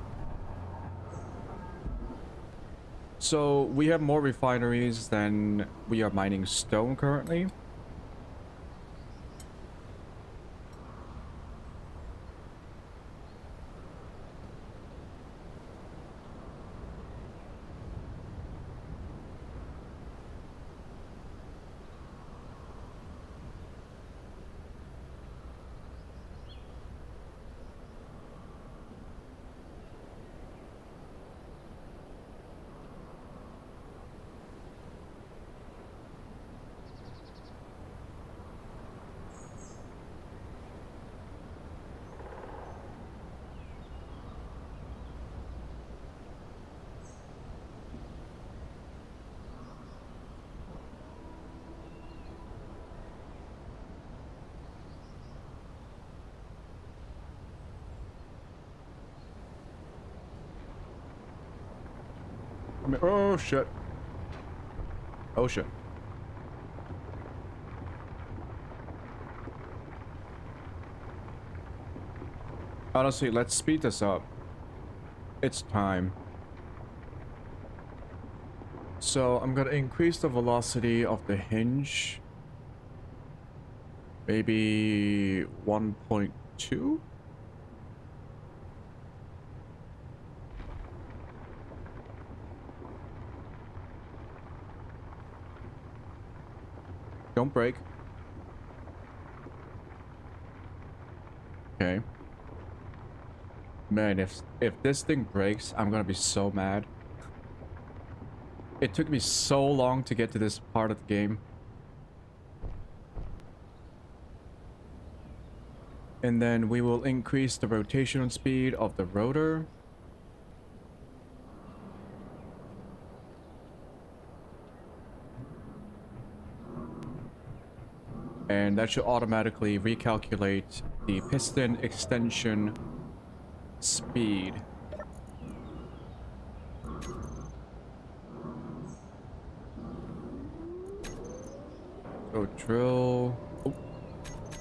So we have more refineries than we are mining stone currently. Oh shit. Oh shit. Honestly, let's speed this up. It's time. So I'm gonna increase the velocity of the hinge. Maybe 1.2? Don't break. Okay. Man, if this thing breaks, I'm gonna be so mad. It took me so long to get to this part of the game. And then we will increase the rotational speed of the rotor. And that should automatically recalculate the piston extension speed. So drill... Oh,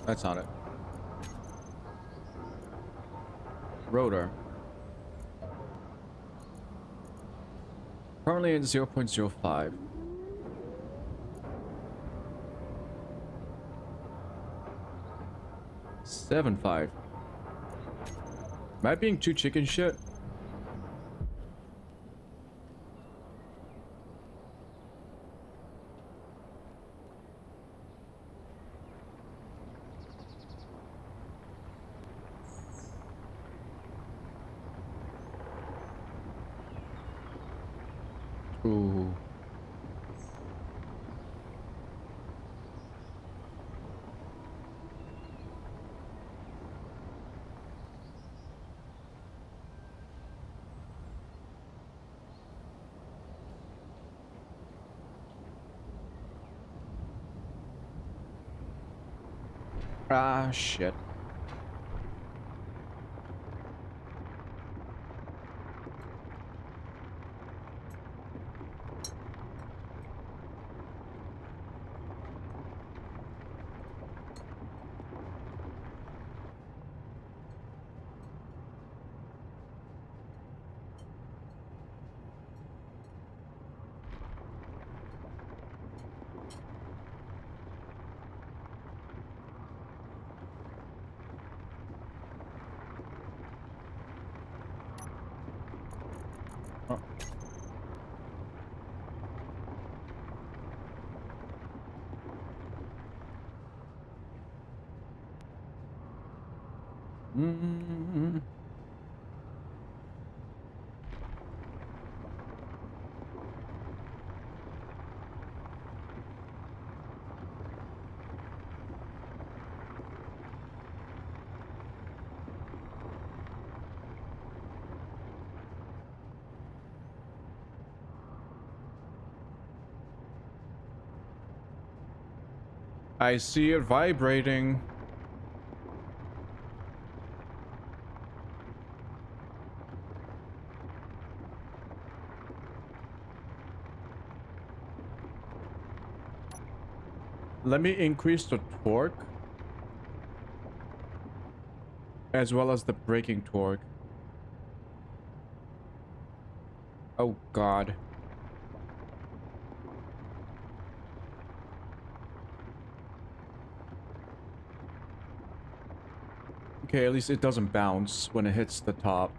that's not it. Rotor. Currently at 0.05. $7.5. Am I being too chicken shit? Ooh. Ah, shit. Oh. Mm. I see it vibrating. Let me increase the torque as well as the braking torque. Oh god. Okay, at least it doesn't bounce when it hits the top.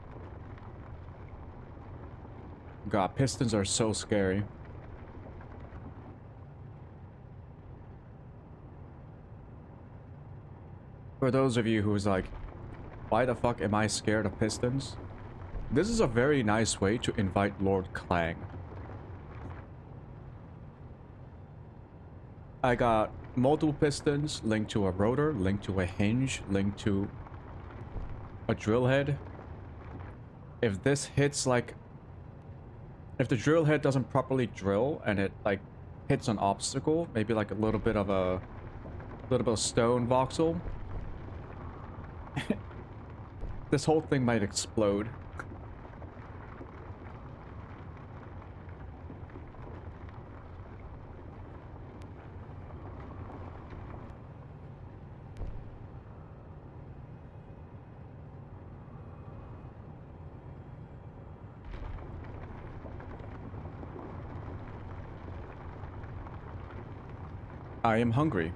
God, pistons are so scary. For those of you who's like, why the fuck am I scared of pistons? This is a very nice way to invite Lord Clang. I got multiple pistons linked to a rotor, linked to a hinge, linked to a drill head. If this hits like... If the drill head doesn't properly drill and it like hits an obstacle, maybe like a little bit of stone voxel, this whole thing might explode. I am hungry.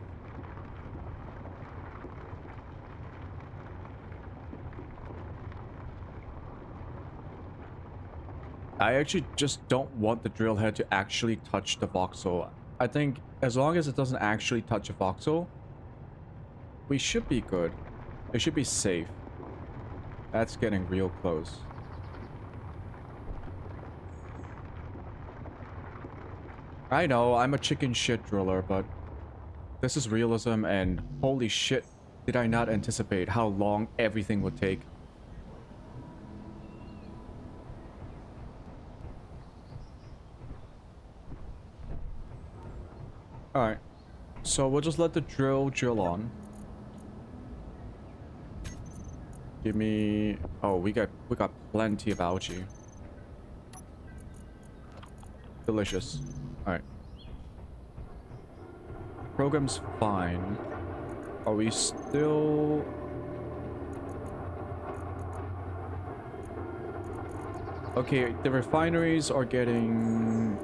I actually just don't want the drill head to actually touch the voxel. I think as long as it doesn't actually touch a voxel, we should be good. It should be safe. That's getting real close. I know, I'm a chicken shit driller, but this is realism, and holy shit, did I not anticipate how long everything would take. Alright, so we'll just let the drill on. Give me... Oh, we got plenty of algae. Delicious. Alright. Program's fine. Are we still... Okay, the refineries are getting...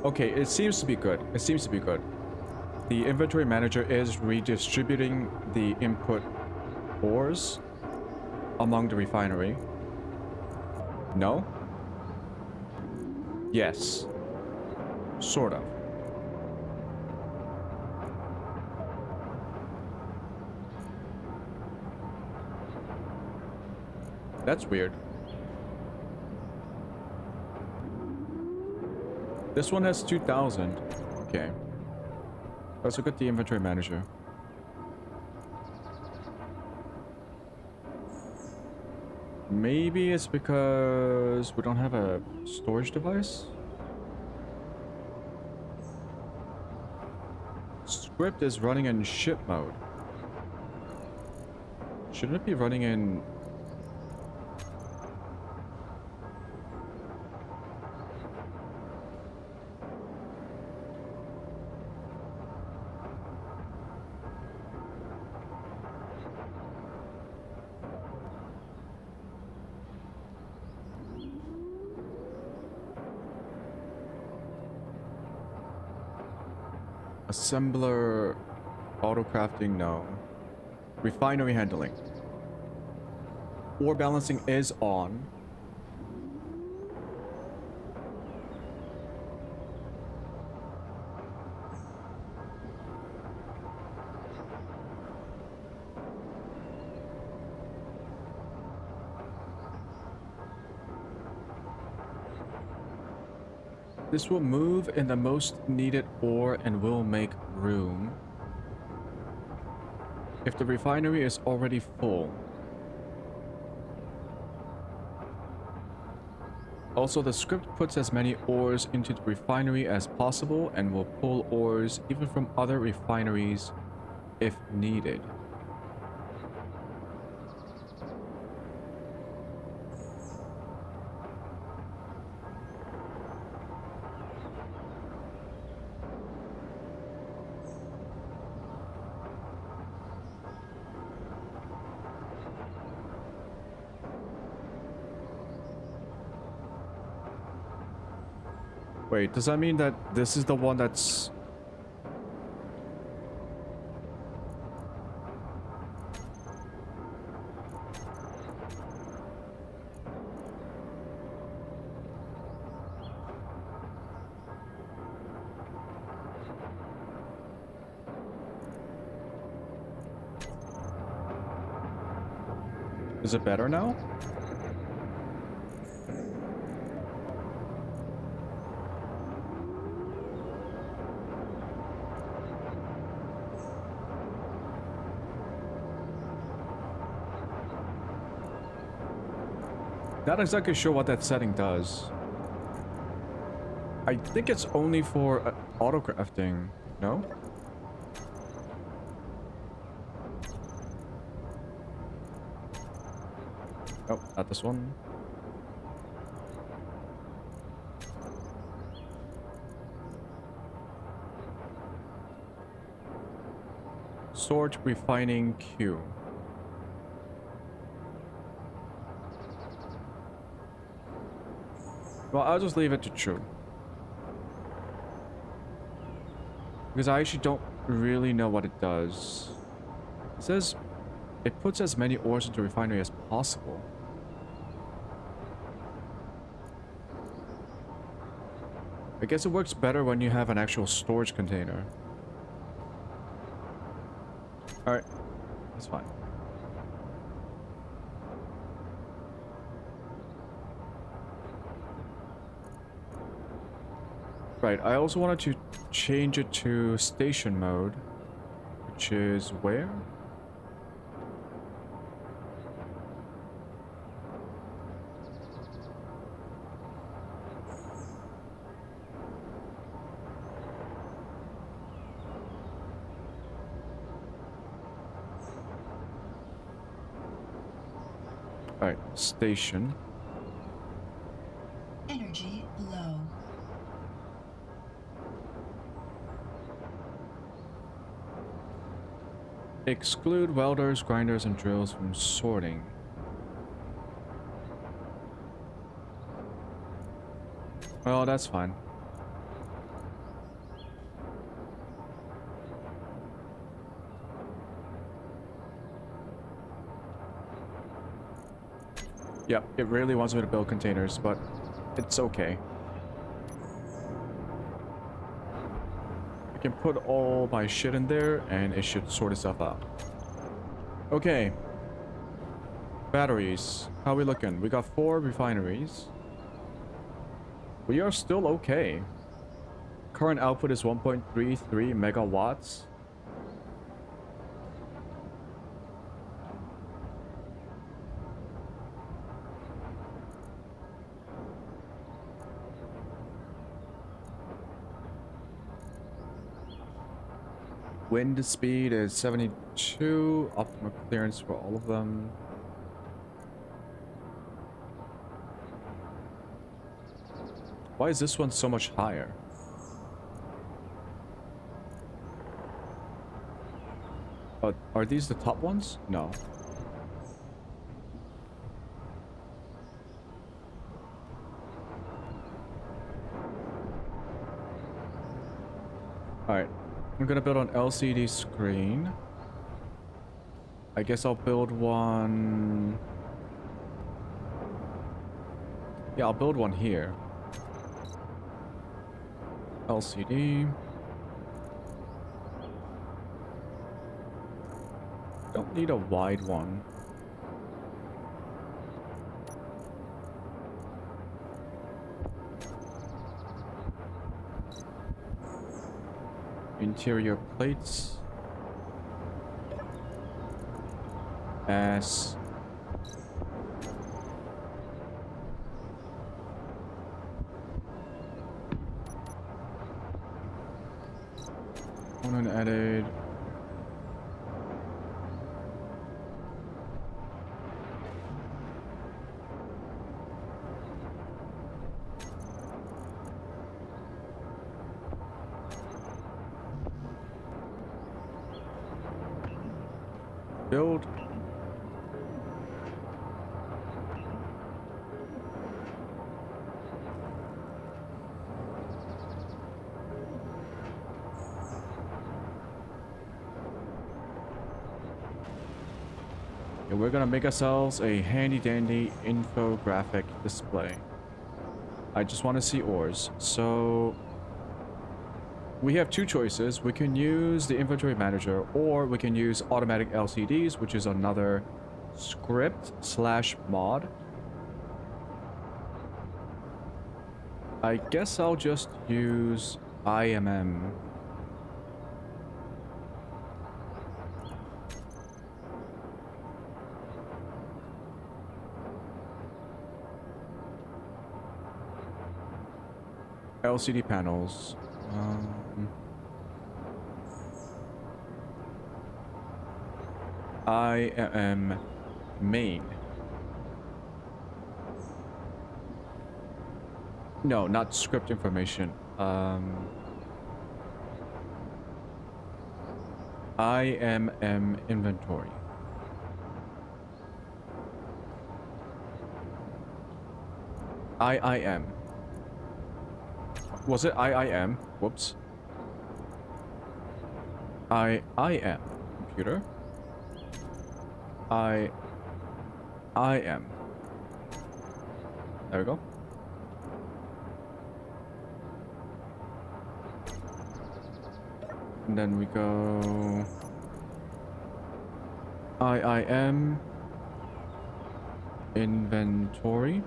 Okay, it seems to be good. It seems to be good. The inventory manager is redistributing the input ores among the refinery. No? Yes. Sort of. That's weird. This one has 2,000. Okay. Let's look at the inventory manager. Maybe it's because we don't have a storage device? Script is running in ship mode. Shouldn't it be running in... Assembler, auto crafting, no. Refinery handling. Ore balancing is on. This will move in the most needed ore and will make room. If the refinery is already full. Also, the script puts as many ores into the refinery as possible and will pull ores even from other refineries if needed. Wait, does that mean that this is the one that's... Is it better now? Not exactly sure what that setting does. I think it's only for auto crafting, no? Oh, not this one. Sort refining queue. Well, I'll just leave it to true. Because I actually don't really know what it does. It says it puts as many ores into the refinery as possible. I guess it works better when you have an actual storage container. Alright, that's fine. Right, I also wanted to change it to station mode, which is where? Alright, station. Energy low. Exclude welders, grinders, and drills from sorting. Well, that's fine. Yep, it really wants me to build containers, but it's okay. I can put all my shit in there and it should sort itself out. Okay. Batteries. How are we looking? We got 4 refineries. We are still okay. Current output is 1.33 megawatts. Wind speed is 72. Optimal clearance for all of them. Why is this one so much higher? But are these the top ones? No. Alright. I'm gonna build an LCD screen. I guess I'll build one... Yeah, I'll build one here. LCD. Don't need a wide one. Interior plates. S. Component added. Build. And we're gonna make ourselves a handy dandy infographic display. I just want to see ores. So we have two choices. We can use the inventory manager, or we can use automatic LCDs, which is another script slash mod. I guess I'll just use IMM. LCD panels. I am main. No, not script information. IMM inventory. IIM. Was it IIM? Whoops. IIM. Computer. IIM. There we go. And then we go IIM inventory.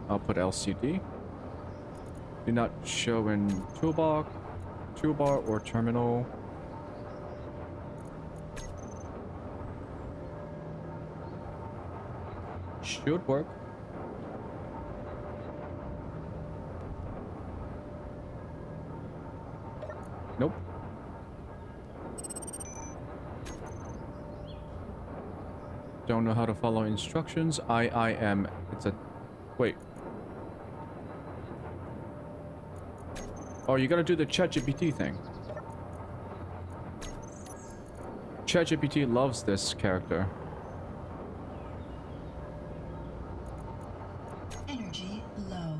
I'll put LCD. Do not show in toolbar or terminal. Should work. Nope. Don't know how to follow instructions. IIM. It's a... Wait. Oh, you gotta do the ChatGPT thing. ChatGPT loves this character. Energy low.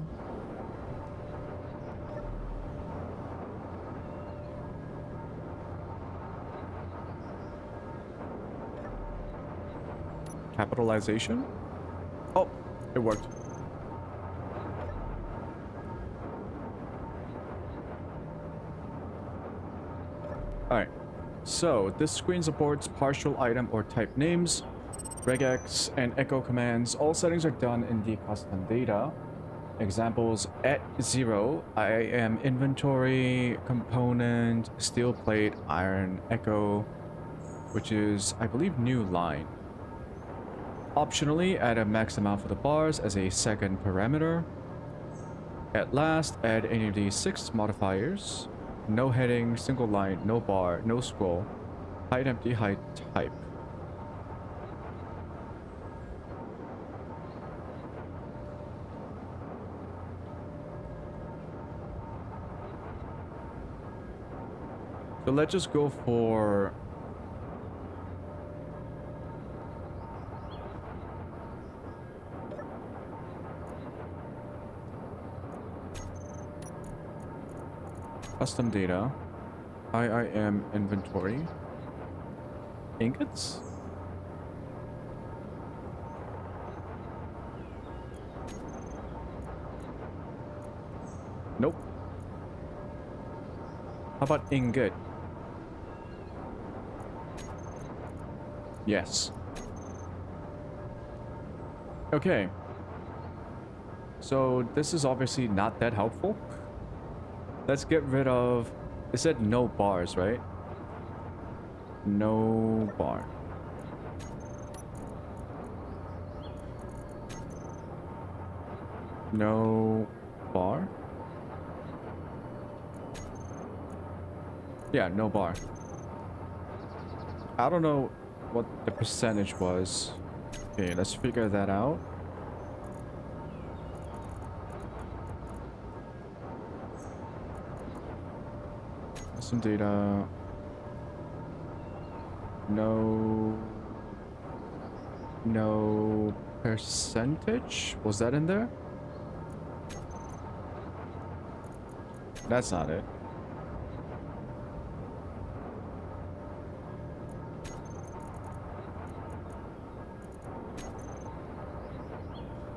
Capitalization? Oh, it worked. Alright, so this screen supports partial item or type names, regex, and echo commands. All settings are done in the custom data. Examples at 0, I am inventory, component, steel plate, iron, echo, which is, I believe, new line. Optionally, add a max amount for the bars as a second parameter. At last, add any of these 6 modifiers. no heading, single line, no bar, no scroll, hide empty, hide type. So let's just go for custom data, IIM inventory, ingots. Nope. How about ingot? Yes. Okay. So this is obviously not that helpful. Let's get rid of... It said no bars, right? No bar. No bar? Yeah, no bar. I don't know what the percentage was. Okay, let's figure that out. Some data. No percentage? Was that in there? That's not it.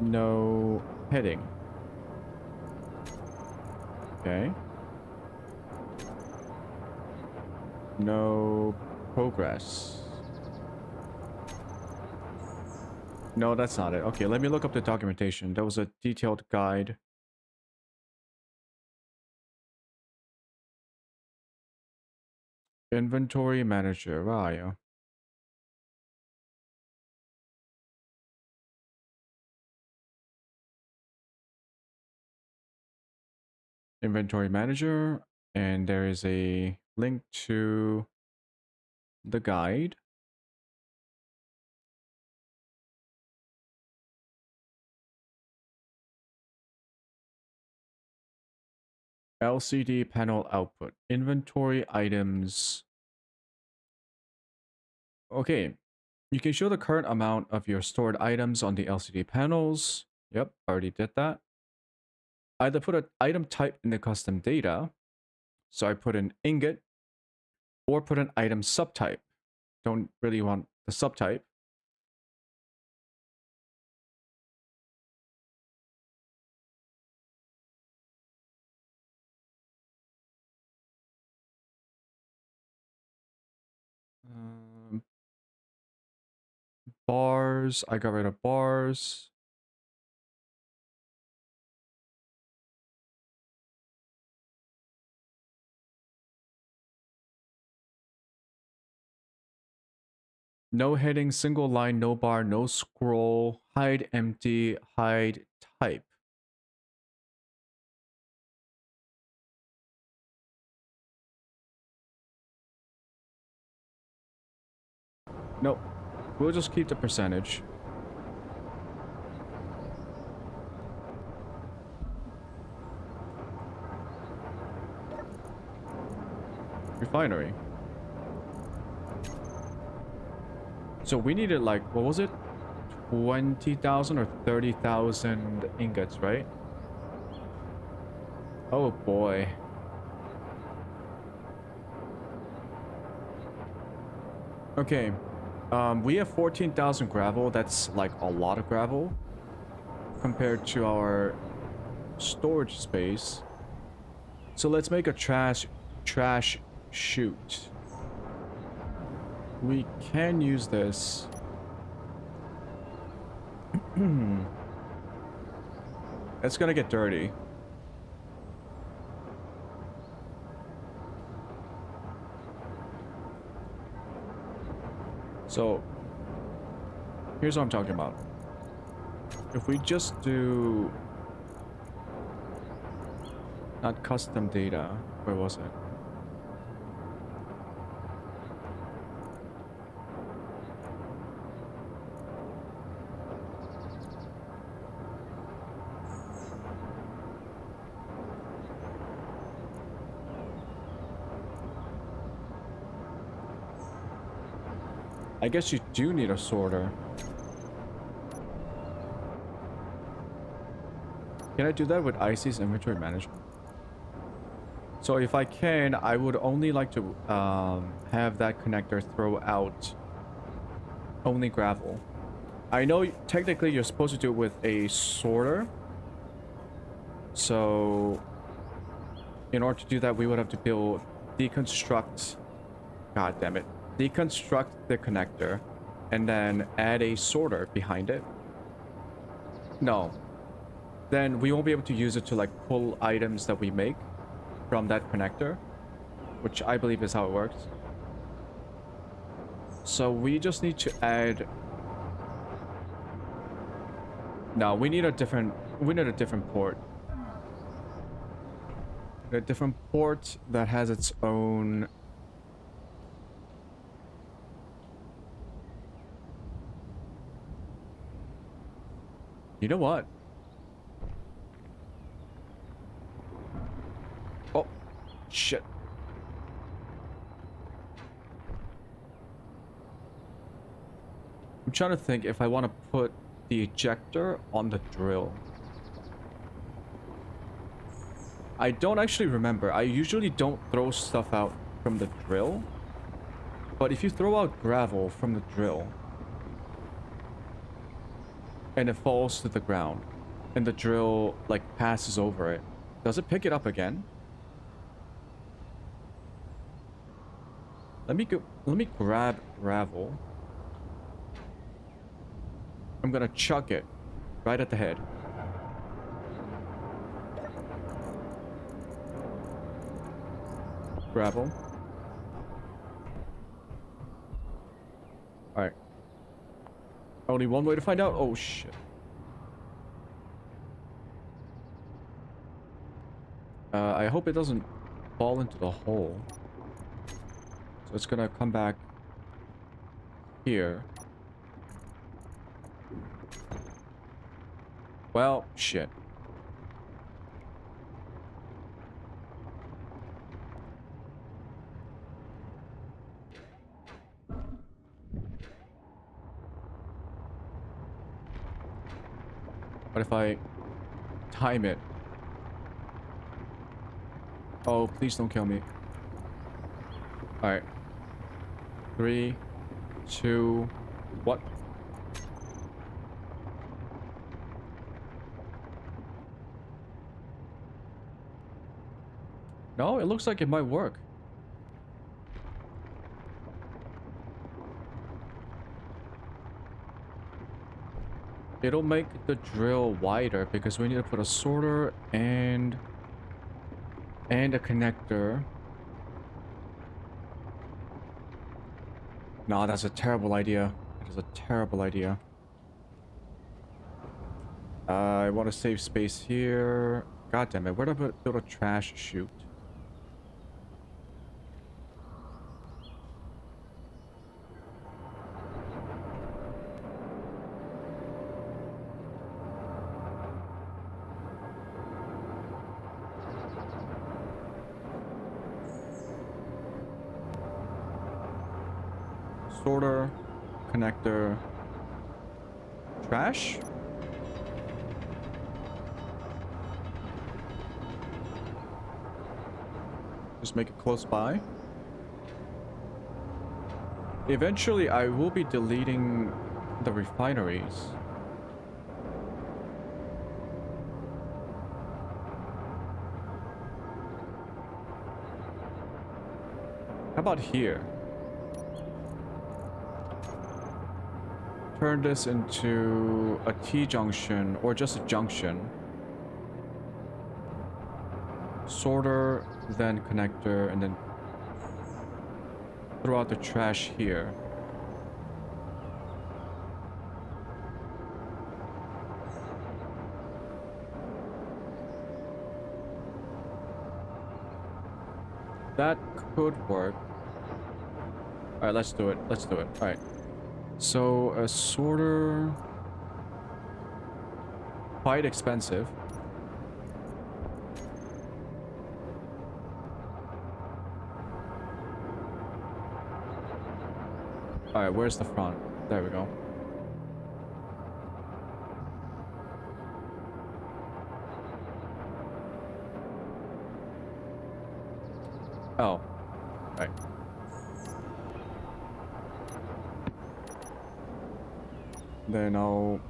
No heading. Okay. No progress. No, that's not it. Okay, let me look up the documentation. There was a detailed guide. Inventory manager. Where are you? Inventory manager. And there is a link to the guide. LCD panel output. Inventory items. Okay. You can show the current amount of your stored items on the LCD panels. Yep, already did that. Either put an item type in the custom data. So I put an ingot. Or put an item subtype. Don't really want the subtype. Bars. I got rid of bars. No heading, single line, no bar, no scroll, hide empty, hide type. Nope. We'll just keep the percentage. Refinery. So we needed like, what was it? 20,000 or 30,000 ingots, right? Oh boy. Okay. We have 14,000 gravel. That's like a lot of gravel compared to our storage space. So let's make a trash chute. We can use this. It's gonna get dirty. So, here's what I'm talking about. If we just do... Not custom data. Where was it? I guess you do need a sorter. Can I do that with Icy's inventory management? So if I can, I would only like to have that connector throw out only gravel. I know technically you're supposed to do it with a sorter. So in order to do that, we would have to deconstruct, god damn it, deconstruct the connector and then add a sorter behind it. No. Then we won't be able to use it to like pull items that we make from that connector, which I believe is how it works. So we just need to add... No, we need a different port. A different port that has its own... You know what? Oh, shit. I'm trying to think if I want to put the ejector on the drill. I don't actually remember. I usually don't throw stuff out from the drill. But if you throw out gravel from the drill and it falls to the ground and the drill like passes over it, does it pick it up again? Let me grab gravel. I'm gonna chuck it right at the head. Gravel. Alright. Only one way to find out? Oh shit. I hope it doesn't fall into the hole. So it's gonna come back here. Well, shit. What if I time it? Oh, please don't kill me. Alright. 3, 2, what? No, it looks like it might work. It'll make the drill wider because we need to put a sorter and a connector. No, that's a terrible idea. It is a terrible idea. I want to save space here. God damn it, where do I build a trash chute? Sorter, connector, trash? Just make it close by. Eventually, I will be deleting the refineries. How about here? Turn this into a T-junction or just a junction. Sorter, then connector, and then throw out the trash here. That could work. Alright, let's do it. Let's do it. Alright. So, a sorter... quite expensive. All right, where's the front? There we go. Oh, right. Then I'll...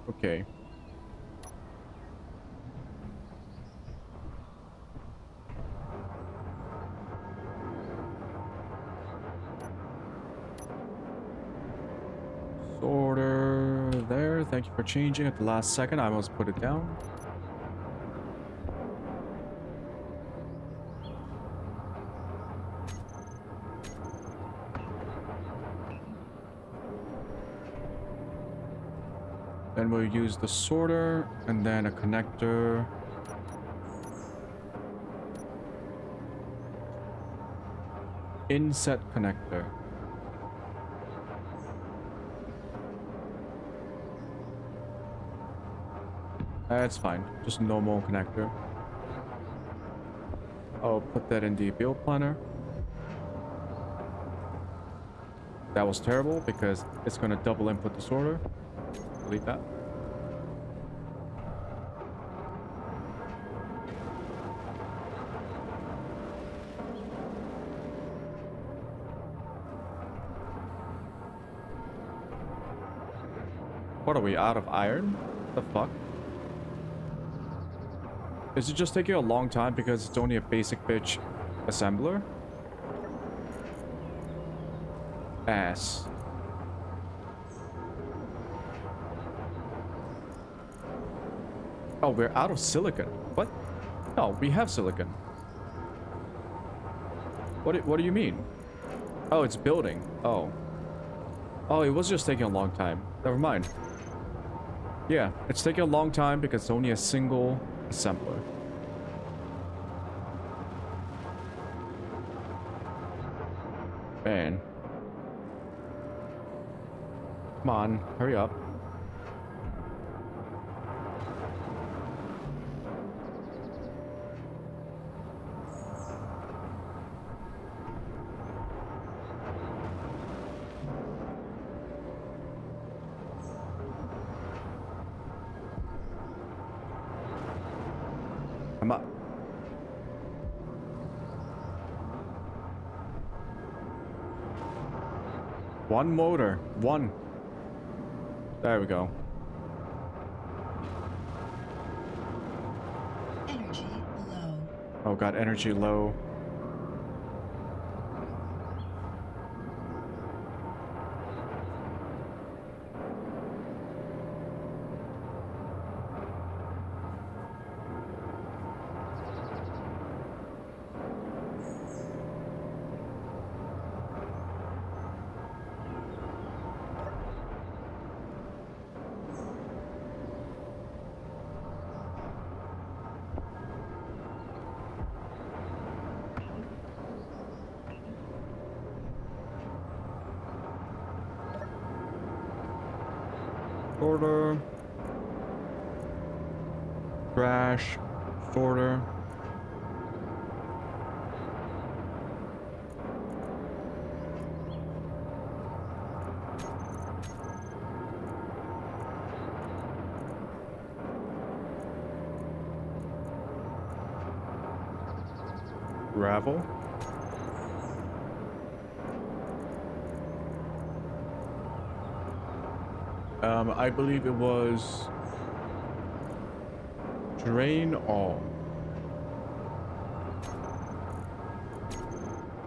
Okay. Sorter there. Thank you for changing at the last second. I almost put it down. Then we'll use the sorter and then a connector. Inset connector. That's fine. Just normal connector. I'll put that in the build planner. That was terrible because it's going to double input the sorter. Delete that. What are we, out of iron? What the fuck? Is it just taking a long time because it's only a basic bitch assembler? Ass. Oh, we're out of silicon. What? No, we have silicon. What do you mean? Oh, it's building. Oh. Oh, it was just taking a long time. Never mind. Yeah, it's taking a long time because it's only a single assembler. Man. Come on, hurry up. I'm up. One motor. One. There we go. Energy low. Oh god, energy low. Sorter. Trash. Sorter. Gravel. I believe it was drain all.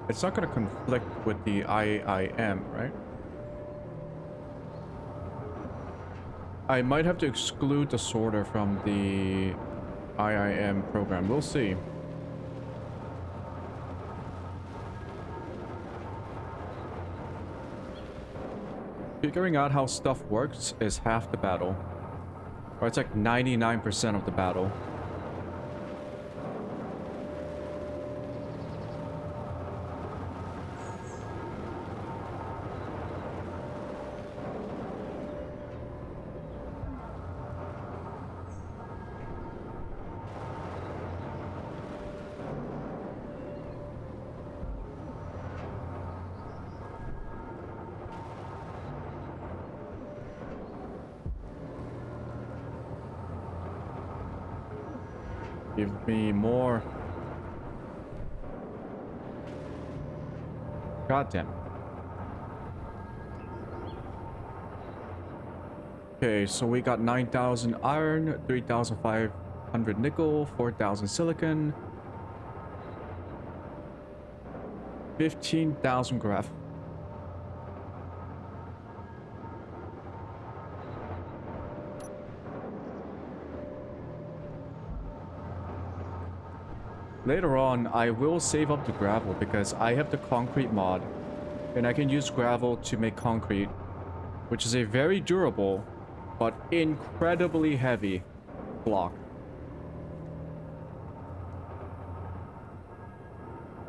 It's not going to conflict with the IIM, right? I might have to exclude the sorter from the IIM program. We'll see. Figuring out how stuff works is half the battle. Or it's like 99% of the battle. Give me more. God damn it. Okay, so we got 9,000 iron, 3,500 nickel, 4,000 silicon, 15,000 graphite. Later on, I will save up the gravel because I have the concrete mod, and I can use gravel to make concrete, which is a very durable, but incredibly heavy block.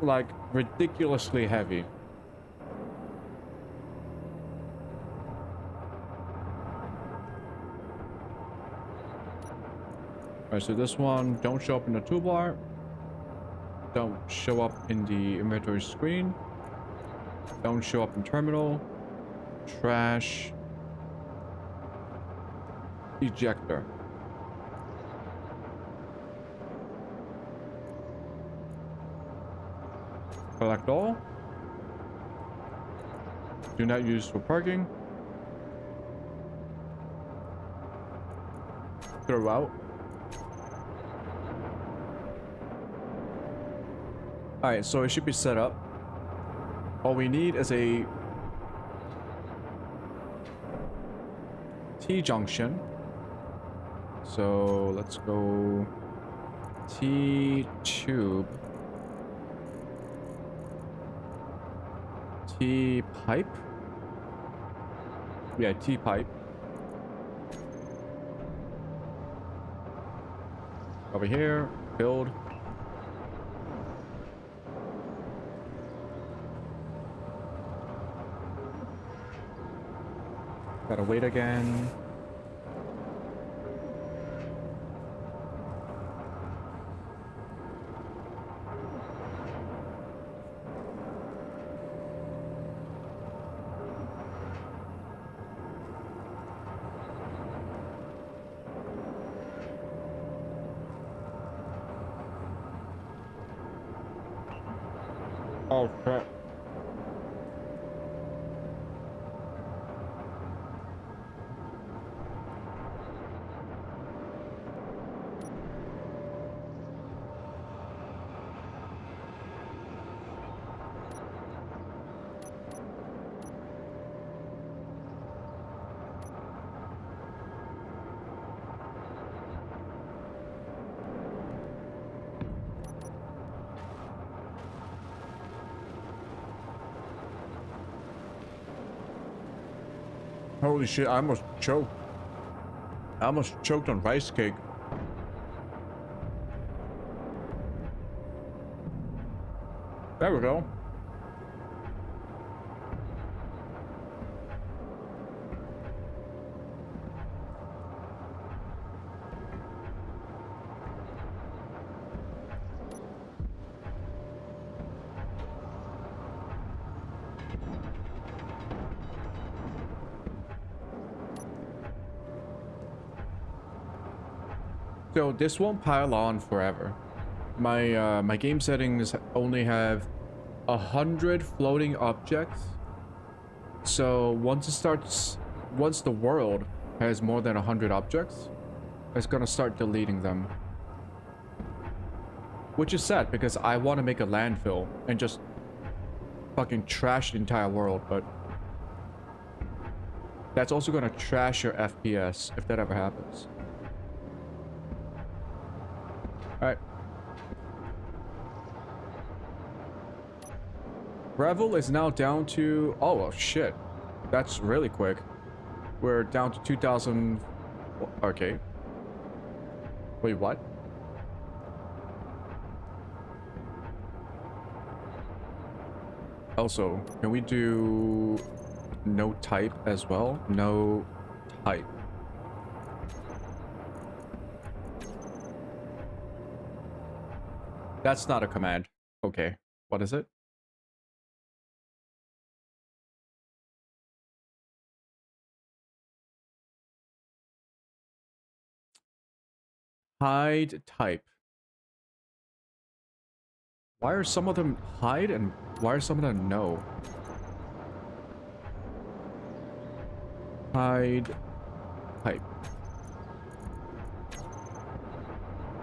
Like, ridiculously heavy. Alright, so this one, don't show up in the toolbar. Don't show up in the inventory screen. Don't show up in terminal. Trash. Ejector. Collect all. Do not use for parking. Throw out. Alright, so it should be set up. All we need is a T-junction. So let's go T-tube. T-pipe? Yeah, T-pipe. Over here, build. Gotta wait again. Oh crap. Holy shit, I almost choked. I almost choked on rice cake. There we go. So this won't pile on forever. My game settings only have 100 floating objects. So once the world has more than 100 objects, it's gonna start deleting them. Which is sad because I want to make a landfill and just fucking trash the entire world, but that's also gonna trash your FPS if that ever happens. Alright. Gravel is now down to... Oh, well, shit. That's really quick. We're down to 2,000... Okay. Wait, what? Also, can we do no type as well? No type. That's not a command. Okay. What is it? Hide type. Why are some of them hide and why are some of them no? Hide. Pipe.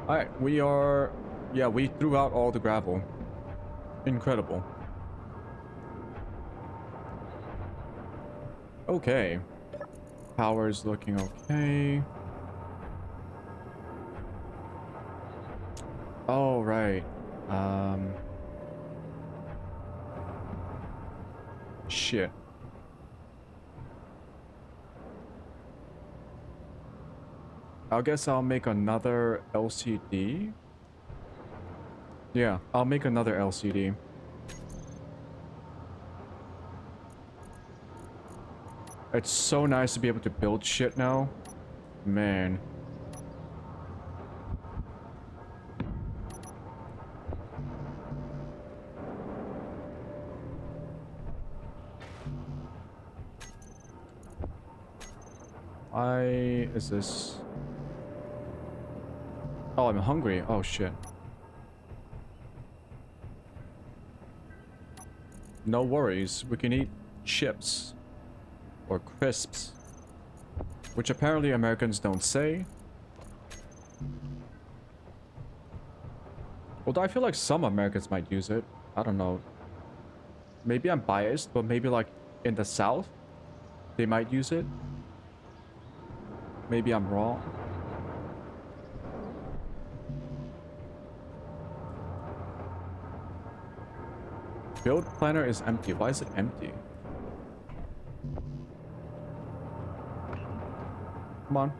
Alright, we are... Yeah, we threw out all the gravel. Incredible. Okay. Power's looking okay. Oh, right. Shit. I guess I'll make another LCD. Yeah, I'll make another LCD. It's so nice to be able to build shit now. Man. Why is this? Oh, I'm hungry. Oh, shit. No worries. We can eat chips. Or crisps. Which apparently Americans don't say. Although I feel like some Americans might use it. I don't know. Maybe I'm biased, but maybe like in the South, they might use it. Maybe I'm wrong. Build planner is empty. Why is it empty? Come on.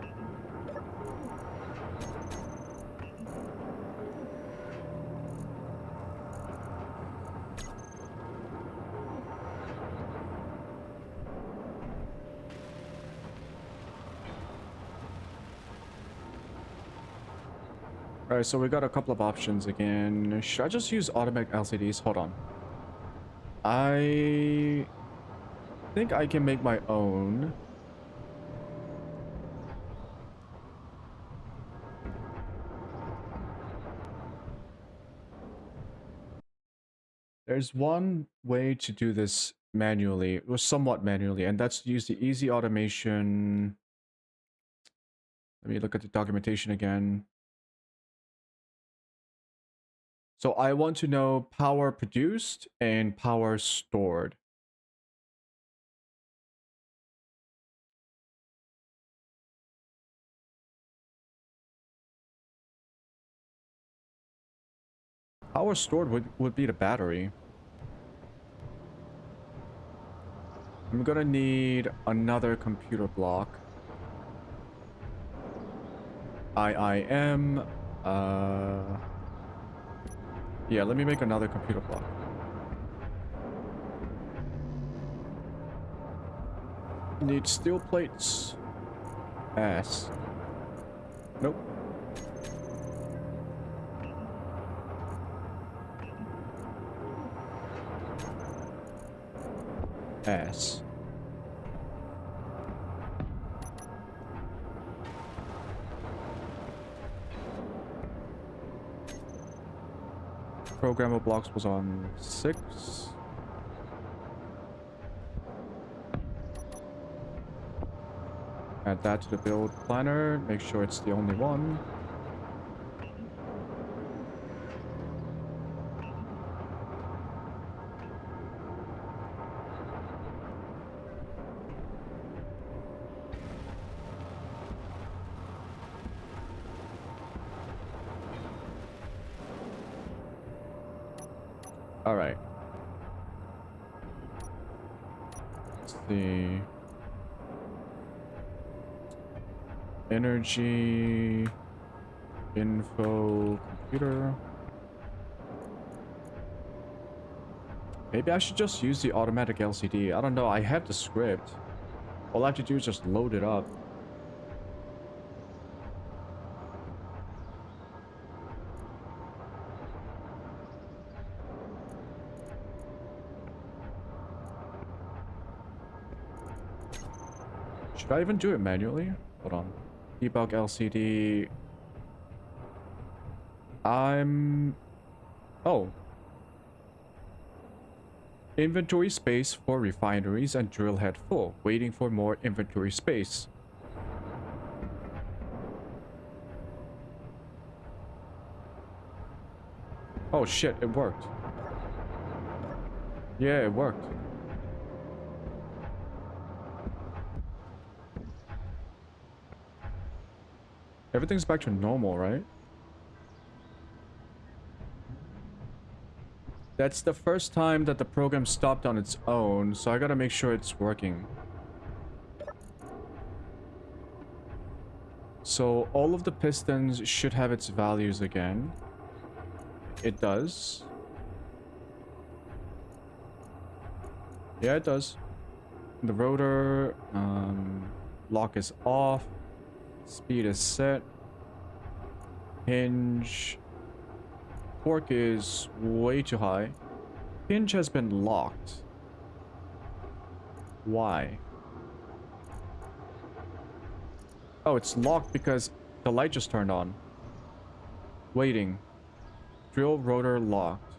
Alright, so we got a couple of options again. Should I just use automatic LCDs? Hold on. I think I can make my own. There's one way to do this manually, or somewhat manually, and that's to use the easy automation. Let me look at the documentation again. So I want to know power produced and power stored. Power stored would be the battery. I'm gonna need another computer block. IIM. Yeah, let me make another computer block. Need steel plates. S. Nope. S. Programmable blocks was on 6. Add that to the build planner. Make sure it's the only one. All right. Let's see. Energy, info, computer. Maybe I should just use the automatic LCD. I don't know. I have the script. All I have to do is just load it up. Should I even do it manually? Hold on. Debug LCD. Oh. Inventory space for refineries and drill head full. Waiting for more inventory space. Oh shit, it worked. Yeah, it worked. Everything's back to normal, right? That's the first time that the program stopped on its own, so I gotta make sure it's working. So all of the pistons should have its values again. It does. Yeah, it does. The rotor lock is off. Speed is set. Hinge. Torque is way too high. Hinge has been locked. Why? Oh, it's locked because the light just turned on. Waiting. Drill rotor locked.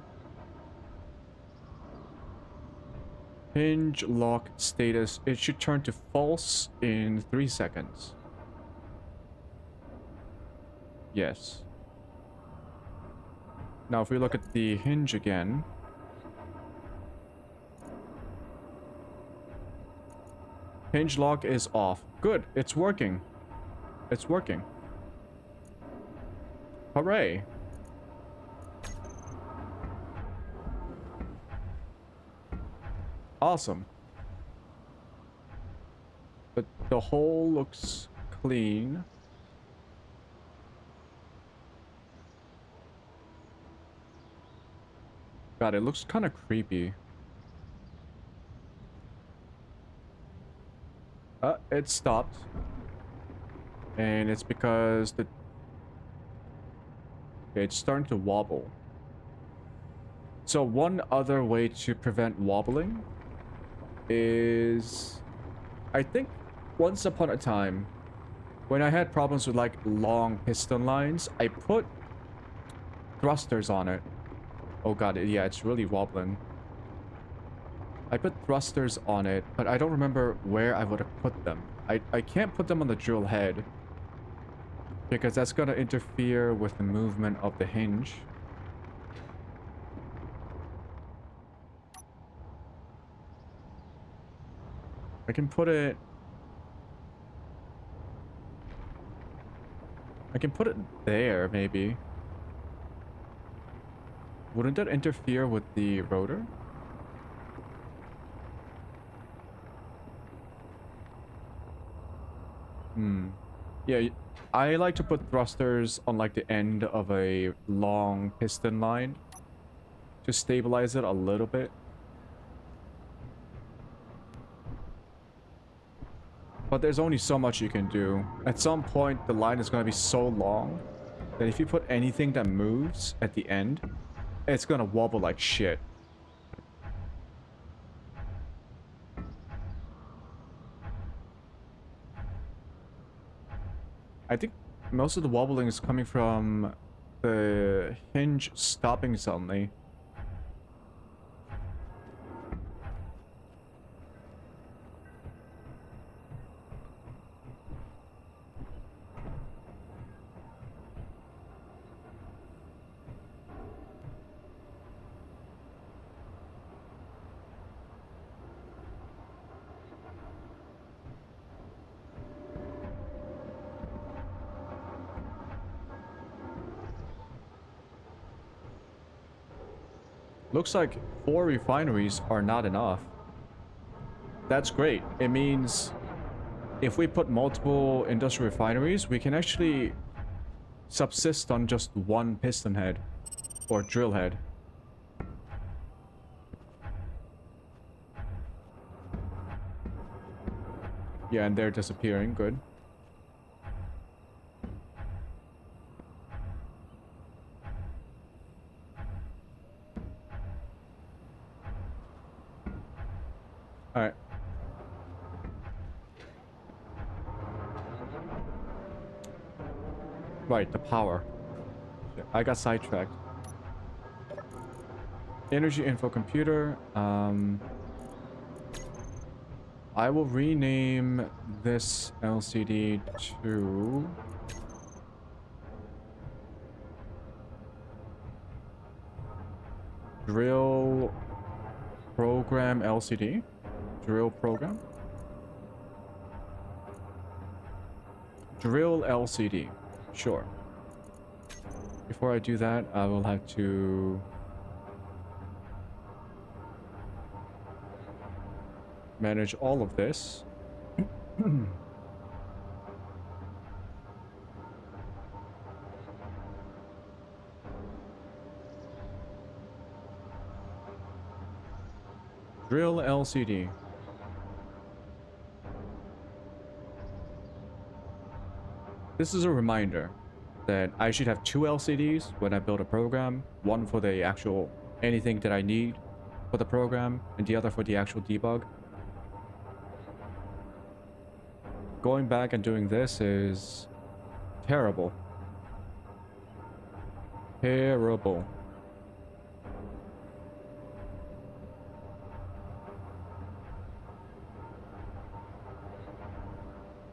Hinge lock status. It should turn to false in 3 seconds. Yes. Now, if we look at the hinge again. Hinge lock is off. Good. It's working. It's working. Hooray. Awesome. But the hole looks clean. God, it looks kind of creepy. It stopped. And it's because the... Okay, it's starting to wobble. So one other way to prevent wobbling is... I think once upon a time, when I had problems with like long piston lines, I put thrusters on it. Oh god, yeah, it's really wobbling. I put thrusters on it, but I don't remember where I would have put them. I can't put them on the drill head, because that's going to interfere with the movement of the hinge. I can put it... I can put it there, maybe. Wouldn't that interfere with the rotor? Yeah, I like to put thrusters on like the end of a long piston line to stabilize it a little bit. But there's only so much you can do. At some point, the line is going to be so long that if you put anything that moves at the end, it's going to wobble like shit. I think most of the wobbling is coming from the hinge stopping suddenly. Looks like 4 refineries are not enough. That's great. It means if we put multiple industrial refineries, we can actually subsist on just one piston head or drill head. Yeah, and they're disappearing. Good. Alright. Right, the power. I got sidetracked. Energy info computer. I will rename this LCD to Drill Program LCD. Drill Program. Drill LCD. Sure. Before I do that, I will have to manage all of this. Drill LCD. This is a reminder that I should have 2 LCDs when I build a program. One for the actual anything that I need for the program, and the other for the actual debug. Going back and doing this is terrible. Terrible.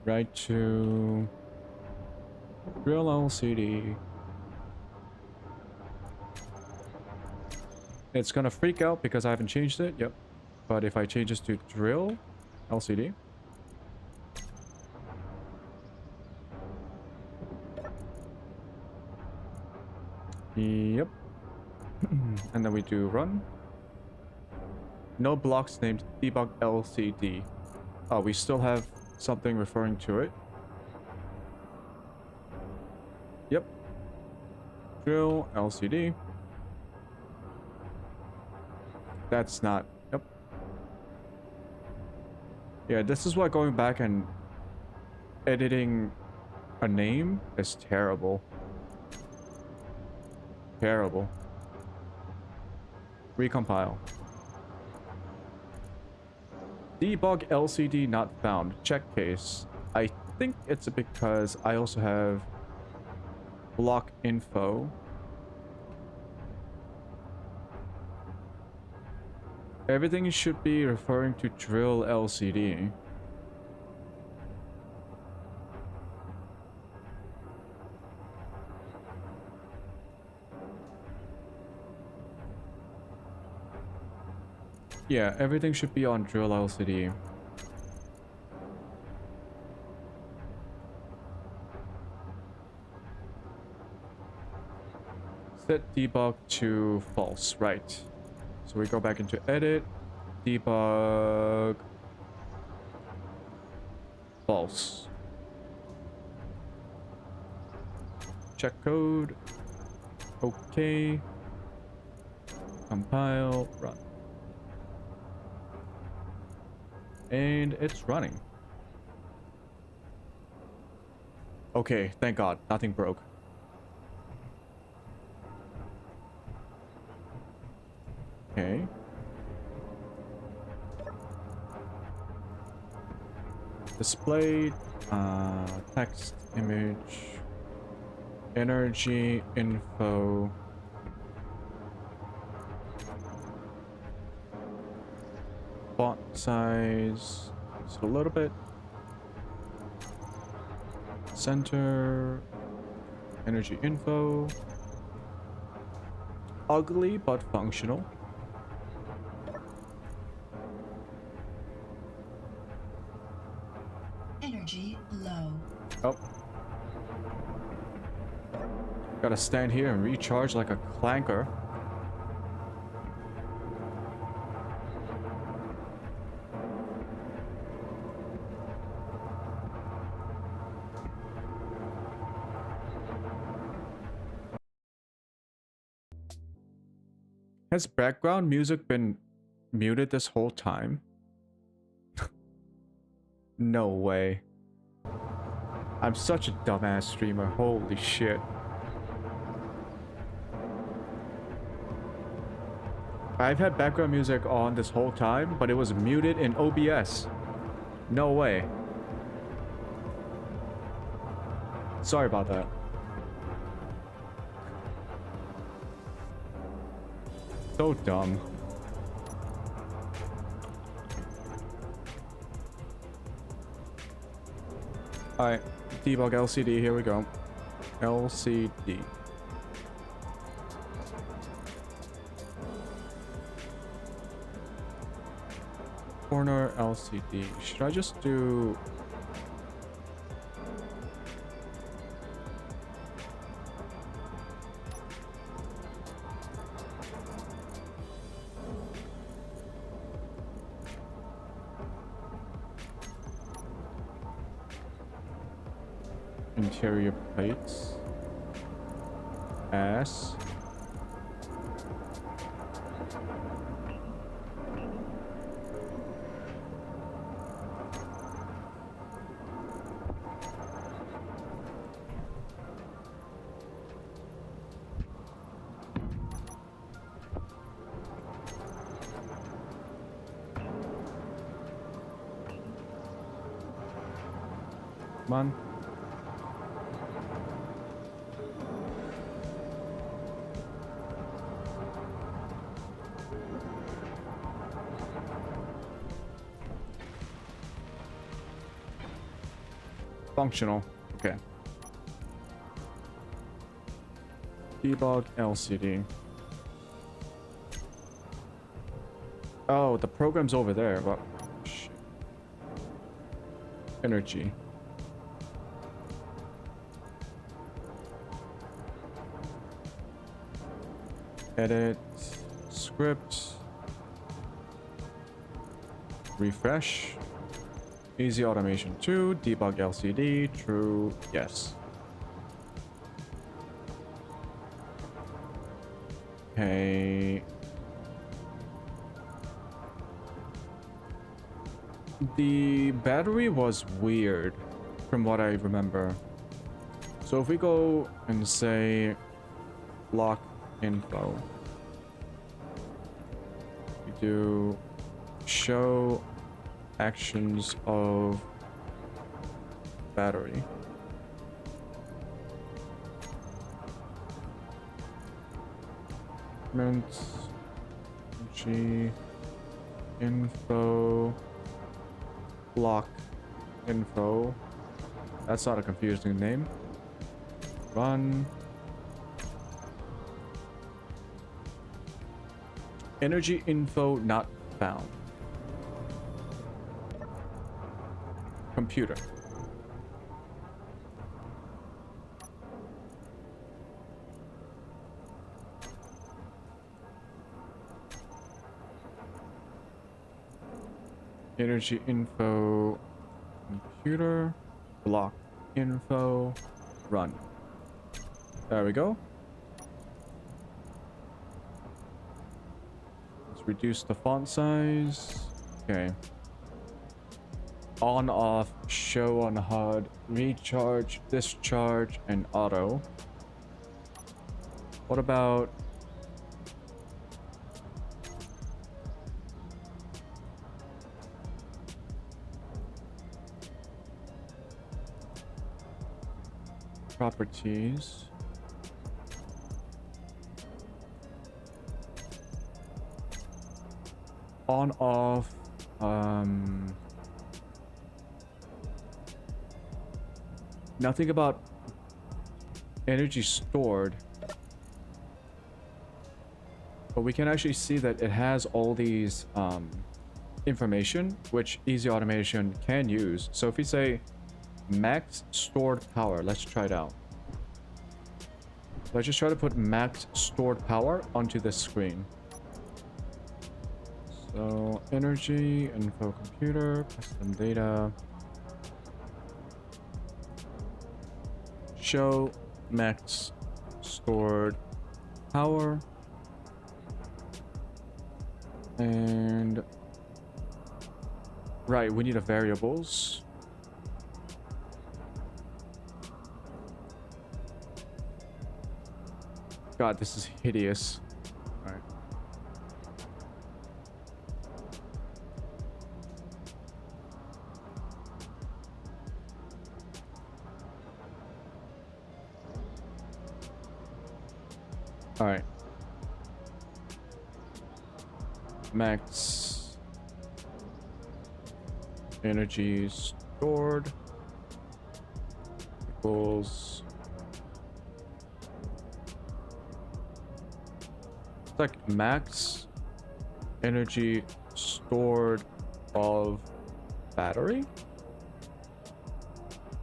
Right to Drill LCD. It's gonna freak out because I haven't changed it. Yep. But if I change this to Drill LCD. Yep. And then we do run. No blocks named debug LCD. Oh, we still have something referring to it. Yep. Drill LCD. That's not. Yep. Yeah, this is why going back and editing a name is terrible. Terrible. Recompile. Debug LCD not found. Check case. I think it's because I also have block info. Everything should be referring to Drill LCD. Yeah, everything should be on Drill LCD. Set debug to false, right. So we go back into edit, debug, false. Check code, okay, compile, run. And it's running. Okay, thank God, nothing broke. Okay. Display, text, image, energy, info. Font size, just a little bit. Center, energy info. Ugly but functional. Energy low. Oh. Gotta stand here and recharge like a clanker. Has background music been muted this whole time? No way. I'm such a dumbass streamer. Holy shit. I've had background music on this whole time, but it was muted in OBS. No way. Sorry about that. So dumb. Alright, debug LCD, here we go. LCD. Corner LCD. Should I just do... interior plates. S. Come on. Functional. Okay. Debug LCD. Oh, the program's over there, but shit. Energy. Edit. Script. Refresh. Easy automation 2, debug LCD, true, yes. Okay. The battery was weird from what I remember. So if we go and say lock info, we do show actions of battery. G info block info. That's not a confusing name. Run. Energy info not found. Computer. Energy info, computer, block info, run. There we go. Let's reduce the font size. Okay. On, off, show on HUD, recharge, discharge, and auto. What about properties? On, off, nothing about energy stored, but we can actually see that it has all these information which easy automation can use. So if we say max stored power, let's try it out. Let's just try to put max stored power onto the screen. So energy, info, computer, custom data, show max stored power, and right, we need a variables. God, this is hideous. All right. All right. Max energy stored equals, it's like max energy stored of battery.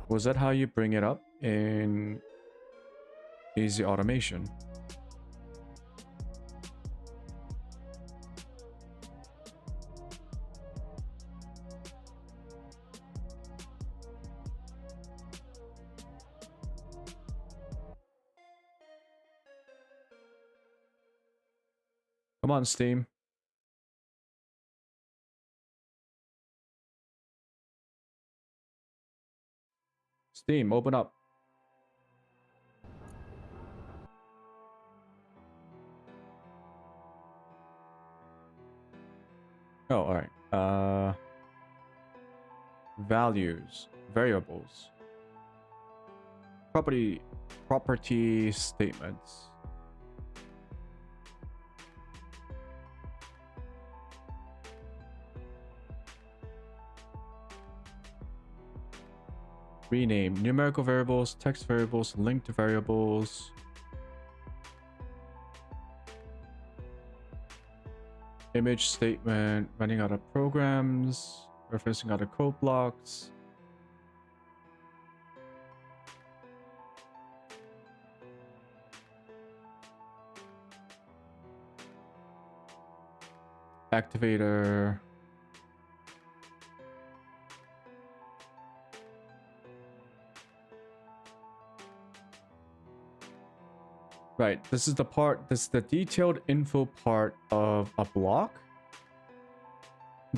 Was that how you bring it up in easy automation? Come on, Steam. Steam, open up. Oh, all right. Values, variables, property statements. Rename numerical variables, text variables, linked variables. Image statement, running out of programs, referencing other code blocks. Activator. Right, this is the detailed info part of a block.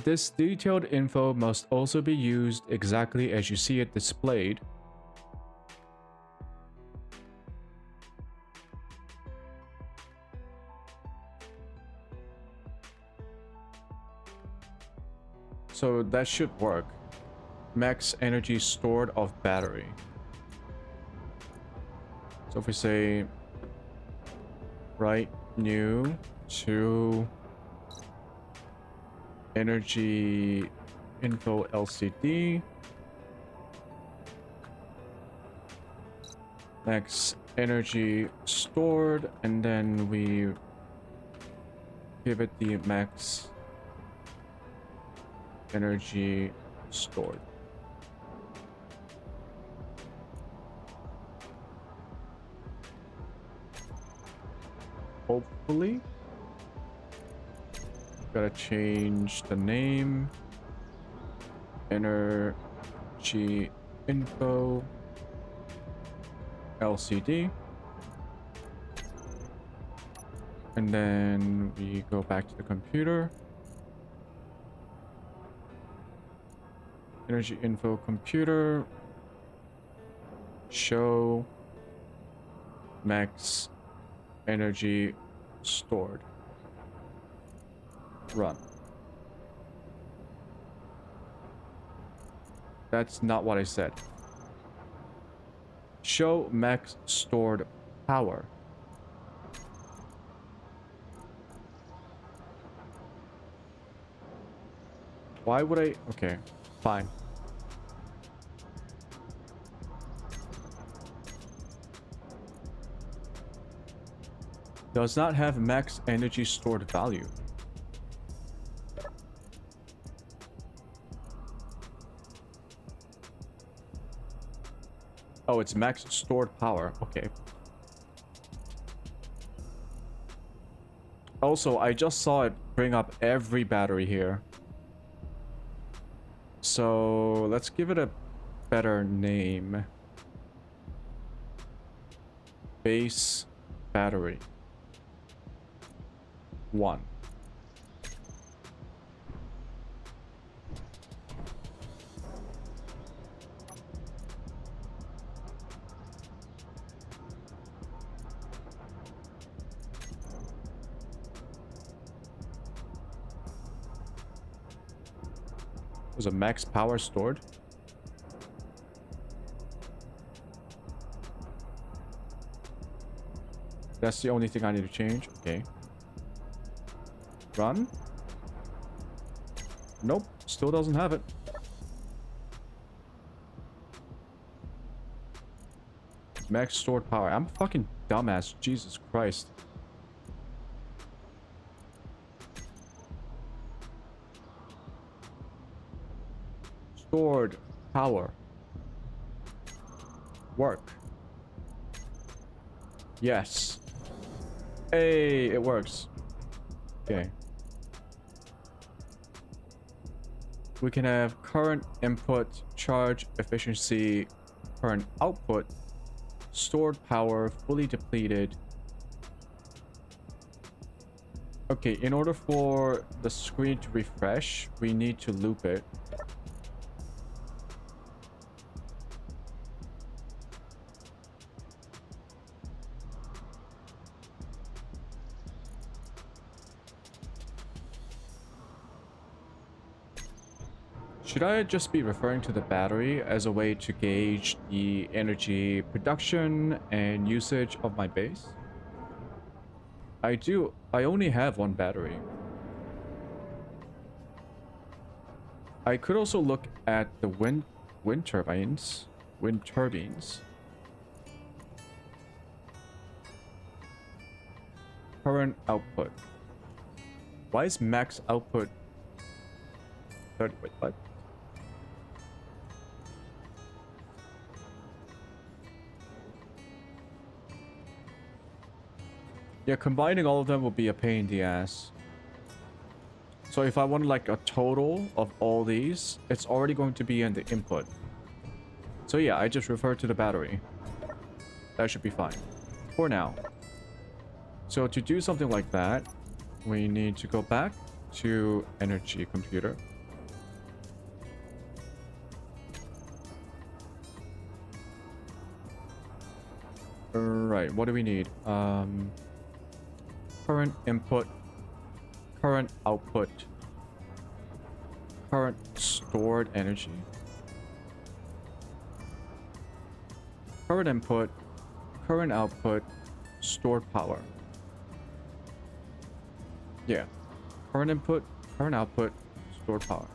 This detailed info must also be used exactly as you see it displayed. So that should work. Max energy stored of battery. So if we say write new to energy info LCD, max energy stored, and then we give it the max energy stored. Hopefully. Gotta change the name. Energy info LCD. And then we go back to the computer. Energy info computer. Show max energy stored. Run. That's not what I said. Show max stored power. Why would I? Okay, fine. Does not have max energy stored value. Oh, it's max stored power. Okay. Also, I just saw it bring up every battery here. So let's give it a better name. Base battery 1. Was a max power stored? That's the only thing I need to change. Okay. Run. Nope, still doesn't have it. Max stored power. I'm a fucking dumbass. Jesus Christ. Stored power. Work. Yes. Hey, it works. Okay. We can have current input, charge efficiency, current output, stored power, fully depleted. Okay, in order for the screen to refresh, we need to loop it. Should I just be referring to the battery as a way to gauge the energy production and usage of my base? I only have one battery. I could also look at the wind turbines. Wind turbines. Current output. Why is max output 30? Wait, what? Yeah, combining all of them will be a pain in the ass. So if I want like a total of all these, it's already going to be in the input. So yeah, I just refer to the battery. That should be fine. For now. So to do something like that, we need to go back to energy computer. Right, what do we need? Current input, current output, current stored energy, current input, current output, stored power. Yeah, current input, current output, stored power.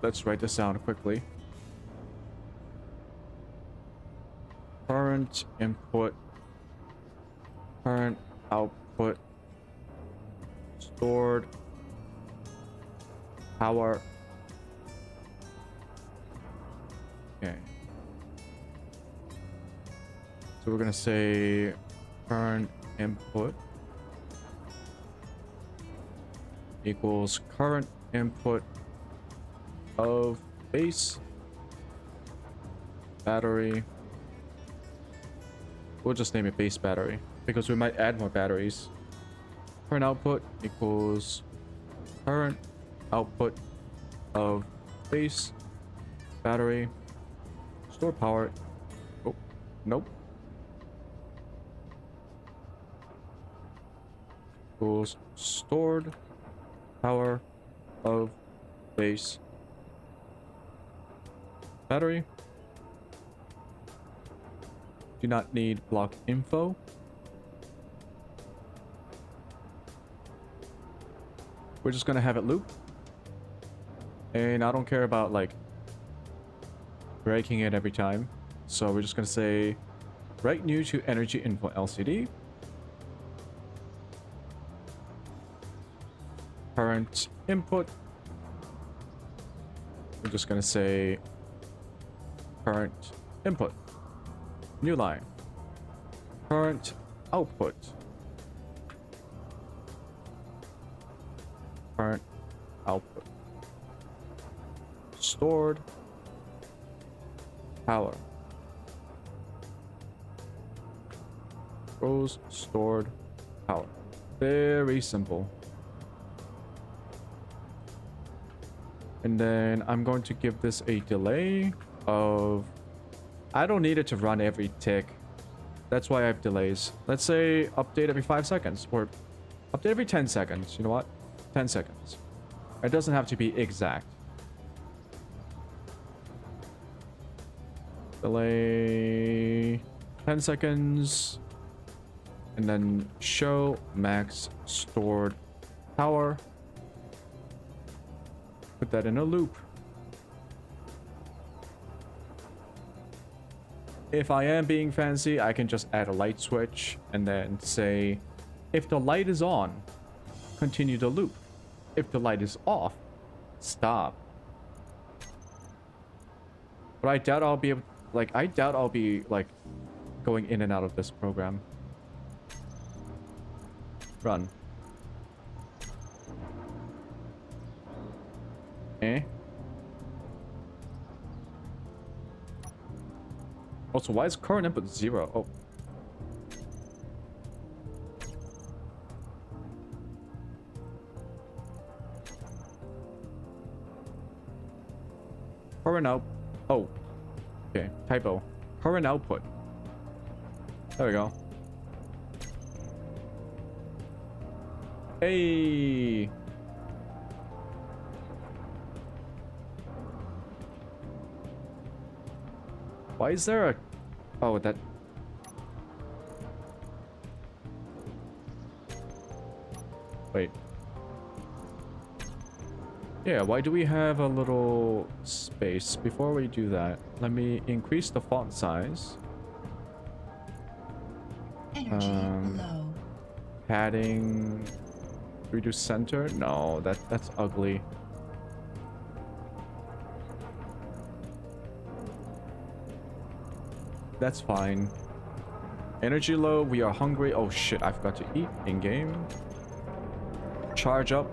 Let's write this down quickly. Current input, current output, stored power. Okay. So we're gonna say current input equals current input of base battery. We'll just name it base battery because we might add more batteries. Current output equals current output of base battery. Store power. Oh, nope. Equals stored power of base battery. Do not need block info. We're just gonna have it loop. And I don't care about like breaking it every time. So we're just gonna say write new to energy info LCD. Current input. We're just gonna say current input. New line. Current output. Current output. Stored power. Goes stored power. Very simple. And then I'm going to give this a delay of... I don't need it to run every tick. That's why I have delays. Let's say update every 5 seconds or update every 10 seconds. You know what? 10 seconds. It doesn't have to be exact. Delay 10 seconds. And then show max stored power. Put that in a loop. If I am being fancy, I can just add a light switch and then say, if the light is on, continue the loop. If the light is off, stop. But I doubt I'll be able, like, I doubt I'll be, like, going in and out of this program. Run. Eh? Also, why is current input 0? Oh. Current out. Oh. Okay. Typo. Current output. There we go. Hey. Why is there a... Oh, that... Wait. Yeah, why do we have a little space? Before we do that, let me increase the font size. Energy low. Padding... Reduce center? No, that's ugly. That's fine. Energy low, we are hungry. Oh shit, I forgot to eat in game. Charge up.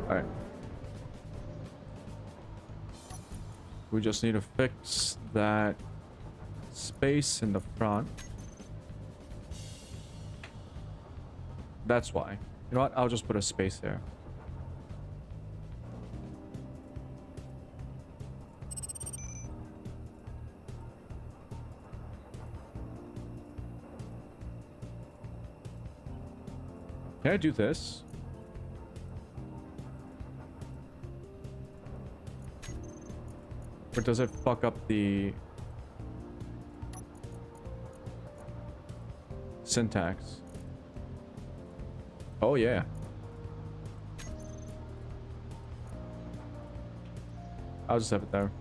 Alright. We just need to fix that space in the front. That's why. You know what? I'll just put a space there. Can I do this? Or does it fuck up the syntax? Oh yeah. I'll just have it there.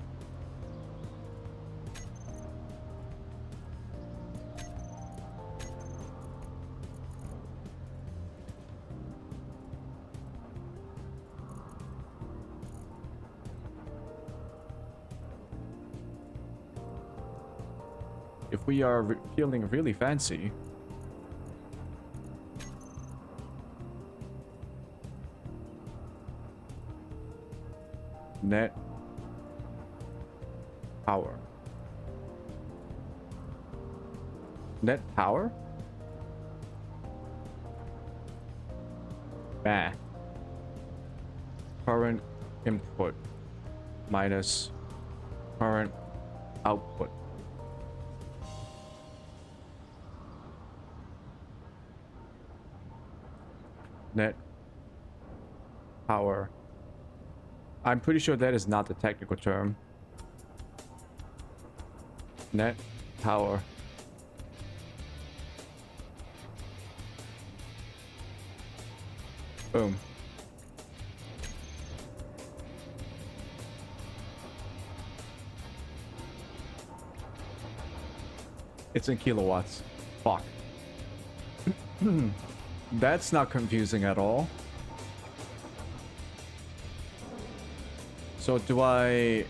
If we are feeling really fancy, net power. Net power? Bah. Current input minus current output. Net power. I'm pretty sure that is not the technical term. Net power. Boom. It's in kilowatts. Fuck. That's not confusing at all. So do I...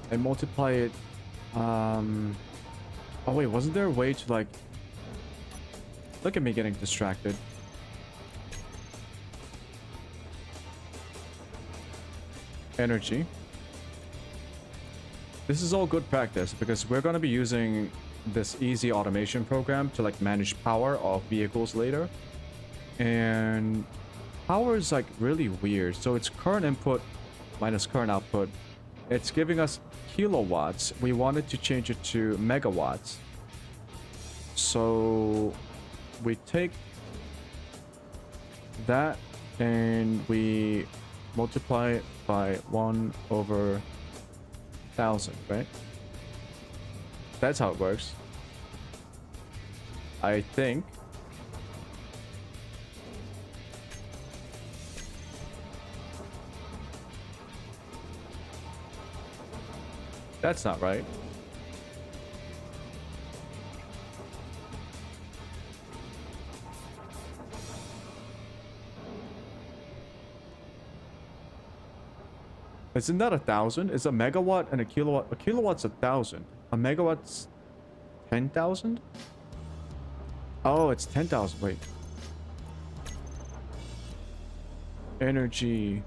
I multiply it... Oh wait, wasn't there a way to like... Look at me getting distracted. Energy. This is all good practice because we're going to be using this easy automation program to like manage power of vehicles later. And power is like really weird. So it's current input minus current output It's giving us kilowatts. We wanted to change it to megawatts. So we take that and we multiply it by 1/1000, right? That's how it works. I think. That's not right. Isn't that 1,000? Is a megawatt and a kilowatt? A kilowatt's 1,000. A megawatt's 10,000? Oh, it's 10,000. Wait. Energy.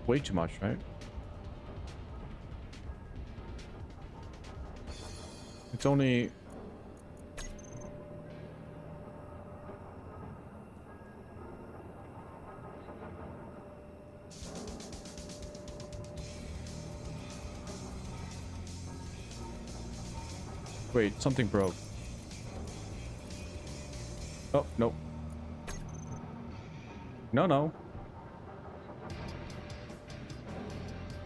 Way too much, right? It's only... Wait, something broke. Oh, no. No.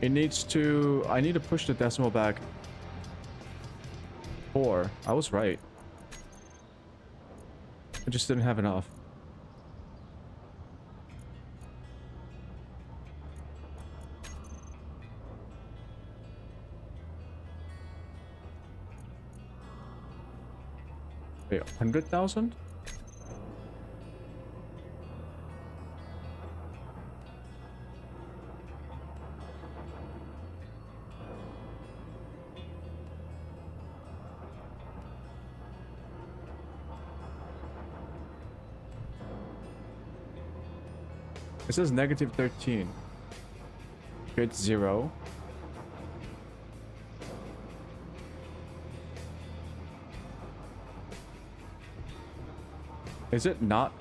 It needs to... I need to push the decimal back 4. I was right. I just didn't have enough. Wait, 100,000? It says -13. It's 0. Is it not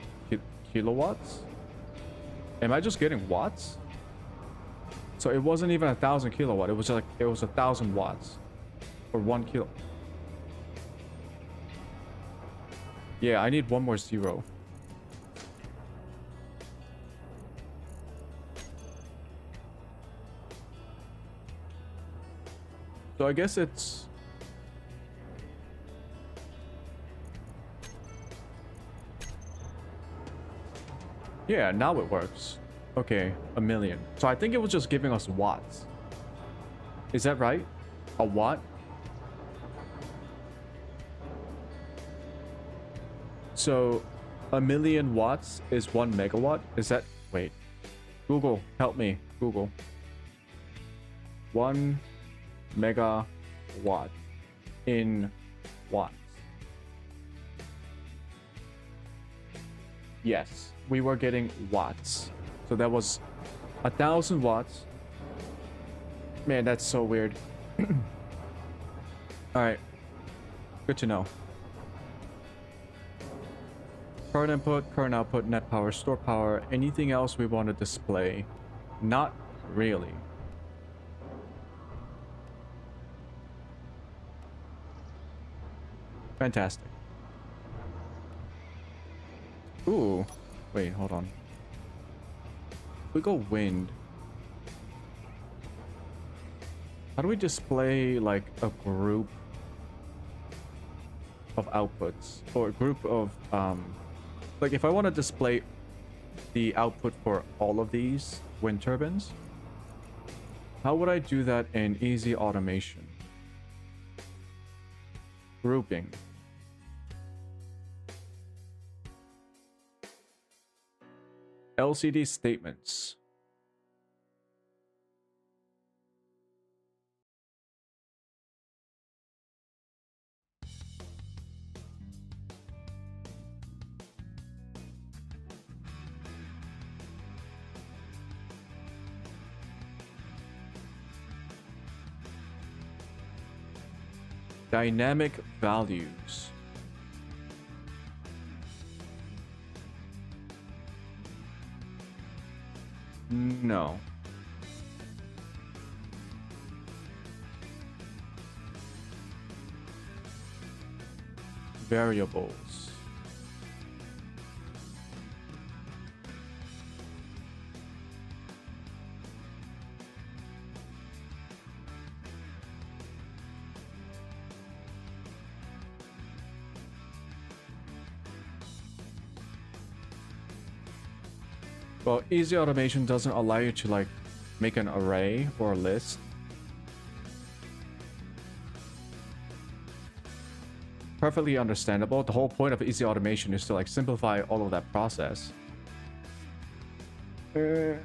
kilowatts? Am I just getting watts? So it wasn't even 1,000 kilowatt. It was like, it was 1,000 watts. Or 1 kilo. Yeah, I need one more 0. So I guess it's... Yeah, now it works. Okay, 1,000,000. So I think it was just giving us watts. Is that right? A watt? So 1,000,000 watts is 1 megawatt? Is that... Wait. Google, help me. Google. 1 megawatt in watts. Yes, we were getting watts. So that was 1,000 watts. Man, that's so weird. Alright. Good to know. Current input, current output, net power, store power, anything else we want to display? Not really. Fantastic. Ooh. Wait, hold on. If we go wind. How do we display like a group of outputs? Or a group of like if I want to display the output for all of these wind turbines, how would I do that in easy automation? Grouping. LCD statements. Dynamic values. No. Variables. Well, easy automation doesn't allow you to like make an array or a list. Perfectly understandable. The whole point of easy automation is to like simplify all of that process. You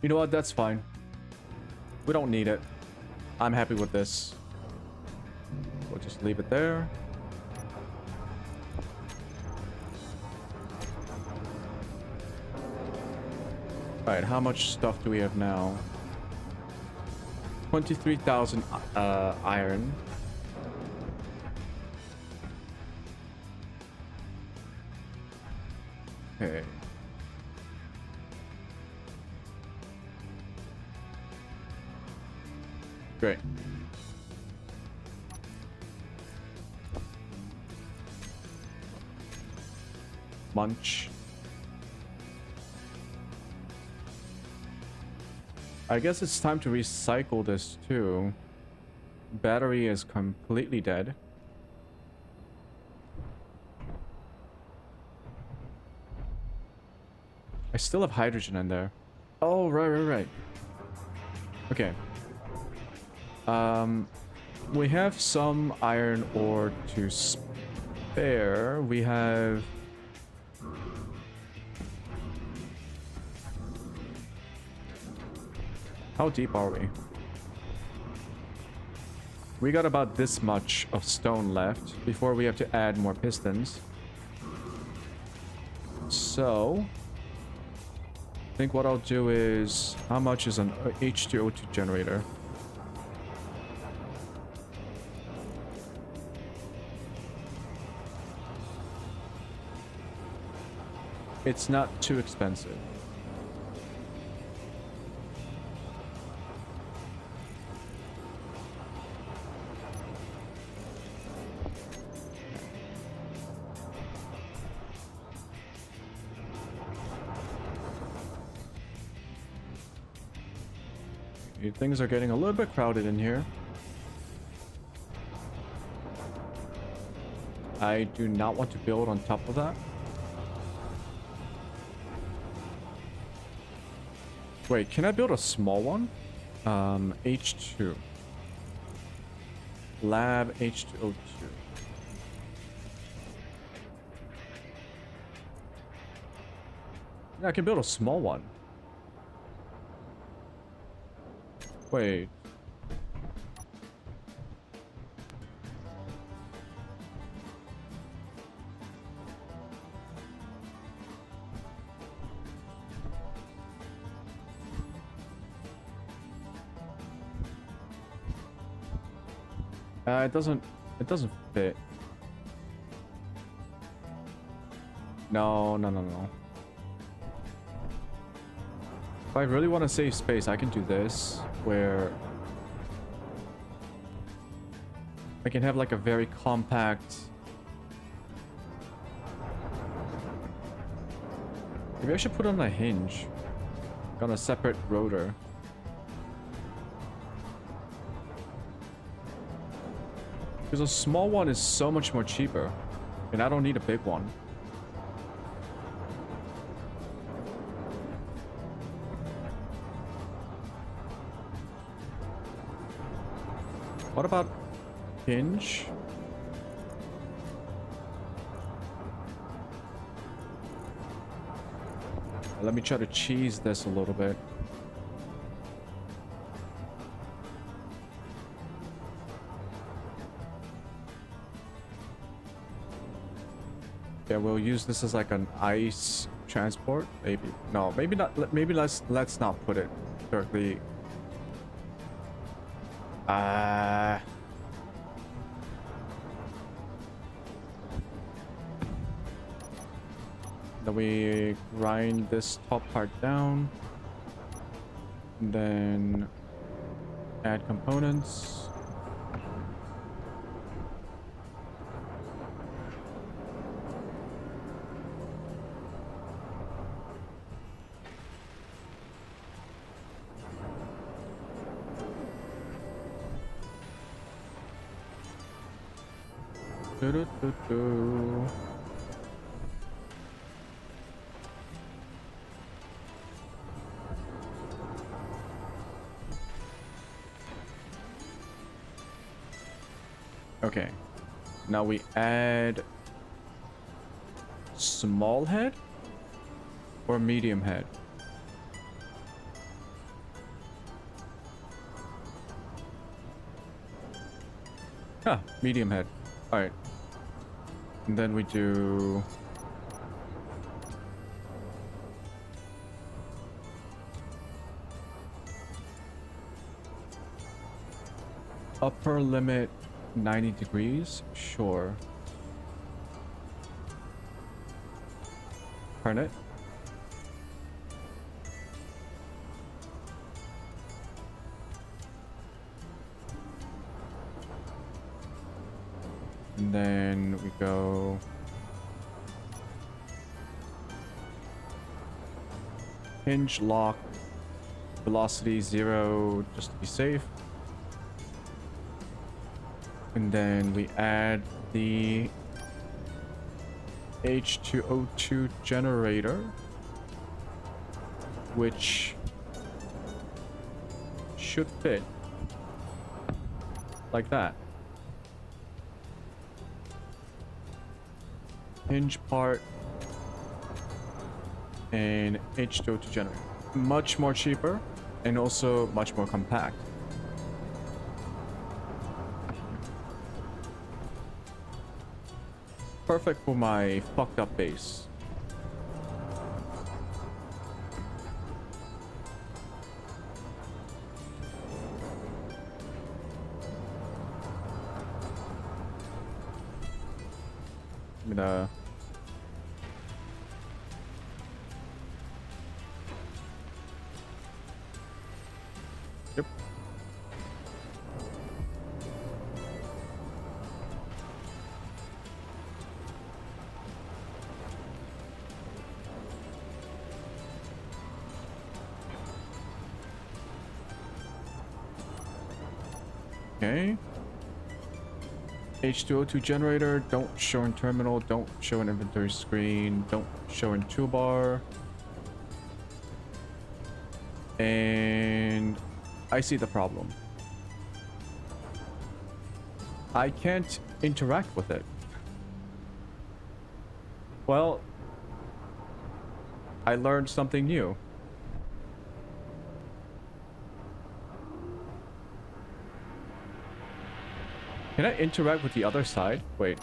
know what? That's fine. We don't need it. I'm happy with this. We'll just leave it there. Alright, how much stuff do we have now? 23,000 iron. Okay. Great. Munch. I guess it's time to recycle this too. Battery is completely dead. I still have hydrogen in there. Oh, right. Okay. We have some iron ore to spare. We have... How deep are we? We got about this much of stone left before we have to add more pistons. So... I think what I'll do is... How much is an H2O2 generator? It's not too expensive. Things are getting a little bit crowded in here. I do not want to build on top of that. Wait, can I build a small one? H2. Lab H2O2. Yeah, I can build a small one. Wait. It doesn't fit. No. If I really want to save space, I can do this, where I can have like a very compact... Maybe I should put on a hinge, on a separate rotor. Because a small one is so much more cheaper, and I don't need a big one. What about hinge? Let me try to cheese this a little bit. Yeah, we'll use this as like an ice transport. Maybe. No, maybe not. Maybe let's not put it directly. Then we grind this top part down. And then add components. Do-do-do-do. Okay, now we add small head or medium head. Ah, medium head. All right. And then we do upper limit 90 degrees. Sure. Turn it. And then we go hinge lock, velocity 0 just to be safe. And then we add the H2O2 generator, which should fit like that. Hinge part and H2O2 generator. Much more cheaper and also much more compact. Perfect for my fucked up base. I'm gonna yep. Okay. H2O2 generator, don't show in terminal, don't show in inventory screen, don't show in toolbar. And I see the problem. I can't interact with it. Well, I learned something new. Can I interact with the other side? Wait,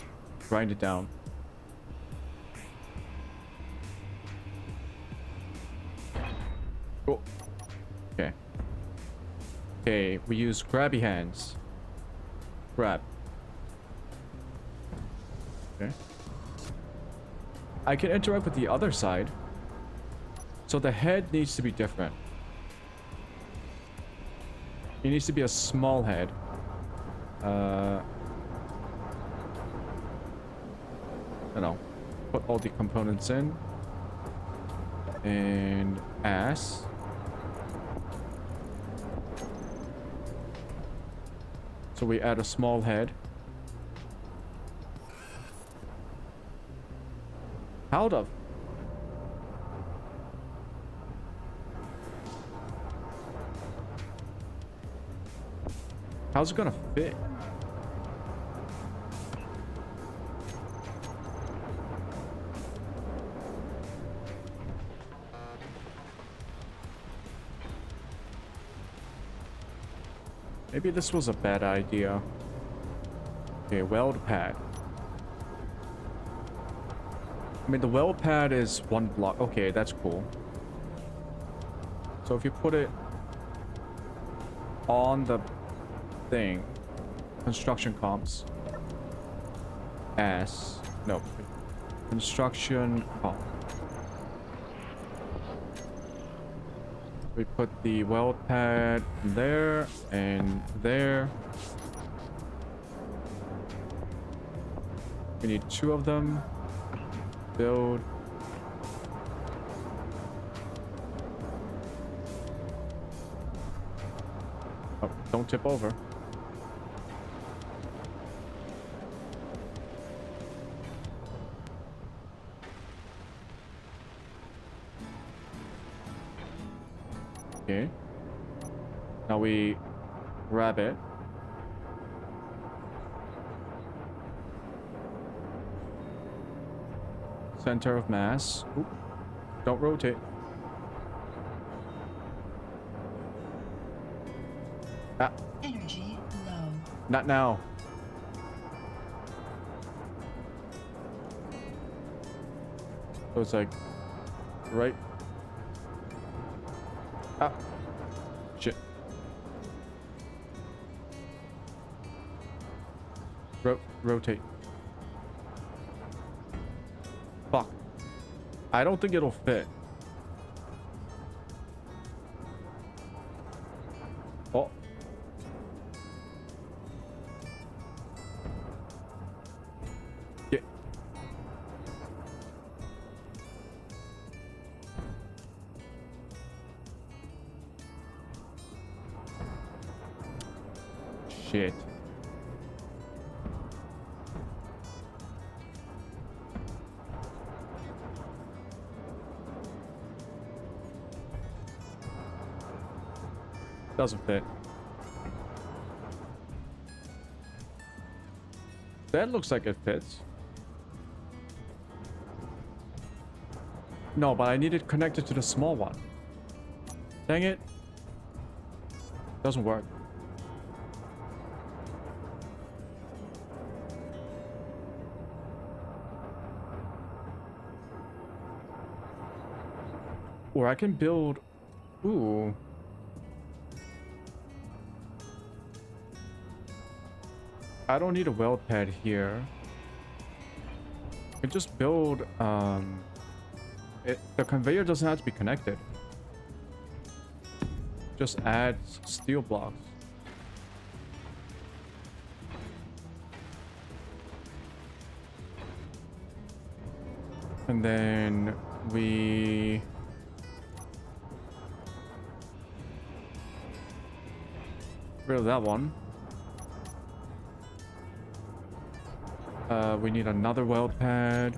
grind it down. Oh. Okay. Okay, we use grabby hands. Grab. Okay. I can interact with the other side. So the head needs to be different. It needs to be a small head. I don't know. Put all the components in. And ass. So we add a small head. How the... How's it gonna fit? Maybe this was a bad idea. Okay, weld pad. I mean, the weld pad is one block. Okay, that's cool. So if you put it on the thing, construction comps, no, construction comp. We put the weld pad there and there. We need 2 of them. Build. Oh, don't tip over. Okay. Now we grab it. Center of mass. Oop. Don't rotate. Ah, Energy low. not now. So it's like right. Ah, shit. Rotate. Fuck. I don't think it'll fit. Oh. Yeah. Shit. Doesn't fit. That looks like it fits. No, but I need it connected to the small one. Dang it. Doesn't work. Or I can build... Ooh. I don't need a weld pad here. I can just build, the conveyor doesn't have to be connected. Just add steel blocks. And then we... rid of that one. We need another weld pad.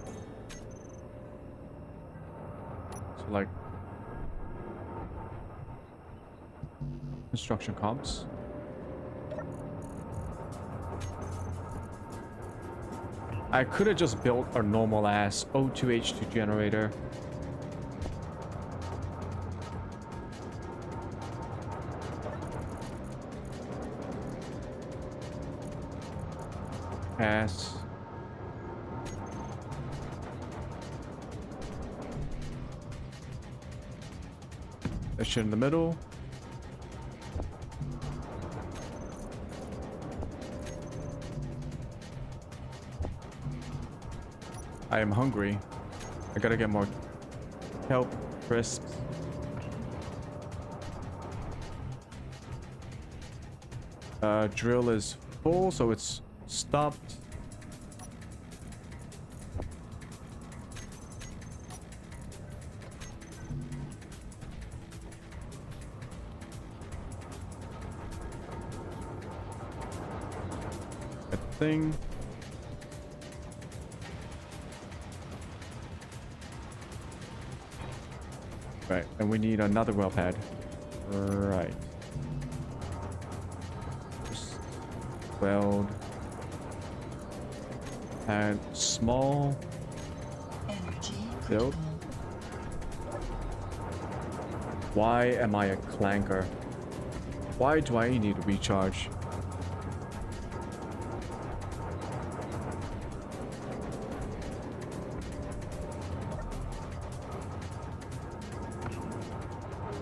So like construction comps. I could have just built a normal ass O2H2 generator. Ass. That shit in the middle. I am hungry. I gotta get more Kelp Crisps. Drill is full, so it's stopped. Thing. Right, and we need another well pad. Right. Just weld. And small. Energy Build. critical. Why am I a clanker? Why do I need to recharge?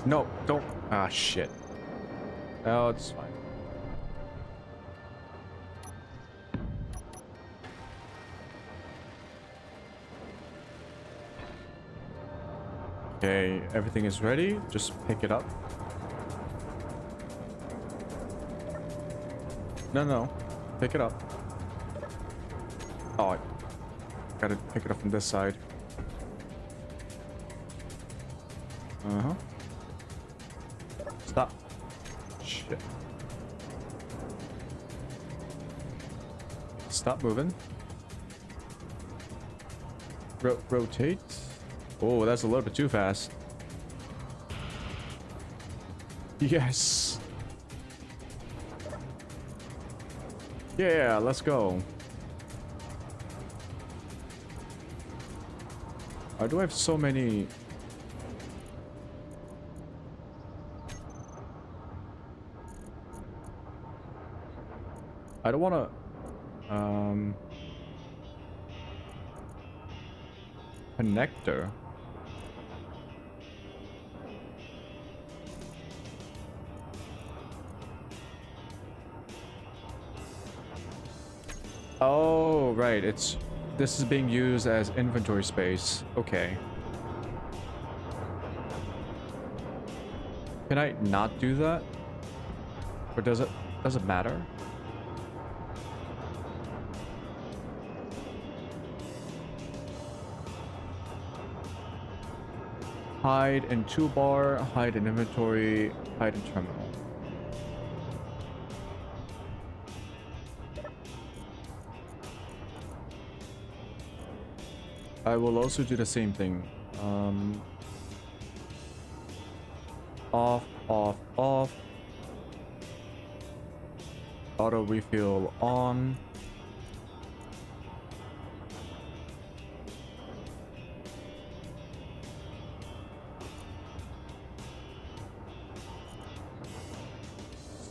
No, don't. Ah, shit. Oh, it's fine. Okay, everything is ready. Just pick it up. No, no. Pick it up. Oh, I gotta pick it up from this side. Uh-huh. Stop. Shit. Stop moving. Rotate. Oh, that's a little bit too fast. Yes. Yeah, let's go. Why do I have so many? I don't want to connector. Oh, right. This is being used as inventory space. Okay. Can I not do that? Or does it matter? Hide in toolbar, hide in inventory, hide in terminal. I will also do the same thing. Off, off, off. Auto refill on.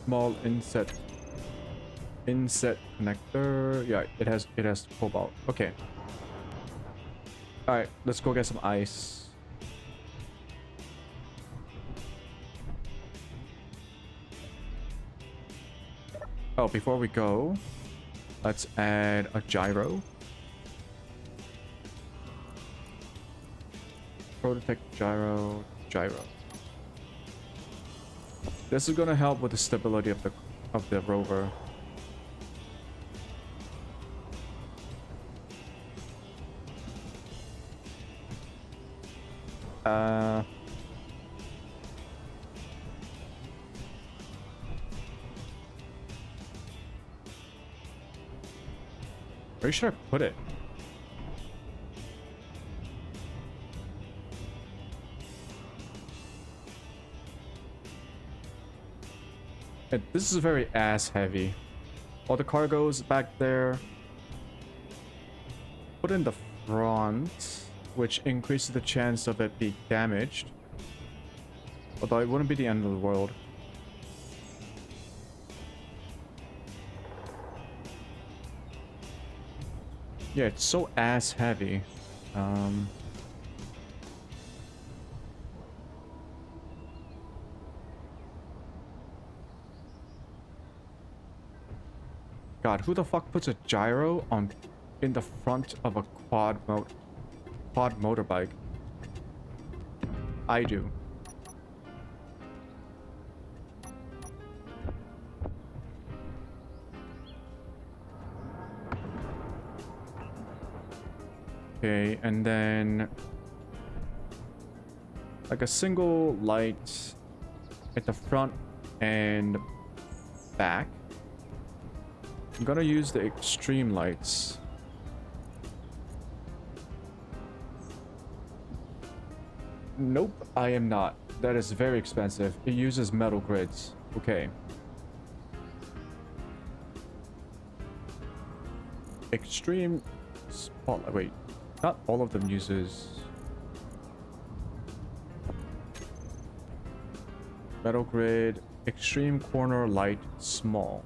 Small inset connector. Yeah, it has cobalt. Okay. All right, let's go get some ice. Oh, before we go, let's add a gyro. Prototech gyro. This is gonna help with the stability of the rover. Where should I put it? This is very ass heavy. All the cargo's back there. Put in the front, which increases the chance of it being damaged. Although it wouldn't be the end of the world. Yeah, it's so ass heavy. God, who the fuck puts a gyro in the front of a quad motorbike? I do. Okay, and then like a single light at the front and back. I'm gonna use the extreme lights. Nope, I am not. That is very expensive. It uses metal grids. Okay. Extreme spotlight. Wait, not all of them uses metal grid. Extreme corner light small.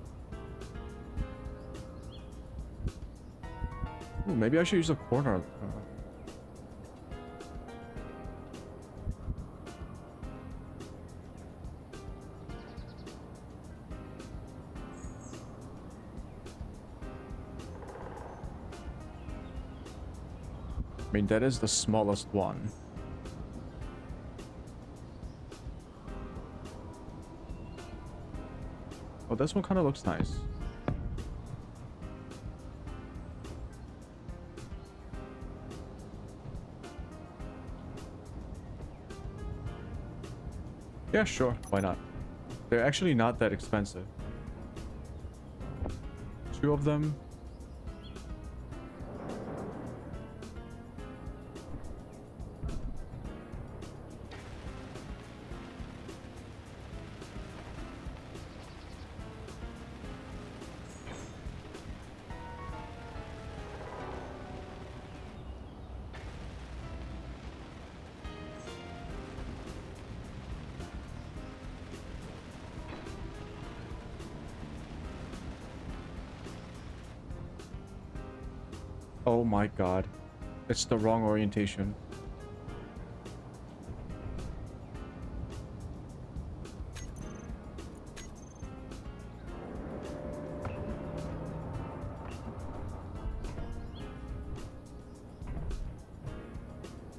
Ooh, maybe I should use a corner. I mean, that is the smallest one. Oh, this one kind of looks nice. Yeah, sure. Why not? They're actually not that expensive. 2 of them. Oh my god. It's the wrong orientation.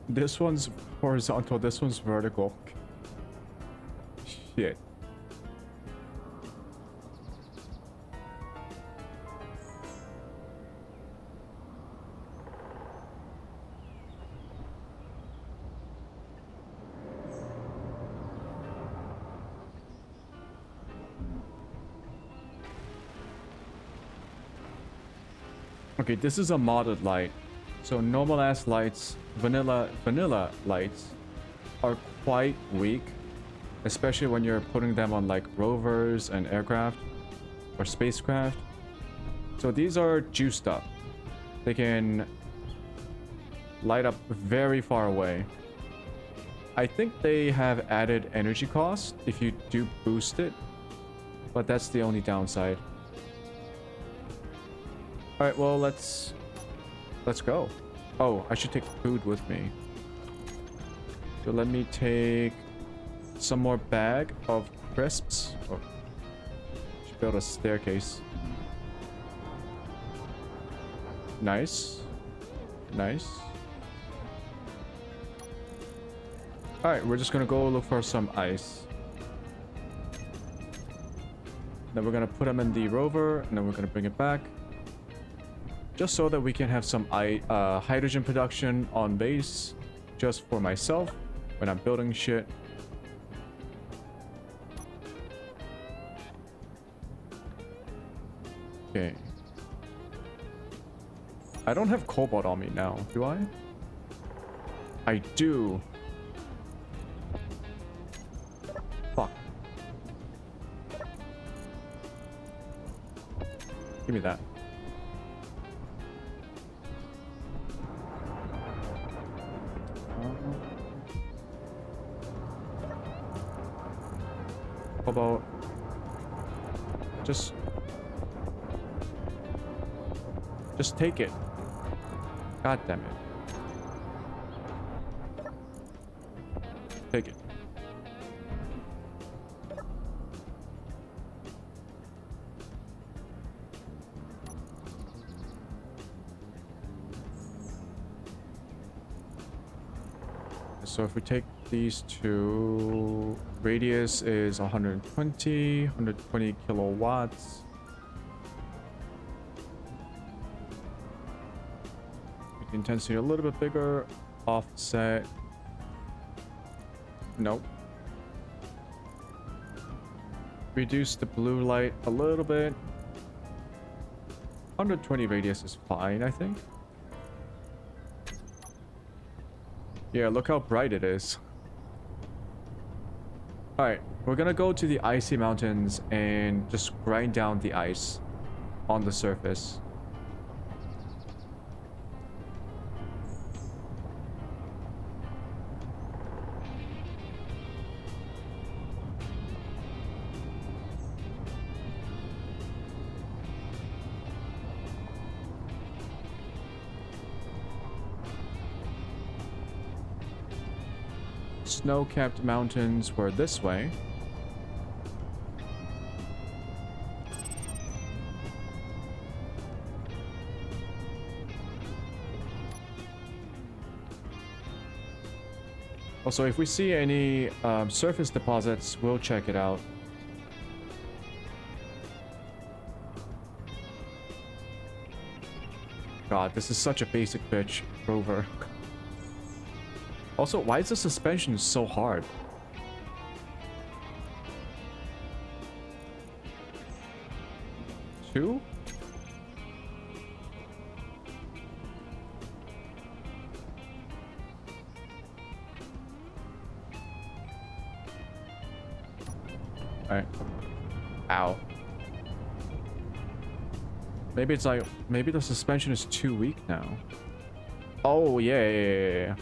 This one's horizontal, this one's vertical. Shit. Okay, this is a modded light. So normal ass lights, vanilla lights are quite weak, especially when you're putting them on like rovers and aircraft or spacecraft. So these are juiced up. They can light up very far away. I think they have added energy cost if you do boost it, but that's the only downside. All right, well, let's go. Oh, I should take food with me. So let me take some more bag of crisps. Oh, should build a staircase. Nice. Nice. All right, we're just gonna go look for some ice. Then we're gonna put them in the rover, and then we're gonna bring it back. Just so that we can have some hydrogen production on base, just for myself, when I'm building shit. Okay. I don't have cobalt on me now, do I? I do. Fuck. Give me that. How about just take it. God damn it. Take it. So if we take these two, radius is 120 kilowatts. Make the intensity a little bit bigger. Offset. Nope. Reduce the blue light a little bit. 120 radius is fine, I think. Yeah, look how bright it is. Alright, we're gonna go to the icy mountains and just grind down the ice on the surface. Snow-capped mountains were this way. Also, if we see any surface deposits, we'll check it out. god, this is such a basic bitch rover. Also, why is the suspension so hard? Two? Alright. Ow. Maybe it's like, maybe the suspension is too weak now. Oh, yeah.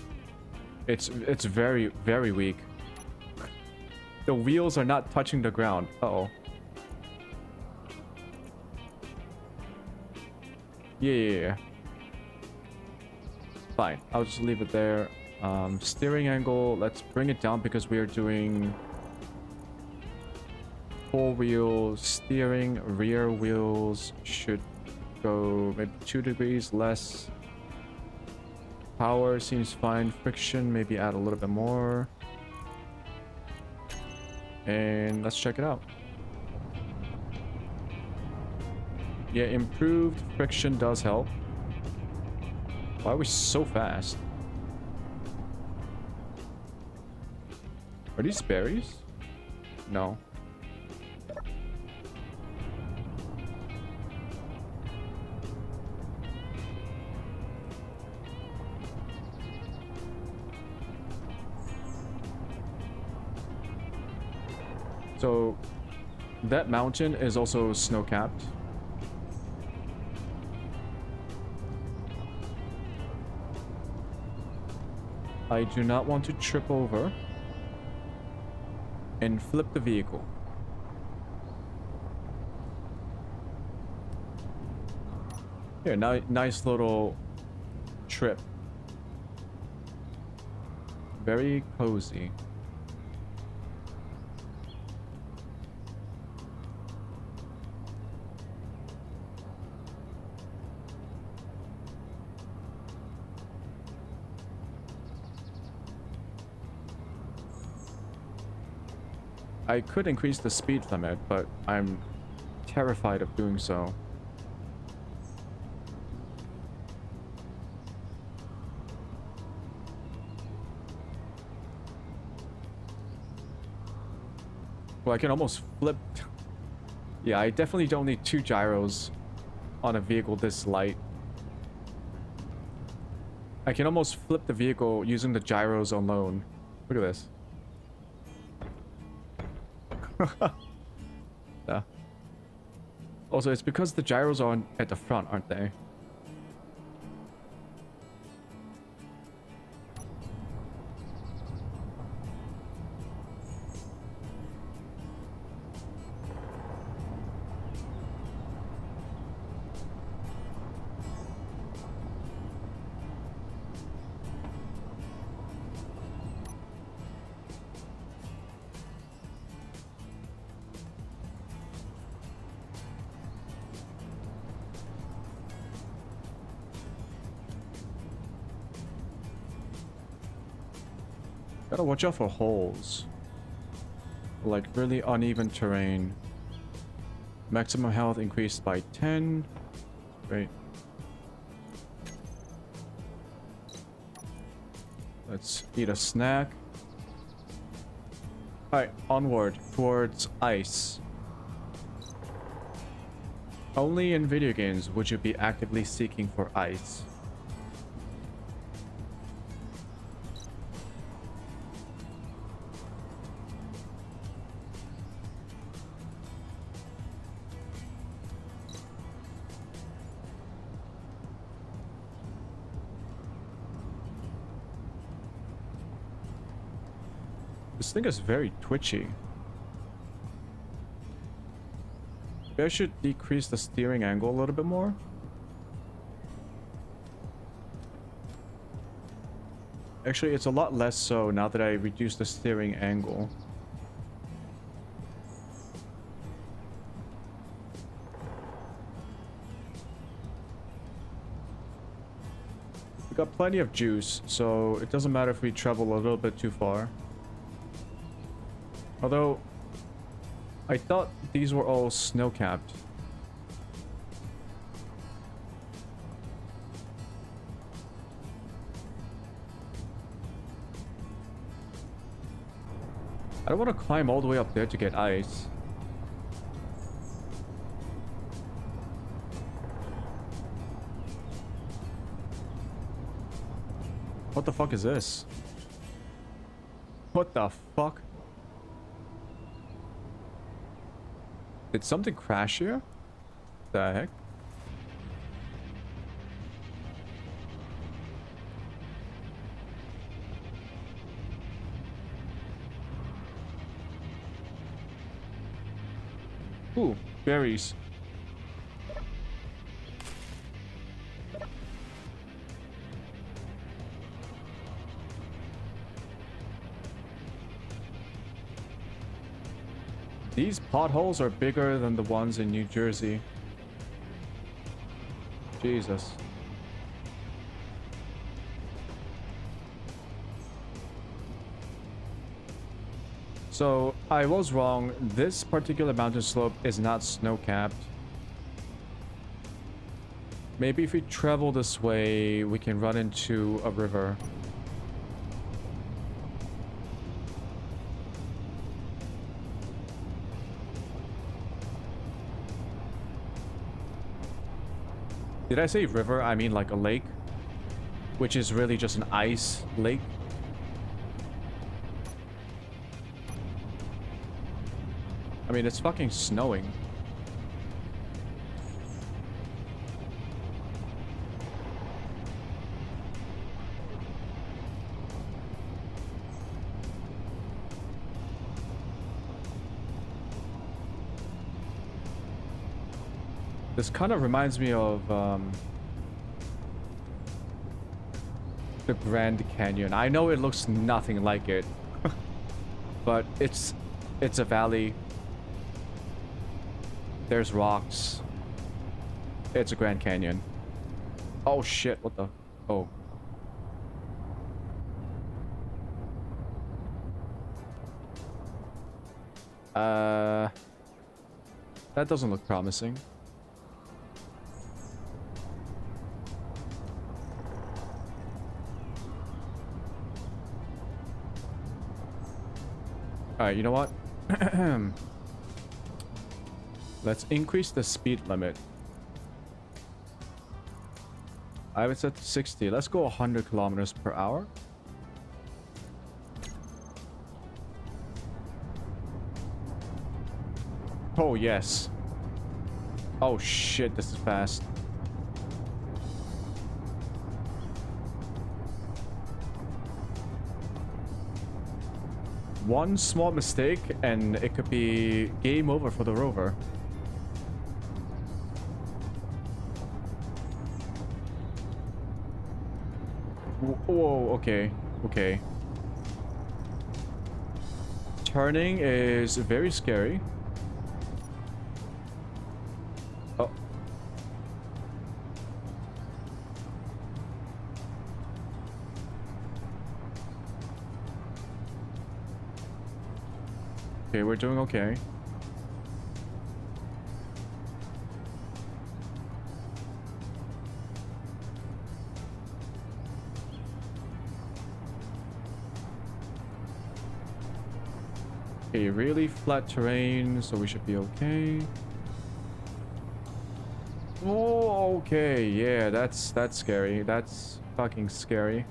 It's very, very weak. The wheels are not touching the ground. Uh-oh. Yeah. Fine. I'll just leave it there. Steering angle, let's bring it down because we are doing 4-wheel steering. Rear wheels should go maybe 2 degrees less. Power seems fine. Friction, maybe add a little bit more. And let's check it out. Yeah, improved friction does help. Why are we so fast? Are these berries? No. So that mountain is also snow-capped. I do not want to trip over and flip the vehicle. Here, nice little trip. Very cozy. I could increase the speed limit, but I'm terrified of doing so. Well, I can almost flip. Yeah, I definitely don't need 2 gyros on a vehicle this light. I can almost flip the vehicle using the gyros alone. Look at this. Yeah. Also, it's because the gyros are at the front, aren't they? Gotta watch out for holes. Like really uneven terrain. Maximum health increased by 10. Great. Let's eat a snack. Alright, onward towards ice. Only in video games would you be actively seeking for ice. This thing is very twitchy. Maybe I should decrease the steering angle a little bit more. Actually, it's a lot less so now that I reduce the steering angle. We got plenty of juice, so it doesn't matter if we travel a little bit too far. Although, I thought these were all snow-capped. I don't want to climb all the way up there to get ice. What the fuck is this? What the fuck? Did something crash here? The heck? Ooh, berries. These potholes are bigger than the ones in New Jersey. Jesus. So, I was wrong. This particular mountain slope is not snow-capped. Maybe if we travel this way, we can run into a river. Did I say river? I mean like a lake, which is really just an ice lake. I mean, it's fucking snowing. This kind of reminds me of the Grand Canyon. I know it looks nothing like it, but it's a valley. There's rocks. It's a Grand Canyon. Oh shit, what the? Oh. That doesn't look promising. Alright, you know what? Let's increase the speed limit. I have it set to 60. Let's go 100 kilometers per hour. Oh, yes. Oh, shit. This is fast. One small mistake and it could be game over for the rover. Whoa, okay, okay. Turning is very scary. Oh. Okay, we're doing okay. Okay, really flat terrain, so we should be okay. Oh, okay, yeah, that's scary. That's fucking scary.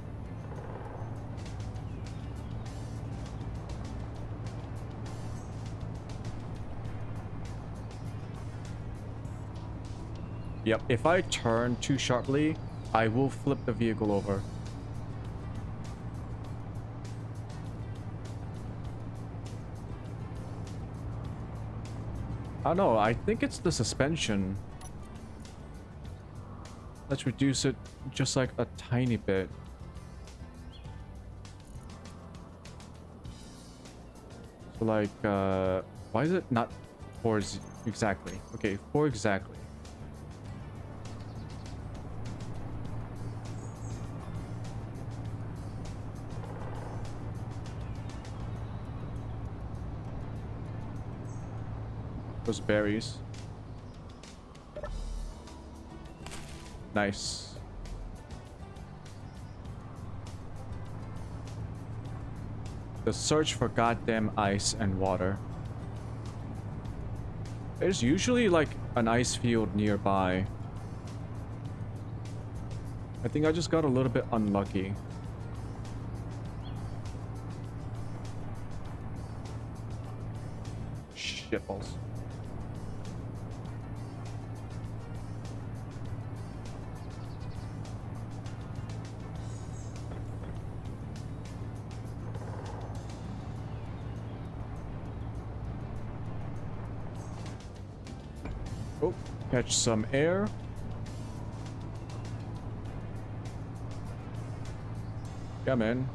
Yep, if I turn too sharply, I will flip the vehicle over. I don't know, I think it's the suspension. Let's reduce it just like a tiny bit. So like, why is it not 4 exactly? Okay, 4 exactly. Those berries. Nice. The search for goddamn ice and water. There's usually like an ice field nearby. I think I just got a little bit unlucky. Shitballs. Oh, catch some air. Yeah, man.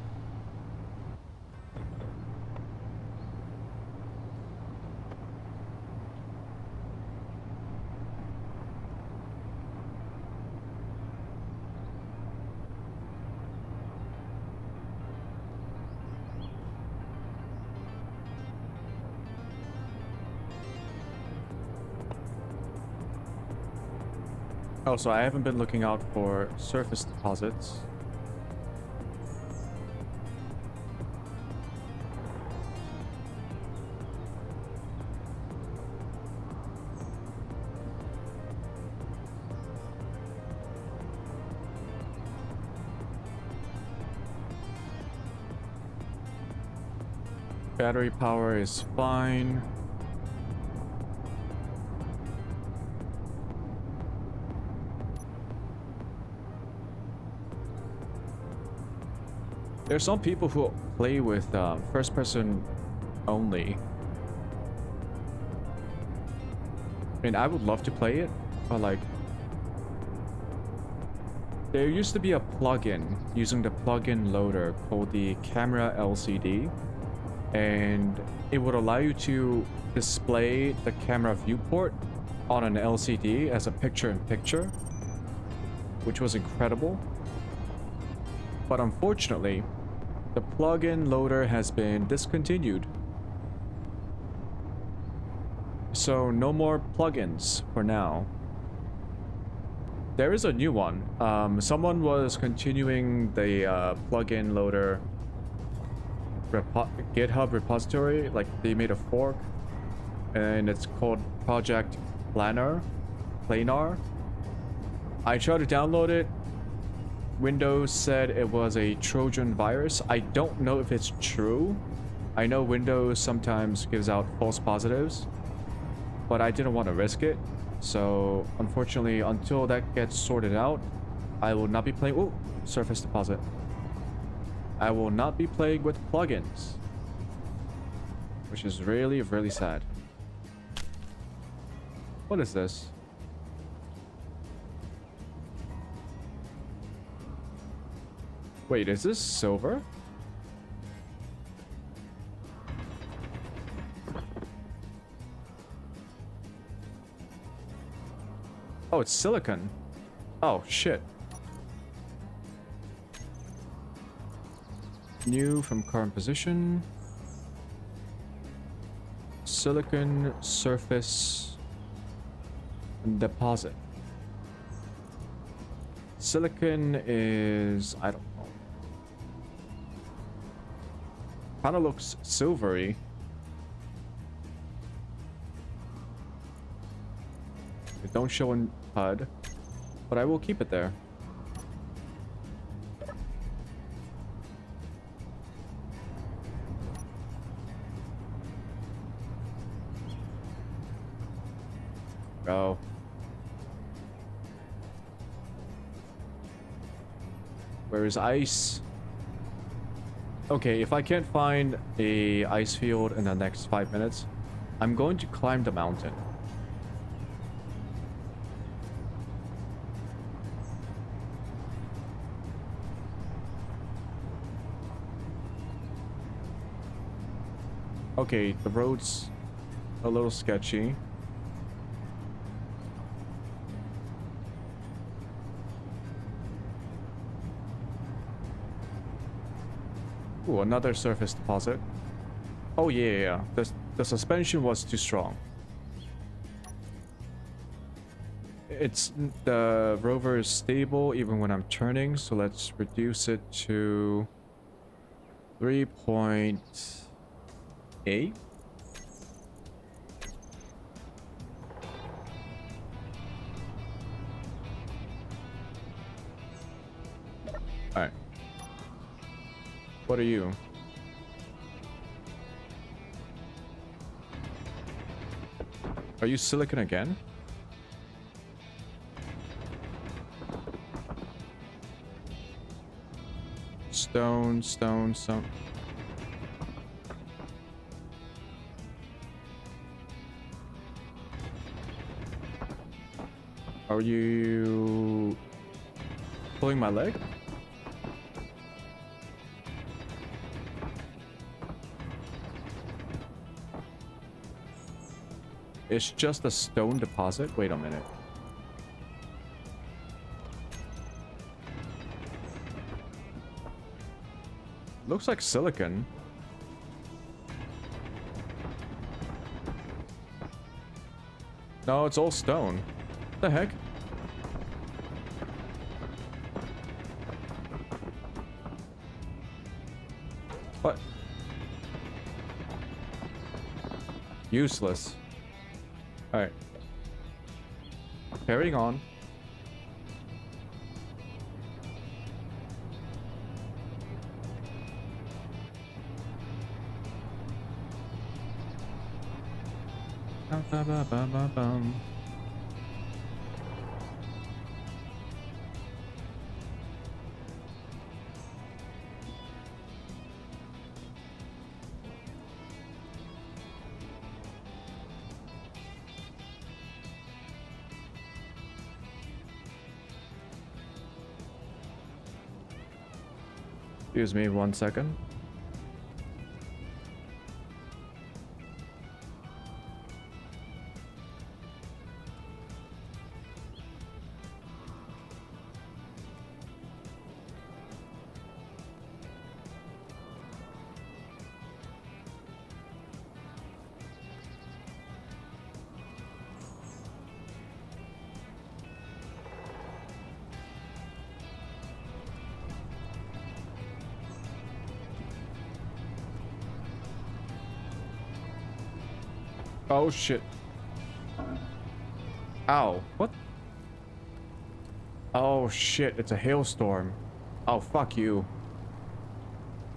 Oh, so I haven't been looking out for surface deposits. Battery power is fine. There's some people who play with first person only. And I would love to play it, but like... There used to be a plugin using the plugin loader called the camera LCD. And it would allow you to display the camera viewport on an LCD as a picture-in-picture, which was incredible. But unfortunately, the plugin loader has been discontinued. So no more plugins for now. There is a new one. Someone was continuing the plugin loader GitHub repository. Like, they made a fork, and it's called Project Planar. I tried to download it. Windows said it was a Trojan virus. I don't know if it's true. I know Windows sometimes gives out false positives, but I didn't want to risk it. So unfortunately, until that gets sorted out, I will not be playing. Ooh, surface deposit. I will not be playing with plugins, which is really, really sad. What is this? Wait, is this silver? Oh, it's silicon. Oh, shit. New from current position. Silicon surface deposit. Silicon is... I don't know. Kind of looks silvery. It don't show in HUD, but I will keep it there. Go. Where is ice? Okay, if I can't find a ice field in the next 5 minutes, I'm going to climb the mountain. Okay, the road's a little sketchy. Ooh, another surface deposit. Oh yeah. The suspension was too strong. The rover is stable even when I'm turning, so let's reduce it to 3.8. All right. What are you? Are you silicon again? Stone, stone, stone. Are you pulling my leg? It's just a stone deposit? Wait a minute. Looks like silicon. No, it's all stone. What the heck? What? Useless. Alright. Carrying on. Ba-ba-ba-ba-bum. Excuse me 1 second. Oh shit. Ow. What? Oh shit, it's a hailstorm. Oh, fuck you.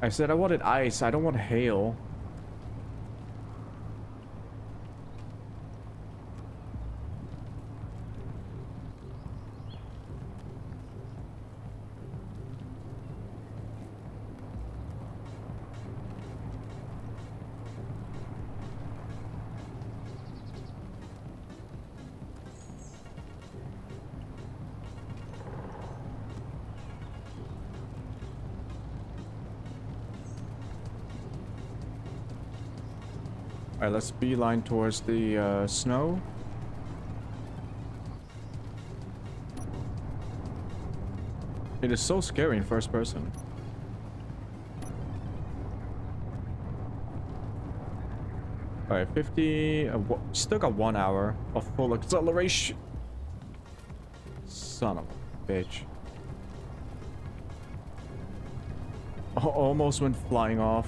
I said I wanted ice, I don't want hail. Alright, let's beeline towards the snow. It is so scary in first person. Alright, 50... still got 1 hour of full acceleration. Son of a bitch. Almost went flying off.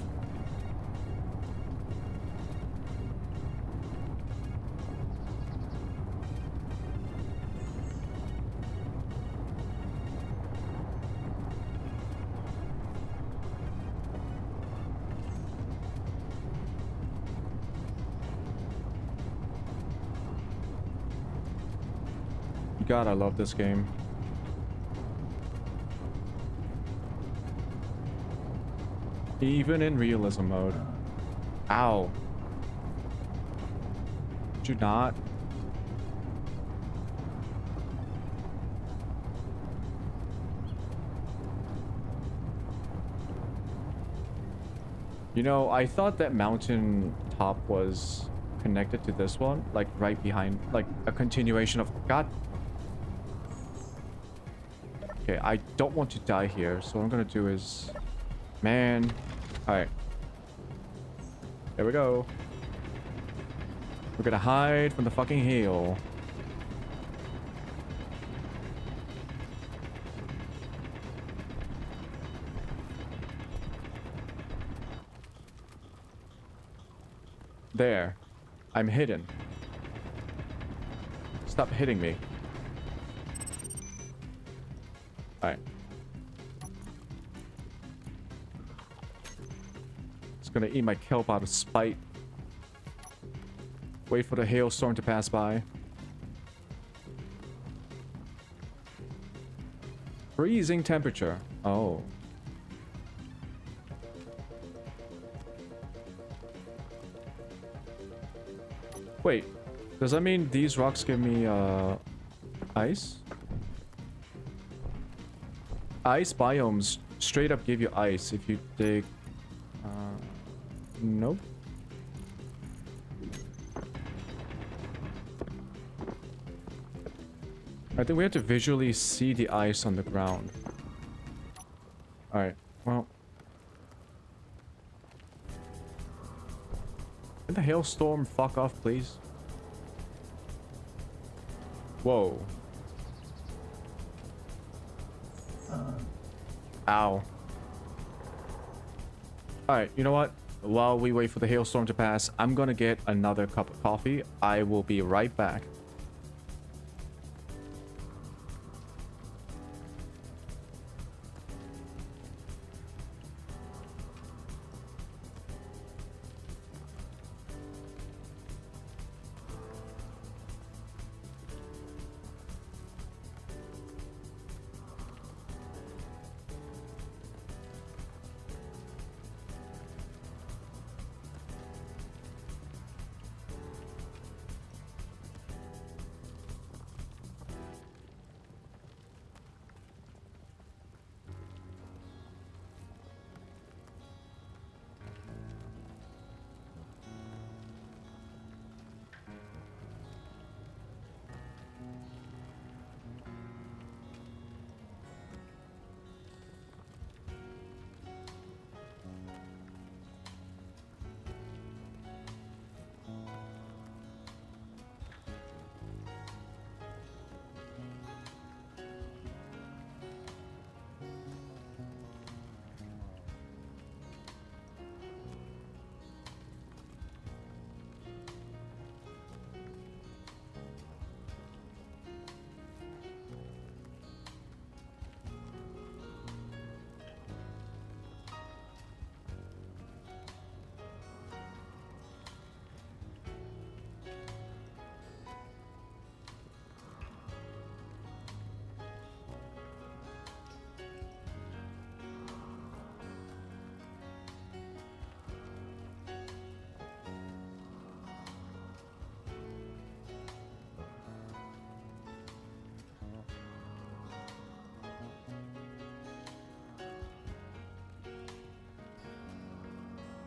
God, I love this game. Even in realism mode. Ow. Did you not? You know, I thought that mountain top was connected to this one, like right behind, like a continuation of... God. Okay, I don't want to die here, so what I'm gonna do is... Man. Alright. There we go. We're gonna hide from the fucking hail. There. I'm hidden. Stop hitting me. Alright. Just gonna eat my kelp out of spite. Wait for the hailstorm to pass by. Freezing temperature. Oh. Wait. Does that mean these rocks give me, ice? Ice biomes straight up give you ice if you dig... nope. I think we have to visually see the ice on the ground. Alright, well. Can the hailstorm fuck off, please? Whoa. Ow. Alright, you know what? While we wait for the hailstorm to pass, I'm gonna get another cup of coffee. I will be right back.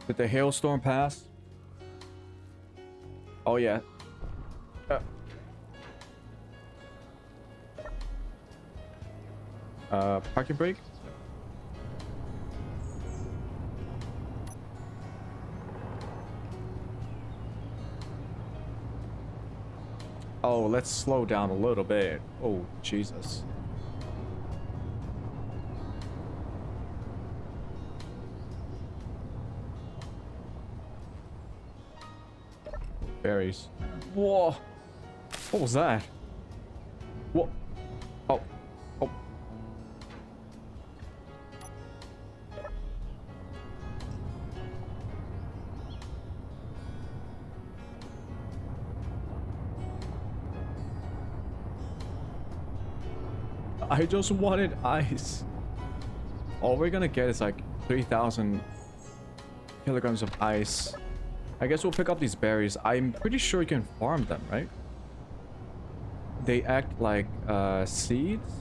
Did the hailstorm pass? Oh yeah. Parking brake? Oh, let's slow down a little bit. Oh, Jesus. Berries. Whoa. What was that? What? Oh. Oh. I just wanted ice. All we're gonna get is like 3,000 kilograms of ice. I guess we'll pick up these berries. I'm pretty sure you can farm them, right? They act like seeds,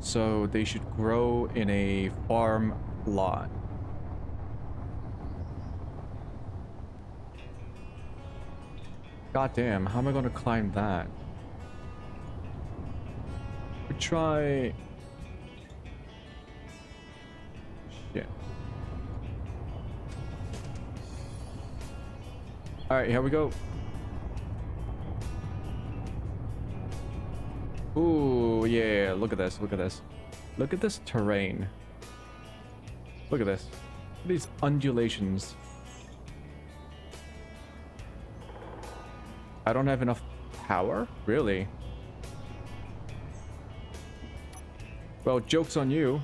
so they should grow in a farm lot. God damn, how am I gonna climb that? We try... Shit. Alright, here we go. Ooh, yeah, look at this, look at this. Look at this terrain. Look at this. These undulations. I don't have enough power? Really? Well, joke's on you.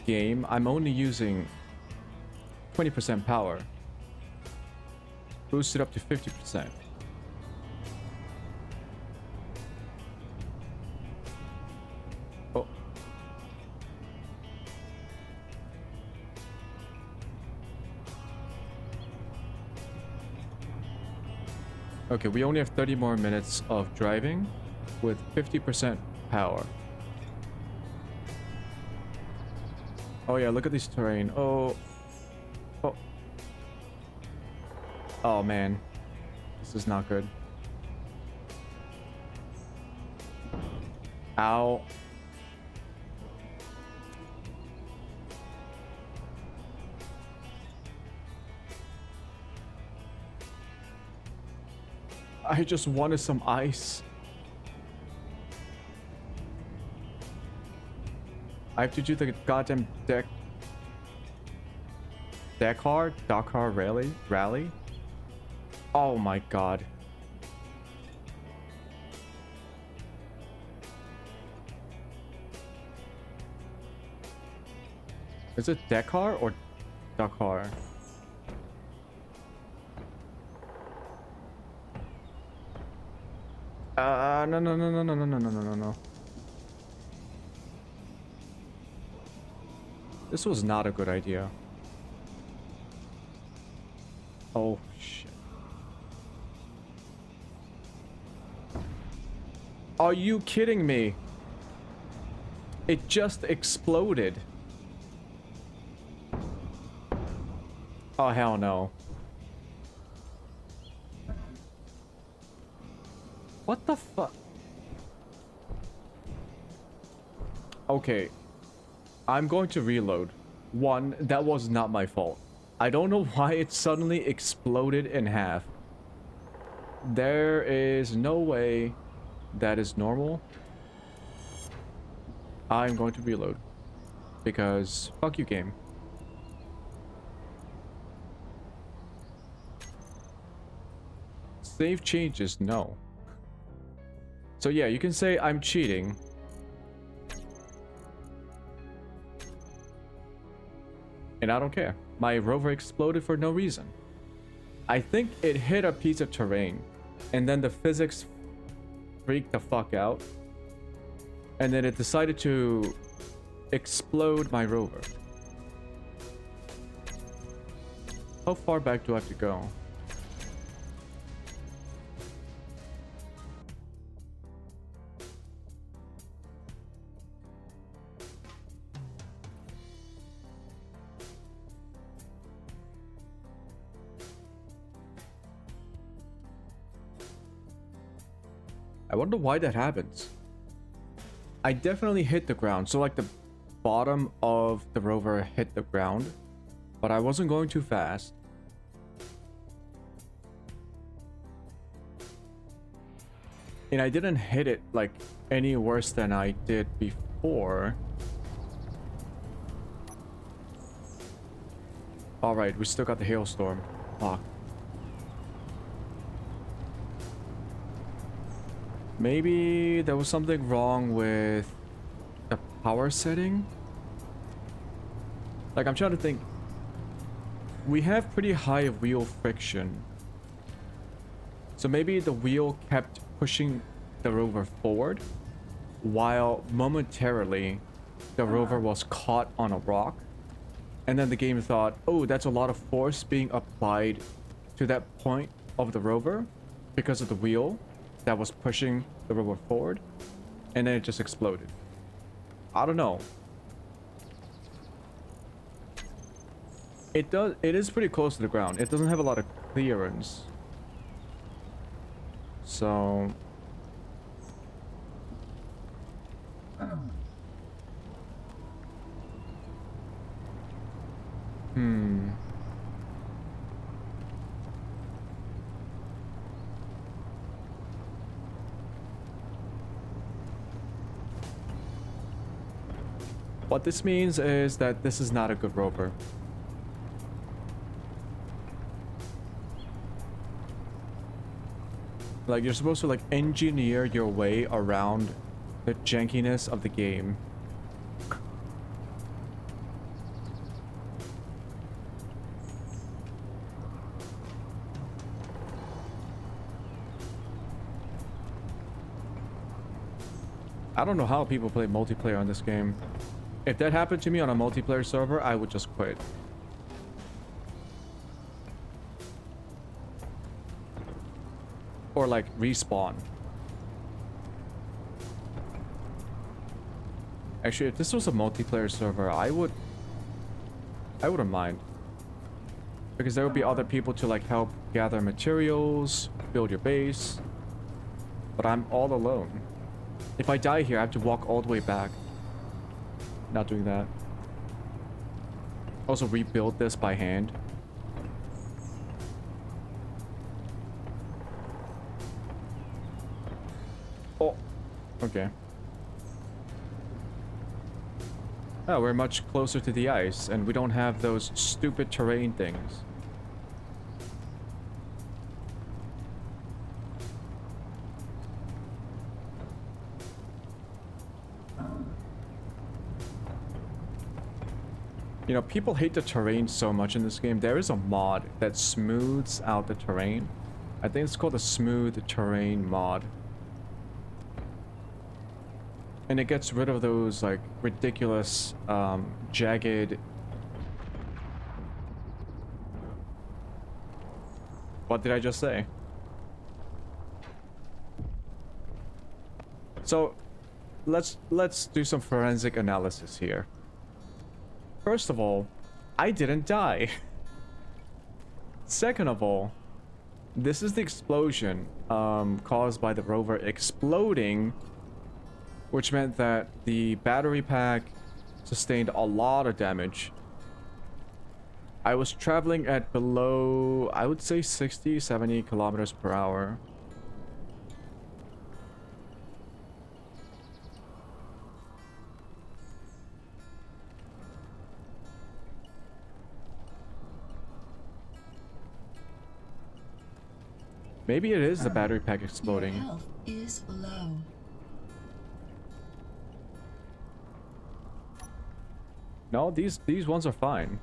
Game, I'm only using 20% power. Boost it up to 50%. Oh. Okay, we only have 30 more minutes of driving with 50% power. Oh yeah, look at this terrain. Oh. Oh. Oh man. This is not good. Ow. I just wanted some ice. I have to do the goddamn Dakar rally. Oh my god. Is it Dakar or Dakar? No. This was not a good idea. Oh, shit. Are you kidding me? It just exploded. Oh, hell no. What the fuck? Okay. I'm going to reload. One, that was not my fault. I don't know why it suddenly exploded in half. There is no way that is normal. I'm going to reload. Because fuck you, game. Save changes, no. So yeah, you can say I'm cheating. And I don't care. My rover exploded for no reason. I think it hit a piece of terrain. And then the physics freaked the fuck out. And then it decided to explode my rover. How far back do I have to go? I wonder why that happens. I definitely hit the ground, so like the bottom of the rover hit the ground, but I wasn't going too fast. And I didn't hit it like any worse than I did before. Alright, we still got the hailstorm. Fuck. Maybe there was something wrong with the power setting. Like, I'm trying to think. We have pretty high wheel friction. So maybe the wheel kept pushing the rover forward, while momentarily the rover was caught on a rock. And then the game thought, oh, that's a lot of force being applied to that point of the rover because of the wheel that was pushing the rover forward, and then it just exploded. I don't know. It is pretty close to the ground. It doesn't have a lot of clearance. So what this means is that this is not a good rover. Like, you're supposed to, like, engineer your way around the jankiness of the game. I don't know how people play multiplayer on this game. If that happened to me on a multiplayer server, I would just quit. Or like respawn. Actually, if this was a multiplayer server, I wouldn't mind. Because there would be other people to like help gather materials, build your base. But I'm all alone. If I die here, I have to walk all the way back. Not doing that. Also rebuild this by hand. Oh, okay. Oh, we're much closer to the ice, and we don't have those stupid terrain things. You know, people hate the terrain so much in this game. There is a mod that smooths out the terrain. I think it's called the smooth terrain mod. And it gets rid of those, like, ridiculous, jagged... What did I just say? So, let's do some forensic analysis here. First of all, I didn't die. Second of all, this is the explosion caused by the rover exploding, which meant that the battery pack sustained a lot of damage. I was traveling at below, I would say 60, 70 kilometers per hour. Maybe it is the battery pack exploding. Your health is low. No, these ones are fine.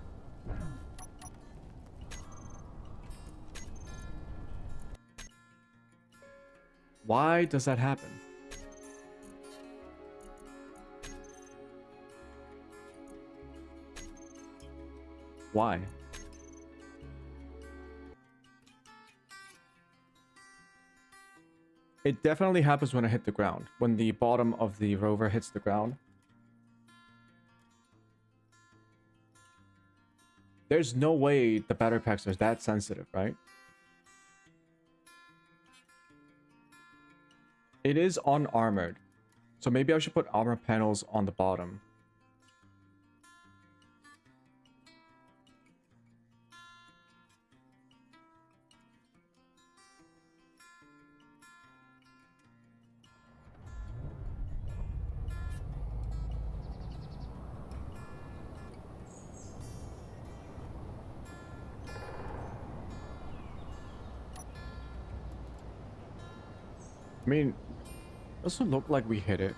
Why does that happen? Why? It definitely happens when I hit the ground. When the bottom of the rover hits the ground. There's no way the battery packs are that sensitive, right? It is unarmored. So maybe I should put armor panels on the bottom. I mean, doesn't look like we hit it.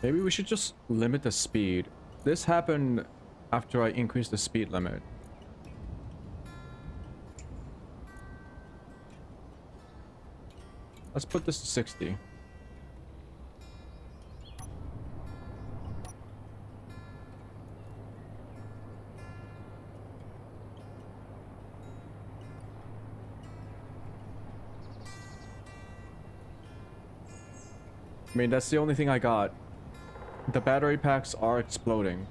Maybe we should just limit the speed. This happened after I increased the speed limit. Let's put this to 60. I mean, that's the only thing I got. The battery packs are exploding.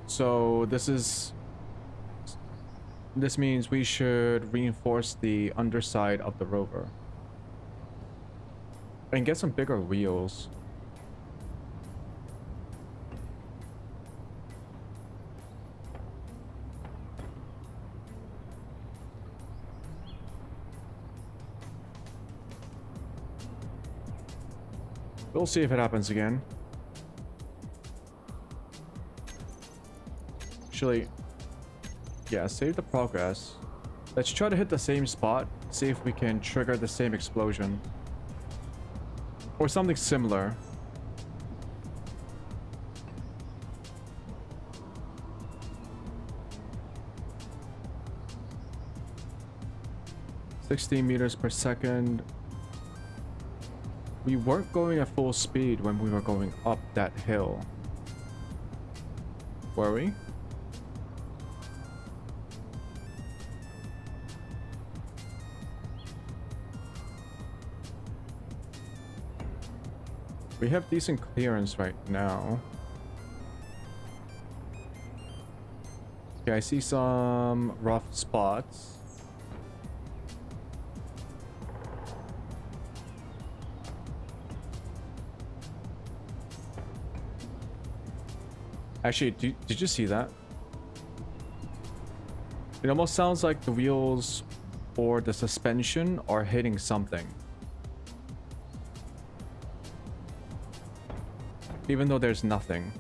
So this means we should reinforce the underside of the rover. And get some bigger wheels. We'll see if it happens again. Actually, yeah, save the progress. Let's try to hit the same spot. See if we can trigger the same explosion. Or something similar. "60 meters per second. We weren't going at full speed when we were going up that hill. Were we? We have decent clearance right now. Okay, I see some rough spots. Actually, did you see that? It almost sounds like the wheels or the suspension are hitting something. Even though there's nothing.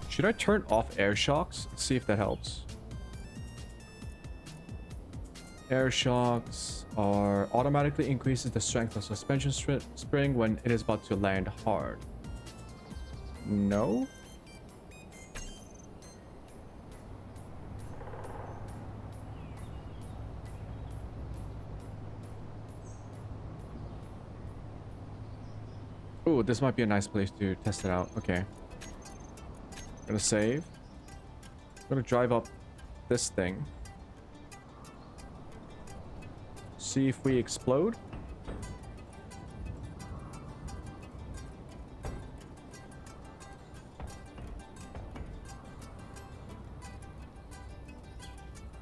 Should I turn off air shocks? See if that helps. Air shocks are automatically increases the strength of suspension spring when it is about to land hard. No? Ooh, this might be a nice place to test it out. Okay. Gonna save. Gonna drive up this thing. See if we explode.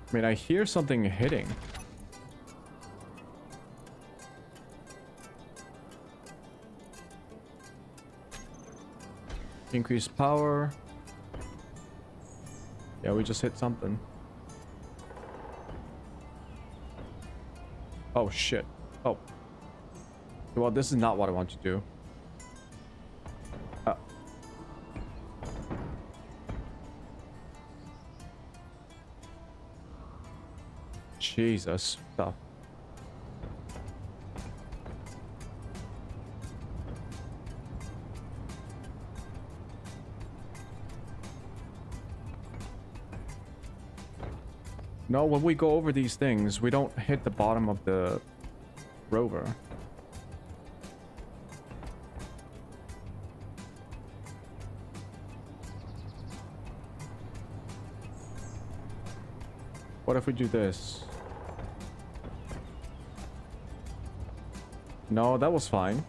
I mean, I hear something hitting. Increased power. Yeah, we just hit something. Oh shit. Oh. Well, this is not what I want to do. Jesus. Stop. No, when we go over these things, we don't hit the bottom of the rover. What if we do this? No, that was fine.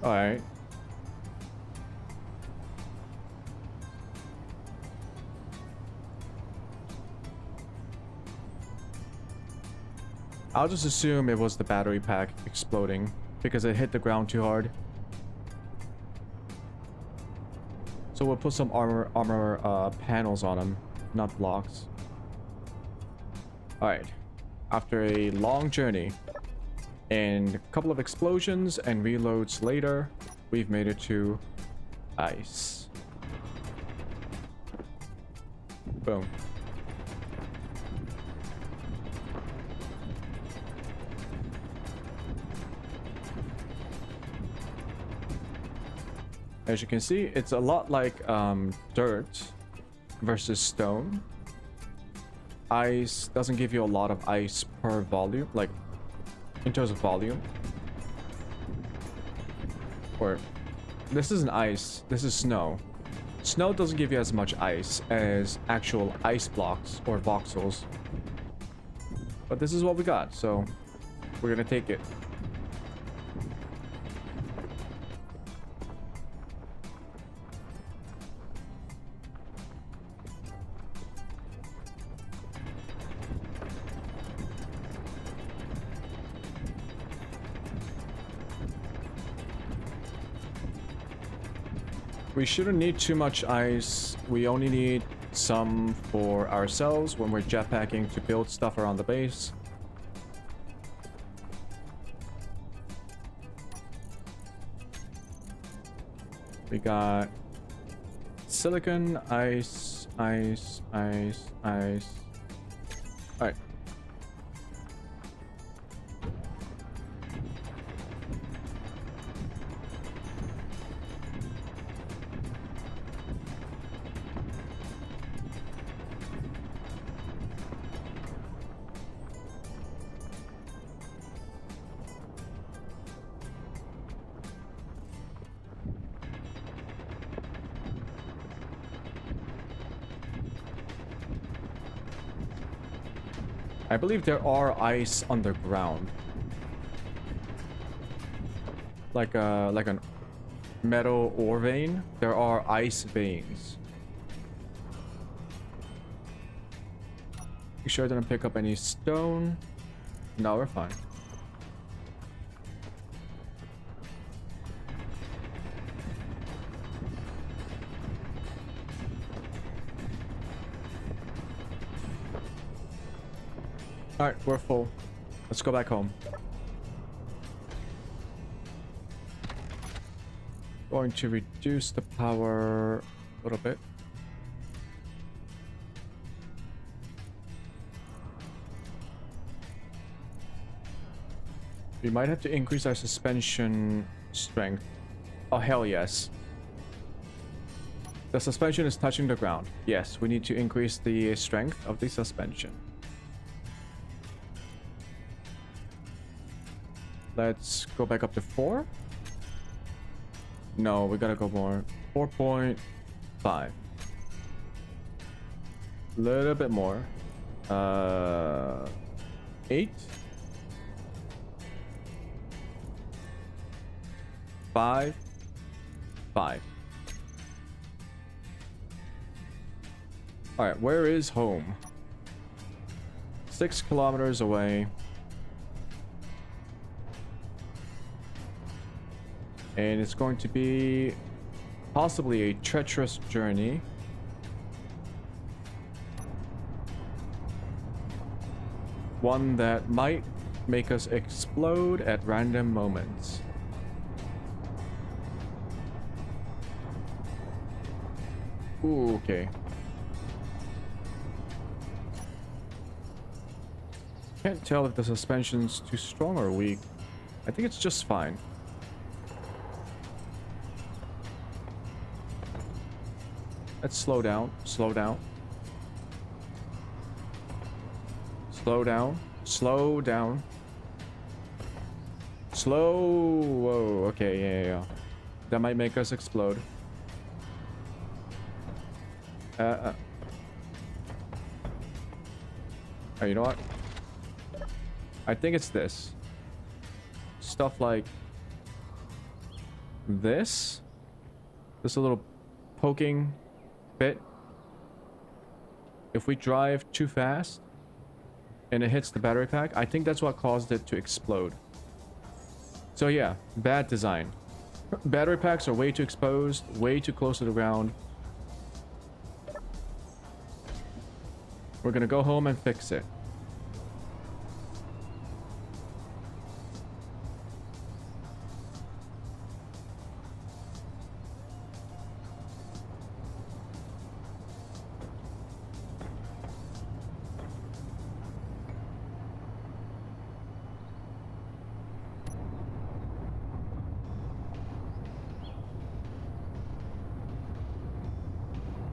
All right. I'll just assume it was the battery pack exploding because it hit the ground too hard. So we'll put some armor panels on them, not blocks. All right. After a long journey and a couple of explosions and reloads later, we've made it to ice. Boom. As you can see, it's a lot like dirt versus stone. Ice doesn't give you a lot of ice per volume, like in terms of volume. Or this isn't ice, this is snow. Snow doesn't give you as much ice as actual ice blocks or voxels. But this is what we got, so we're gonna take it. We shouldn't need too much ice. We only need some for ourselves when we're jetpacking to build stuff around the base. We got silicon, ice, ice, ice, ice. All right. I believe there are ice underground. Like a metal ore vein. There are ice veins. Make sure I didn't pick up any stone. No, we're fine. Alright, we're full. Let's go back home. Going to reduce the power a little bit. We might have to increase our suspension strength. Oh, hell yes. The suspension is touching the ground. Yes, we need to increase the strength of the suspension. Let's go back up to 4. No, we gotta go more. 4.5. Little bit more. 8. 5. 5. All right, where is home? 6 kilometers away. And it's going to be possibly a treacherous journey. One that might make us explode at random moments. Ooh, okay. Can't tell if the suspension's too strong or weak. I think it's just fine. Let's slow down, slow down. Slow down, slow down. Slow, whoa, okay, yeah. That might make us explode. Oh, you know what? I think it's this. Stuff like this. This little poking bit. If we drive too fast and it hits the battery pack, I think that's what caused it to explode. So yeah, bad design. Battery packs are way too exposed, way too close to the ground. We're gonna go home and fix it.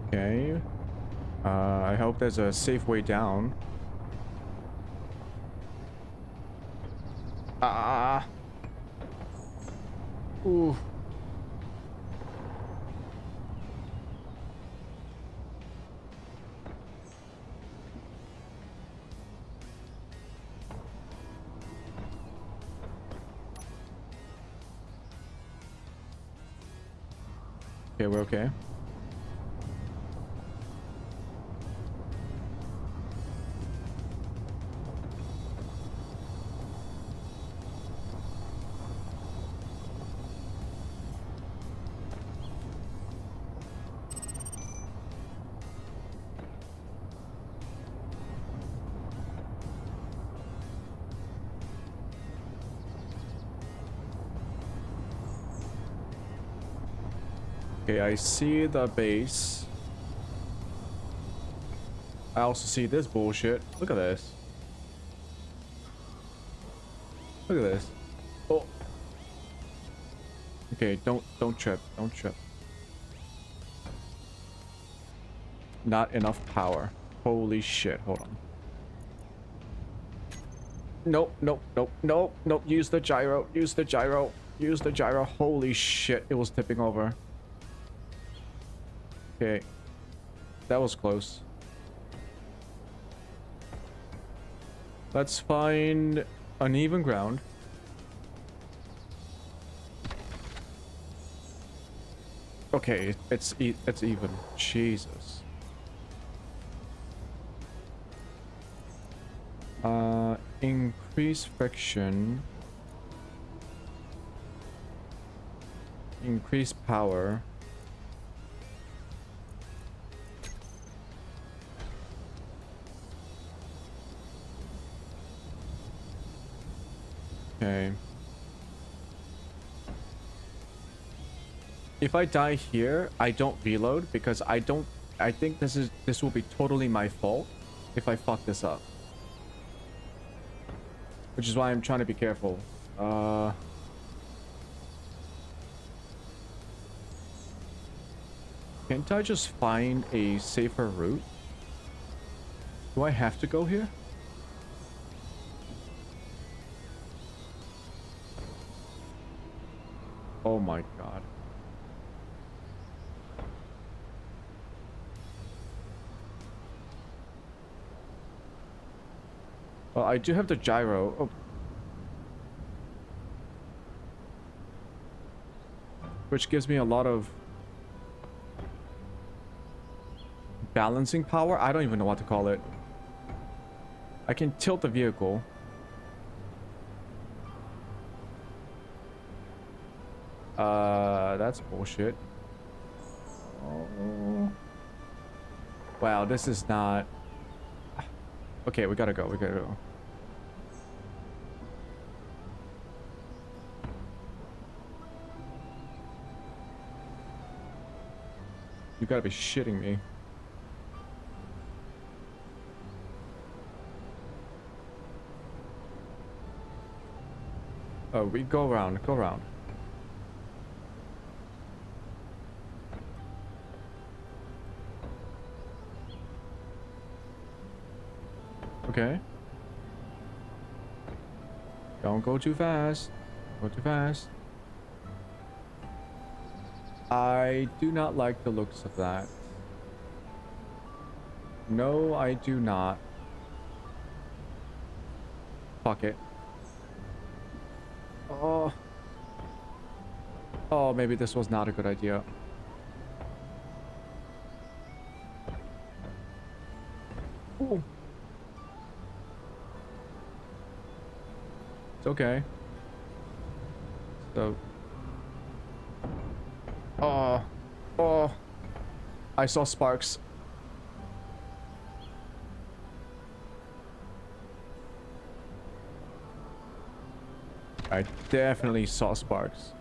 Okay. I hope there's a safe way down. Ah. Ooh. Okay, we're okay. Okay, I see the base. I also see this bullshit. Look at this. Look at this. Oh. Okay, don't trip. Don't trip. Not enough power. Holy shit. Hold on. Nope, nope, nope, nope, nope. Use the gyro. Use the gyro. Use the gyro. Holy shit. It was tipping over. Okay. That was close. Let's find uneven ground. Okay, it's even. Jesus. Increase friction. Increase power. Okay. If I die here, I don't reload because I think this will be totally my fault if I fuck this up. Which is why I'm trying to be careful. Can't I just find a safer route? Do I have to go here? Oh my god. Well, I do have the gyro. Oh. Which gives me a lot of balancing power. I don't even know what to call it. I can tilt the vehicle. That's bullshit. Oh. Wow, this is not... Okay, we gotta go, we gotta go. You gotta be shitting me. Oh, we go around, go around. Okay. Don't go too fast. Go too fast. I do not like the looks of that. No, I do not. Fuck it. Oh. Oh, maybe this was not a good idea. Ooh. It's okay. So. Oh. Oh. I saw sparks. I definitely saw sparks.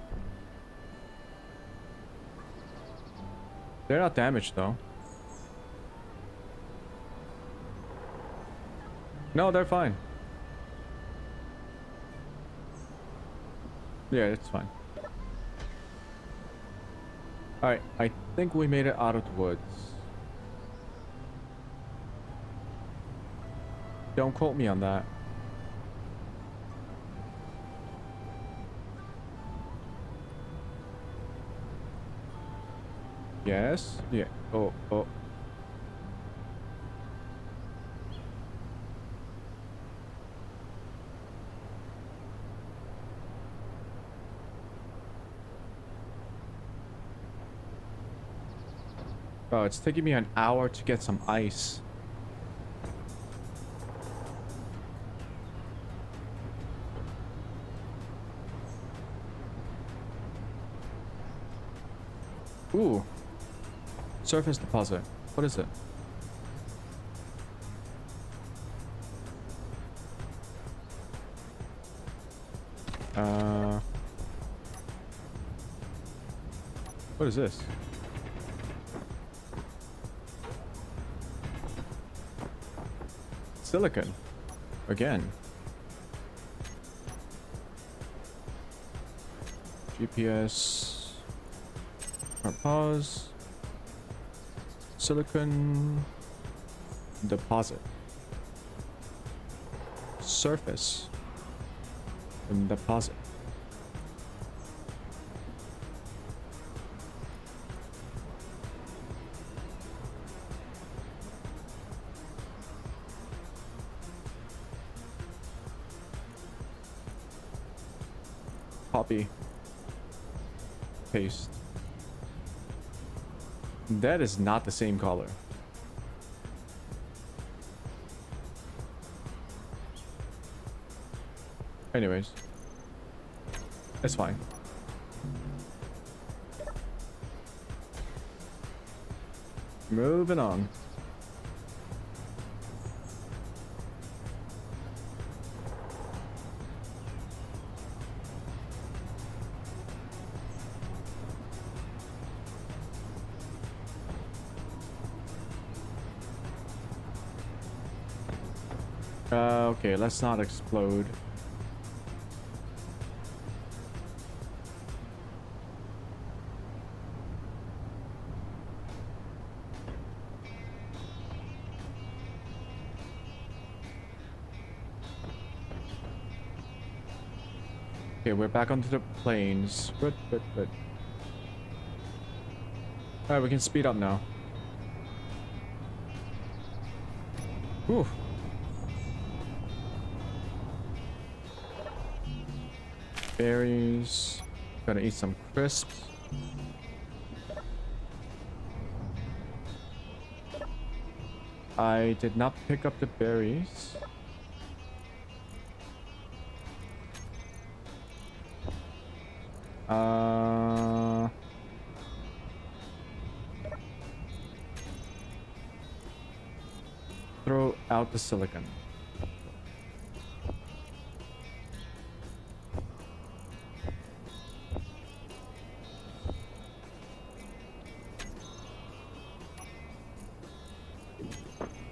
They're not damaged though. No, they're fine. Yeah, it's fine. Alright, I think we made it out of the woods. Don't quote me on that. Yes? Yeah. Oh, oh. Oh, it's taking me an hour to get some ice. Ooh. Surface deposit. What is it? What is this? silicon. Again. GPS. Or pause. Silicon. Deposit. Surface. And deposit. Copy. Paste. That is not the same color. Anyways. It's fine. Moving on. Okay, let's not explode. Okay, we're back onto the plains. Good. Alright, we can speed up now. Whew. Berries. Gotta eat some crisps. I did not pick up the berries. Throw out the silicon.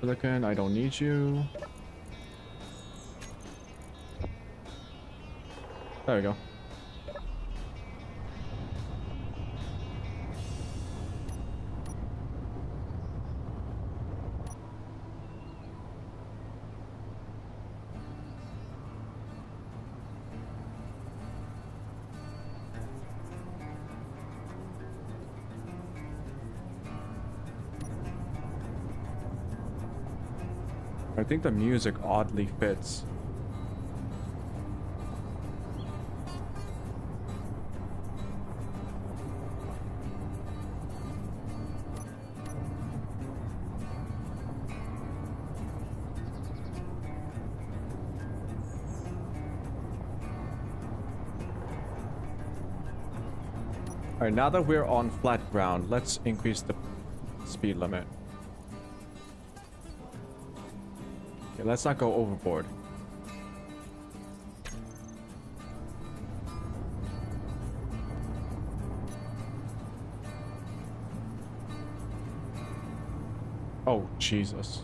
Silicon, I don't need you. There we go. I think the music oddly fits. Alright, now that we're on flat ground, let's increase the speed limit. Okay, let's not go overboard. Oh, Jesus.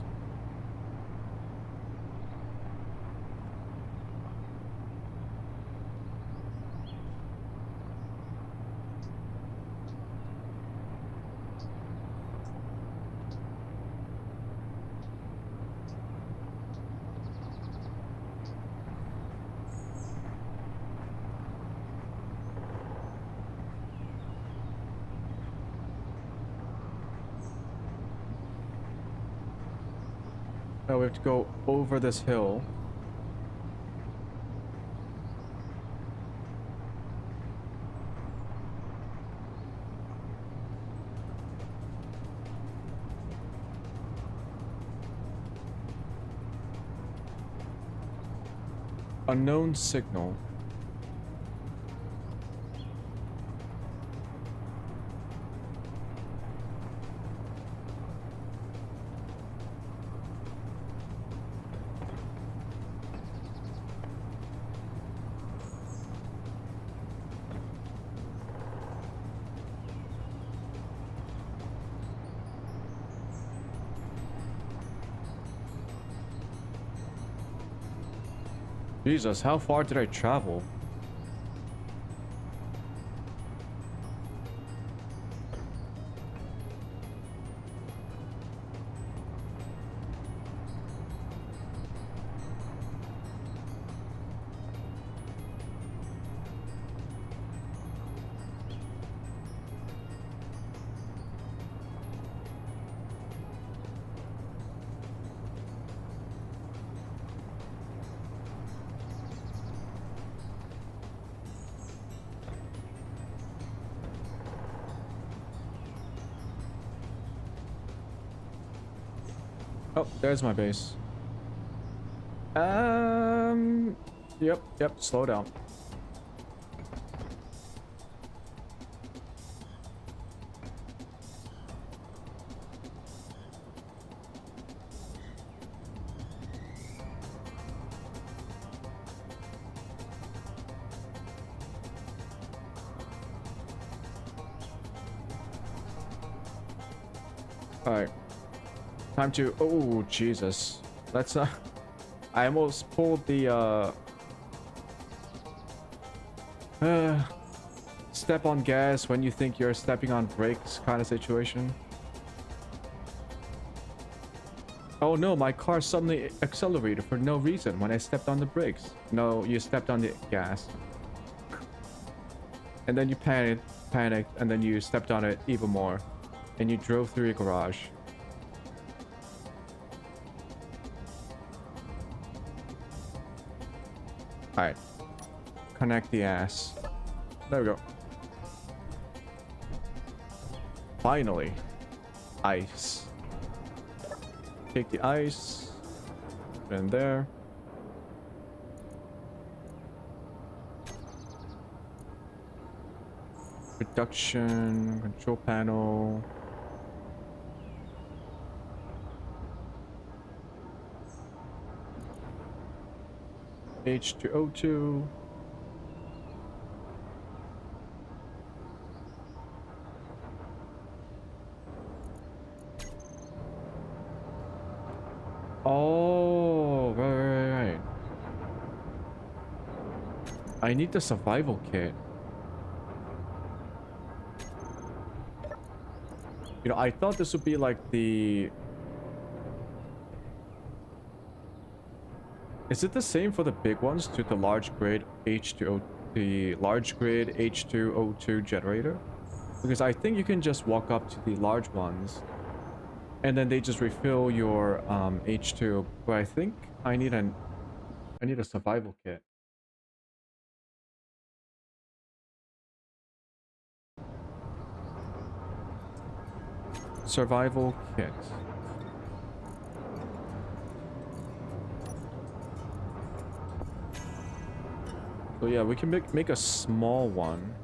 Now we have to go over this hill. Unknown signal. Jesus, how far did I travel? Oh, there's my base. Yep, slow down. All right. Time to... Oh, Jesus. Let's I almost pulled the step on gas when you think you're stepping on brakes kind of situation. Oh no, my car suddenly accelerated for no reason when I stepped on the brakes. No, you stepped on the gas. And then you panicked, and then you stepped on it even more. And you drove through your garage. Alright. Connect the ass. There we go. Finally. Ice. Take the ice. Put it in there. Production. Control panel. H2O2. Oh, right. I need the survival kit. You know, I thought this would be like the... Is it the same for the big ones to the large grade H2O, the large grade H2O2 generator? Because I think you can just walk up to the large ones and then they just refill your H2. But I think I need a survival kit. Survival kit. So yeah, we can make a small one.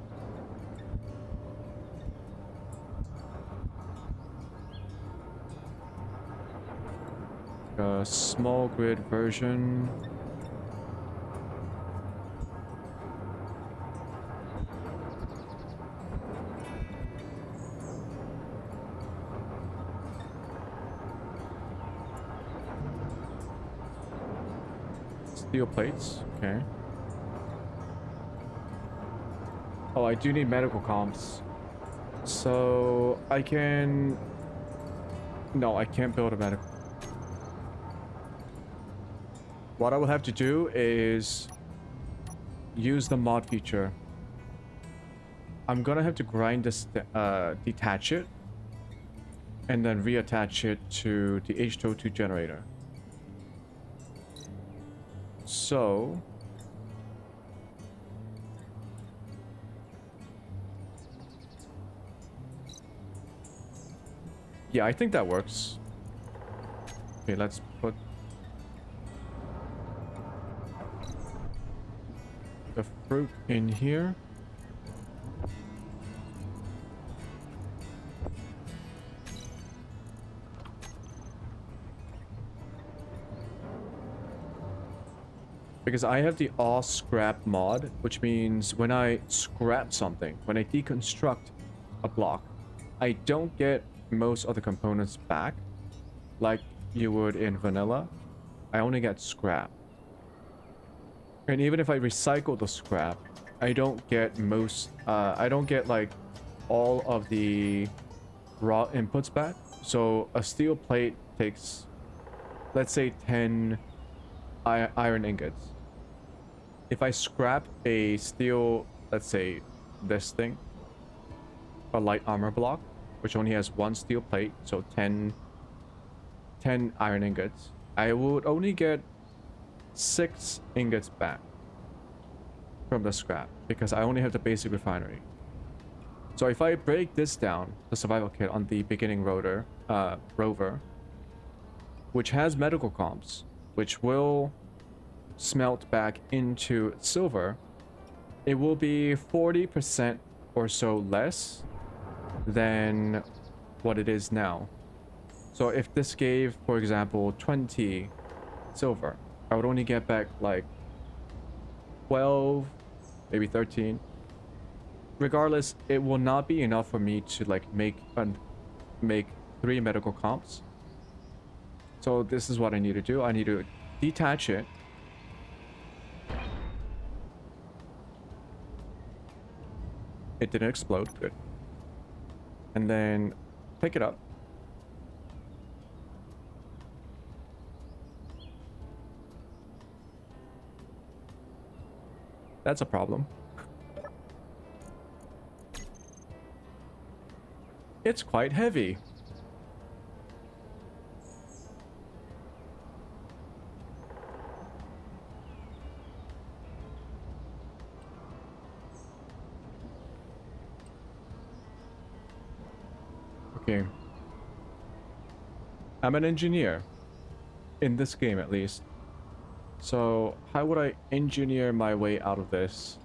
A small grid version. Steel plates, okay. Oh, I do need medical comps. So I can... No, I can't build a medical. What I will have to do is use the mod feature. I'm gonna have to grind this, detach it, and then reattach it to the H2O2 generator. So... yeah, I think that works. Okay, let's put the fruit in here. Because I have the all scrap mod, which means when I scrap something, when I deconstruct a block, I don't get most of the components back like you would in vanilla. I only get scrap. And even if I recycle the scrap, I don't get most, I don't get like all of the raw inputs back. So a steel plate takes, let's say 10 iron ingots. If I scrap a steel, let's say this thing, a light armor block, which only has one steel plate, so 10 iron ingots, I would only get 6 ingots back from the scrap because I only have the basic refinery. So if I break this down, the survival kit on the beginning rover, which has medical comps, which will smelt back into silver, it will be 40% or so less than what it is now. So if this gave, for example, 20 silver, I would only get back like 12, maybe 13. Regardless, it will not be enough for me to like make 3 medical comps. So this is what I need to do. I need to detach it. It didn't explode, good. And then pick it up. That's a problem. It's quite heavy. Okay. I'm an engineer. In this game, at least. So, how would I engineer my way out of this?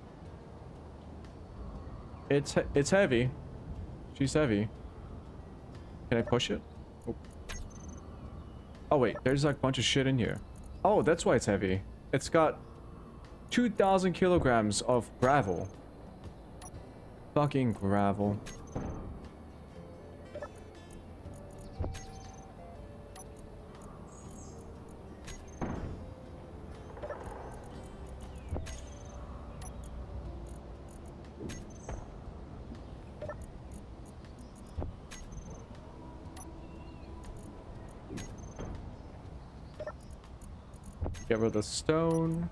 It's heavy. She's heavy. Can I push it? Oh. Oh wait, there's like a bunch of shit in here. Oh, that's why it's heavy. It's got 2,000 kilograms of gravel. Fucking gravel. Get rid of the stone.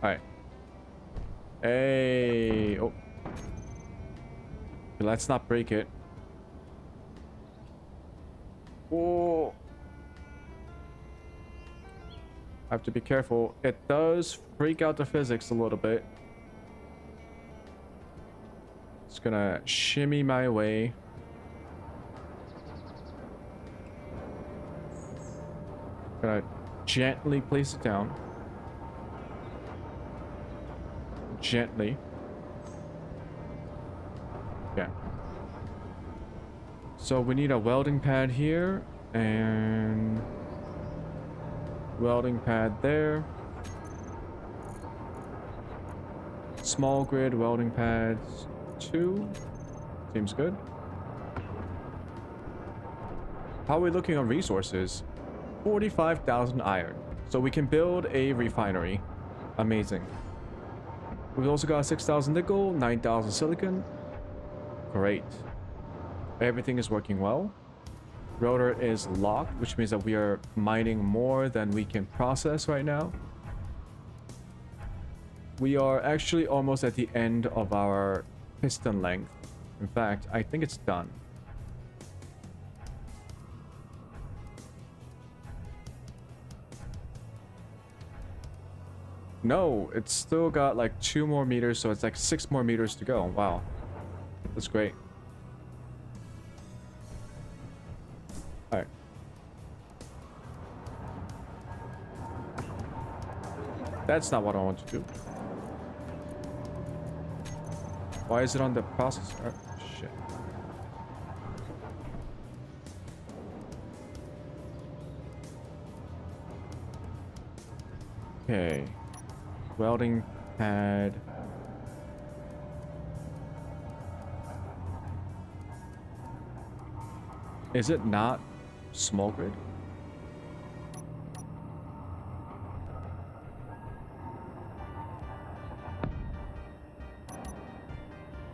Alright. Hey. Oh. Let's not break it. Oh. I have to be careful. It does freak out the physics a little bit. Just gonna shimmy my way. Gonna gently place it down. Gently. Yeah. So we need a welding pad here and welding pad there. Small grid welding pads 2. Seems good. How are we looking on resources? 45,000 iron. So we can build a refinery. Amazing. We've also got 6,000 nickel, 9,000 silicon. Great. Everything is working well. Rotor is locked, which means that we are mining more than we can process right now. We are actually almost at the end of our piston length. In fact, I think it's done. No, it's still got like 2 more meters, so it's like 6 more meters to go. Wow. That's great. Alright. That's not what I want to do. Why is it on the processor? Oh, shit. Okay. Welding pad. Is it not small grid?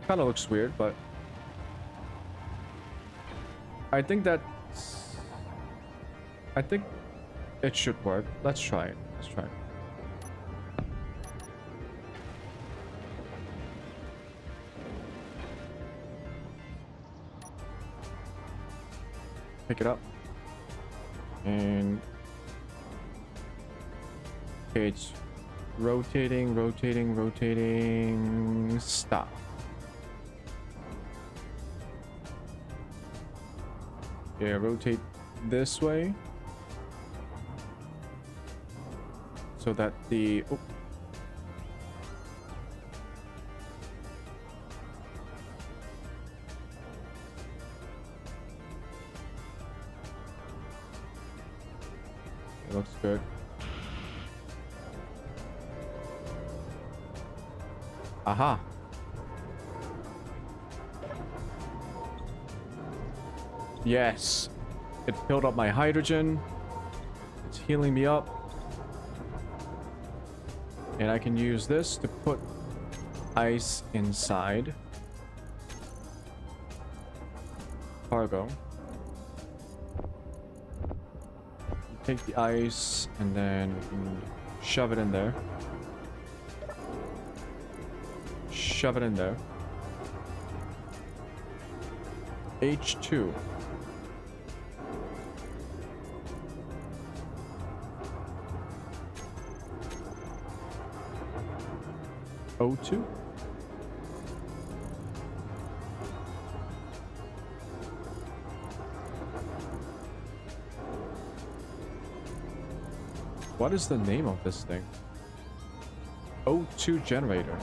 Kind of looks weird, but I think that's... I think it should work. Let's try it. Let's try it. Pick it up. And... okay, it's rotating, rotating, rotating. Stop. Yeah, rotate this way. So that the... oh. It looks good. Aha. Yes. It filled up my hydrogen. It's healing me up. And I can use this to put ice inside. Cargo. Take the ice and then shove it in there. Shove it in there. H2. O2. What is the name of this thing? O2 generator.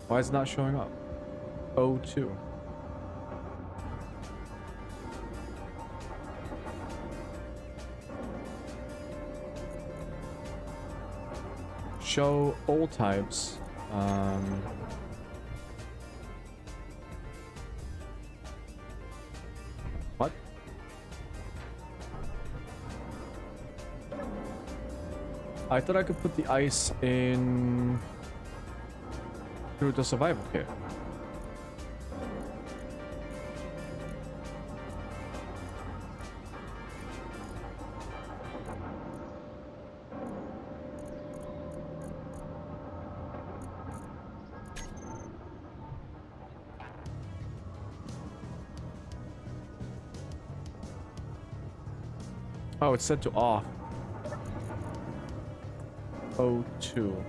Why is it not showing up? O2. Show all types. What? I thought I could put the ice in through the survival kit. Oh, it's set to off. O2.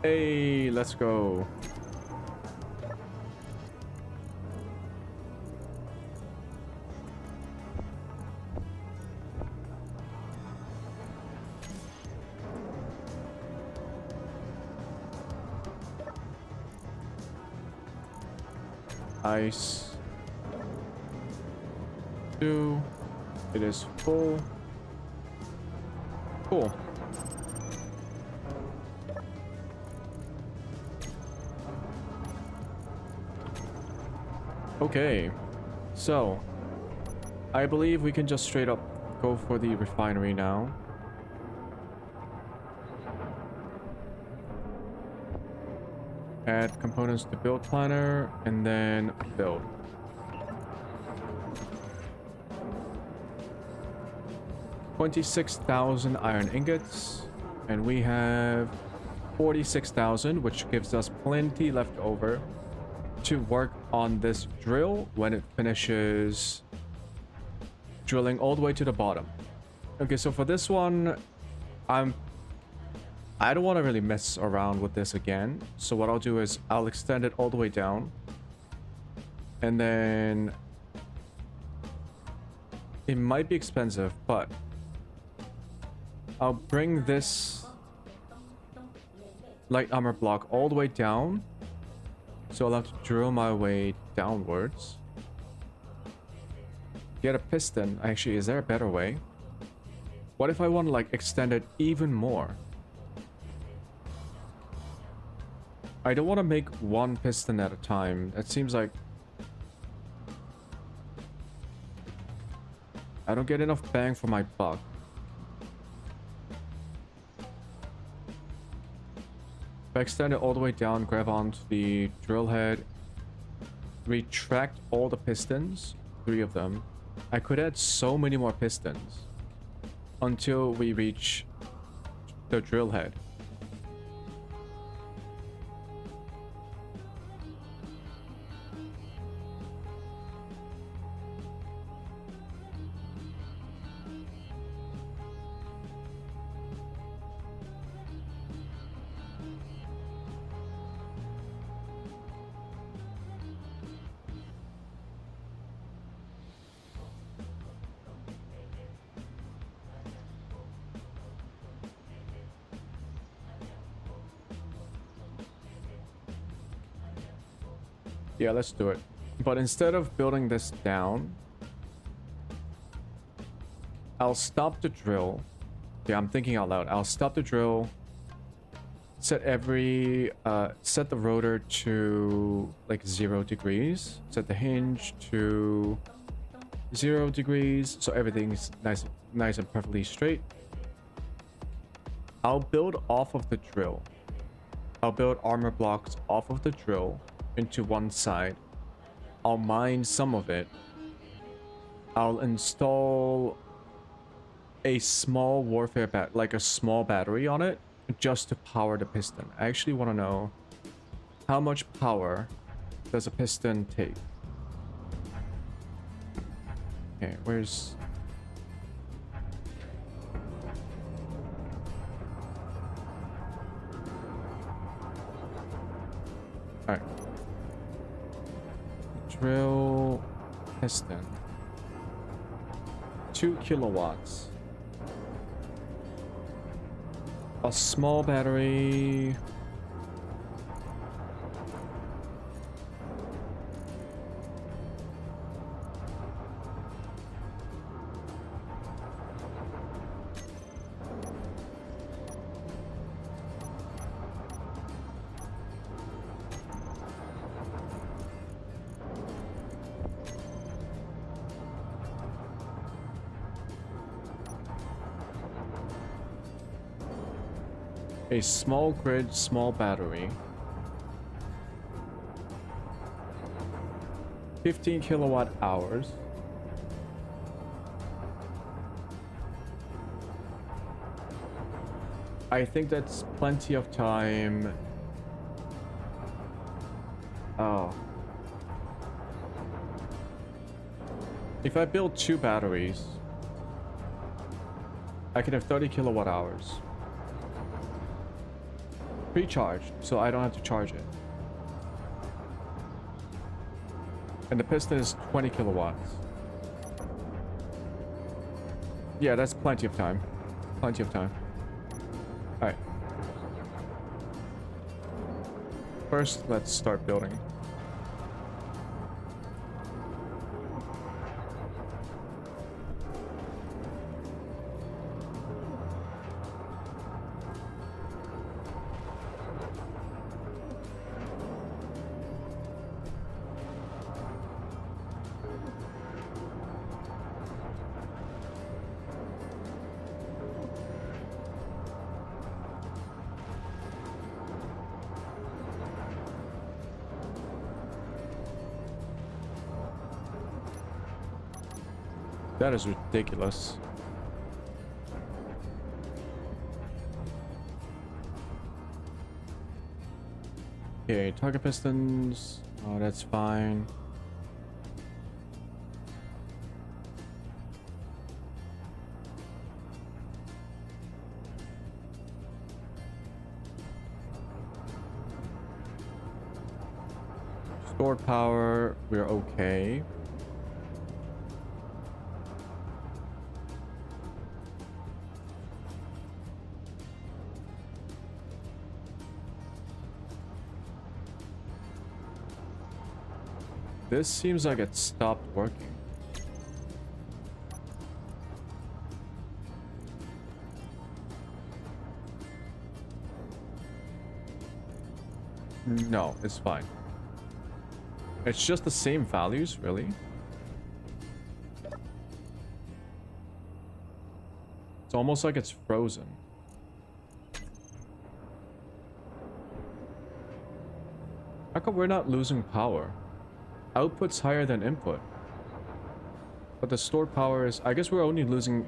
Hey, let's go. Ice. 2. It is full. Cool. Okay, so I believe we can just straight up go for the refinery now. Add components to build planner and then build. $26,000 iron ingots, and we have 46,000, which gives us plenty left over to work on this drill when it finishes drilling all the way to the bottom. Okay, so for this one, I don't want to really mess around with this again. So what I'll do is I'll extend it all the way down, and then it might be expensive, but I'll bring this light armor block all the way down. So I'll have to drill my way downwards. Get a piston. Actually, is there a better way? What if I want to like extend it even more? I don't want to make one piston at a time. It seems like I don't get enough bang for my buck. I extend it all the way down, grab onto the drill head, retract all the pistons, 3 of them. I could add so many more pistons until we reach the drill head. Yeah, let's do it. But instead of building this down, I'll stop the drill. Yeah, I'm thinking out loud. I'll stop the drill. Set the rotor to like 0 degrees. Set the hinge to 0 degrees. So everything's nice and perfectly straight. I'll build off of the drill. I'll build armor blocks off of the drill into one side. I'll mine some of it. I'll install a small warfare like a small battery on it just to power the piston. I actually want to know how much power does a piston take. Okay, where's... Alright. Drill piston. 2 kilowatts. A small battery. A small grid, small battery. 15 kilowatt hours. I think that's plenty of time. Oh. If I build 2 batteries, I can have 30 kilowatt hours. Pre-charged, so I don't have to charge it. And the piston is 20 kilowatts. Yeah, that's plenty of time. Plenty of time. Alright. First, let's start building. That is ridiculous. Okay, target pistons. Oh, that's fine. Stored power, we're okay. This seems like it stopped working. No, it's fine. It's just the same values, really? It's almost like it's frozen. How come we're not losing power? Output's higher than input. But the stored power is... I guess we're only losing...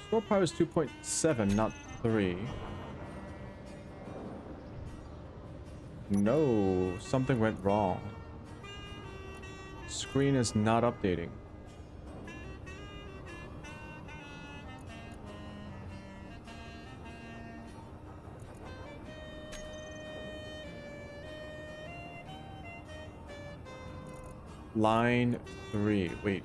Stored power is 2.7, not 3. No, something went wrong. Screen is not updating. Line 3. Wait.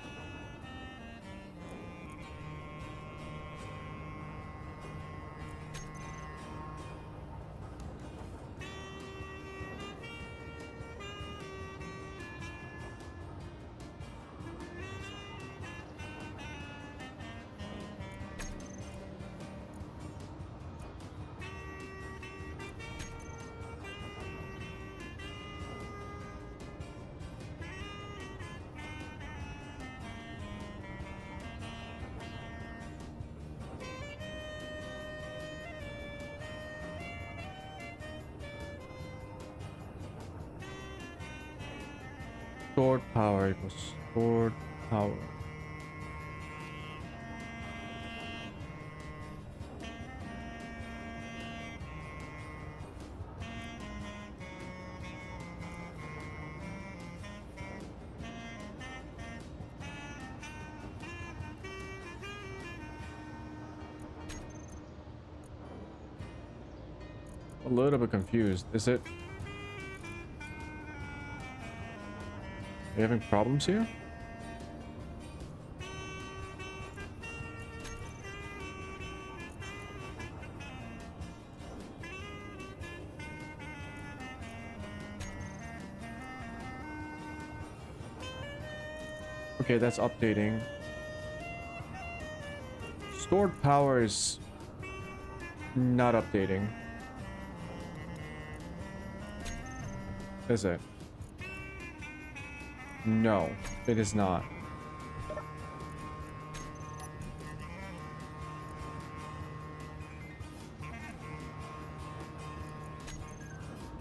Stored power equals stored power. A little bit confused. Is it? Are you having problems here? Okay, that's updating. Stored power is not updating. Is it? No, it is not.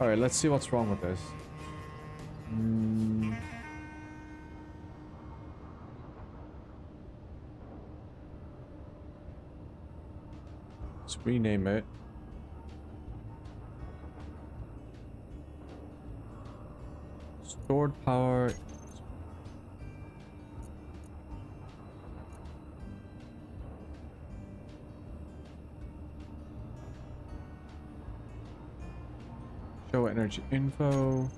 Alright, let's see what's wrong with this. Let's rename it. Stored power. Show energy info.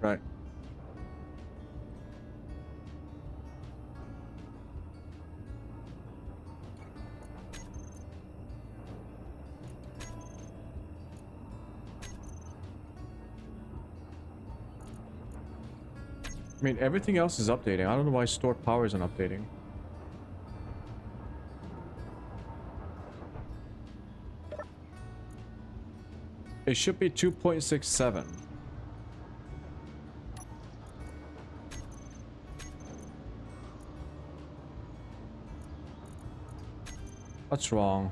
Right. I mean, everything else is updating. I don't know why stored power isn't updating. It should be 2.67. What's wrong?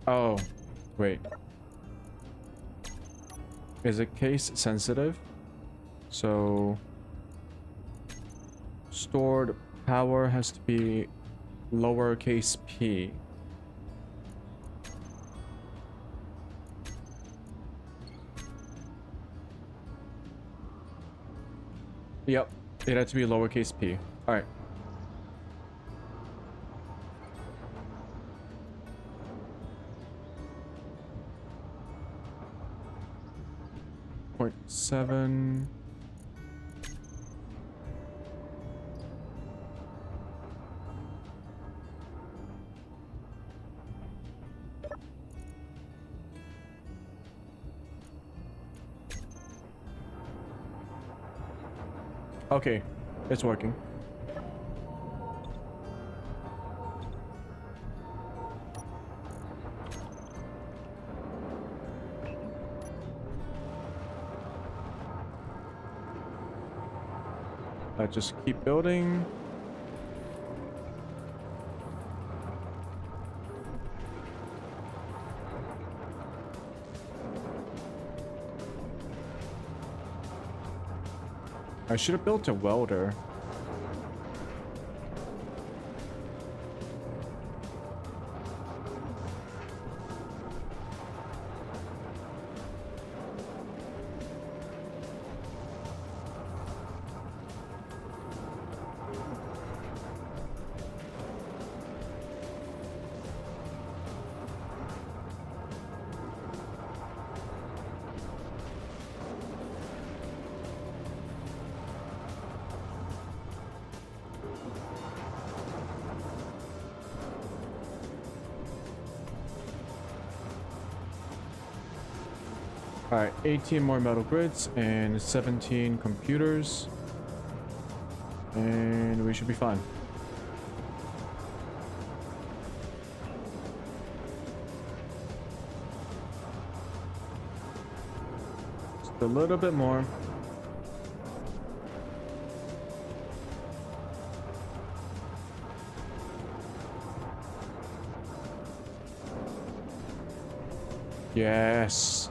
Oh, wait. Is it case sensitive? So stored power has to be lowercase p. Yep, it had to be lowercase p. All right. 0.7. Okay, it's working. I just keep building. I should have built a welder. All right, 18 more metal grids and 17 computers. And we should be fine. Just a little bit more. Yes.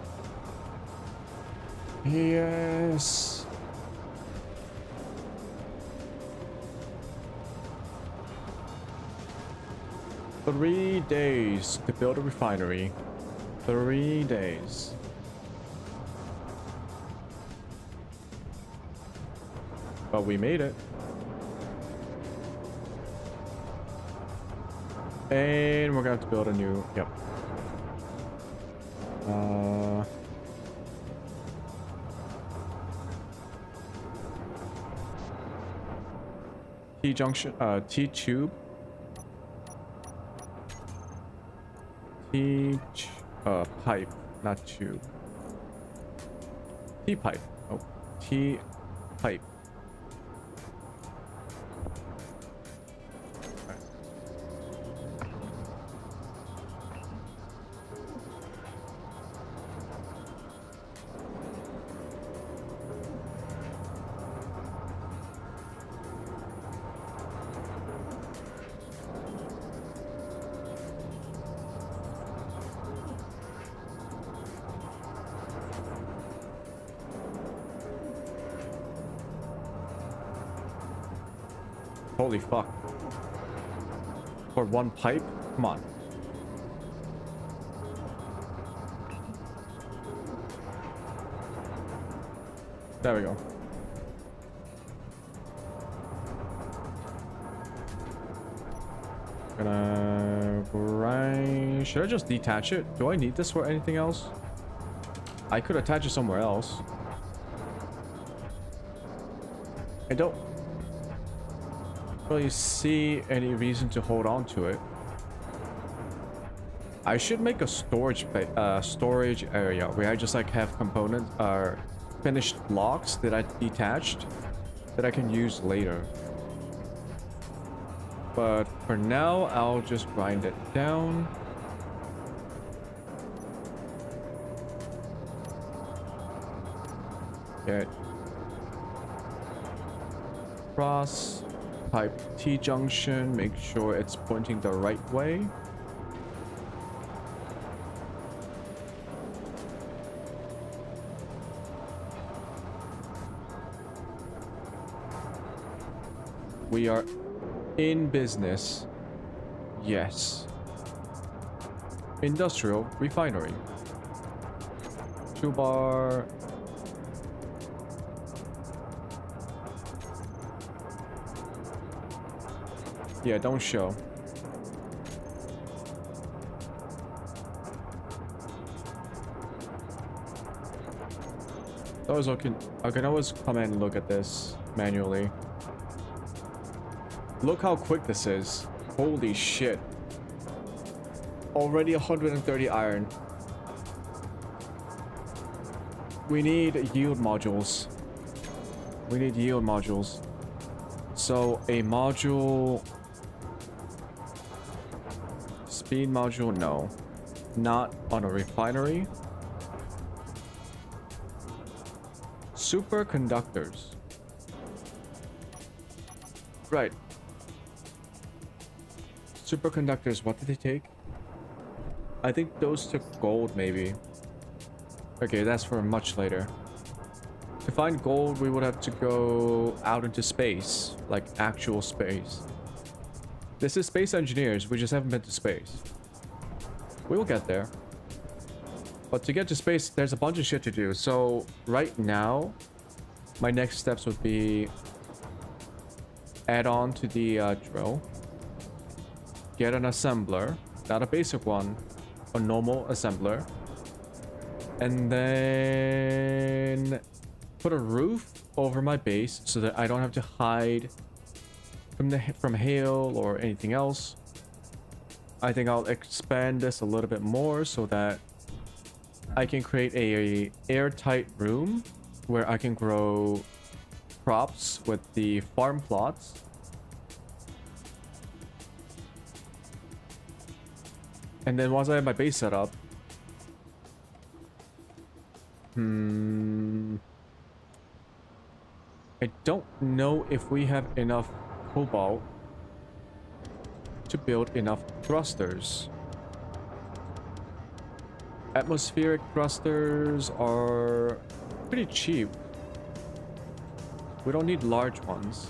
Yes. Three days to build a refinery. 3 days. But we made it. And we're gonna have to build a new, yep. T-junction, T-tube. Pipe, not tube. T-pipe. Oh, T-pipe. Holy fuck. For one pipe? Come on. There we go. Gonna grind. Should I just detach it? Do I need this for anything else? I could attach it somewhere else. I don't really see any reason to hold on to it. I should make a storage area where I just like have components finished blocks that I detached that I can use later. But for now, I'll just grind it down. Get cross pipe T junction, make sure it's pointing the right way. We are in business. Yes. Industrial refinery. 2-bar. Yeah, don't show. I can always come and look at this manually. Look how quick this is. Holy shit. Already 130 iron. We need yield modules. So a module... Speed module, no. Not on a refinery. Superconductors. Right. Superconductors, what did they take? I think those took gold, maybe. Okay, that's for much later. To find gold, we would have to go out into space. Like, actual space. This is Space Engineers, we just haven't been to space. We will get there. But to get to space, there's a bunch of shit to do. So, right now, my next steps would be... add on to the drill. Get an assembler. Not a basic one. A normal assembler. And then... put a roof over my base so that I don't have to hide from hail or anything else. I think I'll expand this a little bit more so that I can create a airtight room where I can grow crops with the farm plots. And then once I have my base set up, I don't know if we have enough cobalt to build enough thrusters. Atmospheric thrusters are pretty cheap. We don't need large ones.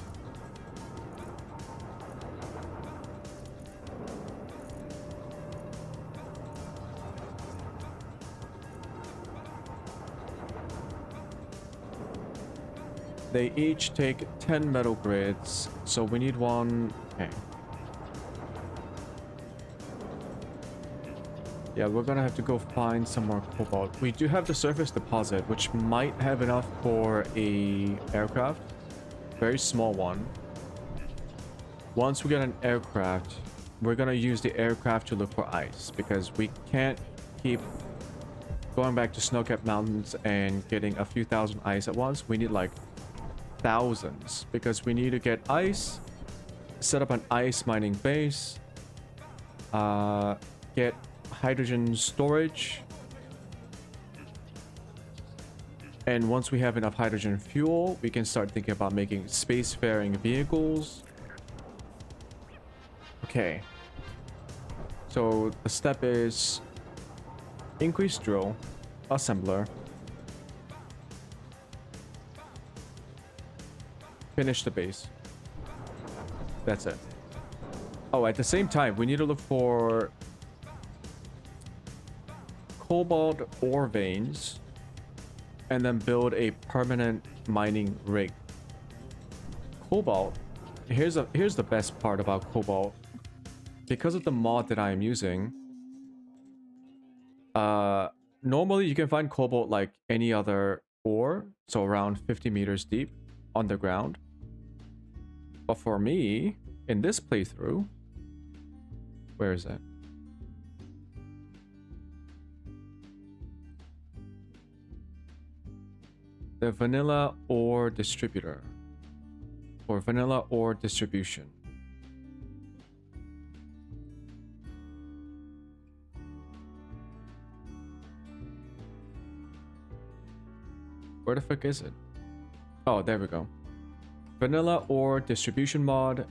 They each take 10 metal grids, so we need one. Okay. Yeah, we're gonna have to go find some more cobalt. We do have the surface deposit, which might have enough for a aircraft. Very small one. Once we get an aircraft, we're gonna use the aircraft to look for ice, because we can't keep going back to snow-capped mountains and getting a few thousand ice at once. We need like thousands, because we need to get ice, set up an ice mining base, get hydrogen storage, and once we have enough hydrogen fuel, we can start thinking about making spacefaring vehicles. Okay, so the step is increase drill, assembler, finish the base. That's it. Oh, at the same time, we need to look for cobalt ore veins and then build a permanent mining rig. Cobalt, here's the best part about cobalt. Because of the mod that I am using, normally you can find cobalt like any other ore, so around 50 meters deep underground. But for me, in this playthrough, where is it? The vanilla ore distributor, or vanilla ore distribution. Where the fuck is it? Oh, there we go. Vanilla ore distribution mod.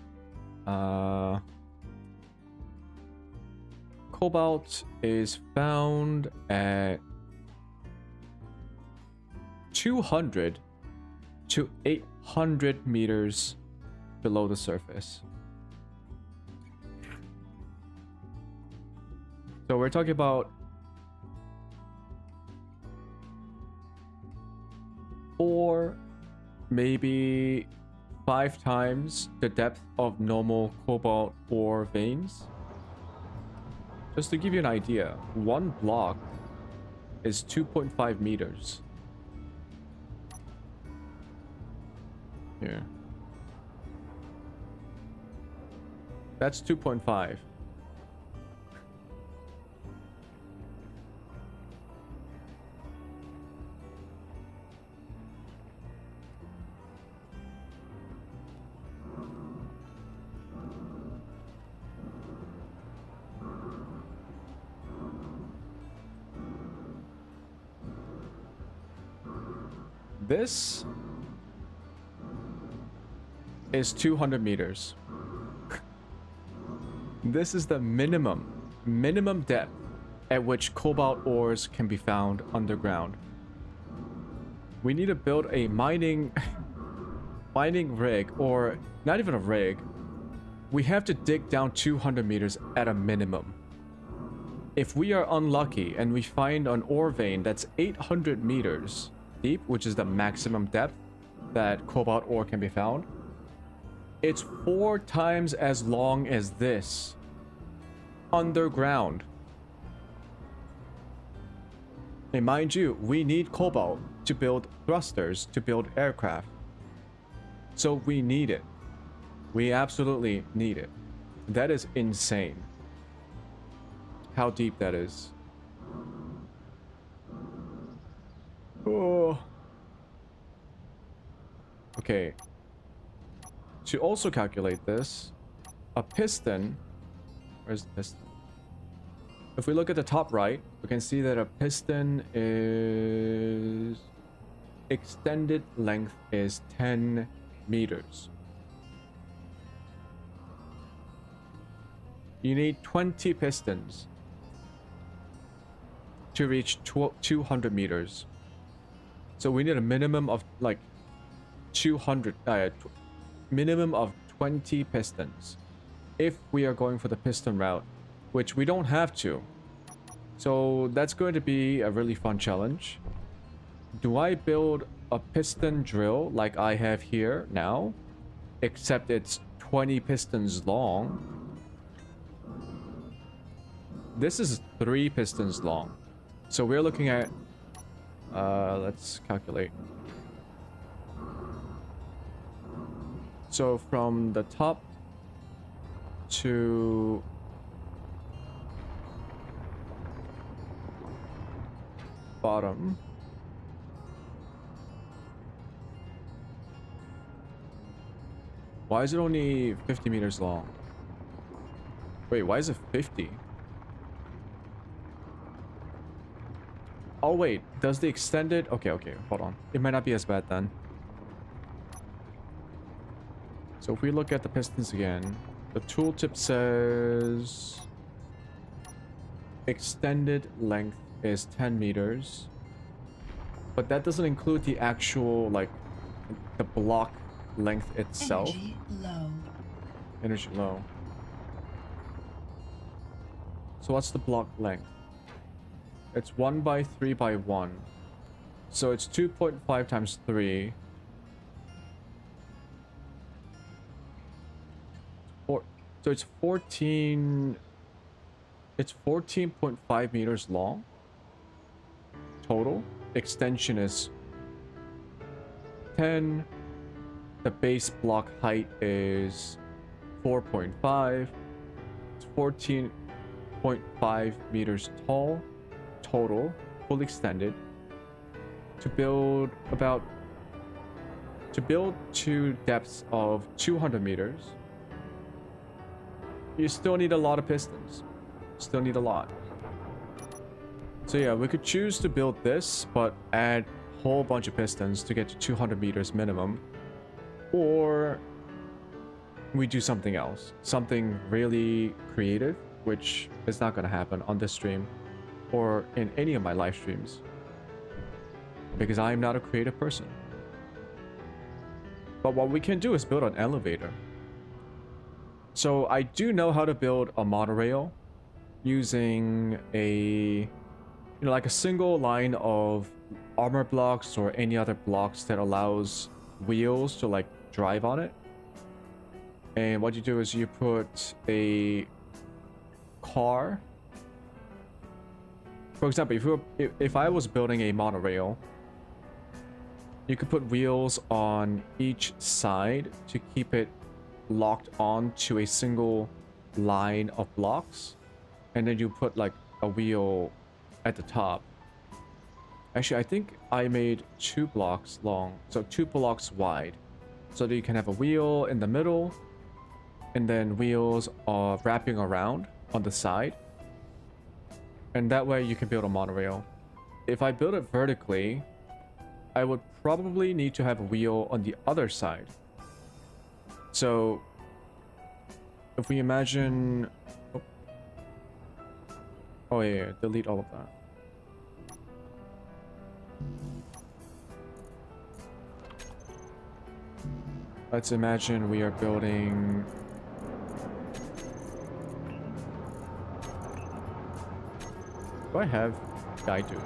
Cobalt is found at 200 to 800 meters below the surface. So we're talking about 4, maybe 5 times the depth of normal cobalt ore veins. Just to give you an idea, one block is 2.5 meters. Here. That's 2.5. This is 200 meters. This is the minimum depth at which cobalt ores can be found underground. We need to build a mining rig, or not even a rig. We have to dig down 200 meters at a minimum. If we are unlucky and we find an ore vein that's 800 meters deep, which is the maximum depth that cobalt ore can be found, it's 4 times as long as this underground. And mind you, we need cobalt to build thrusters, to build aircraft. So we need it. We absolutely need it. That is insane. How deep that is. Oh. Okay. To also calculate this, a piston. Where's the piston? If we look at the top right, we can see that a piston is extended length is 10 meters. You need 20 pistons to reach 200 meters. So we need a minimum of like 200, minimum of 20 pistons if we are going for the piston route, which we don't have to. So that's going to be a really fun challenge. Do I build a piston drill like I have here now, except it's 20 pistons long? This is 3 pistons long. So we're looking at, let's calculate. So from the top to bottom, why is it only 50 meters long? Wait, why is it 50? Oh wait, does the extended... Okay, hold on. It might not be as bad then. So if we look at the pistons again, the tooltip says extended length is 10 meters. But that doesn't include the actual, like, the block length itself. Energy low. Energy low. So what's the block length? It's 1 by 3 by 1. So it's 2.5 times 3. So it's 14... It's 14.5 meters long. Total. Extension is 10. The base block height is 4.5. It's 14.5 meters tall. Total, fully extended, to build to depths of 200 meters. You still need a lot of pistons. Still need a lot. So yeah, we could choose to build this, but add a whole bunch of pistons to get to 200 meters minimum. Or we do something else. Something really creative, which is not going to happen on this stream or in any of my live streams, because I am not a creative person. But what we can do is build an elevator. So I do know how to build a monorail using a, like a single line of armor blocks or any other blocks that allows wheels to like drive on it. And what you do is you put a car. For example, if I was building a monorail, You could put wheels on each side to keep it locked on to a single line of blocks. And then you put like a wheel at the top. Actually, I think I made 2 blocks long, so 2 blocks wide. So that you can have a wheel in the middle, and then wheels are wrapping around on the side. And that way you can build a monorail. If I build it vertically, I would probably need to have a wheel on the other side. So if we imagine... Oh yeah, delete all of that. Let's imagine we are building... Do I have... I do.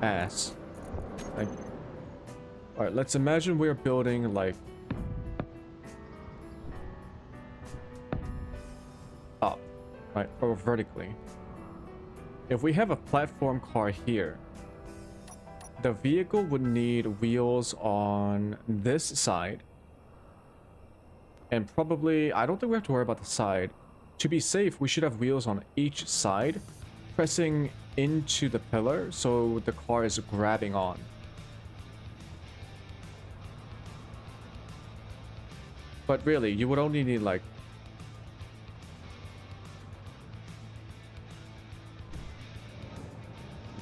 Ass. Thank you. Alright, let's imagine we're building like... up. Right, or vertically. If we have a platform car here, the vehicle would need wheels on this side. And probably, I don't think we have to worry about the side. To be safe, we should have wheels on each side, pressing into the pillar so the car is grabbing on. But really, you would only need like...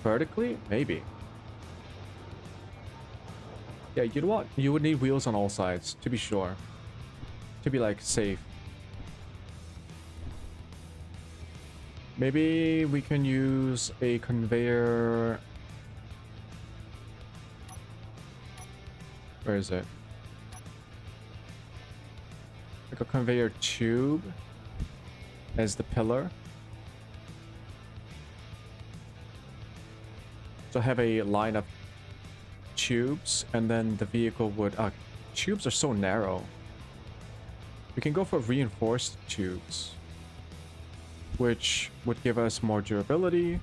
vertically? Maybe. Yeah, you know what? You would need wheels on all sides, to be sure. To be like safe. Maybe we can use a conveyor. Where is it? Like a conveyor tube as the pillar. So have a line of tubes, and then the vehicle would... tubes are so narrow. We can go for reinforced tubes, which would give us more durability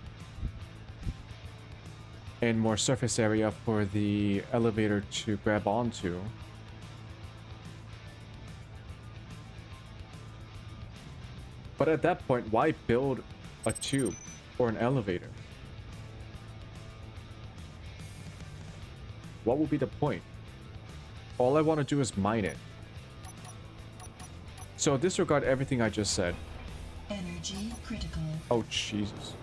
and more surface area for the elevator to grab onto. But at that point, why build a tube or an elevator? What would be the point? All I want to do is mine it. So disregard everything I just said. Energy critical. Oh, Jesus.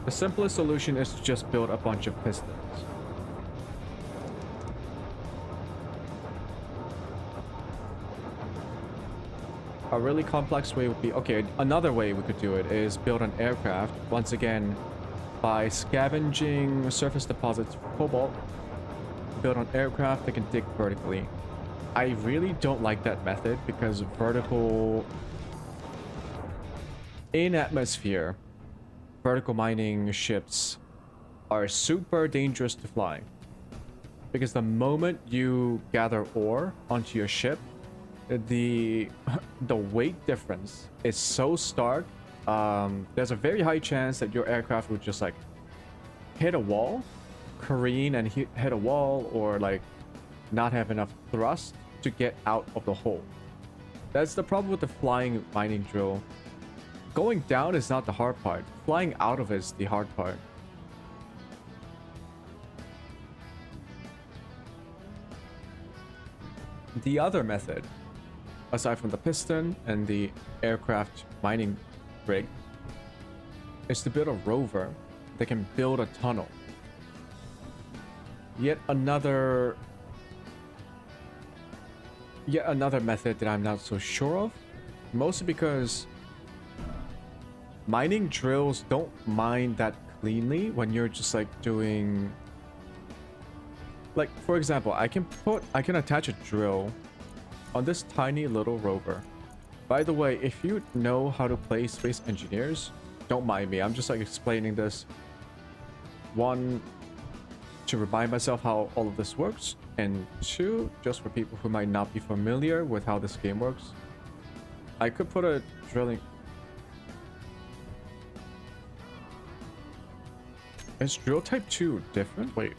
The simplest solution is to just build a bunch of pistons. A really complex way would be... Okay, another way we could do it is build an aircraft, once again, by scavenging surface deposits for cobalt. Build an aircraft that can dig vertically. I really don't like that method because vertical... In atmosphere, vertical mining ships are super dangerous to fly. Because the moment you gather ore onto your ship, the weight difference is so stark. There's a very high chance that your aircraft would just like hit a wall, careen and hit a wall, or like not have enough thrust to get out of the hole. That's the problem with the flying mining drill. Going down is not the hard part. Flying out of it is the hard part. The other method, aside from the piston and the aircraft mining rig, is to build a rover that can build a tunnel. Yet another method that I'm not so sure of, mostly because mining drills don't mine that cleanly when you're just like doing... Like, for example, I can attach a drill on this tiny little rover. By the way, if you know how to play Space Engineers, don't mind me. I'm just like explaining this. One, to remind myself how all of this works, and two, just for people who might not be familiar with how this game works. I could put a drilling... Is drill type 2 different? Wait.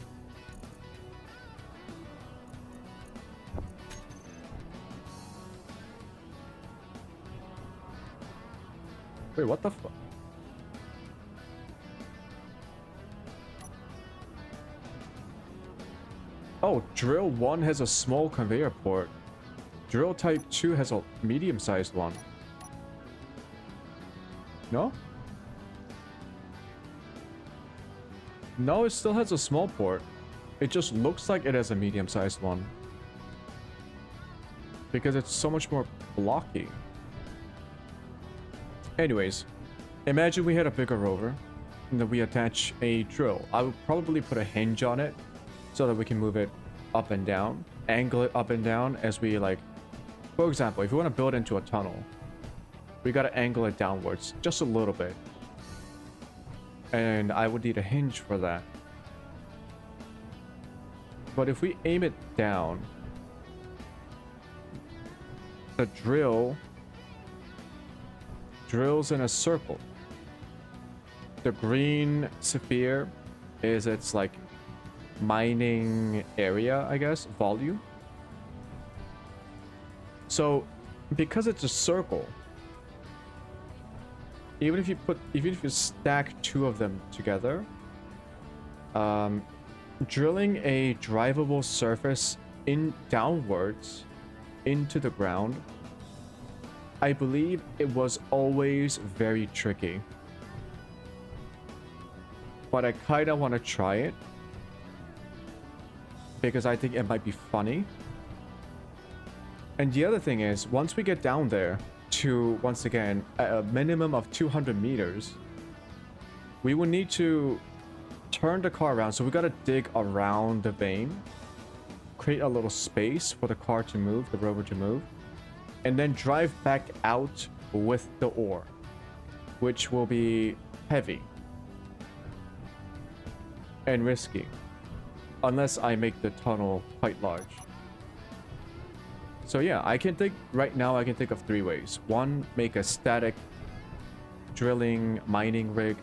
Wait, what the fuck? Oh, drill 1 has a small conveyor port. Drill type 2 has a medium-sized one. No? No, it still has a small port. It just looks like it has a medium-sized one. Because it's so much more blocky. Anyways, imagine we had a bigger rover and then we attach a drill. I would probably put a hinge on it so that we can move it up and down, angle it up and down as we like, for example, if we want to build into a tunnel, we got to angle it downwards just a little bit. And I would need a hinge for that. But if we aim it down, the drill drills in a circle. The green sphere is its like mining area, I guess, volume. So because it's a circle, even if you stack two of them together, drilling a drivable surface in downwards into the ground, I believe it was always very tricky. But I kind of want to try it because I think it might be funny. And the other thing is, once we get down there to, once again, a minimum of 200 meters, we will need to turn the car around. So we got to dig around the vein, create a little space for the car to move, the rover to move, and then drive back out with the ore, which will be heavy and risky unless I make the tunnel quite large. So yeah, right now I can think of three ways. One, make a static drilling mining rig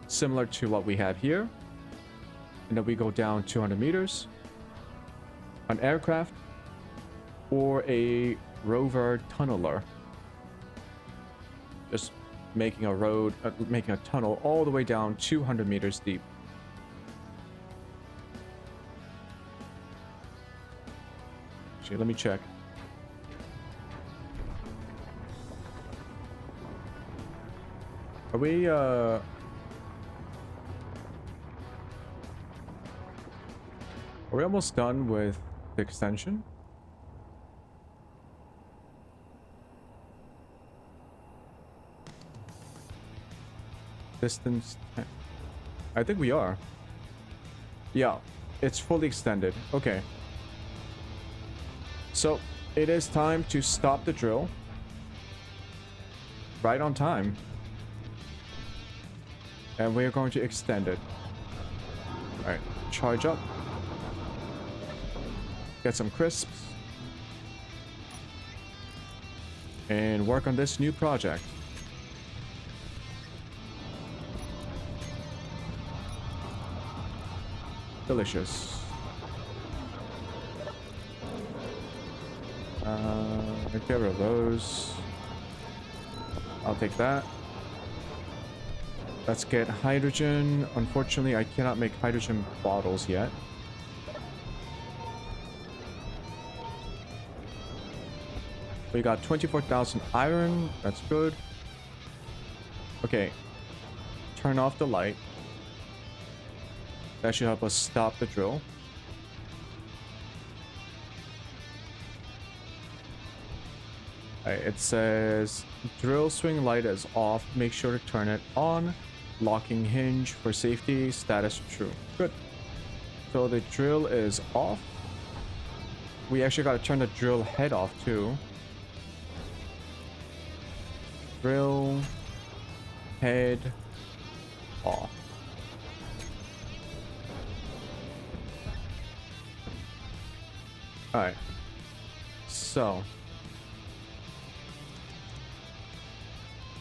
similar to what we have here, and then we go down 200 meters, an aircraft, or a rover tunneler, just making a road, making a tunnel all the way down 200 meters deep. Actually, let me check. Are we almost done with the extension? Distance 10. I think we are. Yeah, it's fully extended. Okay. So it is time to stop the drill. Right on time. And we are going to extend it. Alright, charge up. Get some crisps. And work on this new project. Delicious. Get rid of those. I'll take that. Let's get hydrogen. Unfortunately, I cannot make hydrogen bottles yet. We got 24,000 iron. That's good. Okay. Turn off the light. That should help us stop the drill. Alright, it says drill swing light is off. Make sure to turn it on. Locking hinge for safety. Status true. Good. So the drill is off. We actually got to turn the drill head off too. Drill head off. Alright. So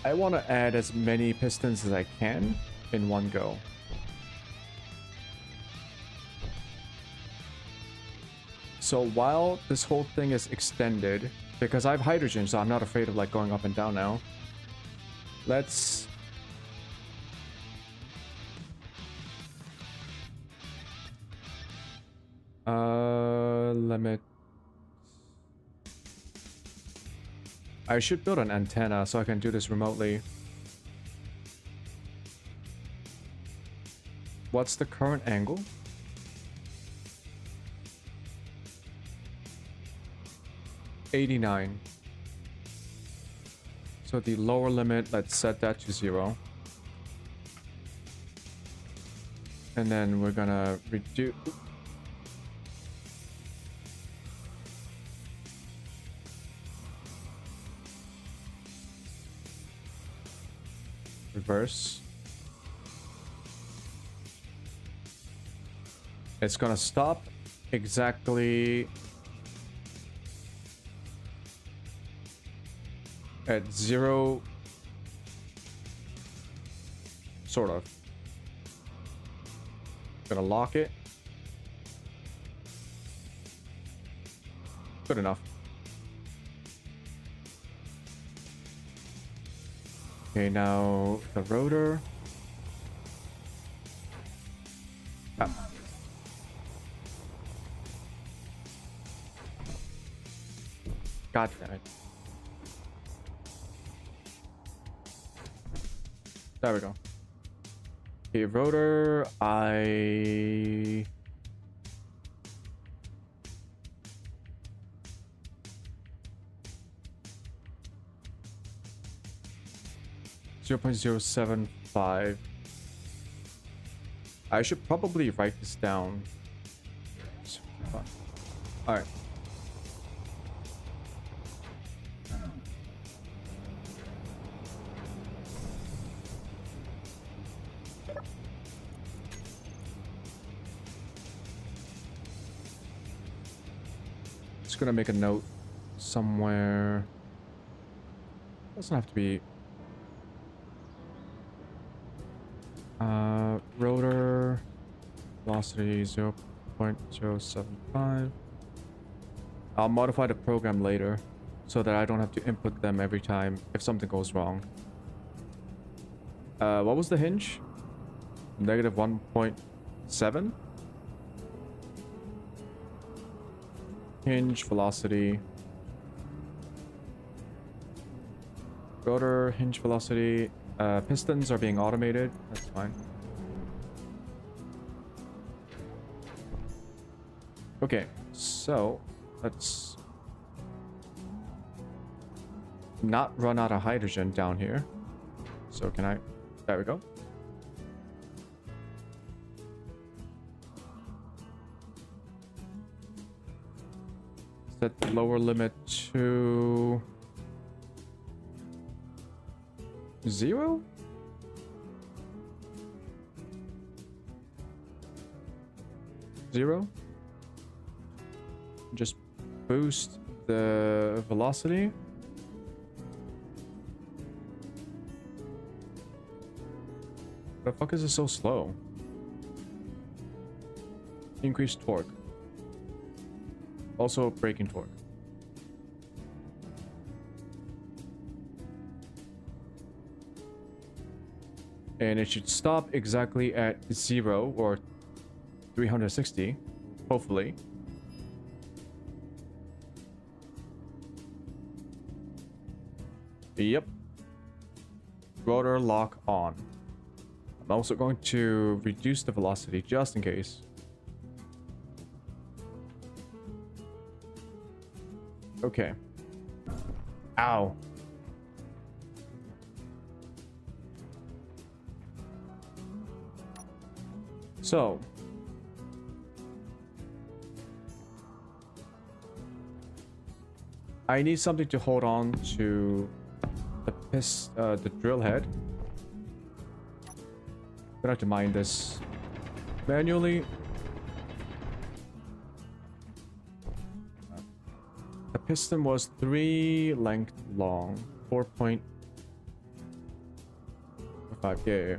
I want to add as many pistons as I can in one go. So while this whole thing is extended, because I have hydrogen, so I'm not afraid of like going up and down now. Let's limit. I should build an antenna so I can do this remotely. What's the current angle? $89. So the lower limit, let's set that to 0. And then we're gonna reduce. Reverse. It's gonna stop exactly at 0, sort of. Gonna lock it. Good enough. Okay, now the rotor. Ah. God damn it. There we go. Okay, rotor, I... 0.075. I should probably write this down. Alright. Just gonna make a note somewhere. Doesn't have to be. Rotor velocity 0.075. I'll modify the program later so that I don't have to input them every time if something goes wrong. What was the hinge? Negative 1.7. Hinge velocity. Rotor hinge velocity. Pistons are being automated. That's fine. Okay, so let's not run out of hydrogen down here. So can I? There we go. Set the lower limit to 0? Zero? Just boost the velocity. The fuck is it so slow? Increase torque. Also braking torque. And it should stop exactly at 0 or 360, hopefully. Yep. Rotor lock on. I'm also going to reduce the velocity just in case. Okay. Ow. So. I need something to hold on to the drill head. Gonna have to mine this manually. The piston was 3 length long, 4.5. Yeah.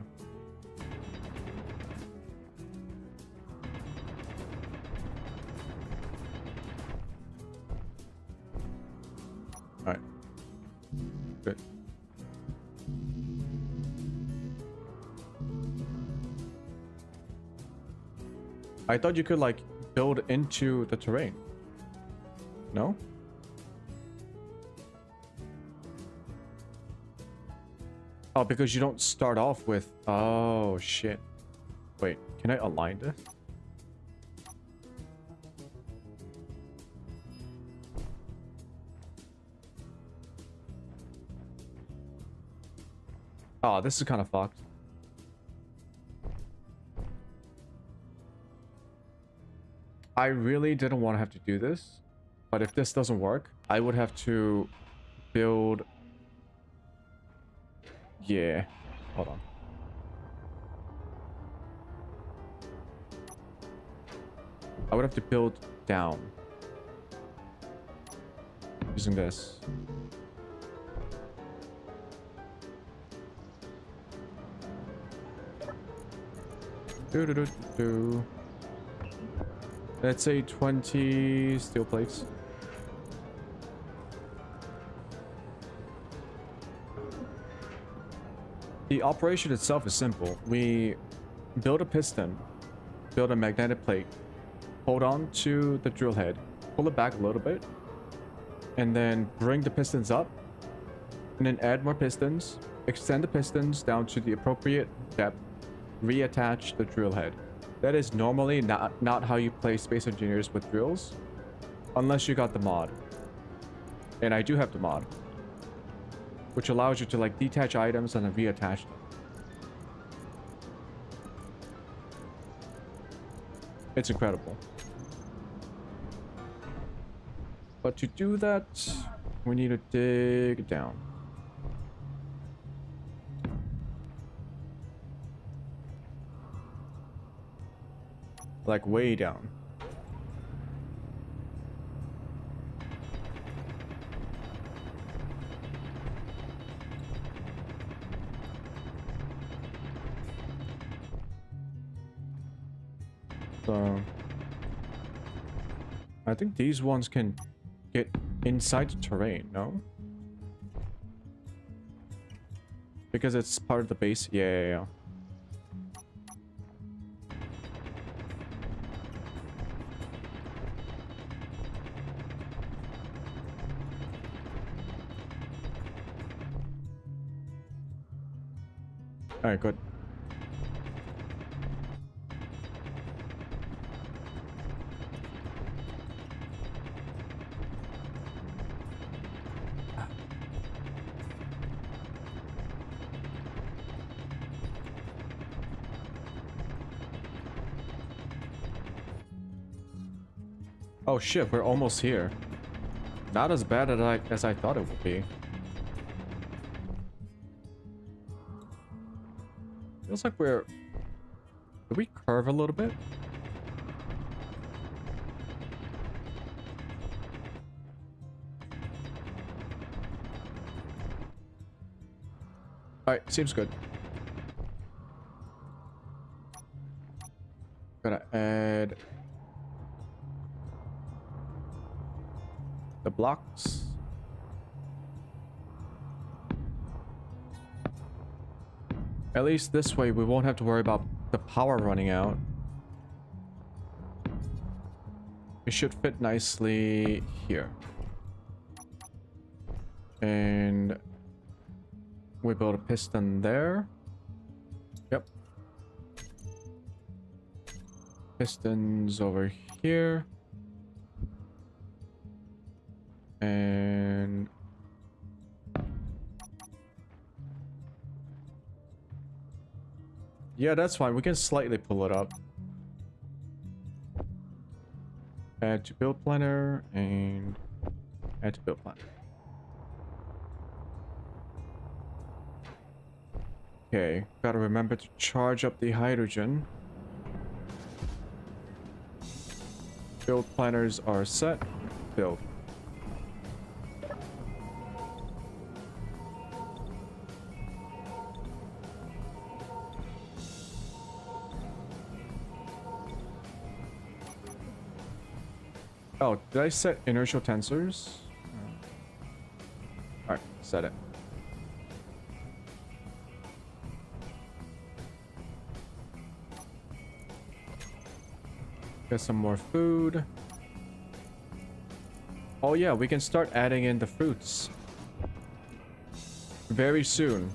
I thought you could like build into the terrain. No? Oh, because you don't start off with... Oh, shit. Wait, can I align this? Oh, this is kind of fucked. I really didn't want to have to do this, but if this doesn't work, I would have to build... Yeah, hold on. I would have to build down using this. Do. Let's say 20 steel plates. The operation itself is simple. We build a piston, build a magnetic plate, hold on to the drill head, pull it back a little bit, and then bring the pistons up, and then add more pistons, extend the pistons down to the appropriate depth, reattach the drill head. That is normally not how you play Space Engineers with drills, unless you got the mod. And I do have the mod, which allows you to like detach items and then reattach them. It's incredible. But to do that, we need to dig down. Like way down. So I think these ones can get inside the terrain, no? Because it's part of the base. Yeah. All right, good. Oh shit, we're almost here. Not as bad as I thought it would be. Feels like we're... Did we curve a little bit? Alright, seems good. Gotta add the blocks. At least this way we won't have to worry about the power running out. It should fit nicely here. And we build a piston there. Yep. Pistons over here. And yeah, that's fine. We can slightly pull it up. Add to build planner and add to build planner. Okay, gotta remember to charge up the hydrogen. Build planners are set. Build. Oh, did I set inertial tensors? Alright, set it. Get some more food. Oh yeah, we can start adding in the fruits. Very soon,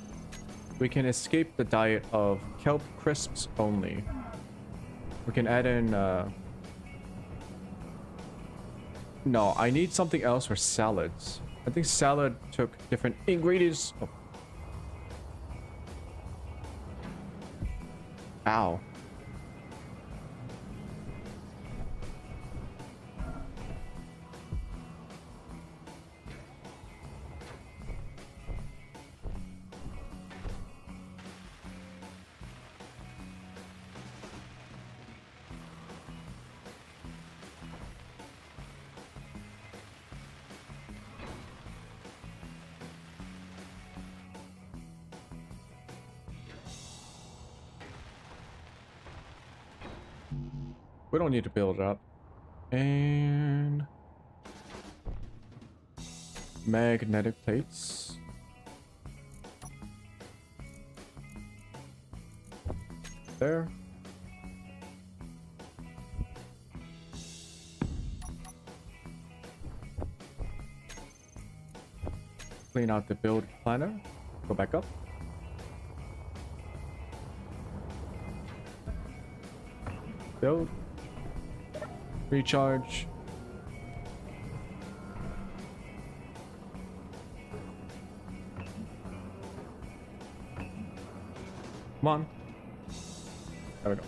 we can escape the diet of Kelp Crisps only. We can add in, no, I need something else for salads. I think salad took different ingredients. Oh. Ow. We don't need to build it up. And magnetic plates. There. Clean out the build planner. Go back up. Build. Recharge. Come on. There we go.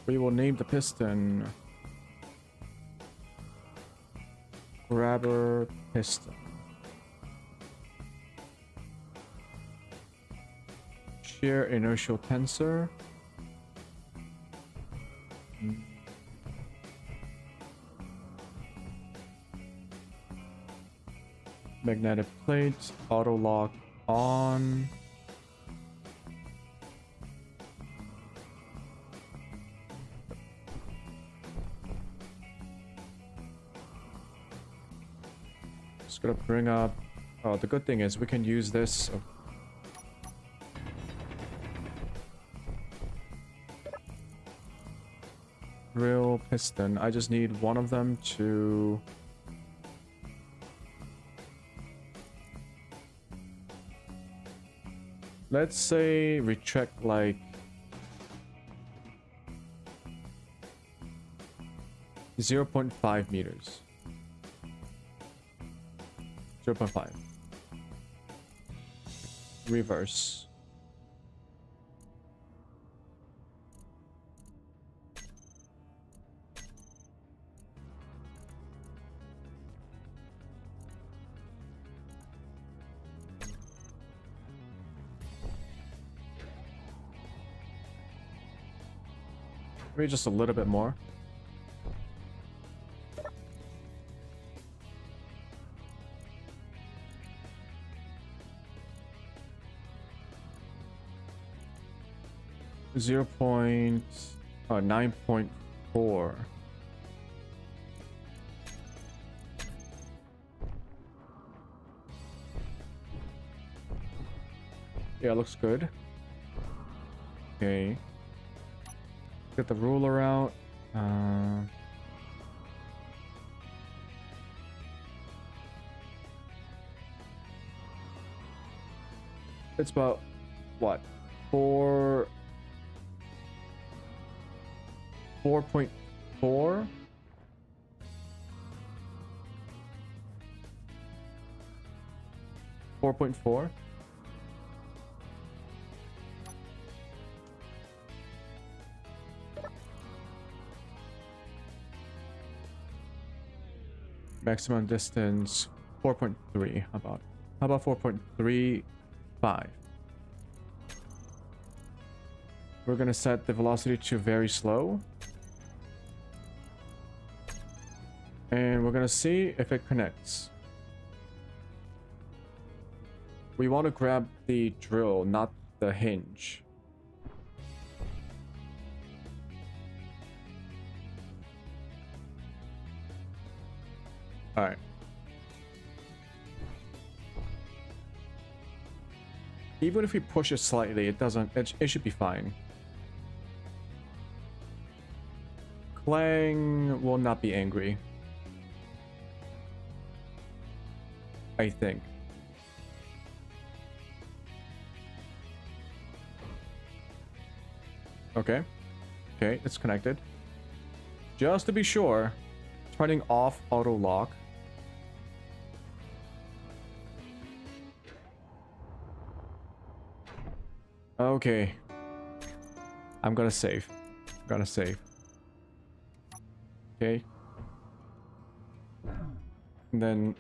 We will name the piston grabber piston. Shear inertial tensor. Magnetic plate, auto lock on. Just gonna bring up. Oh, the good thing is we can use this. Oh. Drill piston. I just need one of them to. Let's say retract like 0.5 meters. 0.5. Reverse. Maybe just a little bit more. Zero point 9.4. Yeah, looks good. Okay. Get the ruler out. It's about what? 4.4. Maximum distance 4.3. How about 4.35? We're gonna set the velocity to very slow. And we're gonna see if it connects. We want to grab the drill, not the hinge. All right. Even if we push it slightly, it doesn't. It should be fine. Clang will not be angry. I think. Okay. Okay, it's connected. Just to be sure, turning off auto lock. Okay. I'm gonna save. I'm gonna save. Okay. And then...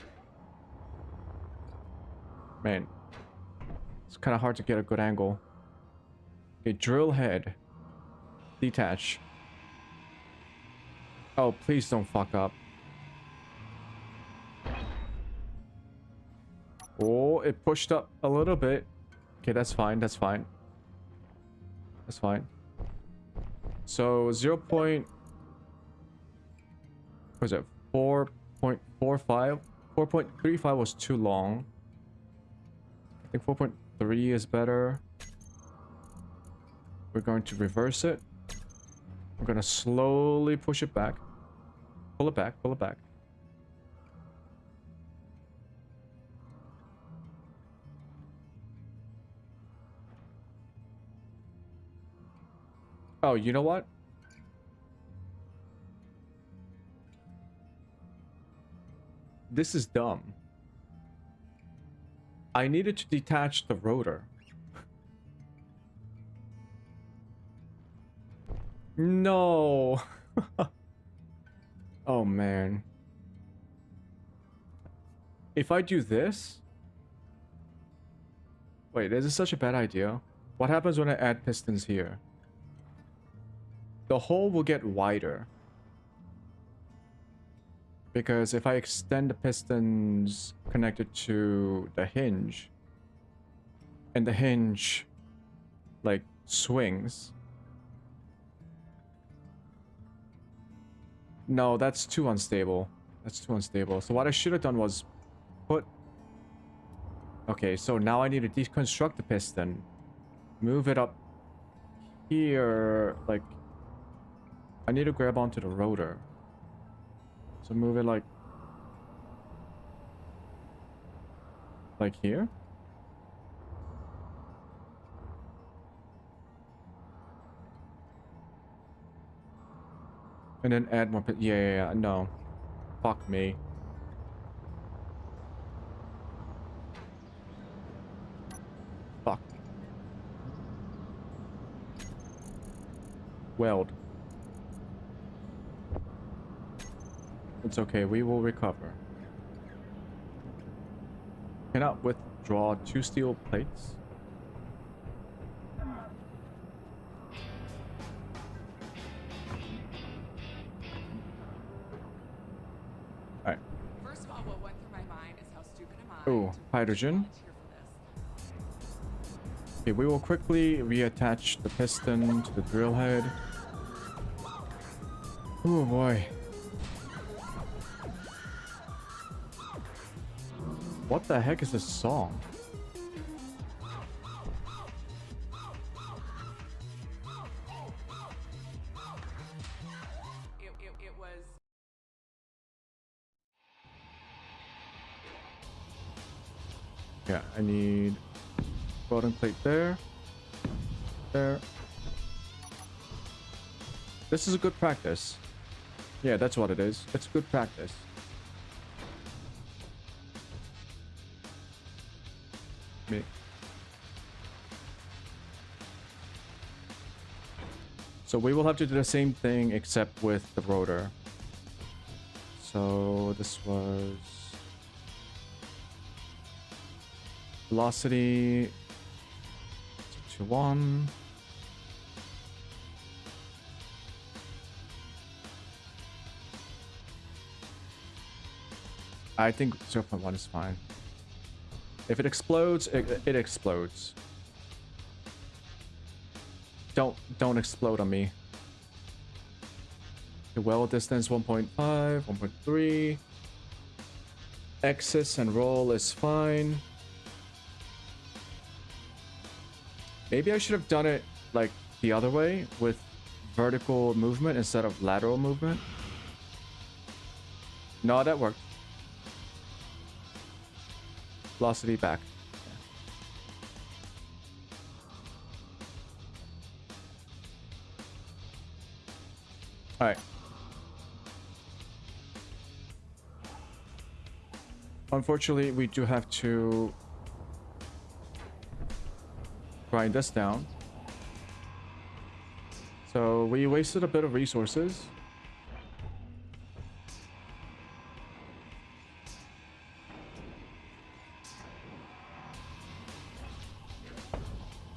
Man. It's kind of hard to get a good angle. Okay, drill head. Detach. Oh, please don't fuck up. Oh, it pushed up a little bit. Okay, that's fine. That's fine. That's fine. So 0. What was it? 4.45? 4.35 was too long. I think 4.3 is better. We're going to reverse it. We're going to slowly push it back. Pull it back. Pull it back. Oh, you know what? This is dumb. I needed to detach the rotor. No. Oh, man. If I do this... Wait, this is such a bad idea. What happens when I add pistons here? The hole will get wider. Because if I extend the pistons connected to the hinge, and the hinge, like, swings... No, that's too unstable. That's too unstable. So what I should have done was put... Okay, so now I need to deconstruct the piston. Move it up here, like... I need to grab onto the rotor. So move it like here. And then add more yeah, no. Fuck me. Fuck. Weld. It's okay, we will recover. Cannot withdraw 2 steel plates. Alright. First of all, what went through my mind is how stupid am I? Oh, hydrogen. Okay, we will quickly reattach the piston to the drill head. Oh boy. What the heck is this song? It was... Yeah, I need welding plate there. There. This is a good practice. Yeah, that's what it is. It's good practice. Me. So we will have to do the same thing except with the rotor. So this was velocity 221. I think 0.1 is fine. If it explodes, it explodes. Don't explode on me. The well distance 1.5, 1.3. Axis and roll is fine. Maybe I should have done it like the other way with vertical movement instead of lateral movement. No, that worked. Velocity back. All right. Unfortunately, we do have to grind this down. So we wasted a bit of resources.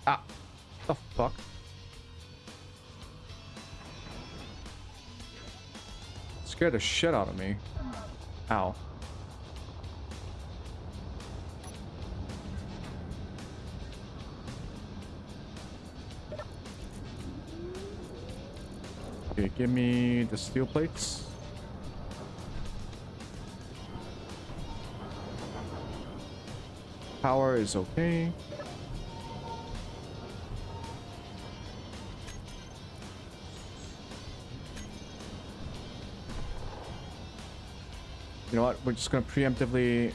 Ah, the fuck? Scared the shit out of me. Ow. Okay, give me the steel plates. Power is okay. You know what? We're just gonna preemptively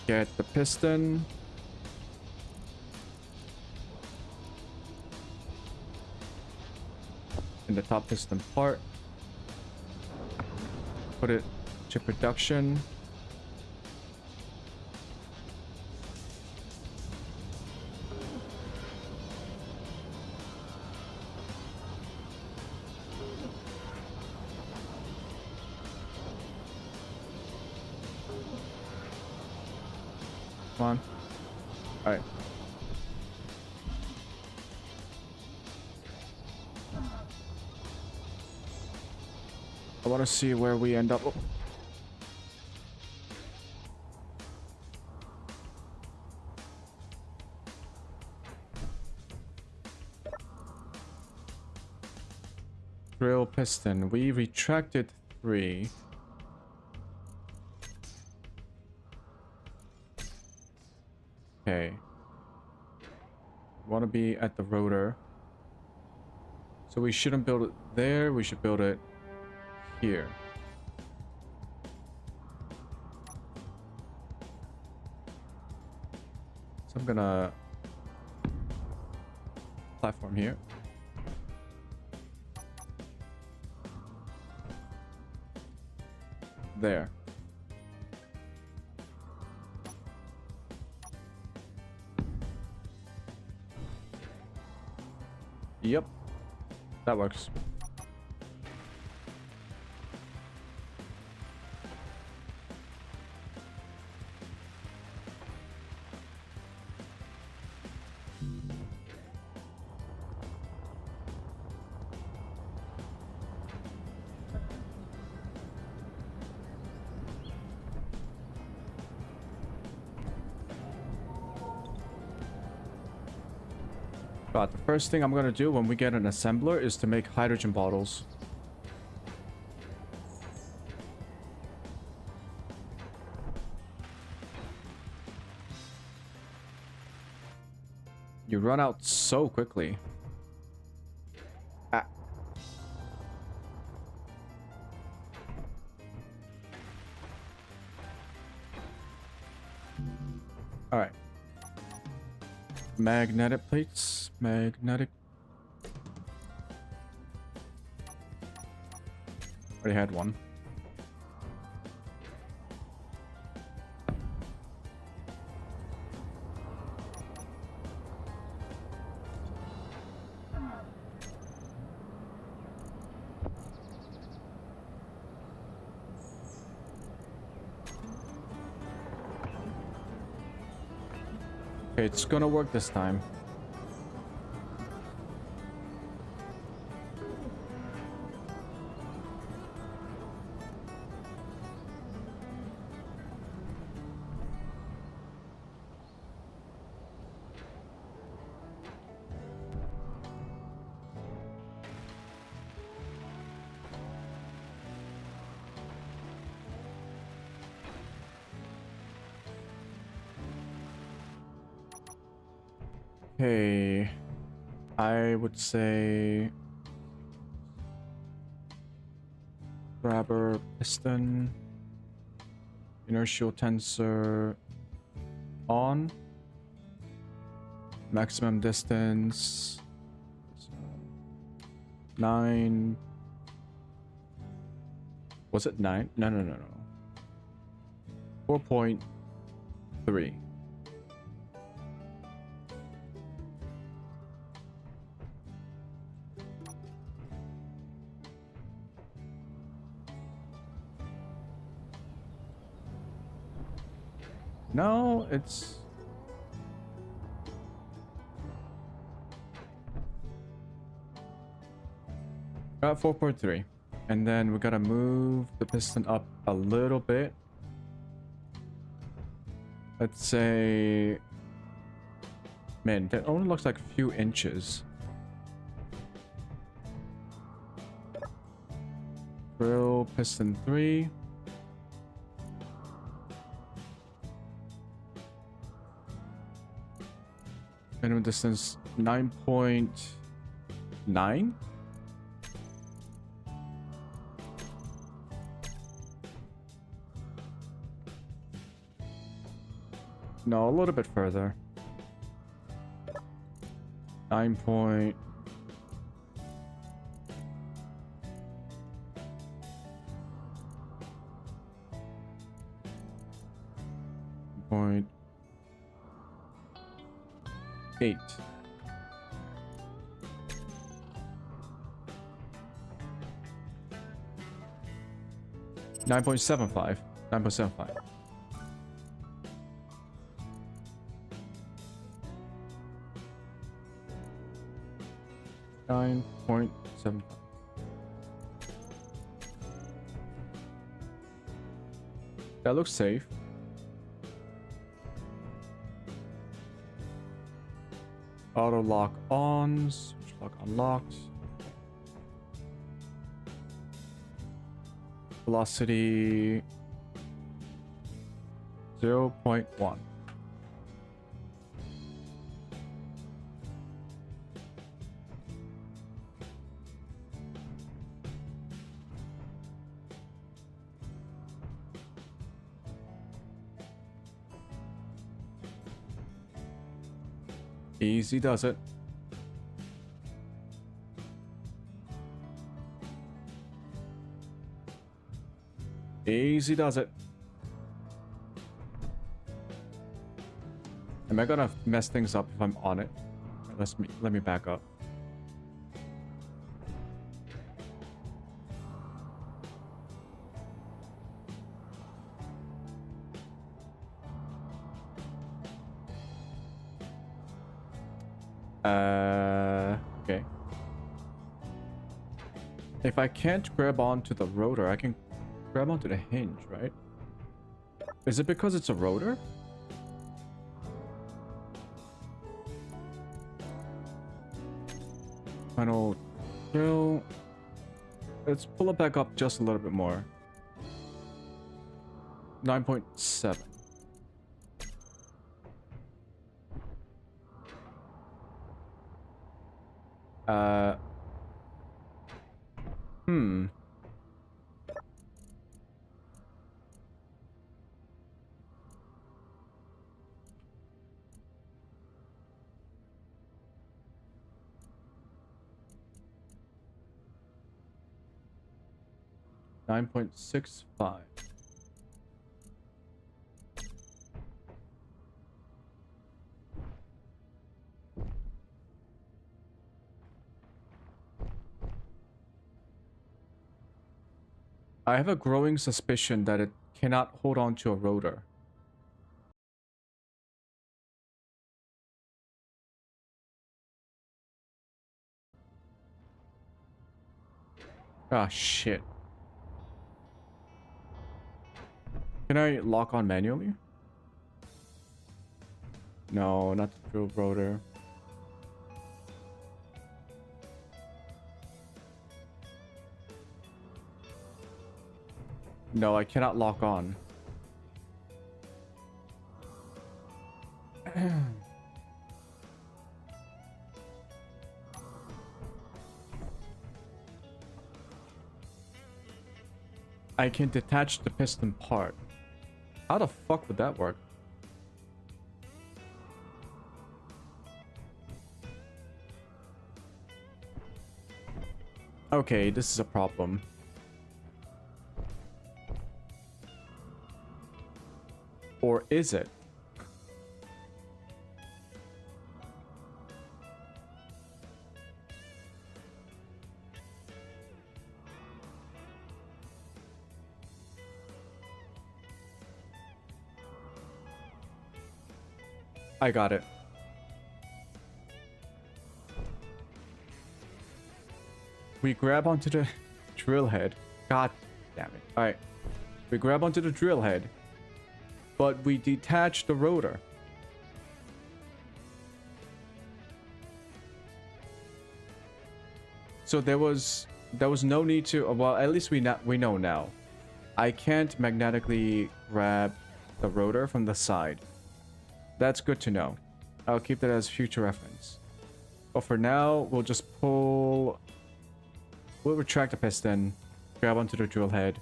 get the piston. In the top piston part. Put it to production. Come on. All right. I want to see where we end up. Oh. Drill piston. We retracted 3. Okay. Want to be at the rotor. So we shouldn't build it there. We should build it here. So I'm gonna platform here. There. Yep. That works. But the first thing I'm gonna do when we get an assembler is to make hydrogen bottles. You run out so quickly. Ah. All right. Magnetic plates. Magnetic. Already had one. Okay, it's gonna work this time. Okay. I would say grabber piston, inertial tensor on, maximum distance 9. Was it 9? No. 4.3. No, it's 4.3. And then we gotta move the piston up a little bit. Let's say, man, that only looks like a few inches. Drill piston 3. Minimum distance 9.9. No, a little bit further. 9 point. Point 8. Nine point 9.75. 9.75. That looks safe. Auto lock on, switch lock unlocked. Velocity 0.1. Easy does it. Easy does it. Am I gonna mess things up if I'm on it? Let me back up. Okay. If I can't grab onto the rotor, I can grab onto the hinge, right? Is it because it's a rotor? Final drill. Let's pull it back up just a little bit more. 9.7. Hmm. $9.65. I have a growing suspicion that it cannot hold on to a rotor. Ah, shit. Can I lock on manually? No, not the drill rotor. No, I cannot lock on. I can detach the piston part. How the fuck would that work? Okay, this is a problem. Or is it? I got it. We grab onto the drill head. God damn it. Alright. We grab onto the drill head, but we detach the rotor. So there was no need to, well, at least we know now. I can't magnetically grab the rotor from the side. That's good to know. I'll keep that as future reference. But for now, we'll just pull... We'll retract the piston, grab onto the drill head,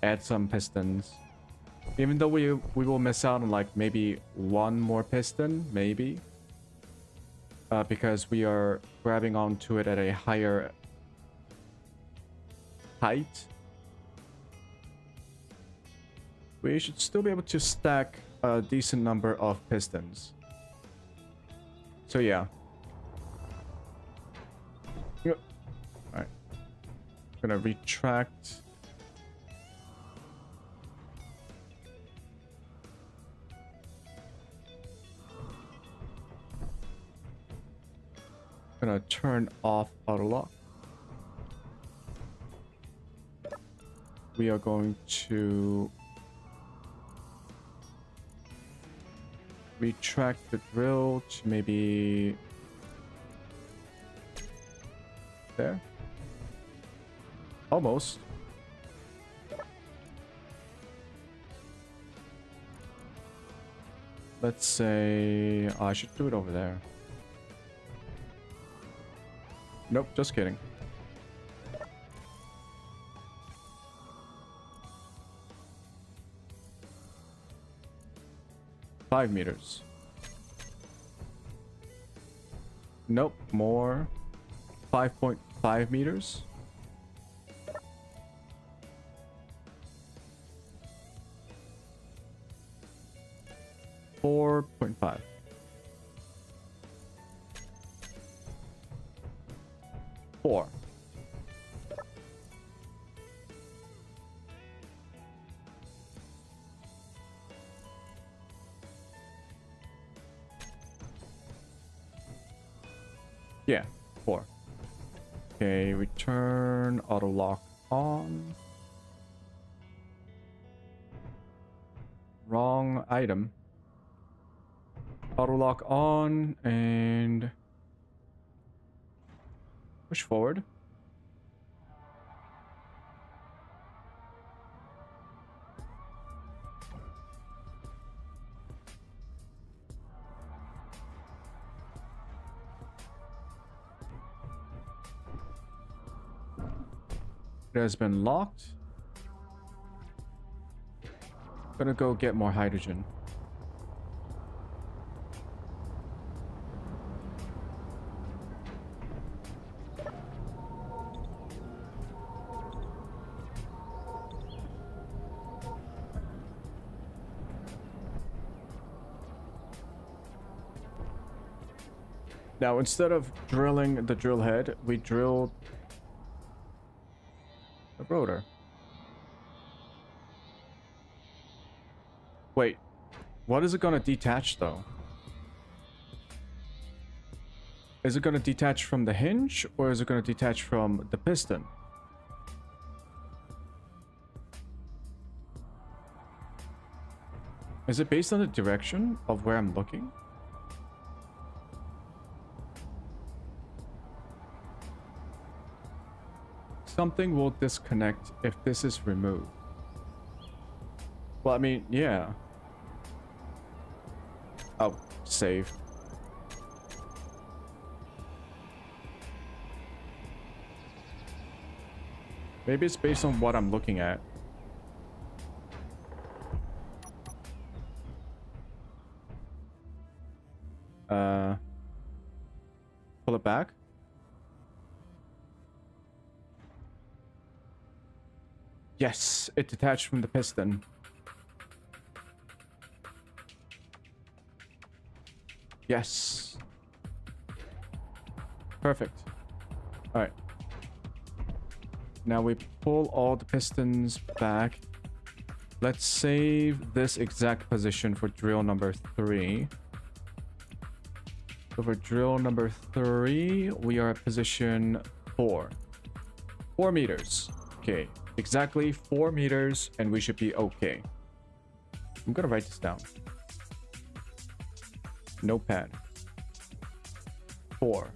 add some pistons. Even though we will miss out on like maybe one more piston, maybe. Because we are grabbing onto it at a higher height. We should still be able to stack a decent number of pistons. So yeah. Yep. Alright. Gonna retract. Gonna turn off auto lock. We are going to retract the drill to maybe there. Almost. Let's say I should do it over there. Nope, just kidding. $5 meters. Nope, more. 5.5 meters. $4.5. $4. Yeah, 4. Okay, return auto lock on. Wrong item. Auto lock on and push forward. It has been locked. Gonna go get more hydrogen. Now, instead of drilling the drill head, we drilled the rotor. Wait, what is it gonna detach though? Is it gonna detach from the hinge or is it gonna detach from the piston? Is it based on the direction of where I'm looking? Something will disconnect if this is removed. Well, I mean, yeah. Oh, save. Maybe it's based on what I'm looking at. Pull it back. Yes, it detached from the piston. Yes. Perfect. All right. Now we pull all the pistons back. Let's save this exact position for drill number 3. So for drill number 3, we are at position 4. 4 meters. Okay. Exactly 4 meters, and we should be okay. I'm gonna write this down. Notepad. 4.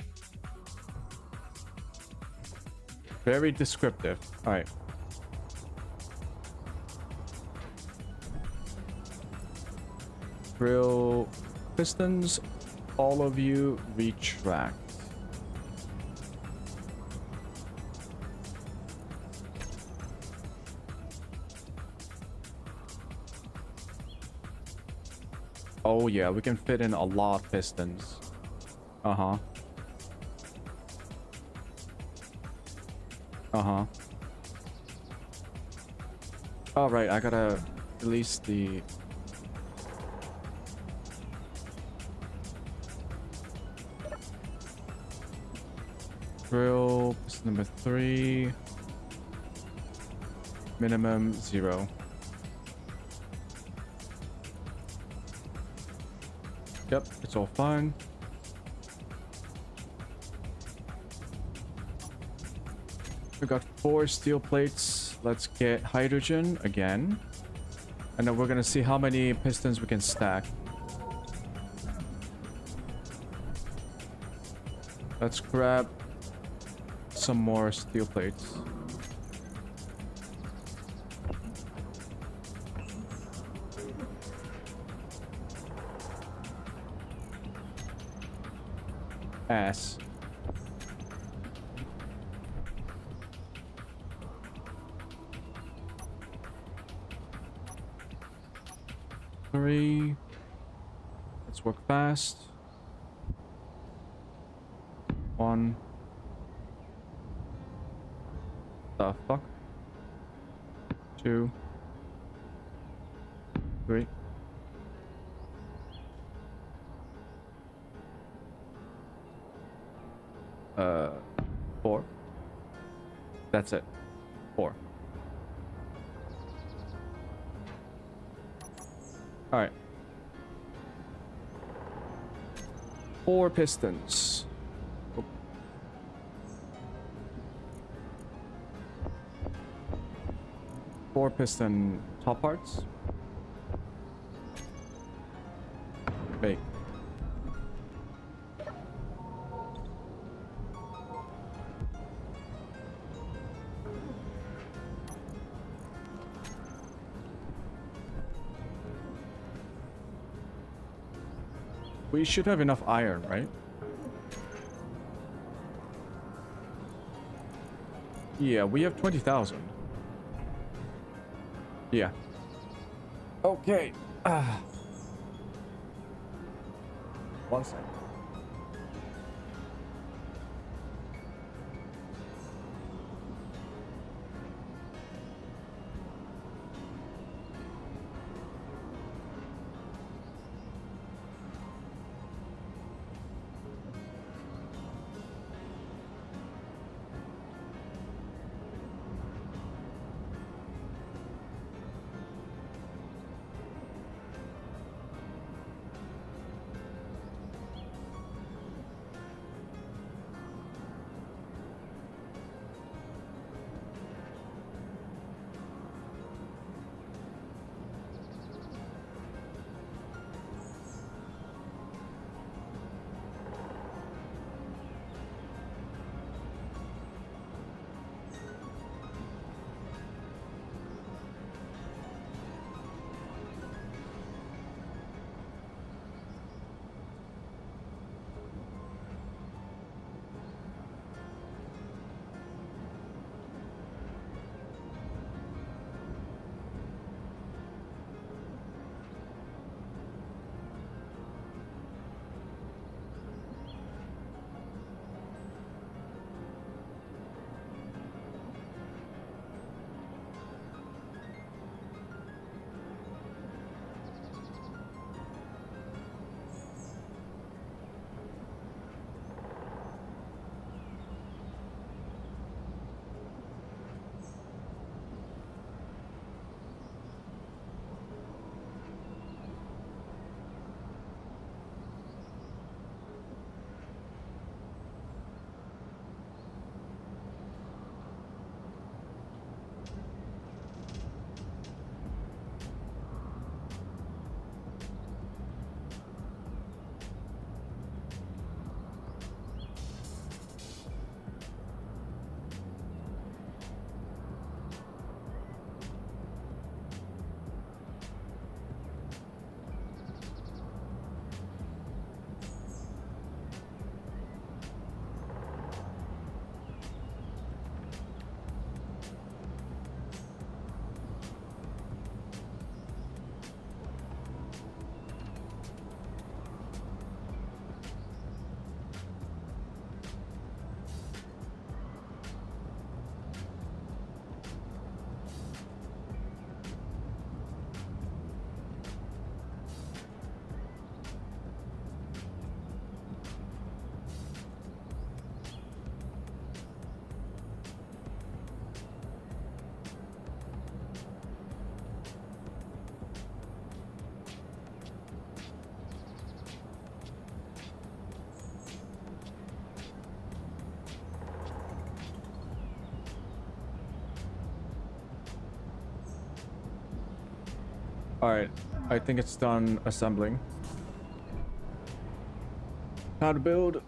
Very descriptive. All right. Drill pistons. All of you retract. Oh yeah, we can fit in a lot of pistons. Uh-huh. Uh-huh. All right, I gotta release the... drill, piston number 3. Minimum 0. Yep, it's all fine. We got 4 steel plates. Let's get hydrogen again. And then we're gonna see how many pistons we can stack. Let's grab some more steel plates. Ass. Three. Let's work fast. 1. The fuck? 2. 3. 4. That's it. 4. All right. 4 pistons. Oh. 4 piston top parts. Wait. We should have enough iron, right? Yeah, we have 20,000. Yeah. Okay. 1 second. All right, I think it's done assembling. How to build.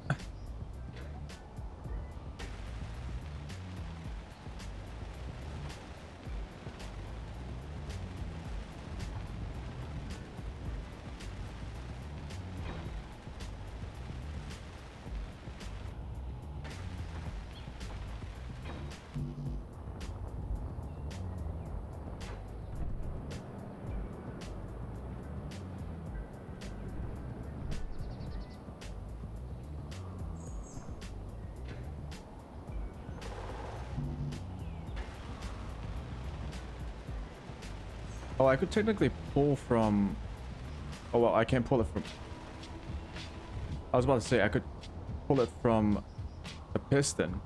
Oh, I could technically pull from... Oh, well, I can't pull it from... I was about to say, I could pull it from the piston.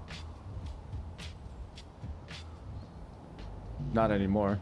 Not anymore.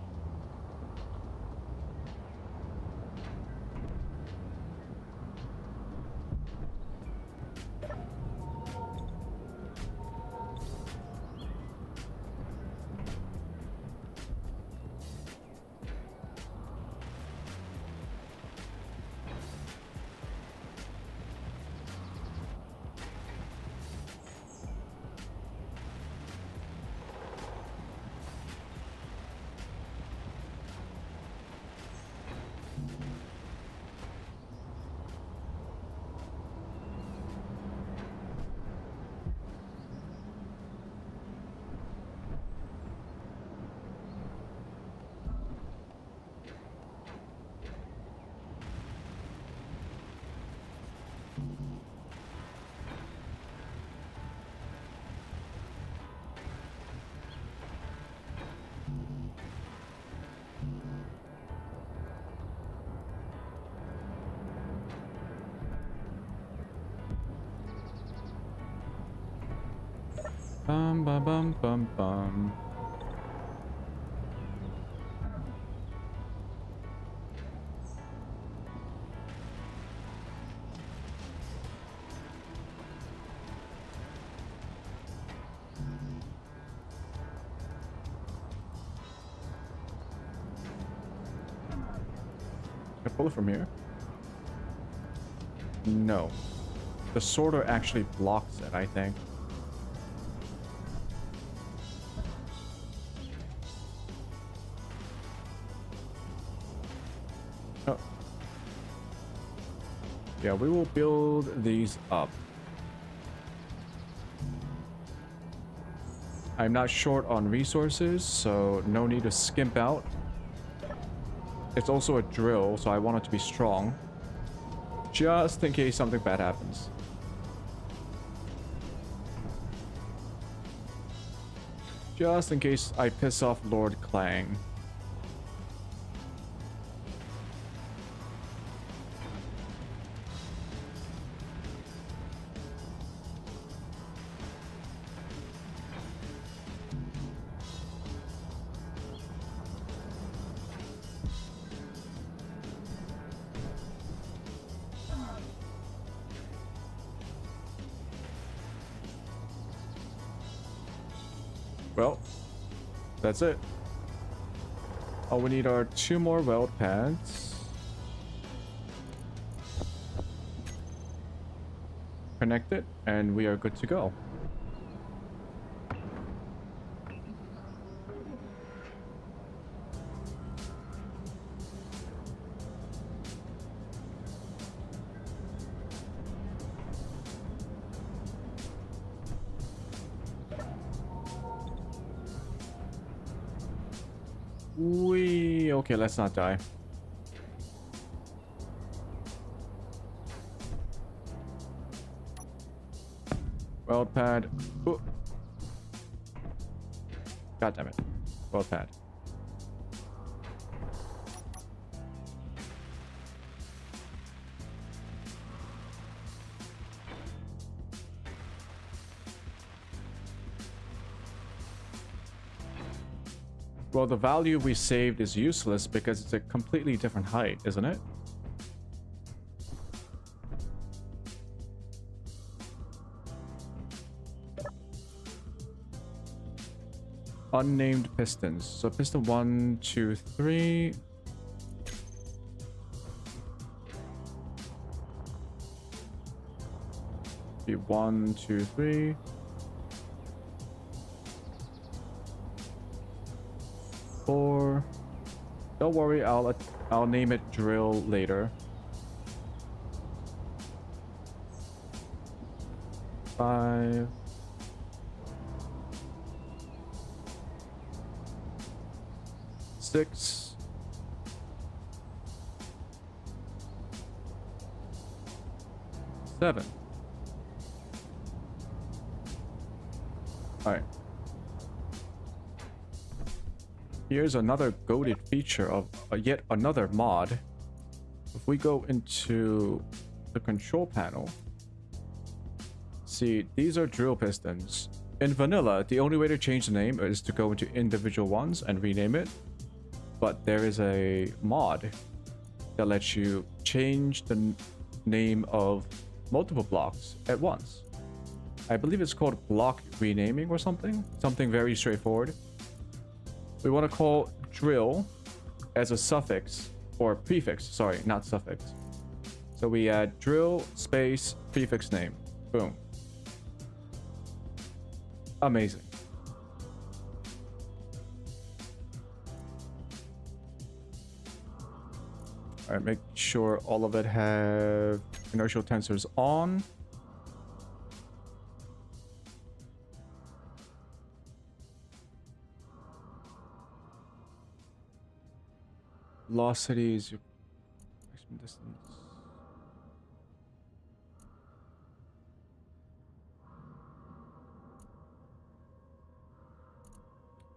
Bum bum bum bum bum. Can I pull it from here? No. The sorter actually blocks it, I think. Oh. Yeah, we will build these up. I'm not short on resources, so no need to skimp out. It's also a drill, so I want it to be strong. Just in case something bad happens. Just in case I piss off Lord Clang. Well, that's it. All we need are 2 more weld pads. Connect it, and we are good to go. Okay, let's not die. Weld pad. Ooh. God damn it. Weld pad. Well, the value we saved is useless because it's a completely different height, isn't it? Unnamed pistons. So piston 1, 2, 3. Be 1, 2, 3. Four. Don't worry, I'll name it drill later. 5. 6. 7. All right. Here's another goated feature of yet another mod. If we go into the control panel, see, these are drill pistons. In vanilla, the only way to change the name is to go into individual ones and rename it. But there is a mod that lets you change the name of multiple blocks at once. I believe it's called block renaming or something. Something very straightforward. We want to call drill as a suffix or prefix. Sorry, not suffix. So we add drill space prefix name. Boom. Amazing. All right, make sure all of it have inertial tensors on. Velocity is your maximum distance.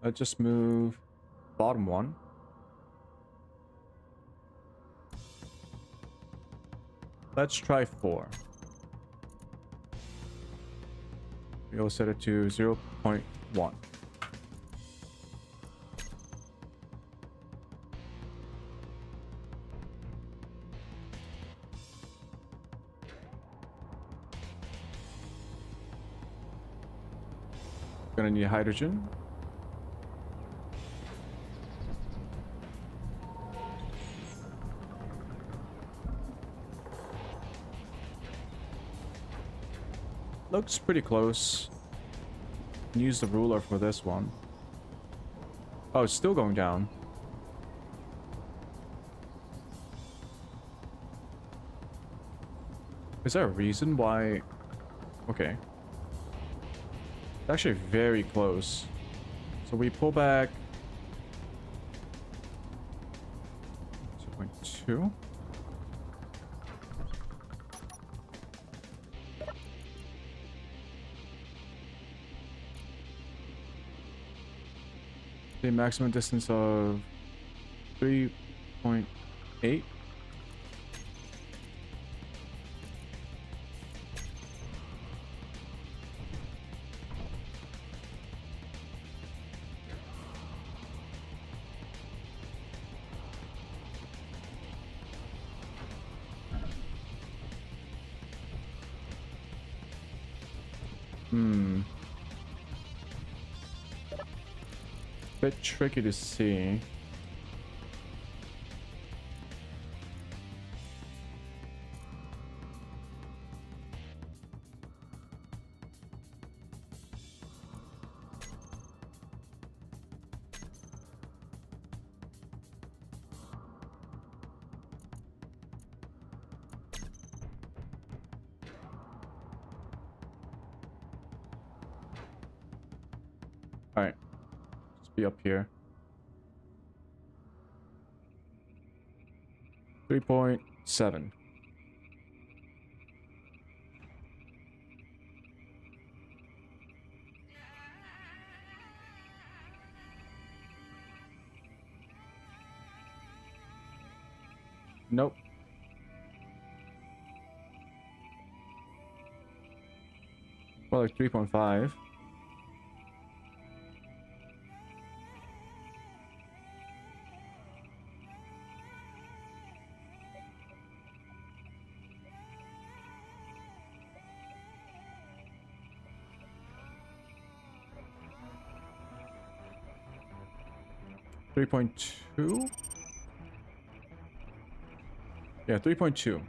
Let's just move bottom one. Let's try 4. We'll set it to 0.1. Gonna need hydrogen. Looks pretty close. Use the ruler for this one. Oh, it's still going down. Is there a reason why? Okay. It's actually very close. So we pull back 2.2. The maximum distance of 3.8. Bit tricky to see. All right. Be up here. 3.7. Nope. Well, like 3.5. Three 3.2? Yeah, 3.2.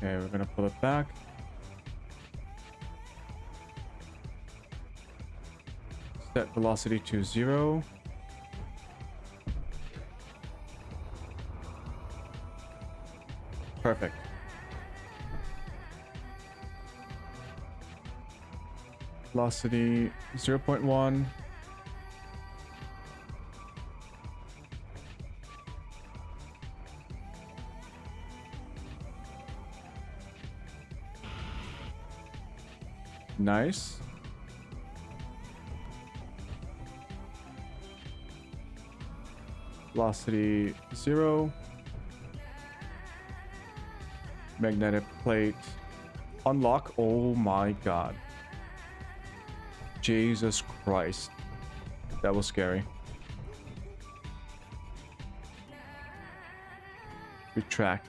Okay, we're gonna pull it back. Set velocity to 0. Perfect. Velocity 0.1. Nice. Velocity 0. Magnetic plate. Unlock. Oh my god. Jesus Christ. That was scary. Retract.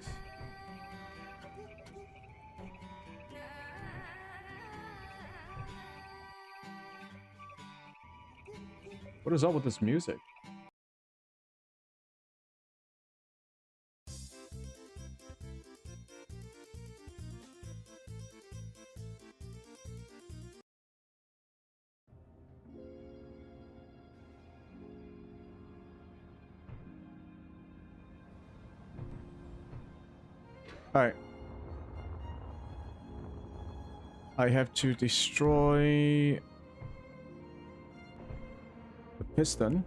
What is up with this music? Alright. I have to destroy the piston.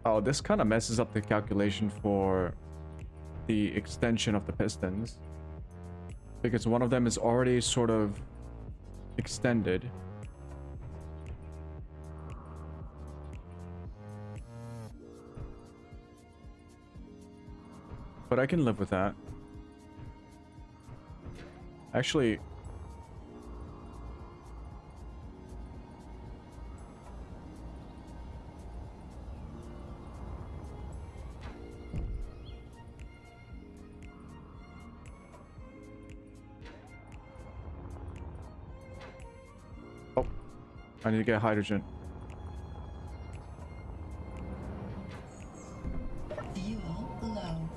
Oh, this kind of messes up the calculation for the extension of the pistons, because one of them is already sort of extended. But I can live with that. Actually, oh, I need to get hydrogen. Fuel low.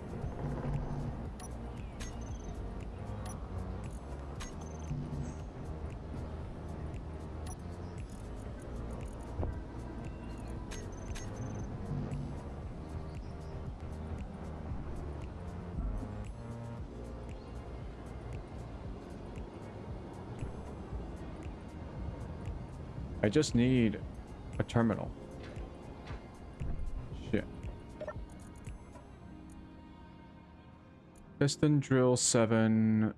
I just need a terminal. Shit. Piston drill 7.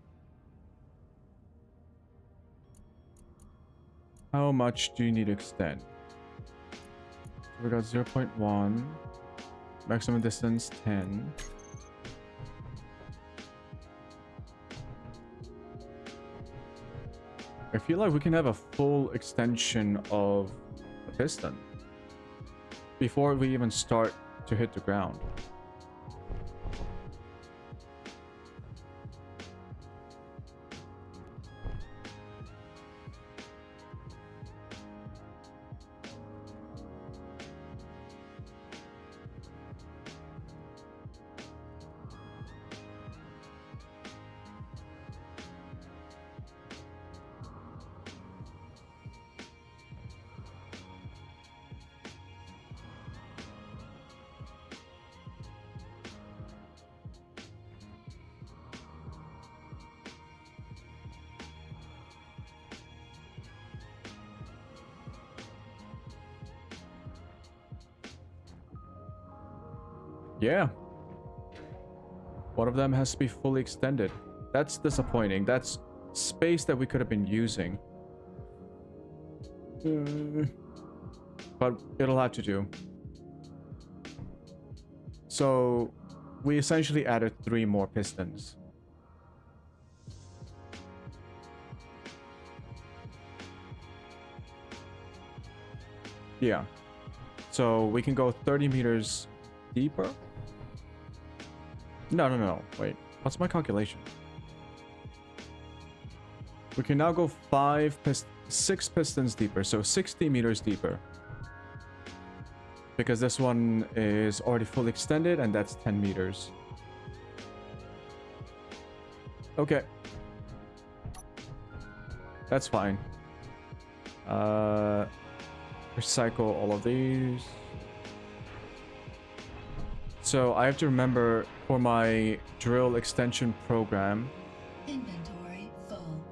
How much do you need to extend? So we got 0.1. Maximum distance 10. I feel like we can have a full extension of the piston before we even start to hit the ground. Yeah. One of them has to be fully extended. That's disappointing. That's space that we could have been using. But it'll have to do. So we essentially added 3 more pistons. Yeah. So we can go 30 meters deeper. No. Wait. What's my calculation? We can now go 6 pistons deeper, so 60 meters deeper. Because this one is already fully extended, and that's 10 meters. Okay. That's fine. Recycle all of these. So I have to remember for my drill extension program. Inventory full.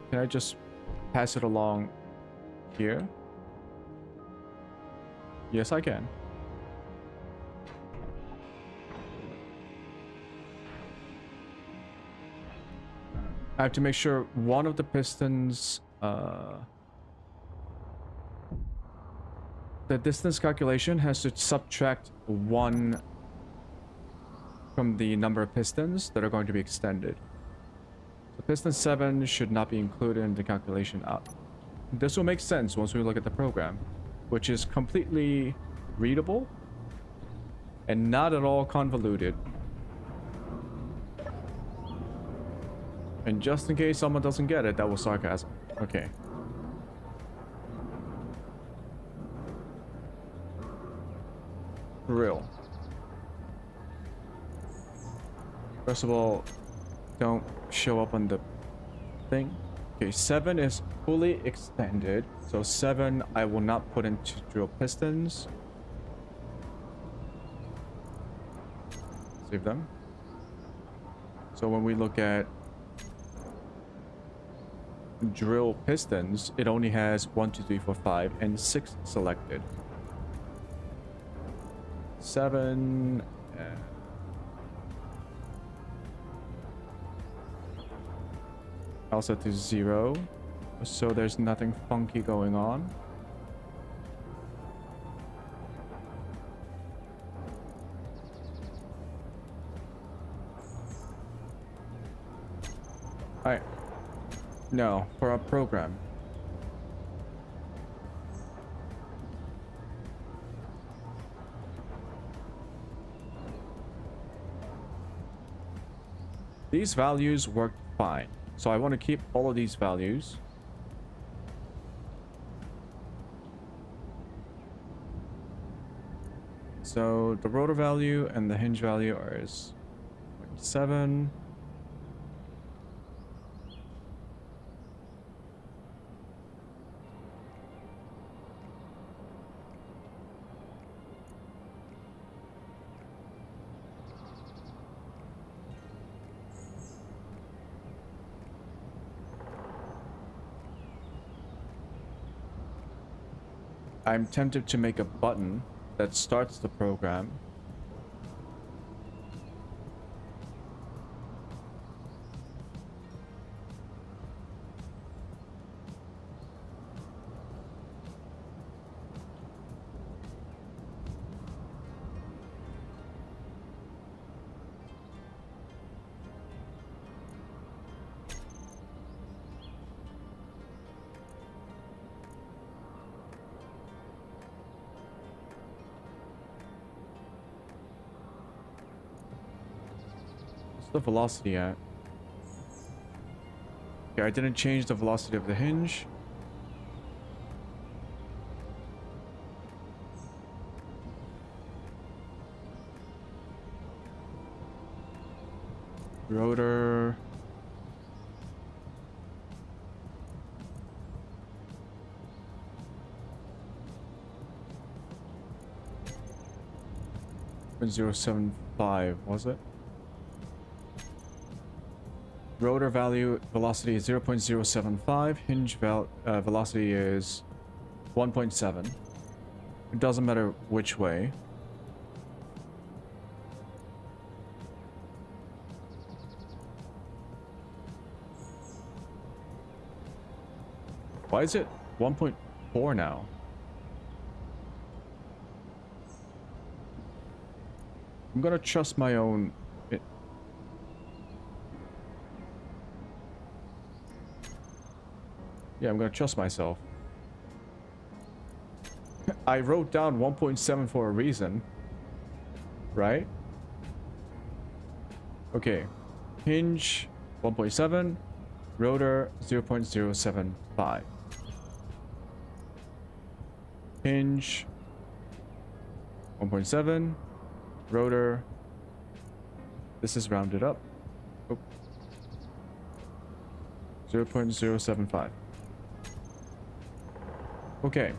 Can I just pass it along here? Yes, I can. I have to make sure one of the pistons, the distance calculation has to subtract 1 from the number of pistons that are going to be extended. So piston 7 should not be included in the calculation. This will make sense once we look at the program, which is completely readable and not at all convoluted. And just in case someone doesn't get it, that was sarcasm. Okay. Drill. First of all, don't show up on the thing. Okay, 7 is fully extended. So 7 I will not put into drill pistons. Save them. So when we look at drill pistons, it only has 1, 2, 3, 4, 5, and 6 selected. 7. Also to 0, so there's nothing funky going on. Alright. No, for our program. These values work fine. So I want to keep all of these values. So the rotor value and the hinge value are 0.7. I'm tempted to make a button that starts the program. The velocity at? Okay, I didn't change the velocity of the hinge. Rotor. .075, was it? Rotor value velocity is 0.075. Hinge velocity is 1.7. It doesn't matter which way. Why is it 1.4 now? I'm gonna trust my own. Yeah, I'm gonna trust myself. I wrote down 1.7 for a reason, right? Okay. Hinge 1.7, rotor 0.075. Hinge 1.7, rotor. This is rounded up. Oh. 0.075. Okay.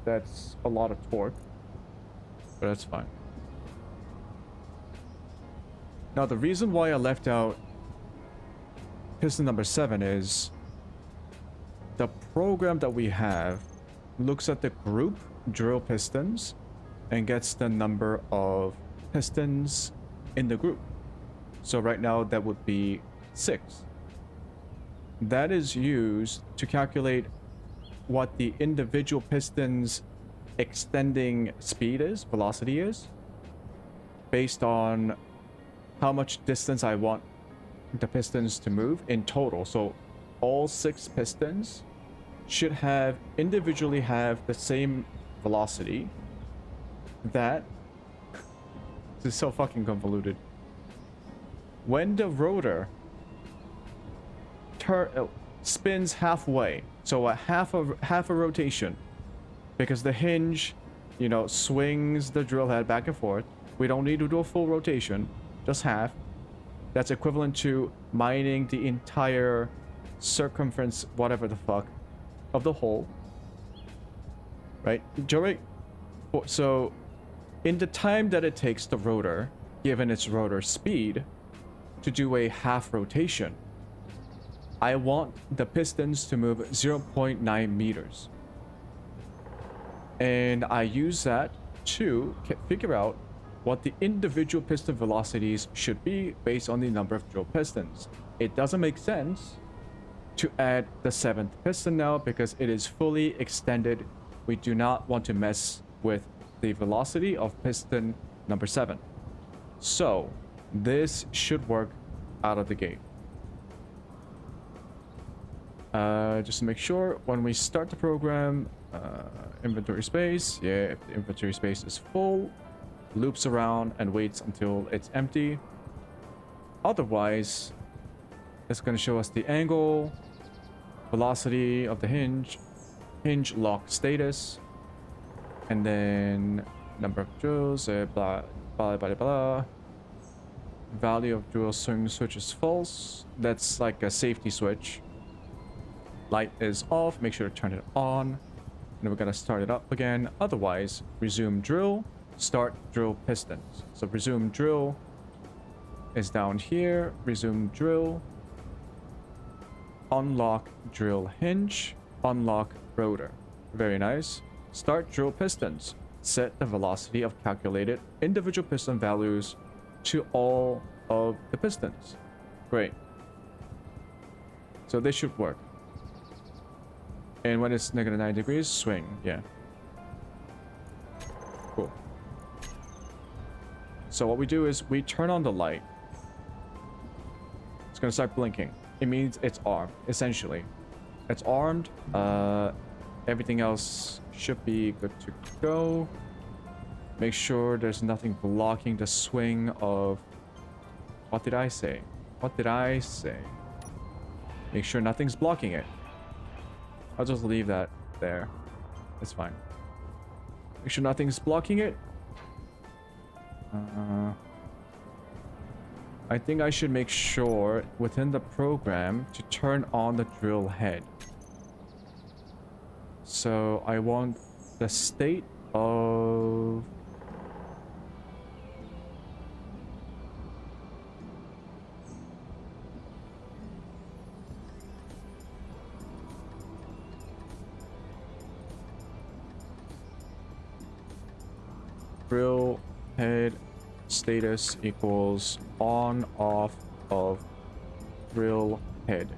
That's a lot of torque, but that's fine. Now, the reason why I left out piston number 7 is the program that we have looks at the group drill pistons and gets the number of pistons in the group. So right now that would be 6. That is used to calculate what the individual pistons extending speed is, velocity is, based on how much distance I want the pistons to move in total. So all 6 pistons should have individually have the same velocity. That this is so fucking convoluted. When the rotor spins halfway, so a half a rotation, because the hinge, you know, swings the drill head back and forth. We don't need to do a full rotation, just half. That's equivalent to mining the entire circumference, whatever the fuck, of the hole. Right? Joey? So, in the time that it takes the rotor, given its rotor speed, to do a half rotation, I want the pistons to move 0.9 meters. And I use that to figure out what the individual piston velocities should be based on the number of drill pistons. It doesn't make sense to add the 7th piston now because it is fully extended. We do not want to mess with the velocity of piston number 7. So this should work out of the gate. Just to make sure, when we start the program, inventory space, yeah, if the inventory space is full, loops around and waits until it's empty. Otherwise, it's going to show us the angle, velocity of the hinge, hinge lock status, and then number of drills, blah, blah, blah, blah. Value of drill switch is false. That's like a safety switch. Light is off, make sure to turn it on. And we're gonna start it up again. Otherwise, resume drill, start drill pistons. So resume drill is down here. Resume drill. Unlock drill hinge. Unlock rotor. Very nice. Start drill pistons. Set the velocity of calculated individual piston values to all of the pistons. Great. So this should work. And when it's negative 9 degrees, swing. Yeah. Cool. So what we do is we turn on the light. It's gonna start blinking. It means it's armed, essentially. It's armed. Everything else should be good to go. Make sure there's nothing blocking the swing of... What did I say? What did I say? Make sure nothing's blocking it. I'll just leave that there. It's fine. Make sure nothing's blocking it. I think I should make sure within the program to turn on the drill head. So I want the state of... drill head status equals on off of drill head.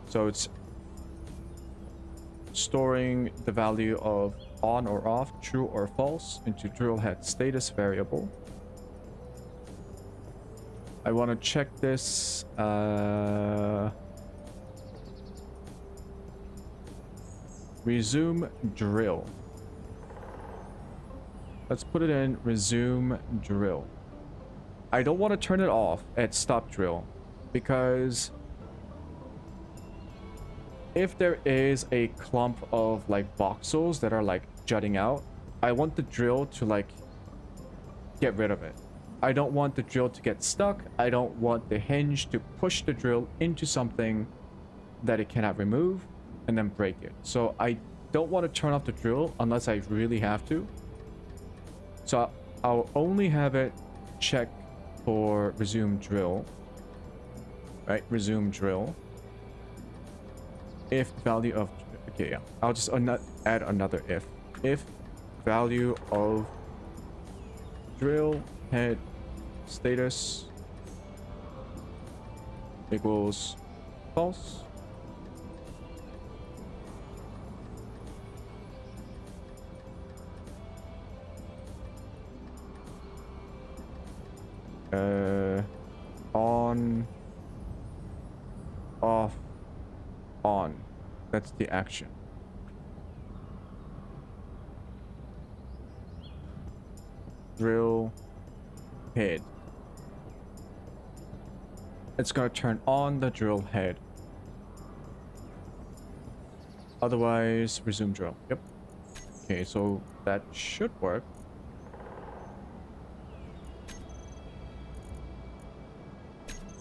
So it's storing the value of on or off, true or false, into drill head status variable. I want to check this. Resume drill. Let's put it in resume drill. I don't want to turn it off at stop drill because if there is a clump of like voxels that are like jutting out, I want the drill to like get rid of it. I don't want the drill to get stuck. I don't want the hinge to push the drill into something that it cannot remove and then break it. So I don't want to turn off the drill unless I really have to. So I'll only have it check for resume drill. Right, resume drill. If value of, okay, yeah, I'll just add another if. If value of drill head status equals false, on, off, on. That's the action. Drill head. It's gonna turn on the drill head. Otherwise, resume drill. Yep. Okay, so that should work.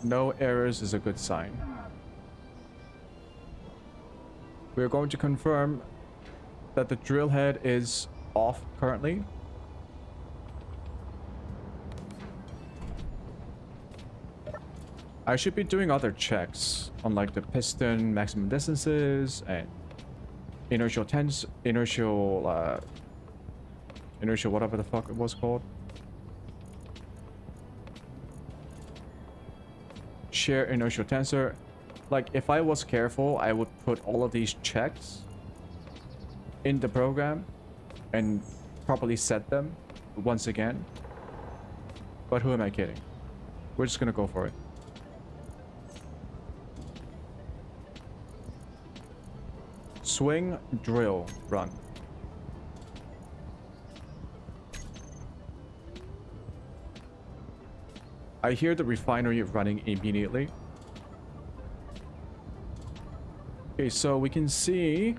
No errors is a good sign. We're going to confirm that the drill head is off currently. I should be doing other checks on like the piston maximum distances and inertial whatever the fuck it was called. Share inertial tensor. Like if I was careful, I would put all of these checks in the program and properly set them once again. But who am I kidding? We're just gonna go for it. Swing, drill, run. I hear the refinery running immediately. Okay, so we can see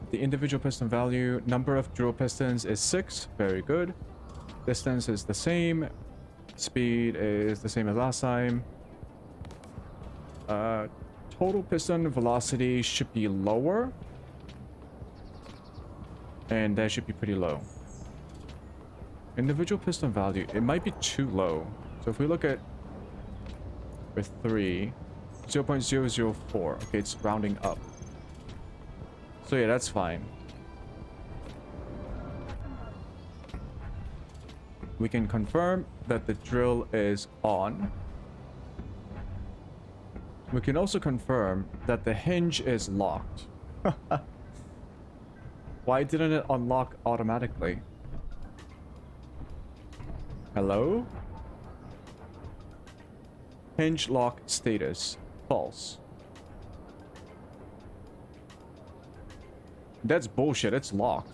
the individual piston value. Number of drill pistons is 6. Very good. Distance is the same. Speed is the same as last time. Total piston velocity should be lower. And that should be pretty low. Individual piston value, it might be too low. So if we look at with 3, 0.004. Okay, it's rounding up. So yeah, that's fine. We can confirm that the drill is on. We can also confirm that the hinge is locked. Why didn't it unlock automatically? Hello? Hinge lock status false. That's bullshit. It's locked.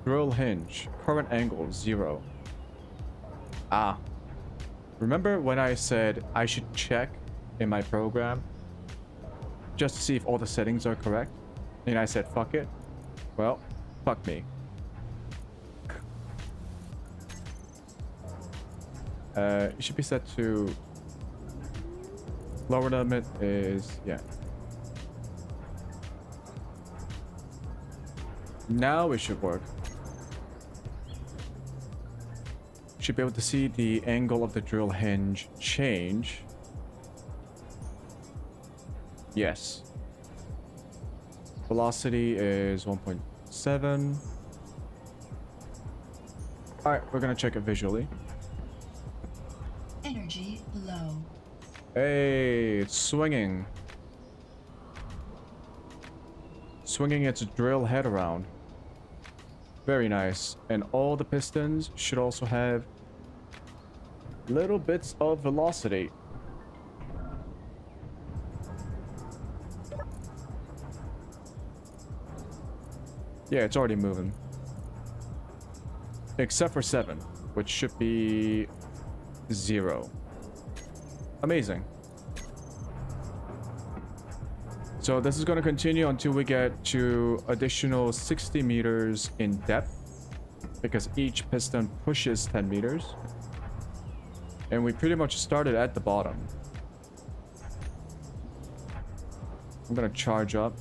Drill hinge. Current angle 0. Ah. Remember when I said I should check in my program just to see if all the settings are correct? And I said fuck it. Well, fuck me. It should be set to lower limit is, yeah. Now it should work. Should be able to see the angle of the drill hinge change. Yes. Velocity is 1.7. Alright, we're gonna check it visually. Energy low. Hey, it's swinging. Swinging its drill head around. Very nice. And all the pistons should also have little bits of velocity. Yeah, it's already moving. Except for 7, which should be 0. Amazing. So this is going to continue until we get to additional 60 meters in depth, because each piston pushes 10 meters. And we pretty much started at the bottom. I'm going to charge up.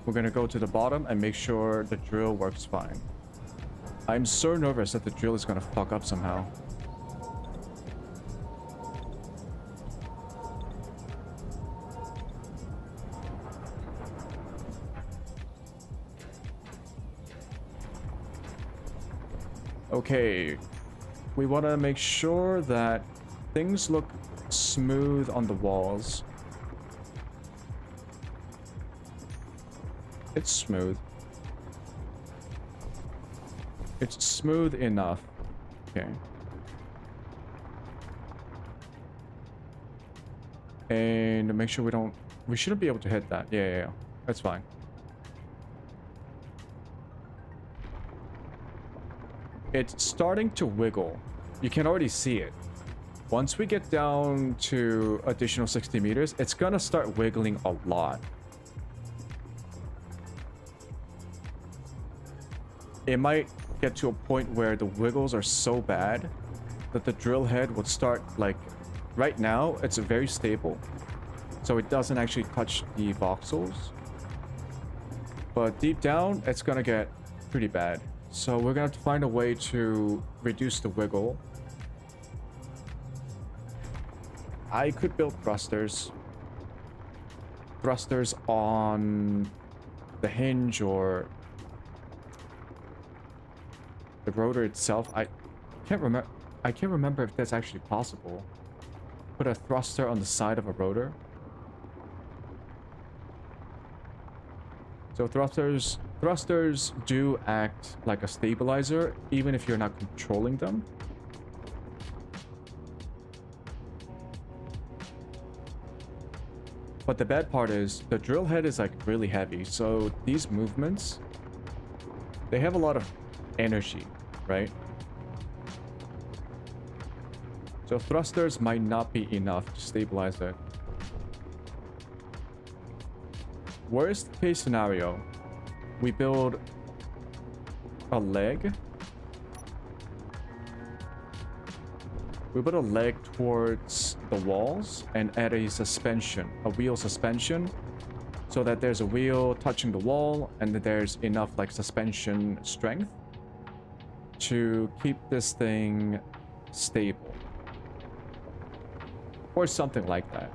We're going to go to the bottom and make sure the drill works fine. I'm so nervous that the drill is going to fuck up somehow. Okay, we want to make sure that things look smooth on the walls. It's smooth. It's smooth enough. Okay. And make sure we shouldn't be able to hit that. Yeah. That's fine. It's starting to wiggle. You can already see it. Once we get down to additional 60 meters, it's gonna start wiggling a lot. It might get to a point where the wiggles are so bad that the drill head would start, like, right now it's very stable, so it doesn't actually touch the voxels, but deep down it's gonna get pretty bad. So we're gonna have to find a way to reduce the wiggle. I could build thrusters on the hinge or the rotor itself. I can't remember if that's actually possible. Put a thruster on the side of a rotor. So thrusters do act like a stabilizer, even if you're not controlling them. But the bad part is the drill head is like really heavy, so these movements, they have a lot of energy, right? So thrusters might not be enough to stabilize it. Worst case scenario, we build a leg. We put a leg towards the walls and add a suspension, a wheel suspension, so that there's a wheel touching the wall and that there's enough like suspension strength to keep this thing stable. Or something like that.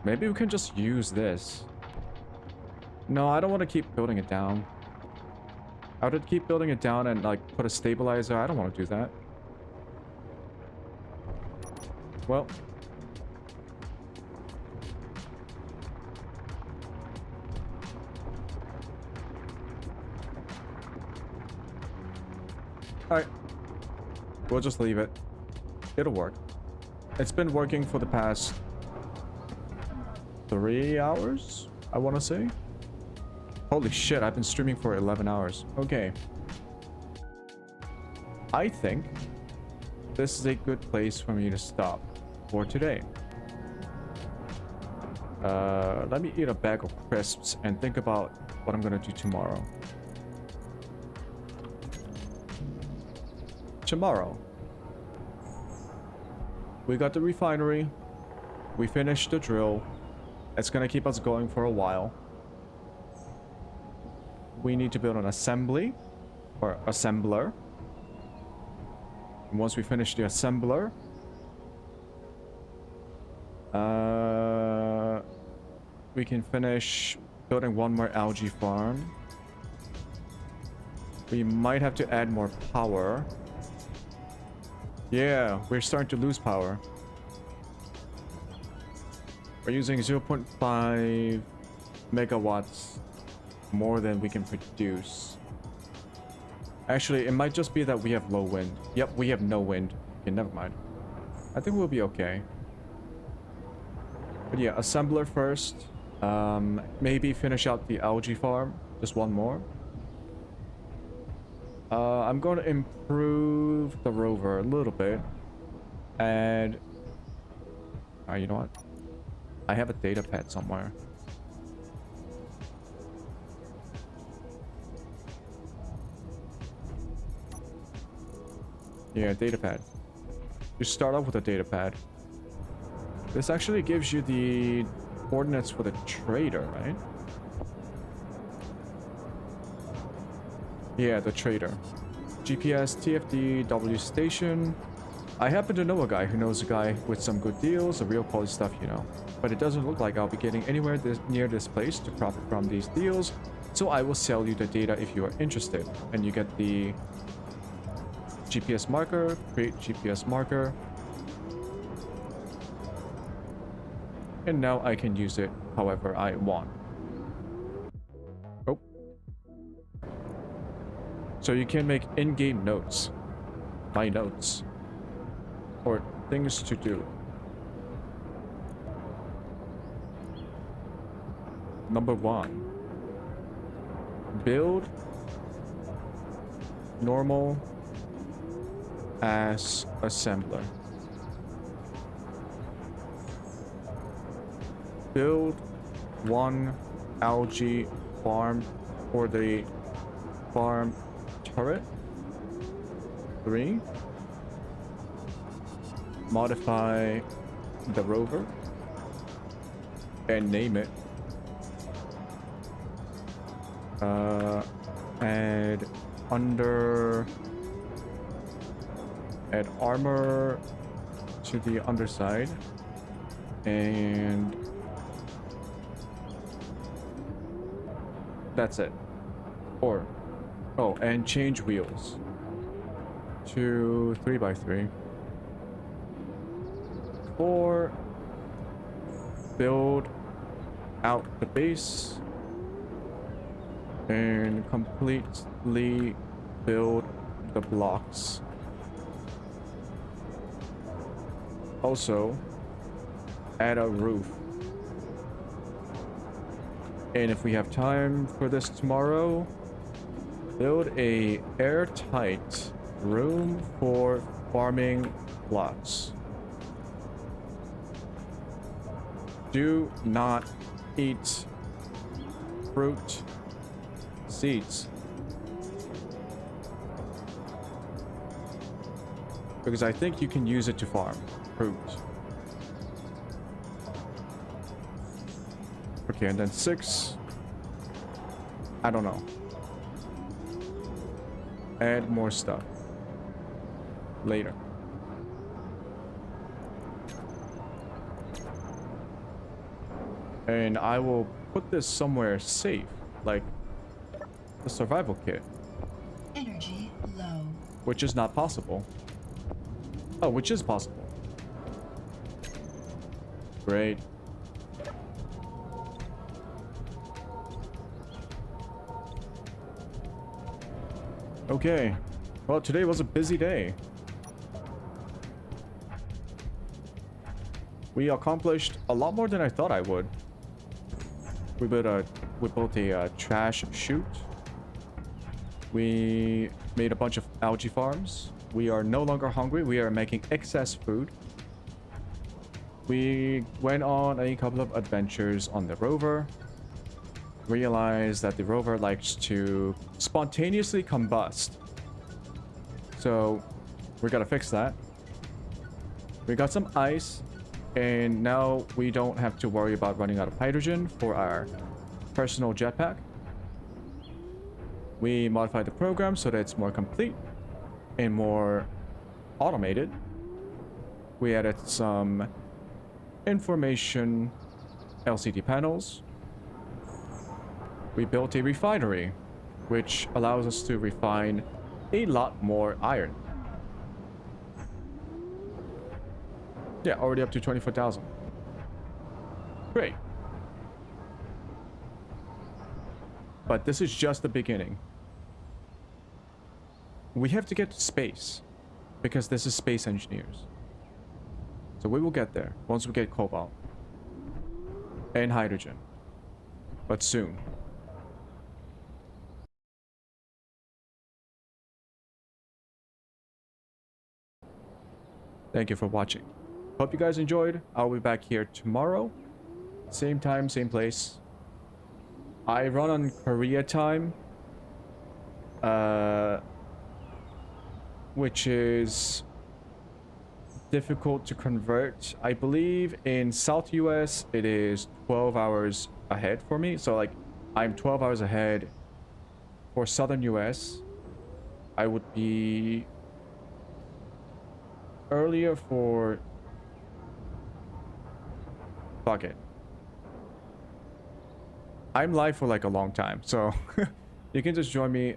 Maybe we can just use this. No, I don't want to keep building it down. I would keep building it down and like put a stabilizer. I don't want to do that. Well. Alright. We'll just leave it. It'll work. It's been working for the past 3 hours, I want to say. Holy shit, I've been streaming for 11 hours. Okay. I think this is a good place for me to stop for today. Let me eat a bag of crisps and think about what I'm gonna do tomorrow. Tomorrow, we got the refinery. We finished the drill. It's gonna keep us going for a while. We need to build an assembly or assembler. And once we finish the assembler, we can finish building one more algae farm. We might have to add more power. Yeah, we're starting to lose power. We're using 0.5 megawatts more than we can produce. Actually, it might just be that we have low wind. Yep, we have no wind. Okay, never mind. I think we'll be okay. But yeah, assembler first. Maybe finish out the algae farm. Just one more. I'm going to improve the rover a little bit. And... you know what? I have a data pad somewhere. Yeah, data pad. You start off with a data pad. This actually gives you the coordinates for the trader, right? Yeah, the trader. GPS, TFD, W station. I happen to know a guy who knows a guy with some good deals, a real quality stuff, you know. But it doesn't look like I'll be getting anywhere near this place to profit from these deals. So I will sell you the data if you are interested. And you get the GPS marker, create GPS marker. And now I can use it however I want. Oh. So you can make in-game notes. My notes. Or things to do. Number 1. Build normal as assembler. Build 1 algae farm for the farm turret. 3. Modify the rover and name it. Add armor to the underside and that's it. Or and change wheels to 3x3. 4. Build out the base and completely build the blocks. Also, add a roof. And if we have time for this tomorrow, build a airtight room for farming plots. Do not eat fruit seeds. Because I think you can use it to farm fruit. Okay, and then 6. I don't know. Add more stuff. Later. And I will put this somewhere safe, like the survival kit. Energy low. Which is not possible. Oh, which is possible. Great. Okay. Well, today was a busy day. We accomplished a lot more than I thought I would. We built a trash chute. We made a bunch of algae farms. We are no longer hungry. We are making excess food. We went on a couple of adventures on the rover. Realized that the rover likes to spontaneously combust. So we gotta fix that. We got some ice. And now we don't have to worry about running out of hydrogen for our personal jetpack. We modified the program so that it's more complete and more automated. We added some information LCD panels. We built a refinery, which allows us to refine a lot more iron. Yeah, already up to 24,000. Great. But this is just the beginning. We have to get to space, because this is space engineers. So we will get there once we get cobalt and hydrogen. But soon. Thank you for watching. Hope you guys enjoyed. I'll be back here tomorrow. Same time, same place. I run on Korea time. Which is difficult to convert. I believe in South US it is 12 hours ahead for me. So like I'm 12 hours ahead. For Southern US, I would be earlier for... Fuck it. I'm live for like a long time, so you can just join me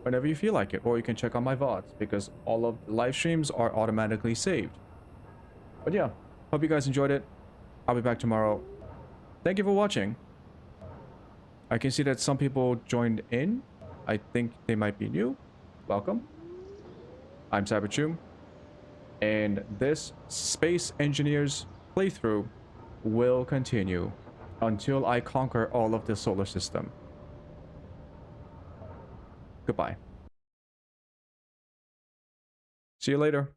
whenever you feel like it, or you can check out my VODs because all of the live streams are automatically saved. But yeah, hope you guys enjoyed it. I'll be back tomorrow. Thank you for watching. I can see that some people joined in. I think they might be new. Welcome. I'm Vtube, and this Space Engineers playthrough will continue until I conquer all of the solar system. Goodbye. See you later.